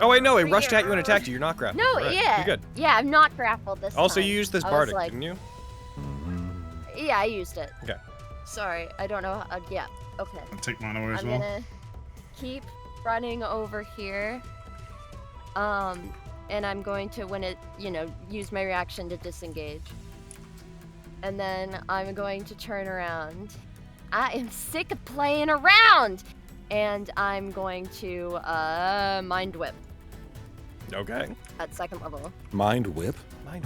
Oh wait, no, it rushed at you and attacked you. You're not grappled. No, All right, yeah. You're good. Yeah, I'm not grappled this Also, time. you used this I was bardic, like- didn't you? Yeah, I used it. Okay. Sorry, I don't know. Yeah, okay. I'll take mine away as I'm well. gonna keep running over here. And I'm going to, when it, use my reaction to disengage. And then I'm going to turn around. I am sick of playing around! And I'm going to, Mind Whip Okay. at second level. Mind whip. Mine.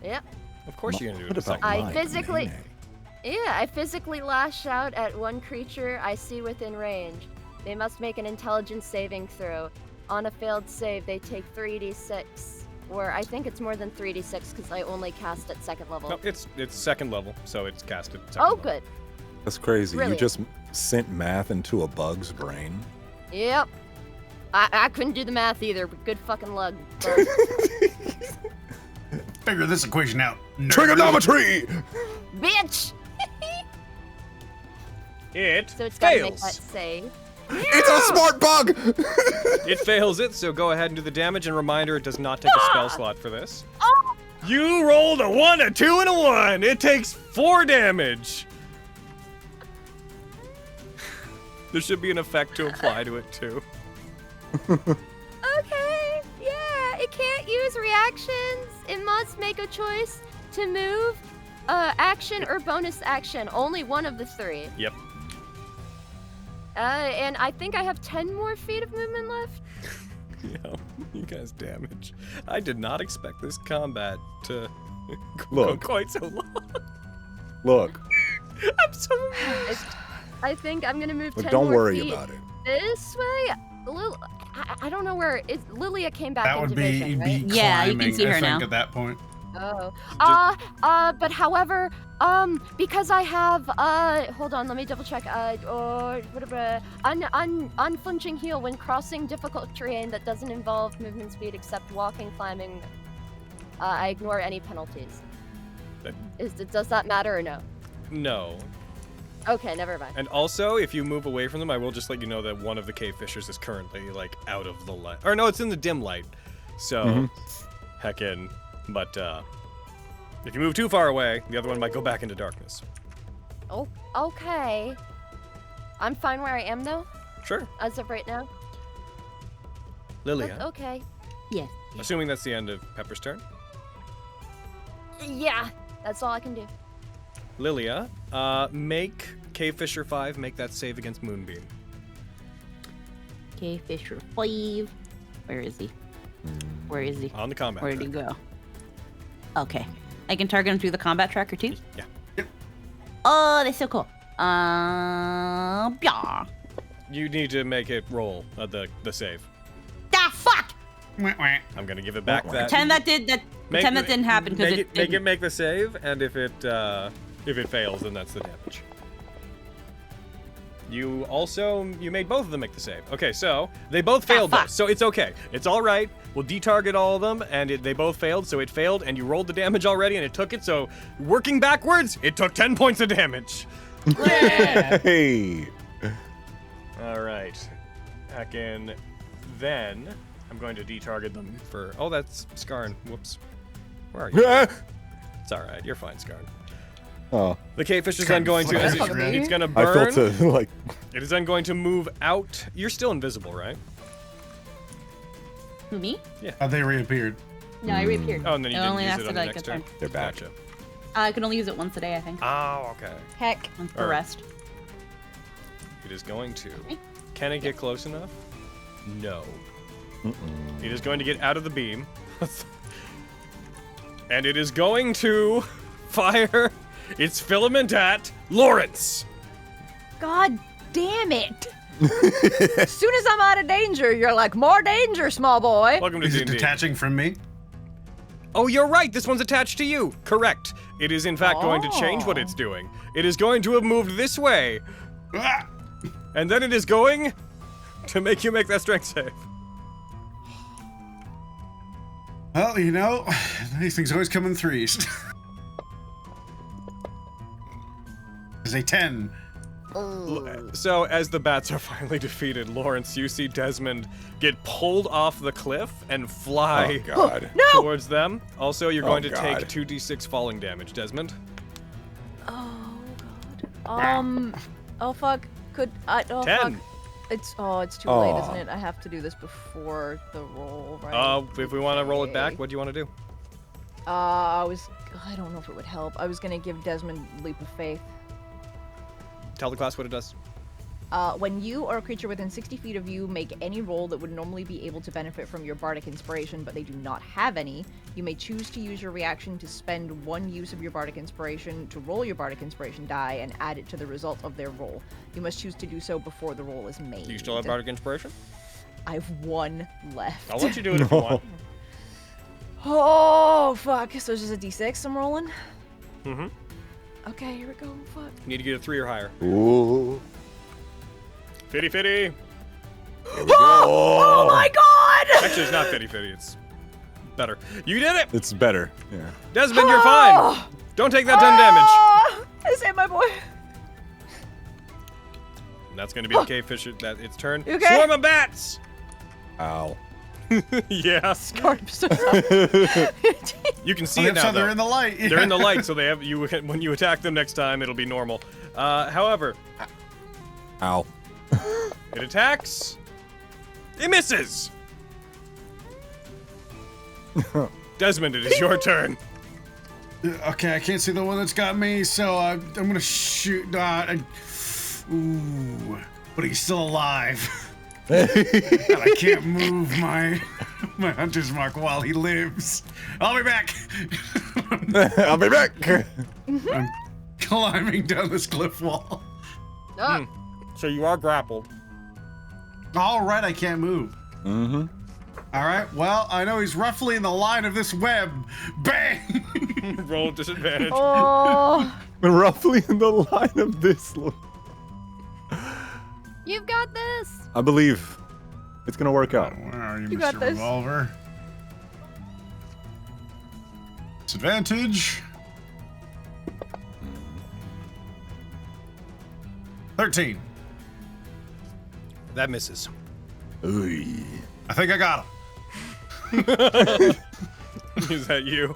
Yep. Of course you're gonna do it. What in a about second. I mind physically- nay-nay? Yeah, I physically lash out at one creature I see within range. They must make an intelligence saving throw. On a failed save, they take 3d6. Or I think it's more than 3d6 because I only cast at second level. No, it's second level, so it's casted. Second Oh, level. good. That's crazy. Brilliant. You just sent math into a bug's brain. Yep. I couldn't do the math either, but good fucking luck. bud. Figure this equation out. nerd. Trigonometry! Bitch! It So it's gotta make that fails. save. It's a smart bug! It fails it, so go ahead and do the damage. And reminder, it does not take a spell slot for this. You rolled a 1, a 2, and a 1. It takes 4 damage. There should be an effect to apply to it, too. Okay, yeah, it can't use reactions. It must make a choice to move, action, or bonus action. Only one of the 3. Yep. And I think I have 10 more feet of movement left. Yeah, you guys damage. I did not expect this combat to go Look. quite so long. Look, I'm so I think I'm gonna move 10 don't more worry feet about it. this way. I don't know where Lilia came back That into would be, vision, right? climbing, Yeah, you can see her I think, now. at that point. Oh. But however, because I have, hold on, let me double check. Unflinching heal when crossing difficult terrain that doesn't involve movement speed except walking, climbing. I ignore any penalties. Does that matter or no? No. Okay, never mind. And also, if you move away from them, I will just let you know that one of the cave fishers is currently, like, out of the light. Or no, it's in the dim light. So, heckin'. But, if you move too far away, the other one might go back into darkness. Oh, okay. I'm fine where I am, though, Sure. as of right now. Lilia, Okay. Yes. assuming that's the end of Pepper's turn. Yeah, that's all I can do. Lilia, make Cave Fisher 5 make that save against Moonbeam. Okay, Fisher 5. Where is he? Where is he? On the combat Where did he track. go? Okay. I can target him through the combat tracker too? Yeah. Oh, that's so cool. Yeah. You need to make it roll the save. Ah, fuck! Wah, wah. I'm gonna give it back that. Pretend that didn't happen because make it make the save, and if it fails, then that's the damage. You made both of them make the save. Okay, so they both failed though, fuck. so it's okay. It's all right. We'll detarget all of them, and they both failed, so it failed, and you rolled the damage already, and it took it. So working backwards, it took 10 points of damage. Hey! All right, heckin'. Then I'm going to detarget them for. Oh, that's Skarn. Whoops. Where are you? It's all right. You're fine, Skarn. Oh, The cave fish is then going to. Fucking It's going to I burn. felt like. It is then going to move out. You're still invisible, right? Who, me? They reappeared. No, I reappeared. Oh, and then you It didn't only use it lasted on the like next a turn. turn. They're back. Gotcha. I can only use it once a day, I think. Oh, okay. Heck. Once per Alright. rest. It is going to. Can it get close enough? No. It is going to get out of the beam. And it is going to fire its filament at Lawrence. God damn it! As soon as I'm out of danger, you're like, more danger, small boy. Welcome to Is it D&D. detaching from me? Oh, you're right. This one's attached to you. Correct. It is in fact going to change what it's doing. It is going to have moved this way. Ah! And then it is going to make you make that strength save. Well, you know, these things always come in threes. Is a 10. So, as the bats are finally defeated, Lawrence, you see Desmond get pulled off the cliff and fly Oh, God. towards them. Also, you're going to take God. 2d6 falling damage, Desmond. Oh god. Oh fuck. Fuck. 10. It's too late, isn't it? I have to do this before the roll, right? If we want to roll it back, Okay. what do you want to do? I don't know if it would help. I was gonna give Desmond Leap of Faith. Tell the class what it does. When you or a creature within 60 feet of you make any roll that would normally be able to benefit from your bardic inspiration, but they do not have any, you may choose to use your reaction to spend one use of your bardic inspiration to roll your bardic inspiration die and add it to the result of their roll. You must choose to do so before the roll is made. Do you still have Bardic Inspiration? I have one left. I'll let you do it if you want. Oh, fuck. So it's just a d6 I'm rolling? Mm-hmm. Okay, here we go. Fuck. You need to get a 3 or higher. Ooh. Fitty fitty. Oh my god! Actually, it's not fitty fitty. It's better. You did it! It's better. Yeah. Desmond, you're fine! Don't take that 10 damage. I saved my boy. And that's going to be the cave fisher. That its turn. You okay? Swarm of bats. Ow. Yeah. God, I'm so sorry. You can see it now. So they're though. in the light. They're in the light, so they have you. When you attack them next time, it'll be normal. However, Ow. it attacks. It misses. Desmond, it is your turn. Okay, I can't see the one that's got me, so I'm gonna shoot. Ooh, but he's still alive. And I can't move my hunter's mark while he lives. I'll be back. I'll be back. I'm climbing down this cliff wall. So you are grappled. All right, I can't move. Mm-hmm. All right, well, I know he's roughly in the line of this web. Bang! Roll with disadvantage. Oh. Roughly in the line of this. You've got this. I believe it's gonna work out. Where are you, You got Mr. this. Revolver? Disadvantage. 13. That misses. Oy. I think I got him. Is that you?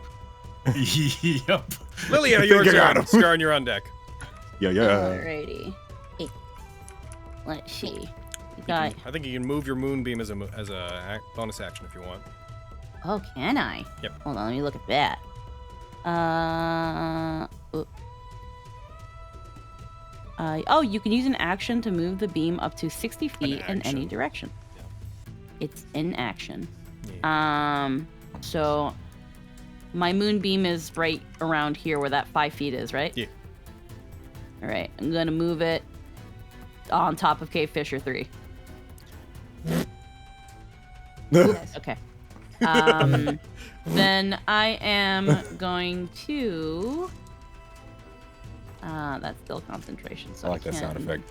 Yep. Lilia, I your think I got turn. him. Scarn, you're on deck. Yeah. Alrighty. Hey. Let's see. You got. I think you can move your moonbeam as a bonus action if you want. Oh, can I? Yep. Hold on, let me look at that. Oh, you can use an action to move the beam up to 60 feet in any action. direction. Yeah. It's in action. Yeah. So my moonbeam is right around here where that 5 feet is, right? Yeah. All right, I'm gonna move it on top of Cave Fisher 3. Okay. Then I am going to. That's still concentration. So I like that sound effect.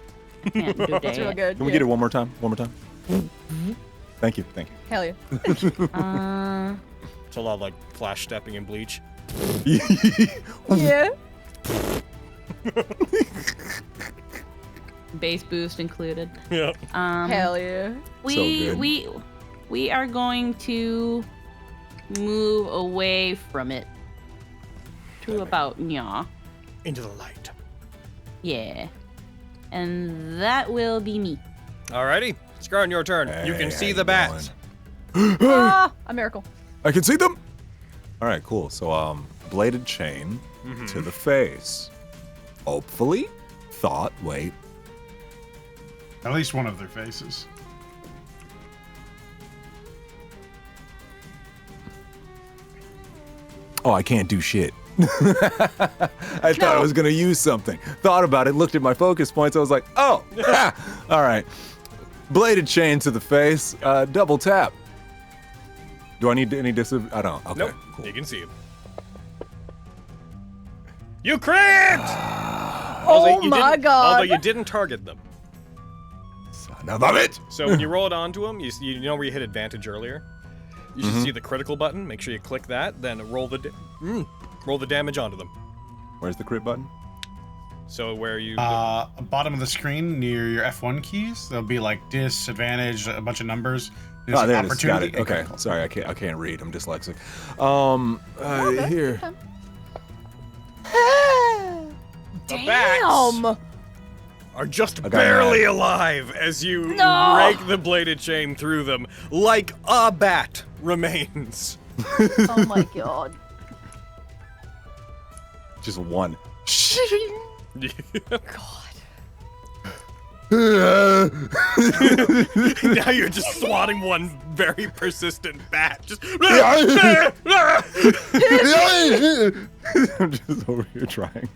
I can't do That's real it. good. Can we get it one more time? One more time. Thank you. Hell yeah. It's a lot of like flash stepping in Bleach. Yeah. Bass boost included. Yeah. Hell yeah. We are going to move away from it to about Into the light. yeah, and that will be me. Alrighty. Scarn, your turn. You can see the bats. Ah, a miracle. I can see them. All right, cool. So, bladed chain to the face. Hopefully, wait. At least one of their faces. Oh, I can't do shit. I thought I was gonna use something. Thought about it, looked at my focus points. I was like, oh, all right. Bladed chain to the face. Double tap. Do I need any I don't. Okay, Nope. cool. You can see him. You crit! Oh my god. Although you didn't target them. Son of a bitch. So when you roll it onto them, you know where you hit advantage earlier? You should see the critical button. Make sure you click that, then roll the damage onto them. Where's the crit button? So where you... Bottom of the screen near your F1 keys, there'll be like disadvantage, a bunch of numbers. There's Oh, there it is. Got opportunity. it. Okay. Sorry, I can't read. I'm dyslexic. Here. The bats Damn. are just got barely alive as you rake the bladed chain through them, like a bat remains. Oh my god. Just one. Now you're just swatting one very persistent bat. Just I'm just over here trying.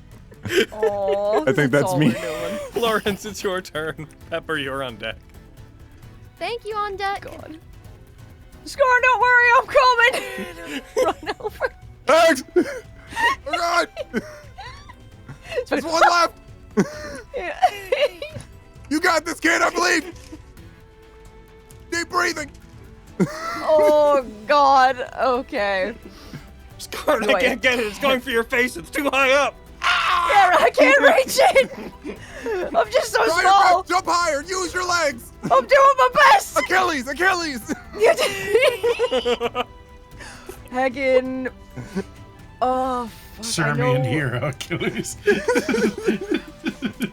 Oh, I think that's me. Florence, it's your turn. Pepper, you're on deck. Thank you, on deck. God. Scar, don't worry, I'm coming. Run over. Thanks! Oh god! There's one left! You got this, kid, I believe! Deep breathing! Oh god. Okay. Scarn, I can't get it. It's going for your face. It's too high up. Yeah, I can't reach it. I'm just so Try your small. best. Jump higher. Use your legs. I'm doing my best. Achilles. Achilles. Hagen. Oh, fuck. Sermian hero, Achilles.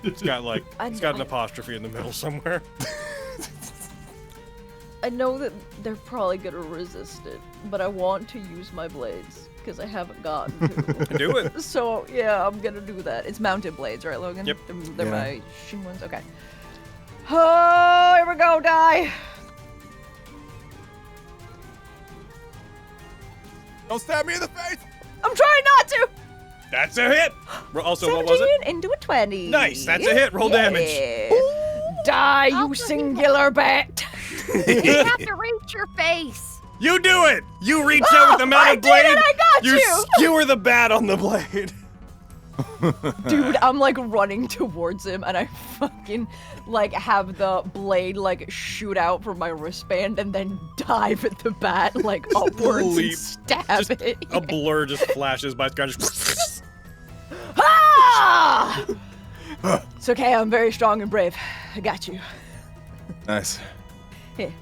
It's got an apostrophe in the middle somewhere. I know that they're probably gonna resist it, but I want to use my blades because I haven't gotten to. Do it. So yeah, I'm gonna do that. It's mounted blades, right, Logan? Yep. They're Yeah. my shin ones. Okay. Oh, here we go, die. Don't stab me in the face. I'm trying not to. That's a hit. Also, what 17 was it? into a 20. Nice, that's a hit. Roll damage. Die, you Also, singular bat. You have to reach your face. You do it. You reach out with the I mounted did blade. it, I got you. skewer the bat on the blade. Dude, I'm like running towards him and I fucking like have the blade like shoot out from my wristband and then dive at the bat like upwards leap. and stab Just it. a blur just flashes by. Ah! It's okay, I'm very strong and brave. I got you. Nice. Here.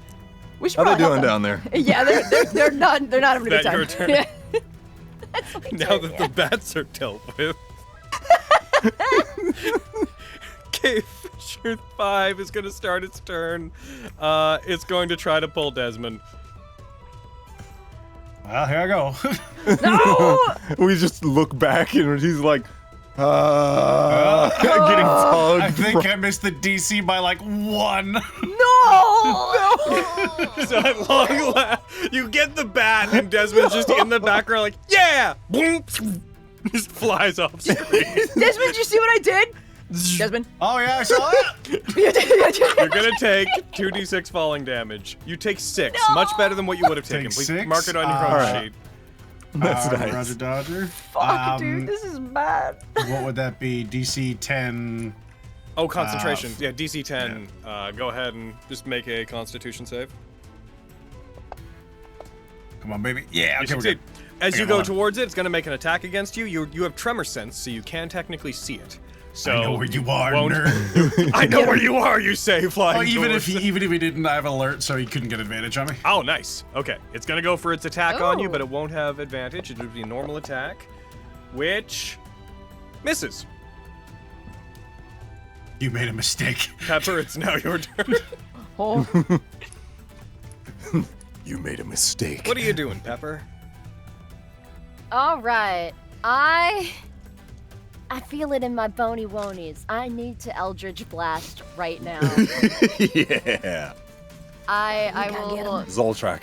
We should How they probably help doing them. down there? Yeah, they're not having a good That time. your turn? Yeah. That's my Now turn, that yeah. the bats are dealt with. Okay, Fisher 5 is going to start its turn. It's going to try to pull Desmond. Well, here I go. No! We just look back and he's like, getting tugged. I think I missed the DC by like 1. No! So at long last, you get the bat, and Desmond's just in the background, like, yeah! Boom! Just flies off screen. Desmond, did you see what I did? Desmond. Oh yeah, I saw it. You're gonna take 2d6 falling damage. You take 6, much better than what you would have taken. Take Please 6? mark it on your own Alright. sheet. That's nice. Roger Dodger. Fuck, dude, this is bad. What would that be? DC 10. Oh, concentration. Yeah, DC 10. Go ahead and just make a Constitution save. Come on, baby. Yeah, You okay, we're succeed. good. As Okay, you go hold on. towards it, it's going to make an attack against you. You have tremor sense, so you can technically see it. So I know where you are, won't- nerd. I know where you are, you say, flying Oh, even if towards he didn't, I have alert, so he couldn't get advantage on me. Oh, nice. Okay, it's gonna go for its attack on you, Ooh. but it won't have advantage. It would be a normal attack, which misses. You made a mistake. Pepper, it's now your turn. Oh, You made a mistake. What are you doing, Pepper? All right. I feel it in my bony wonies. I need to Eldritch Blast right now. Yeah. I gotta get will. 'em. Zoltrak.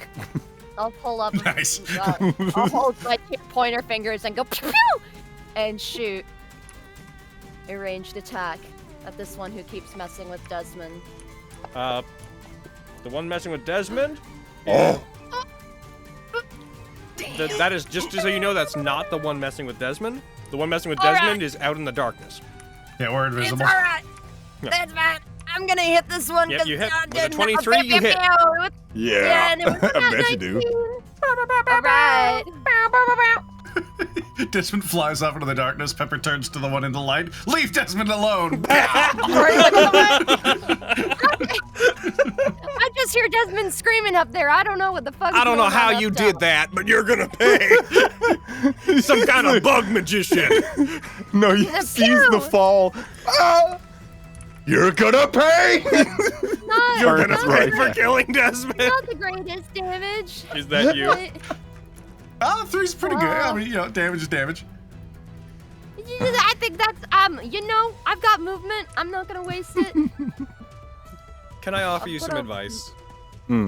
I'll pull up. Nice. I'll hold my two pointer fingers and go pew pew, and shoot a ranged attack at this one who keeps messing with Desmond. The one messing with Desmond? Oh. That is, just so you know, that's not the one messing with Desmond. The one messing with All right. Desmond is out in the darkness. Yeah, we're It's invisible. all right. Yeah. That's fine. I'm gonna hit this one. Yep, 'cause you hit. I With a didn't- 23, you hit. Yeah, and it was I bet you do. 19. All right. Desmond flies off into the darkness. Pepper turns to the one in the light. Leave Desmond alone. I just hear Desmond screaming up there. I don't know what the fuck. I don't know how you did that, but you're gonna pay. Some kind of bug magician. No, you Pew! seize the fall. Ah! You're gonna pay. You're gonna That's pay right. for killing Desmond. Not the greatest damage. Is that you? But Oh, 3's pretty good. I mean, damage is damage. I think that's I've got movement. I'm not gonna waste it. Can I offer I'll you put some up- advice?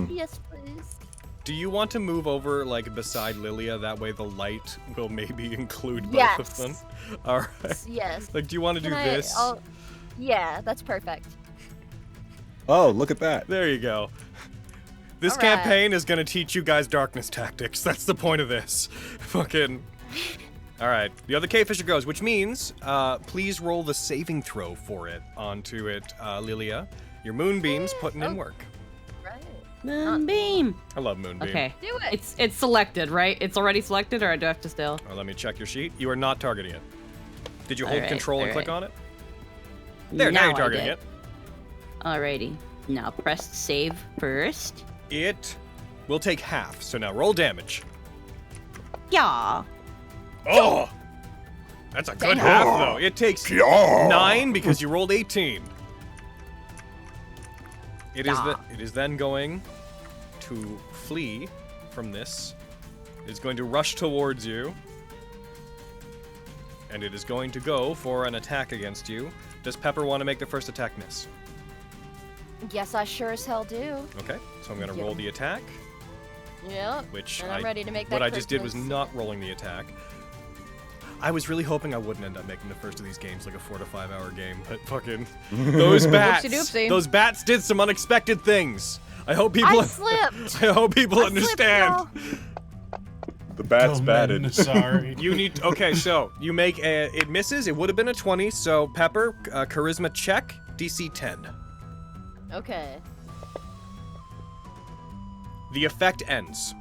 Yes, please. Do you want to move over, like, beside Lilia? That way the light will maybe include both Yes. of them. All right. Yes. Like, do you want to do Can this? Yeah, that's perfect. Oh, look at that. There you go. This All right. campaign is going to teach you guys darkness tactics. That's the point of this. Fucking... All right. The other K-Fisher goes, which means please roll the saving throw for it onto it, Lilia. Your moonbeam's putting in work. Right. Moonbeam. I love moonbeam. Okay. Do it. It's selected, right? It's already selected, or I do have to still? Let me check your sheet. You are not targeting it. Did you hold Alright, control and click alright. on it? There, now you're I targeting did. it. Alrighty. Now press save first. It will take half, so now roll damage. Yeah. Oh! That's a good half, though. It takes 9 because you rolled 18. It is then going to flee from this. It is going to rush towards you. And it is going to go for an attack against you. Does Pepper want to make the first attack miss? Yes, I sure as hell do. Okay, so I'm going to Yeah. roll the attack, Yep. which And I'm ready to make that what I just did was Christmas. not rolling the attack. I was really hoping I wouldn't end up making the first of these games like a 4 to 5 hour game, but fucking those bats, Whoopsie-doopsie. those bats did some unexpected things. I hope people, I slipped. I hope people I slipped, understand. y'all. The bat's Oh, batted. man, sorry. You need, okay, so you make it misses. It would have been a 20. So Pepper, charisma check, DC 10. Okay. The effect ends.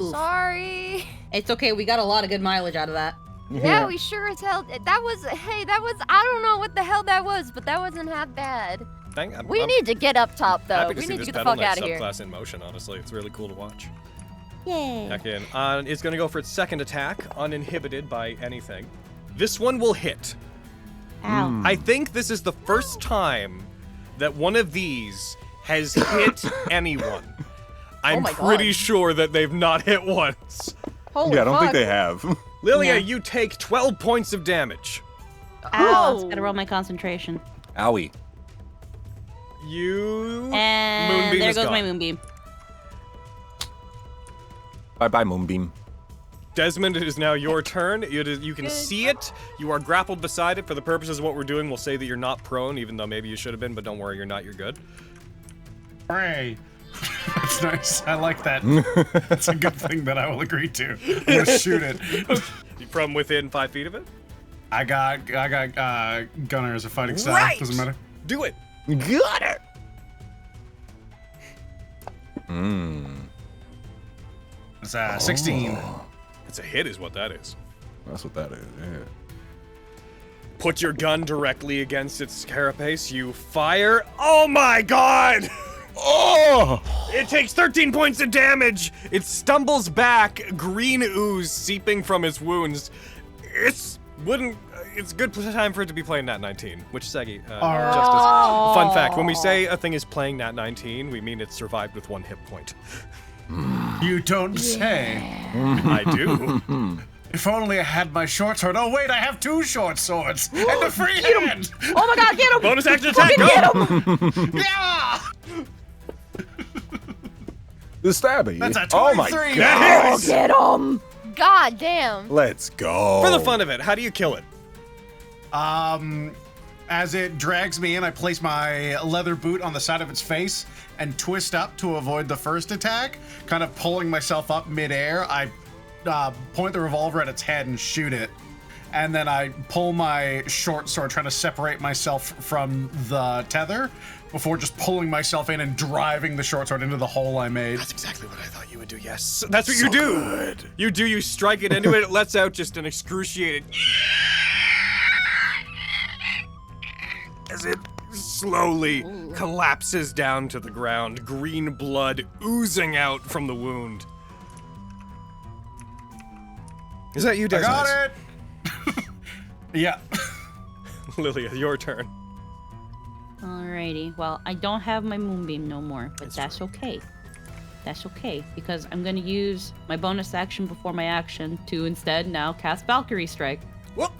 Oof. Sorry. It's okay. We got a lot of good mileage out of that. Yeah, we sure as hell. That was, I don't know what the hell that was, but that wasn't half bad. We need to get up top, though. Happy to We see need this to get the Battle fuck Knight out of here. subclass in motion, honestly. It's really cool to watch. Yay. Heck in. It's going to go for its second attack, uninhibited by anything. This one will hit. Ow. I think this is the first time that one of these has hit anyone. I'm my pretty God. sure that they've not hit once. Holy Yeah, I don't fuck. think they have. Lilia, Yeah. you take 12 points of damage. Ow. Gotta roll my concentration. Owie. You... And Moonbeam there is goes gone. my moonbeam. Bye-bye, Moonbeam. Desmond, it is now your turn. You can see it. You are grappled beside it. For the purposes of what we're doing, we'll say that you're not prone, even though maybe you should have been, but don't worry, you're not, you're good. Hooray. That's nice. I like that. That's a good thing that I will agree to. I'm gonna shoot it. From within 5 feet of it? I got Gunner as a fighting style. Right. Doesn't matter. Do it. Got it! It's 16. It's a hit is what that is. That's what that is, yeah. Put your gun directly against its carapace. You fire. Oh my god! Oh! It takes 13 points of damage. It stumbles back, green ooze seeping from its wounds. It's a good time for it to be playing Nat19, which Segi, just as fun fact, when we say a thing is playing Nat19, we mean it survived with 1 hit point. You don't say. I do. If only I had my short sword. Oh wait, I have 2 short swords and a free hand. Oh my god, get him! Bonus action attack, go! Yeah. The stabby. That's a 23. Oh my That god! hits. Get him! God damn. Let's go. For the fun of it, how do you kill it? As it drags me in, I place my leather boot on the side of its face and twist up to avoid the first attack. Kind of pulling myself up midair, I point the revolver at its head and shoot it. And then I pull my short sword, trying to separate myself from the tether before just pulling myself in and driving the short sword into the hole I made. That's exactly what I thought you would do, yes. That's what you do! Good. You strike it into it, it lets out just an excruciating... as it slowly collapses down to the ground, green blood oozing out from the wound. Is that you, I Desmond? got it! Yeah. Lilia, your turn. Alrighty. Well, I don't have my moonbeam no more, but that's okay. That's okay, because I'm gonna use my bonus action before my action to instead now cast Valkyrie Strike. Whoop!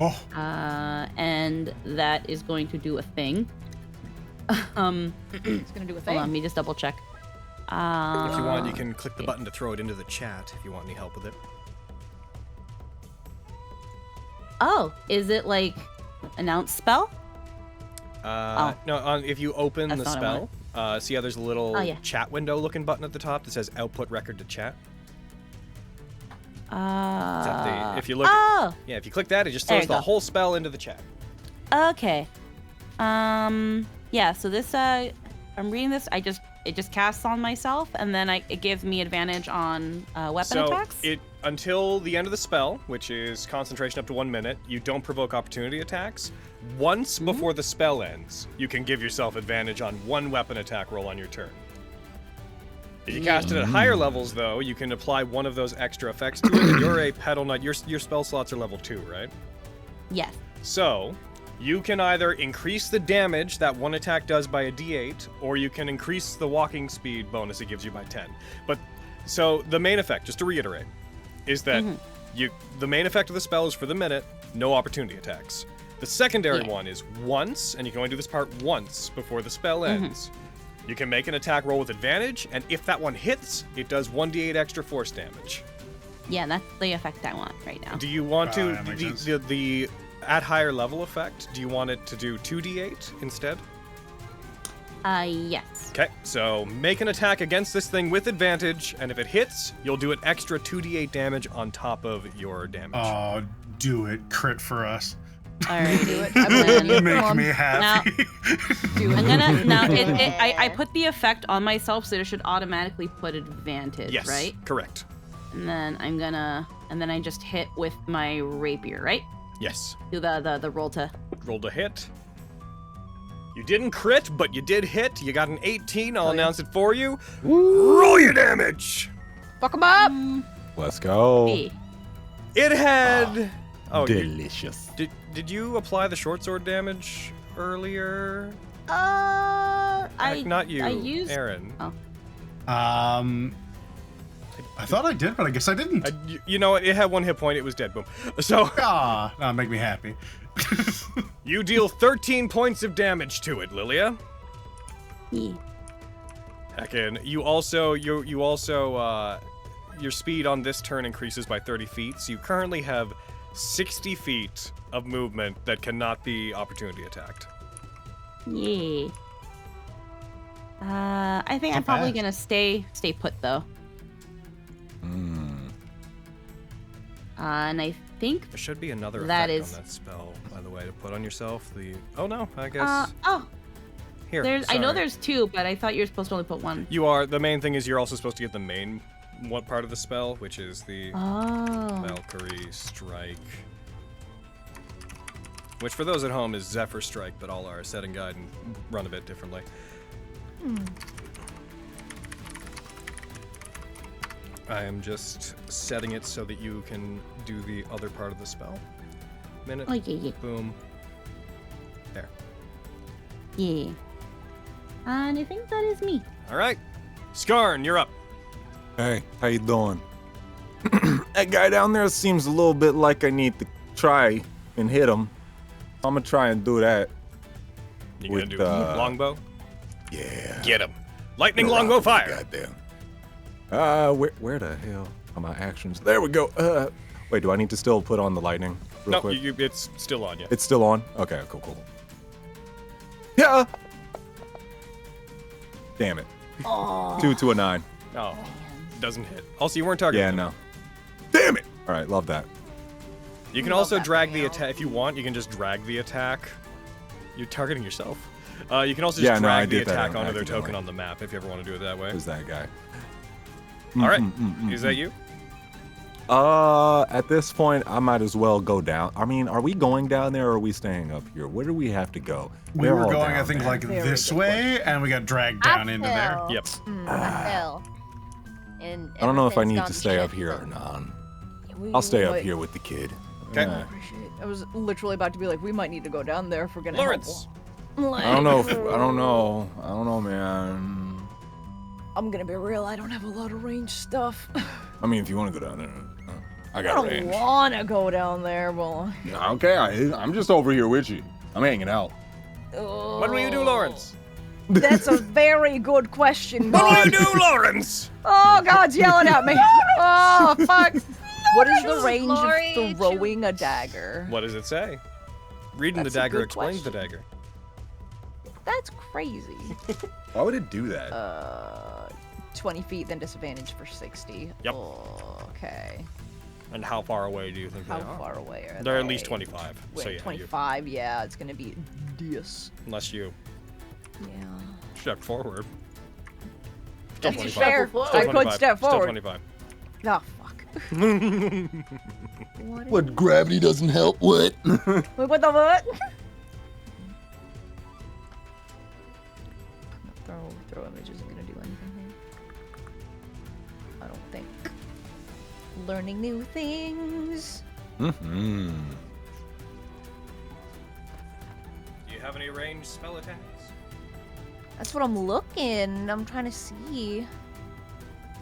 Oh, And that is going to do a thing. It's gonna do a thing. Hold on, let me just double check. If you want, you can click the button to throw it into the chat if you want any help with it. Oh, is it like announce spell? No, if you open That's the not what I spell, see how there's a little Oh, yeah. chat window looking button at the top that says output record to chat? It's at the, if you look, Oh, yeah, if you click that, it just There throws you the go. whole spell into the chat. okay. Yeah, so this, I'm reading this. I just it just casts on myself, and then it gives me advantage on weapon attacks? Until the end of the spell, which is concentration up to 1 minute, you don't provoke opportunity attacks. Once before the spell ends, you can give yourself advantage on 1 weapon attack roll on your turn. If you cast it at higher levels, though, you can apply one of those extra effects to it. And you're a pedal knight. Your spell slots are level 2, right? Yes. So, you can either increase the damage that one attack does by a d8, or you can increase the walking speed bonus it gives you by 10. So the main effect, just to reiterate, is that the main effect of the spell is for the minute, no opportunity attacks. The secondary one is once, and you can only do this part once before the spell ends. You can make an attack roll with advantage, and if that one hits, it does 1d8 extra force damage. Yeah, that's the effect I want right now. Do you want to that makes sense. the at higher level effect? Do you want it to do 2d8 instead? Yes. Okay, so make an attack against this thing with advantage, and if it hits, you'll do an extra 2d8 damage on top of your damage. Oh, do it. Crit for us. Alrighty. Make me happy. I'm gonna I put the effect on myself, so it should automatically put advantage, Yes, right? correct. And then I just hit with my rapier, right? Yes. Do the roll to. Roll to hit. You didn't crit, but you did hit. You got an 18. I'll announce it for you. Roll your damage. Fuck him up. Let's go. B. It had. Delicious. Did you apply the short sword damage earlier? Not you. I used Aaron. Oh. I thought I did, but I guess I didn't. You know what? It had 1 hit point. It was dead. Boom. So. That'll make me happy. You deal 13 points of damage to it, Lilia. Yeah. Heckin'. Your speed on this turn increases by 30 feet, so you currently have 60 feet of movement that cannot be opportunity attacked. Yeah. I think Not I'm probably bad. gonna stay put though. And I think There should be another That effect is- on that spell, by the way, to put on yourself. Oh no, I guess. Here. I know sorry. there's 2, but I thought you were supposed to only put 1. You are. The main thing is you're also supposed to get the main one part of the spell, which is the Valkyrie Strike. Which, for those at home, is Zephyr Strike, but all our setting guide and run a bit differently. I am just setting it so that you can do the other part of the spell. Minute. Oh yeah. Boom. There. Yeah. And I think that is me. All right. Skarn, you're up. Hey, how you doing? That guy down there seems a little bit like I need to try and hit him. I'm gonna try and do that. You gonna With, do longbow? Yeah. Get him. Lightning longbow fire. Goddamn. Where the hell are my actions? There we go. Wait, do I need to still put on the lightning real No, quick? it's still on you. It's still on? Okay, cool. Yeah! Damn it. 2 to a 9. Oh, doesn't hit. Also, you weren't targeting Yeah, him. no. Damn it! Alright, love that. You can also drag the attack if you want. You can just drag the attack. You're targeting yourself. You can also just Yeah, no, I drag the did that attack onto their accidentally. token on the map if you ever want to do it that way. Who's that guy? All right, is that you? At this point, I might as well go down. I mean, are we going down there or are we staying up here? Where do we have to go? We They're were all going, I down think, there. like this way, and we got dragged down into there. Yep. Hell. And I don't know if I everything's need gone to stay shit, up here so- or not. I'll stay up here with the kid. Okay. I was literally about to be like, we might need to go down there if we're gonna Lawrence. help. I don't know. I don't know, man. I'm gonna be real. I don't have a lot of range stuff. I mean, if you want to go down there, I I got don't range. wanna go down there. Well, Okay, I'm just over here with you. I'm hanging out. What will you do, Lawrence? that's a very good question, What will God. you do, Lawrence? Oh, God's yelling at me. Oh, fuck. What is the range Lori, of throwing a dagger? What does it say? Reading That's the a dagger good explains the question. dagger. That's crazy. Why would it do that? 20 feet, then disadvantage for 60. Yep. Oh, okay. And how far away do you think How they are? far away are They're they? at least 25. Wait, so yeah, 25, yeah, it's gonna be this. unless you Yeah. step forward. Still That's 25. fair. Still I could 25. step Still forward. 25. Oh, fuck. What, gravity doesn't help? What? Wait, what the what? Throw image isn't gonna do anything here. I don't think. Learning new things. Mm-hmm. Do you have any ranged spell attacks? That's what I'm looking. I'm trying to see.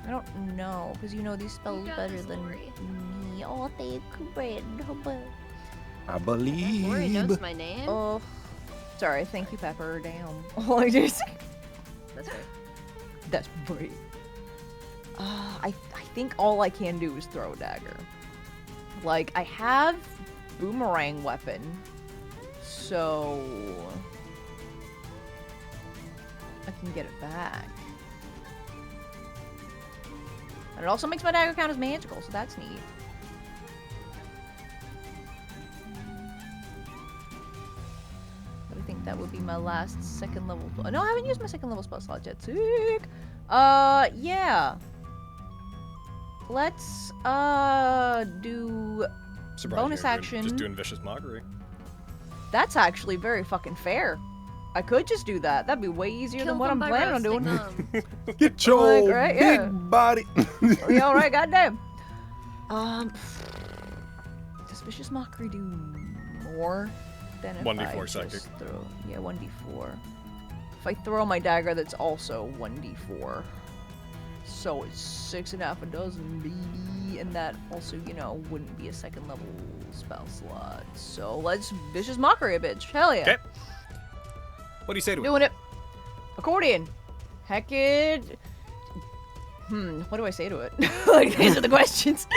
I don't know, because you know these spells better than me. Oh, thank you, Braden. I Lori knows believe. my name. Oh, sorry. Thank you, Pepper. Damn. All I just. That's right. That's brave. I think all I can do is throw a dagger. Like, I have boomerang weapon, so I can get it back. And it also makes my dagger count as magical, so that's neat. But I think that would be my last second level. No, I haven't used my second level spell slot yet. Sick. Yeah. Let's do Surprised bonus you're action. Just doing vicious mockery. That's actually very fucking fair. I could just do that. That'd be way easier than what I'm planning on doing. Get your Like, right, big yeah. body. Yeah, all right, goddamn. Does vicious mockery do more than if 1d4 I just psychic. throw? Yeah, 1d4. If I throw my dagger, that's also 1d4. So it's 6.5 a dozen, baby, and that also, you know, wouldn't be a second level spell slot. So let's vicious mockery a bitch. Hell yeah. Okay. What do you say to it? Doing it. Accordion. Heck it. What do I say to it? Like, these are the questions.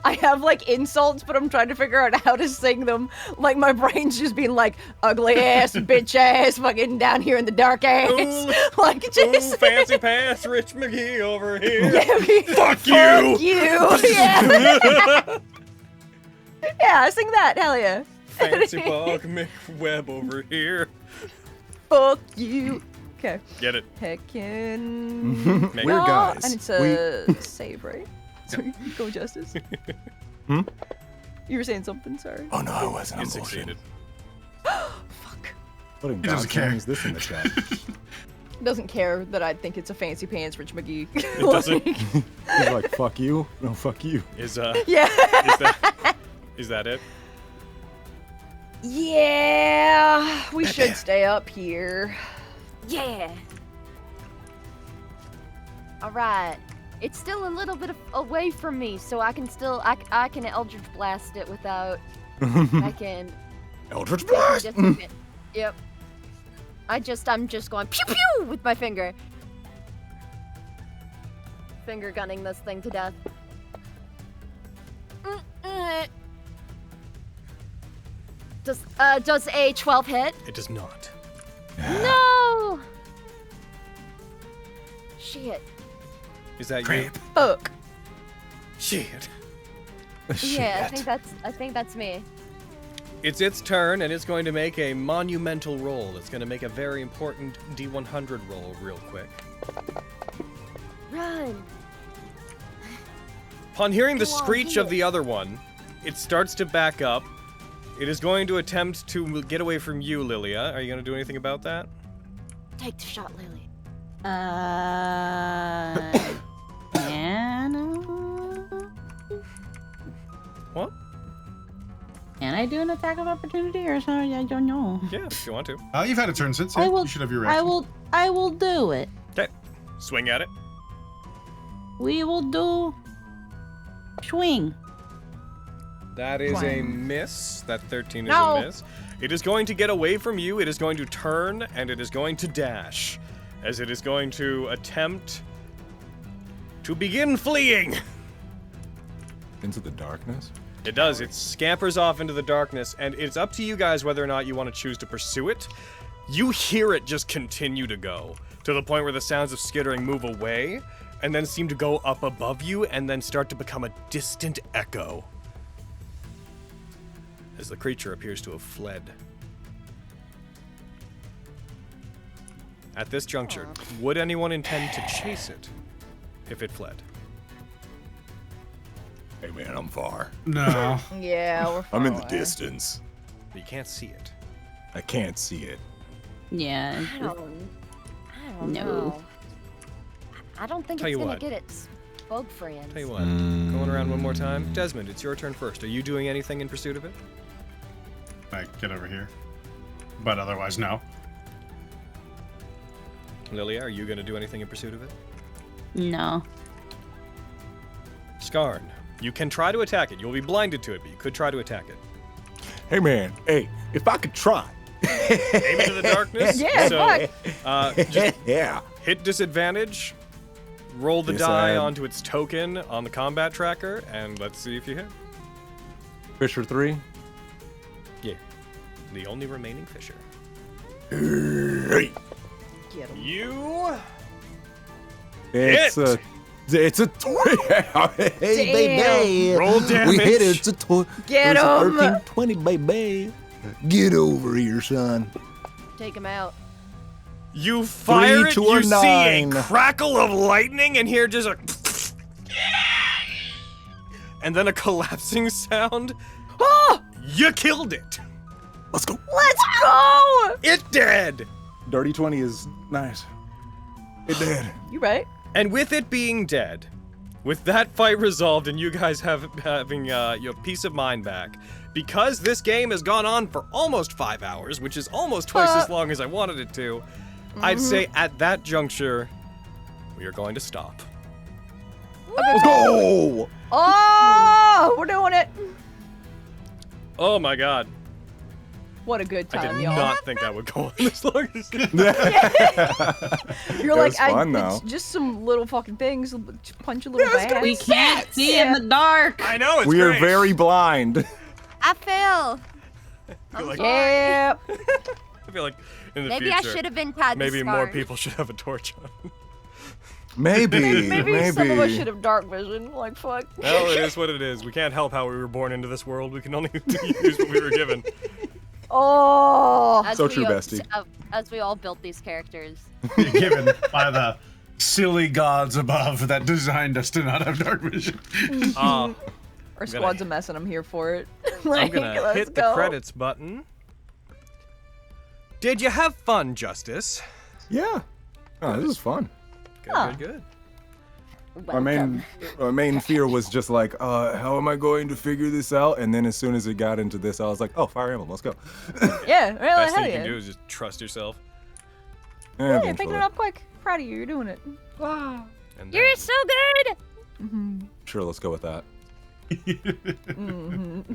I have, like, insults, but I'm trying to figure out how to sing them. Like, my brain's just being like, ugly ass, bitch ass, fucking down here in the dark ass. Ooh, Like, just... Ooh, fancy pants, Rich McGee over here. Yeah, Fuck fuck you! you! Yeah. Yeah, sing that, hell yeah. Fancy Bog McWeb over here. Fuck you. Okay. Get it? Heckin'. Make We're Oh, guys. And it's a save, right? Sorry, go Justice. Hmm? You were saying something, sorry. Oh no, I wasn't. You I'm bullshitting. succeeded. Fuck. What in He doesn't God's care. name is this in the chat? Doesn't care that I think it's a fancy pants Rich McGee. It doesn't. He's like, fuck you. No, fuck you. Is Yeah. is that it? Yeah. We should stay up here. Yeah. All right. It's still a little bit away from me, so I can still I can Eldritch Blast it without I can. Eldritch Blast! Yep. I'm just going pew pew with my finger. Finger gunning this thing to death. Does a 12 hit? It does not. No! Shit. Is that you? Fuck. Shit. Yeah, I think that's me. It's its turn, and it's going to make a monumental roll. It's going to make a very important D100 roll real quick. Run. Upon hearing the Go on, screech do of it. the other one, it starts to back up. It is going to attempt to get away from you, Lilia. Are you going to do anything about that? Take the shot, Lily. What? Can I do an attack of opportunity or something? I don't know. Yeah, if you want to. You've had a turn since. I Yeah, will. you should have your reaction. I will do it. Okay. Swing at it. We will do swing. That is a miss. That 13 is No. a miss. It is going to get away from you. It is going to turn, and it is going to dash. As it is going to attempt to begin fleeing. Into the darkness? It does. It scampers off into the darkness, and it's up to you guys whether or not you want to choose to pursue it. You hear it just continue to go, to the point where the sounds of skittering move away, and then seem to go up above you, and then start to become a distant echo. As the creature appears to have fled. At this juncture, would anyone intend to chase it if it fled? Hey man, I'm far. No. Yeah, we're far I'm in the away. distance. But you can't see it. I can't see it. Yeah. I don't No. know. I don't think Tell it's you gonna what. get its bug friends. Tell you what, going around one more time. Desmond, it's your turn first. Are you doing anything in pursuit of it? Get over here. But otherwise, no. Lilia, are you going to do anything in pursuit of it? No. Skarn, you can try to attack it. You'll be blinded to it, but you could try to attack it. Hey man, hey, if I could try. Aim into the darkness. Yeah, so, just Yeah. hit disadvantage. Roll the Yes, die I- onto its token on the combat tracker, and let's see if you hit. Fisher 3. Yeah. The only remaining Fisher. Hey. Get 'em. You. It's Hit. it's a toy. Hey baby. Roll damage. We hit it. It's a toy. Get It's a 'em. 1320, baby. Get over here, son. Take him out. You fire it, to you a see 9. a crackle of lightning, and hear just a... And then a collapsing sound. Oh, You killed it. Let's go. let's go! It dead. Dirty 20 is nice. It did. You right? And with it being dead, with that fight resolved and you guys having your peace of mind back, because this game has gone on for almost 5 hours, which is almost twice as long as I wanted it to, I'd say at that juncture, we are going to stop. Let's go. Oh, we're doing it. Oh my god. What a good I time, did y'all. not think that would go on this long. You're It like, was fun, it's though. just some little fucking things. Punch a little bag. We can't see in the dark. I know, it's We are great. very blind. I fail. I'm like- sorry. Yeah. I feel like in the Maybe I future, should have been had maybe the more scar. people should have a torch on. Maybe. Maybe some of us should have dark vision. Like, fuck. Well, it is what it is. We can't help how we were born into this world. We can only use what we were given. Oh. As So we true, all- bestie. As we all built these characters. Given by the silly gods above that designed us to not have dark vision. Our gonna- squad's a mess and I'm here for it. I'm Like, gonna let's hit the go. credits button. Did you have fun, Justice? Yeah. Oh, this is fun. Good, Huh. good. My main fear was just like, how am I going to figure this out? And then as soon as it got into this, I was like, oh, Fire Emblem, let's go. Yeah, really, Best hell thing you yeah. can do is just trust yourself. Yeah, Hey, eventually. picking it up quick. Proud of you. You're doing it. Wow. And You're then- so good. Mm-hmm. Sure, let's go with that. Mm-hmm.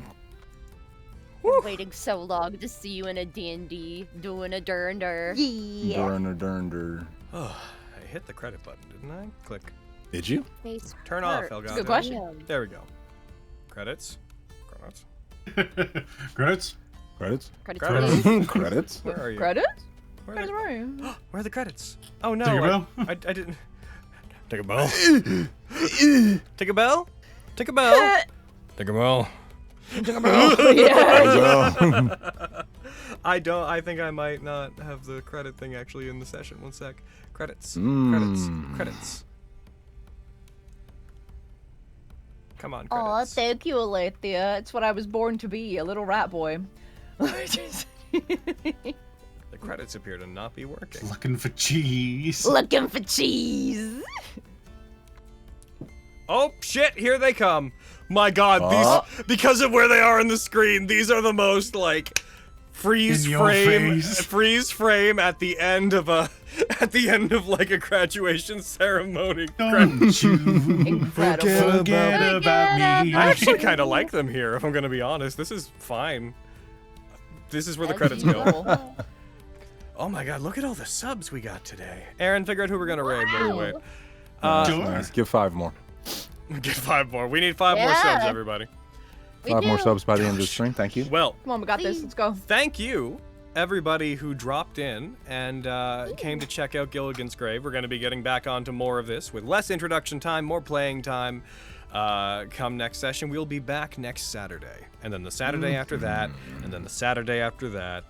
Been waiting so long to see you in a D&D doing a dur. Yeah. Durn. Oh, I hit the credit button, didn't I? Click. Did you? Face Turn off, hurt. Elgato. Good question. Damn. There we go. Credits. Credits. Credits? Credits? Credits, Credits. please. Credits? Where are you? Credits? Where are Credits the, where are you? where are the credits? Oh no. Take a bell? I didn't. Take a bell. Take a bell. Take a bell. Take a bell. Yeah. I don't. I think I might not have the credit thing actually in the session. One sec. Credits. Credits. Come on, Aw, credits. thank you, Alethea. It's what I was born to be, a little rat boy. The credits appear to not be working. Looking for cheese. Looking for cheese. Oh shit! Here they come. My God, these because of where they are on the screen, these are the most like freeze In your frame face. at the end of like a graduation ceremony. Don't you Incredible. forget about me. I actually kind of like them here, if I'm gonna be honest. This is fine. This is where the As credits go. usual. Oh my God, look at all the subs we got today. Aaron, figure out who we're gonna raid while we wait. Sure. Nice. Give 5 more. Get 5 more. We need 5 more subs, Yeah. everybody. We 5 more do. subs by the end of the stream. Thank you. Well, Come on, we got this. Let's go. thank you, everybody who dropped in and came to check out Gilligan's Grave. We're going to be getting back onto more of this with less introduction time, more playing time. Come next session, we'll be back next Saturday. And then the Saturday after that, and then the Saturday after that,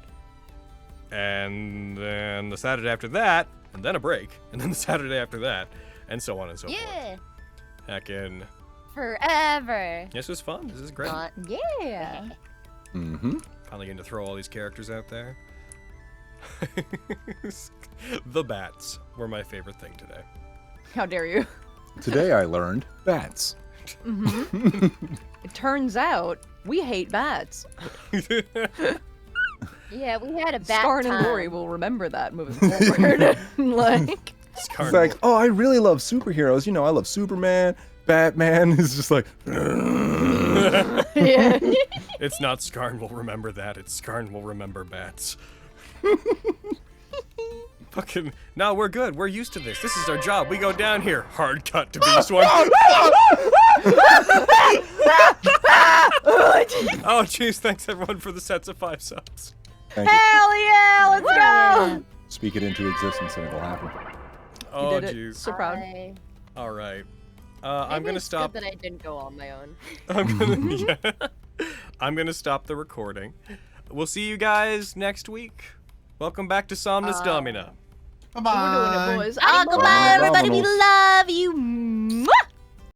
and then the Saturday after that, and then a break, and then the Saturday after that, and so on and so forth. Yeah. Heckin'. Forever. This was fun. This is great. Not. Yeah. Mm-hmm. Finally getting to throw all these characters out there. The bats were my favorite thing today. How dare you? Today I learned bats. It turns out we hate bats. Yeah, we had a bat Scarn time. and Lori will remember that moving forward. Like, It's like, oh, I really love superheroes. You know, I love Superman. Batman is just like, yeah. It's not Skarn will remember that. It's Skarn will remember bats. Fucking, no, we're good. We're used to this. This is our job. We go down here. Hard cut to Beast One. Oh, jeez. Thanks, everyone, for the sets of 5 subs. thank you. Hell yeah, let's go! Speak it into existence and it'll happen. Oh, did it. jeez. So proud. All right. I'm Maybe gonna it's stop. Good that I didn't go on my own. I'm gonna stop the recording. We'll see you guys next week. Welcome back to Somnus Domina. Bye-bye. We're doing it, boys. Oh, goodbye, everybody. We love you. Mwah!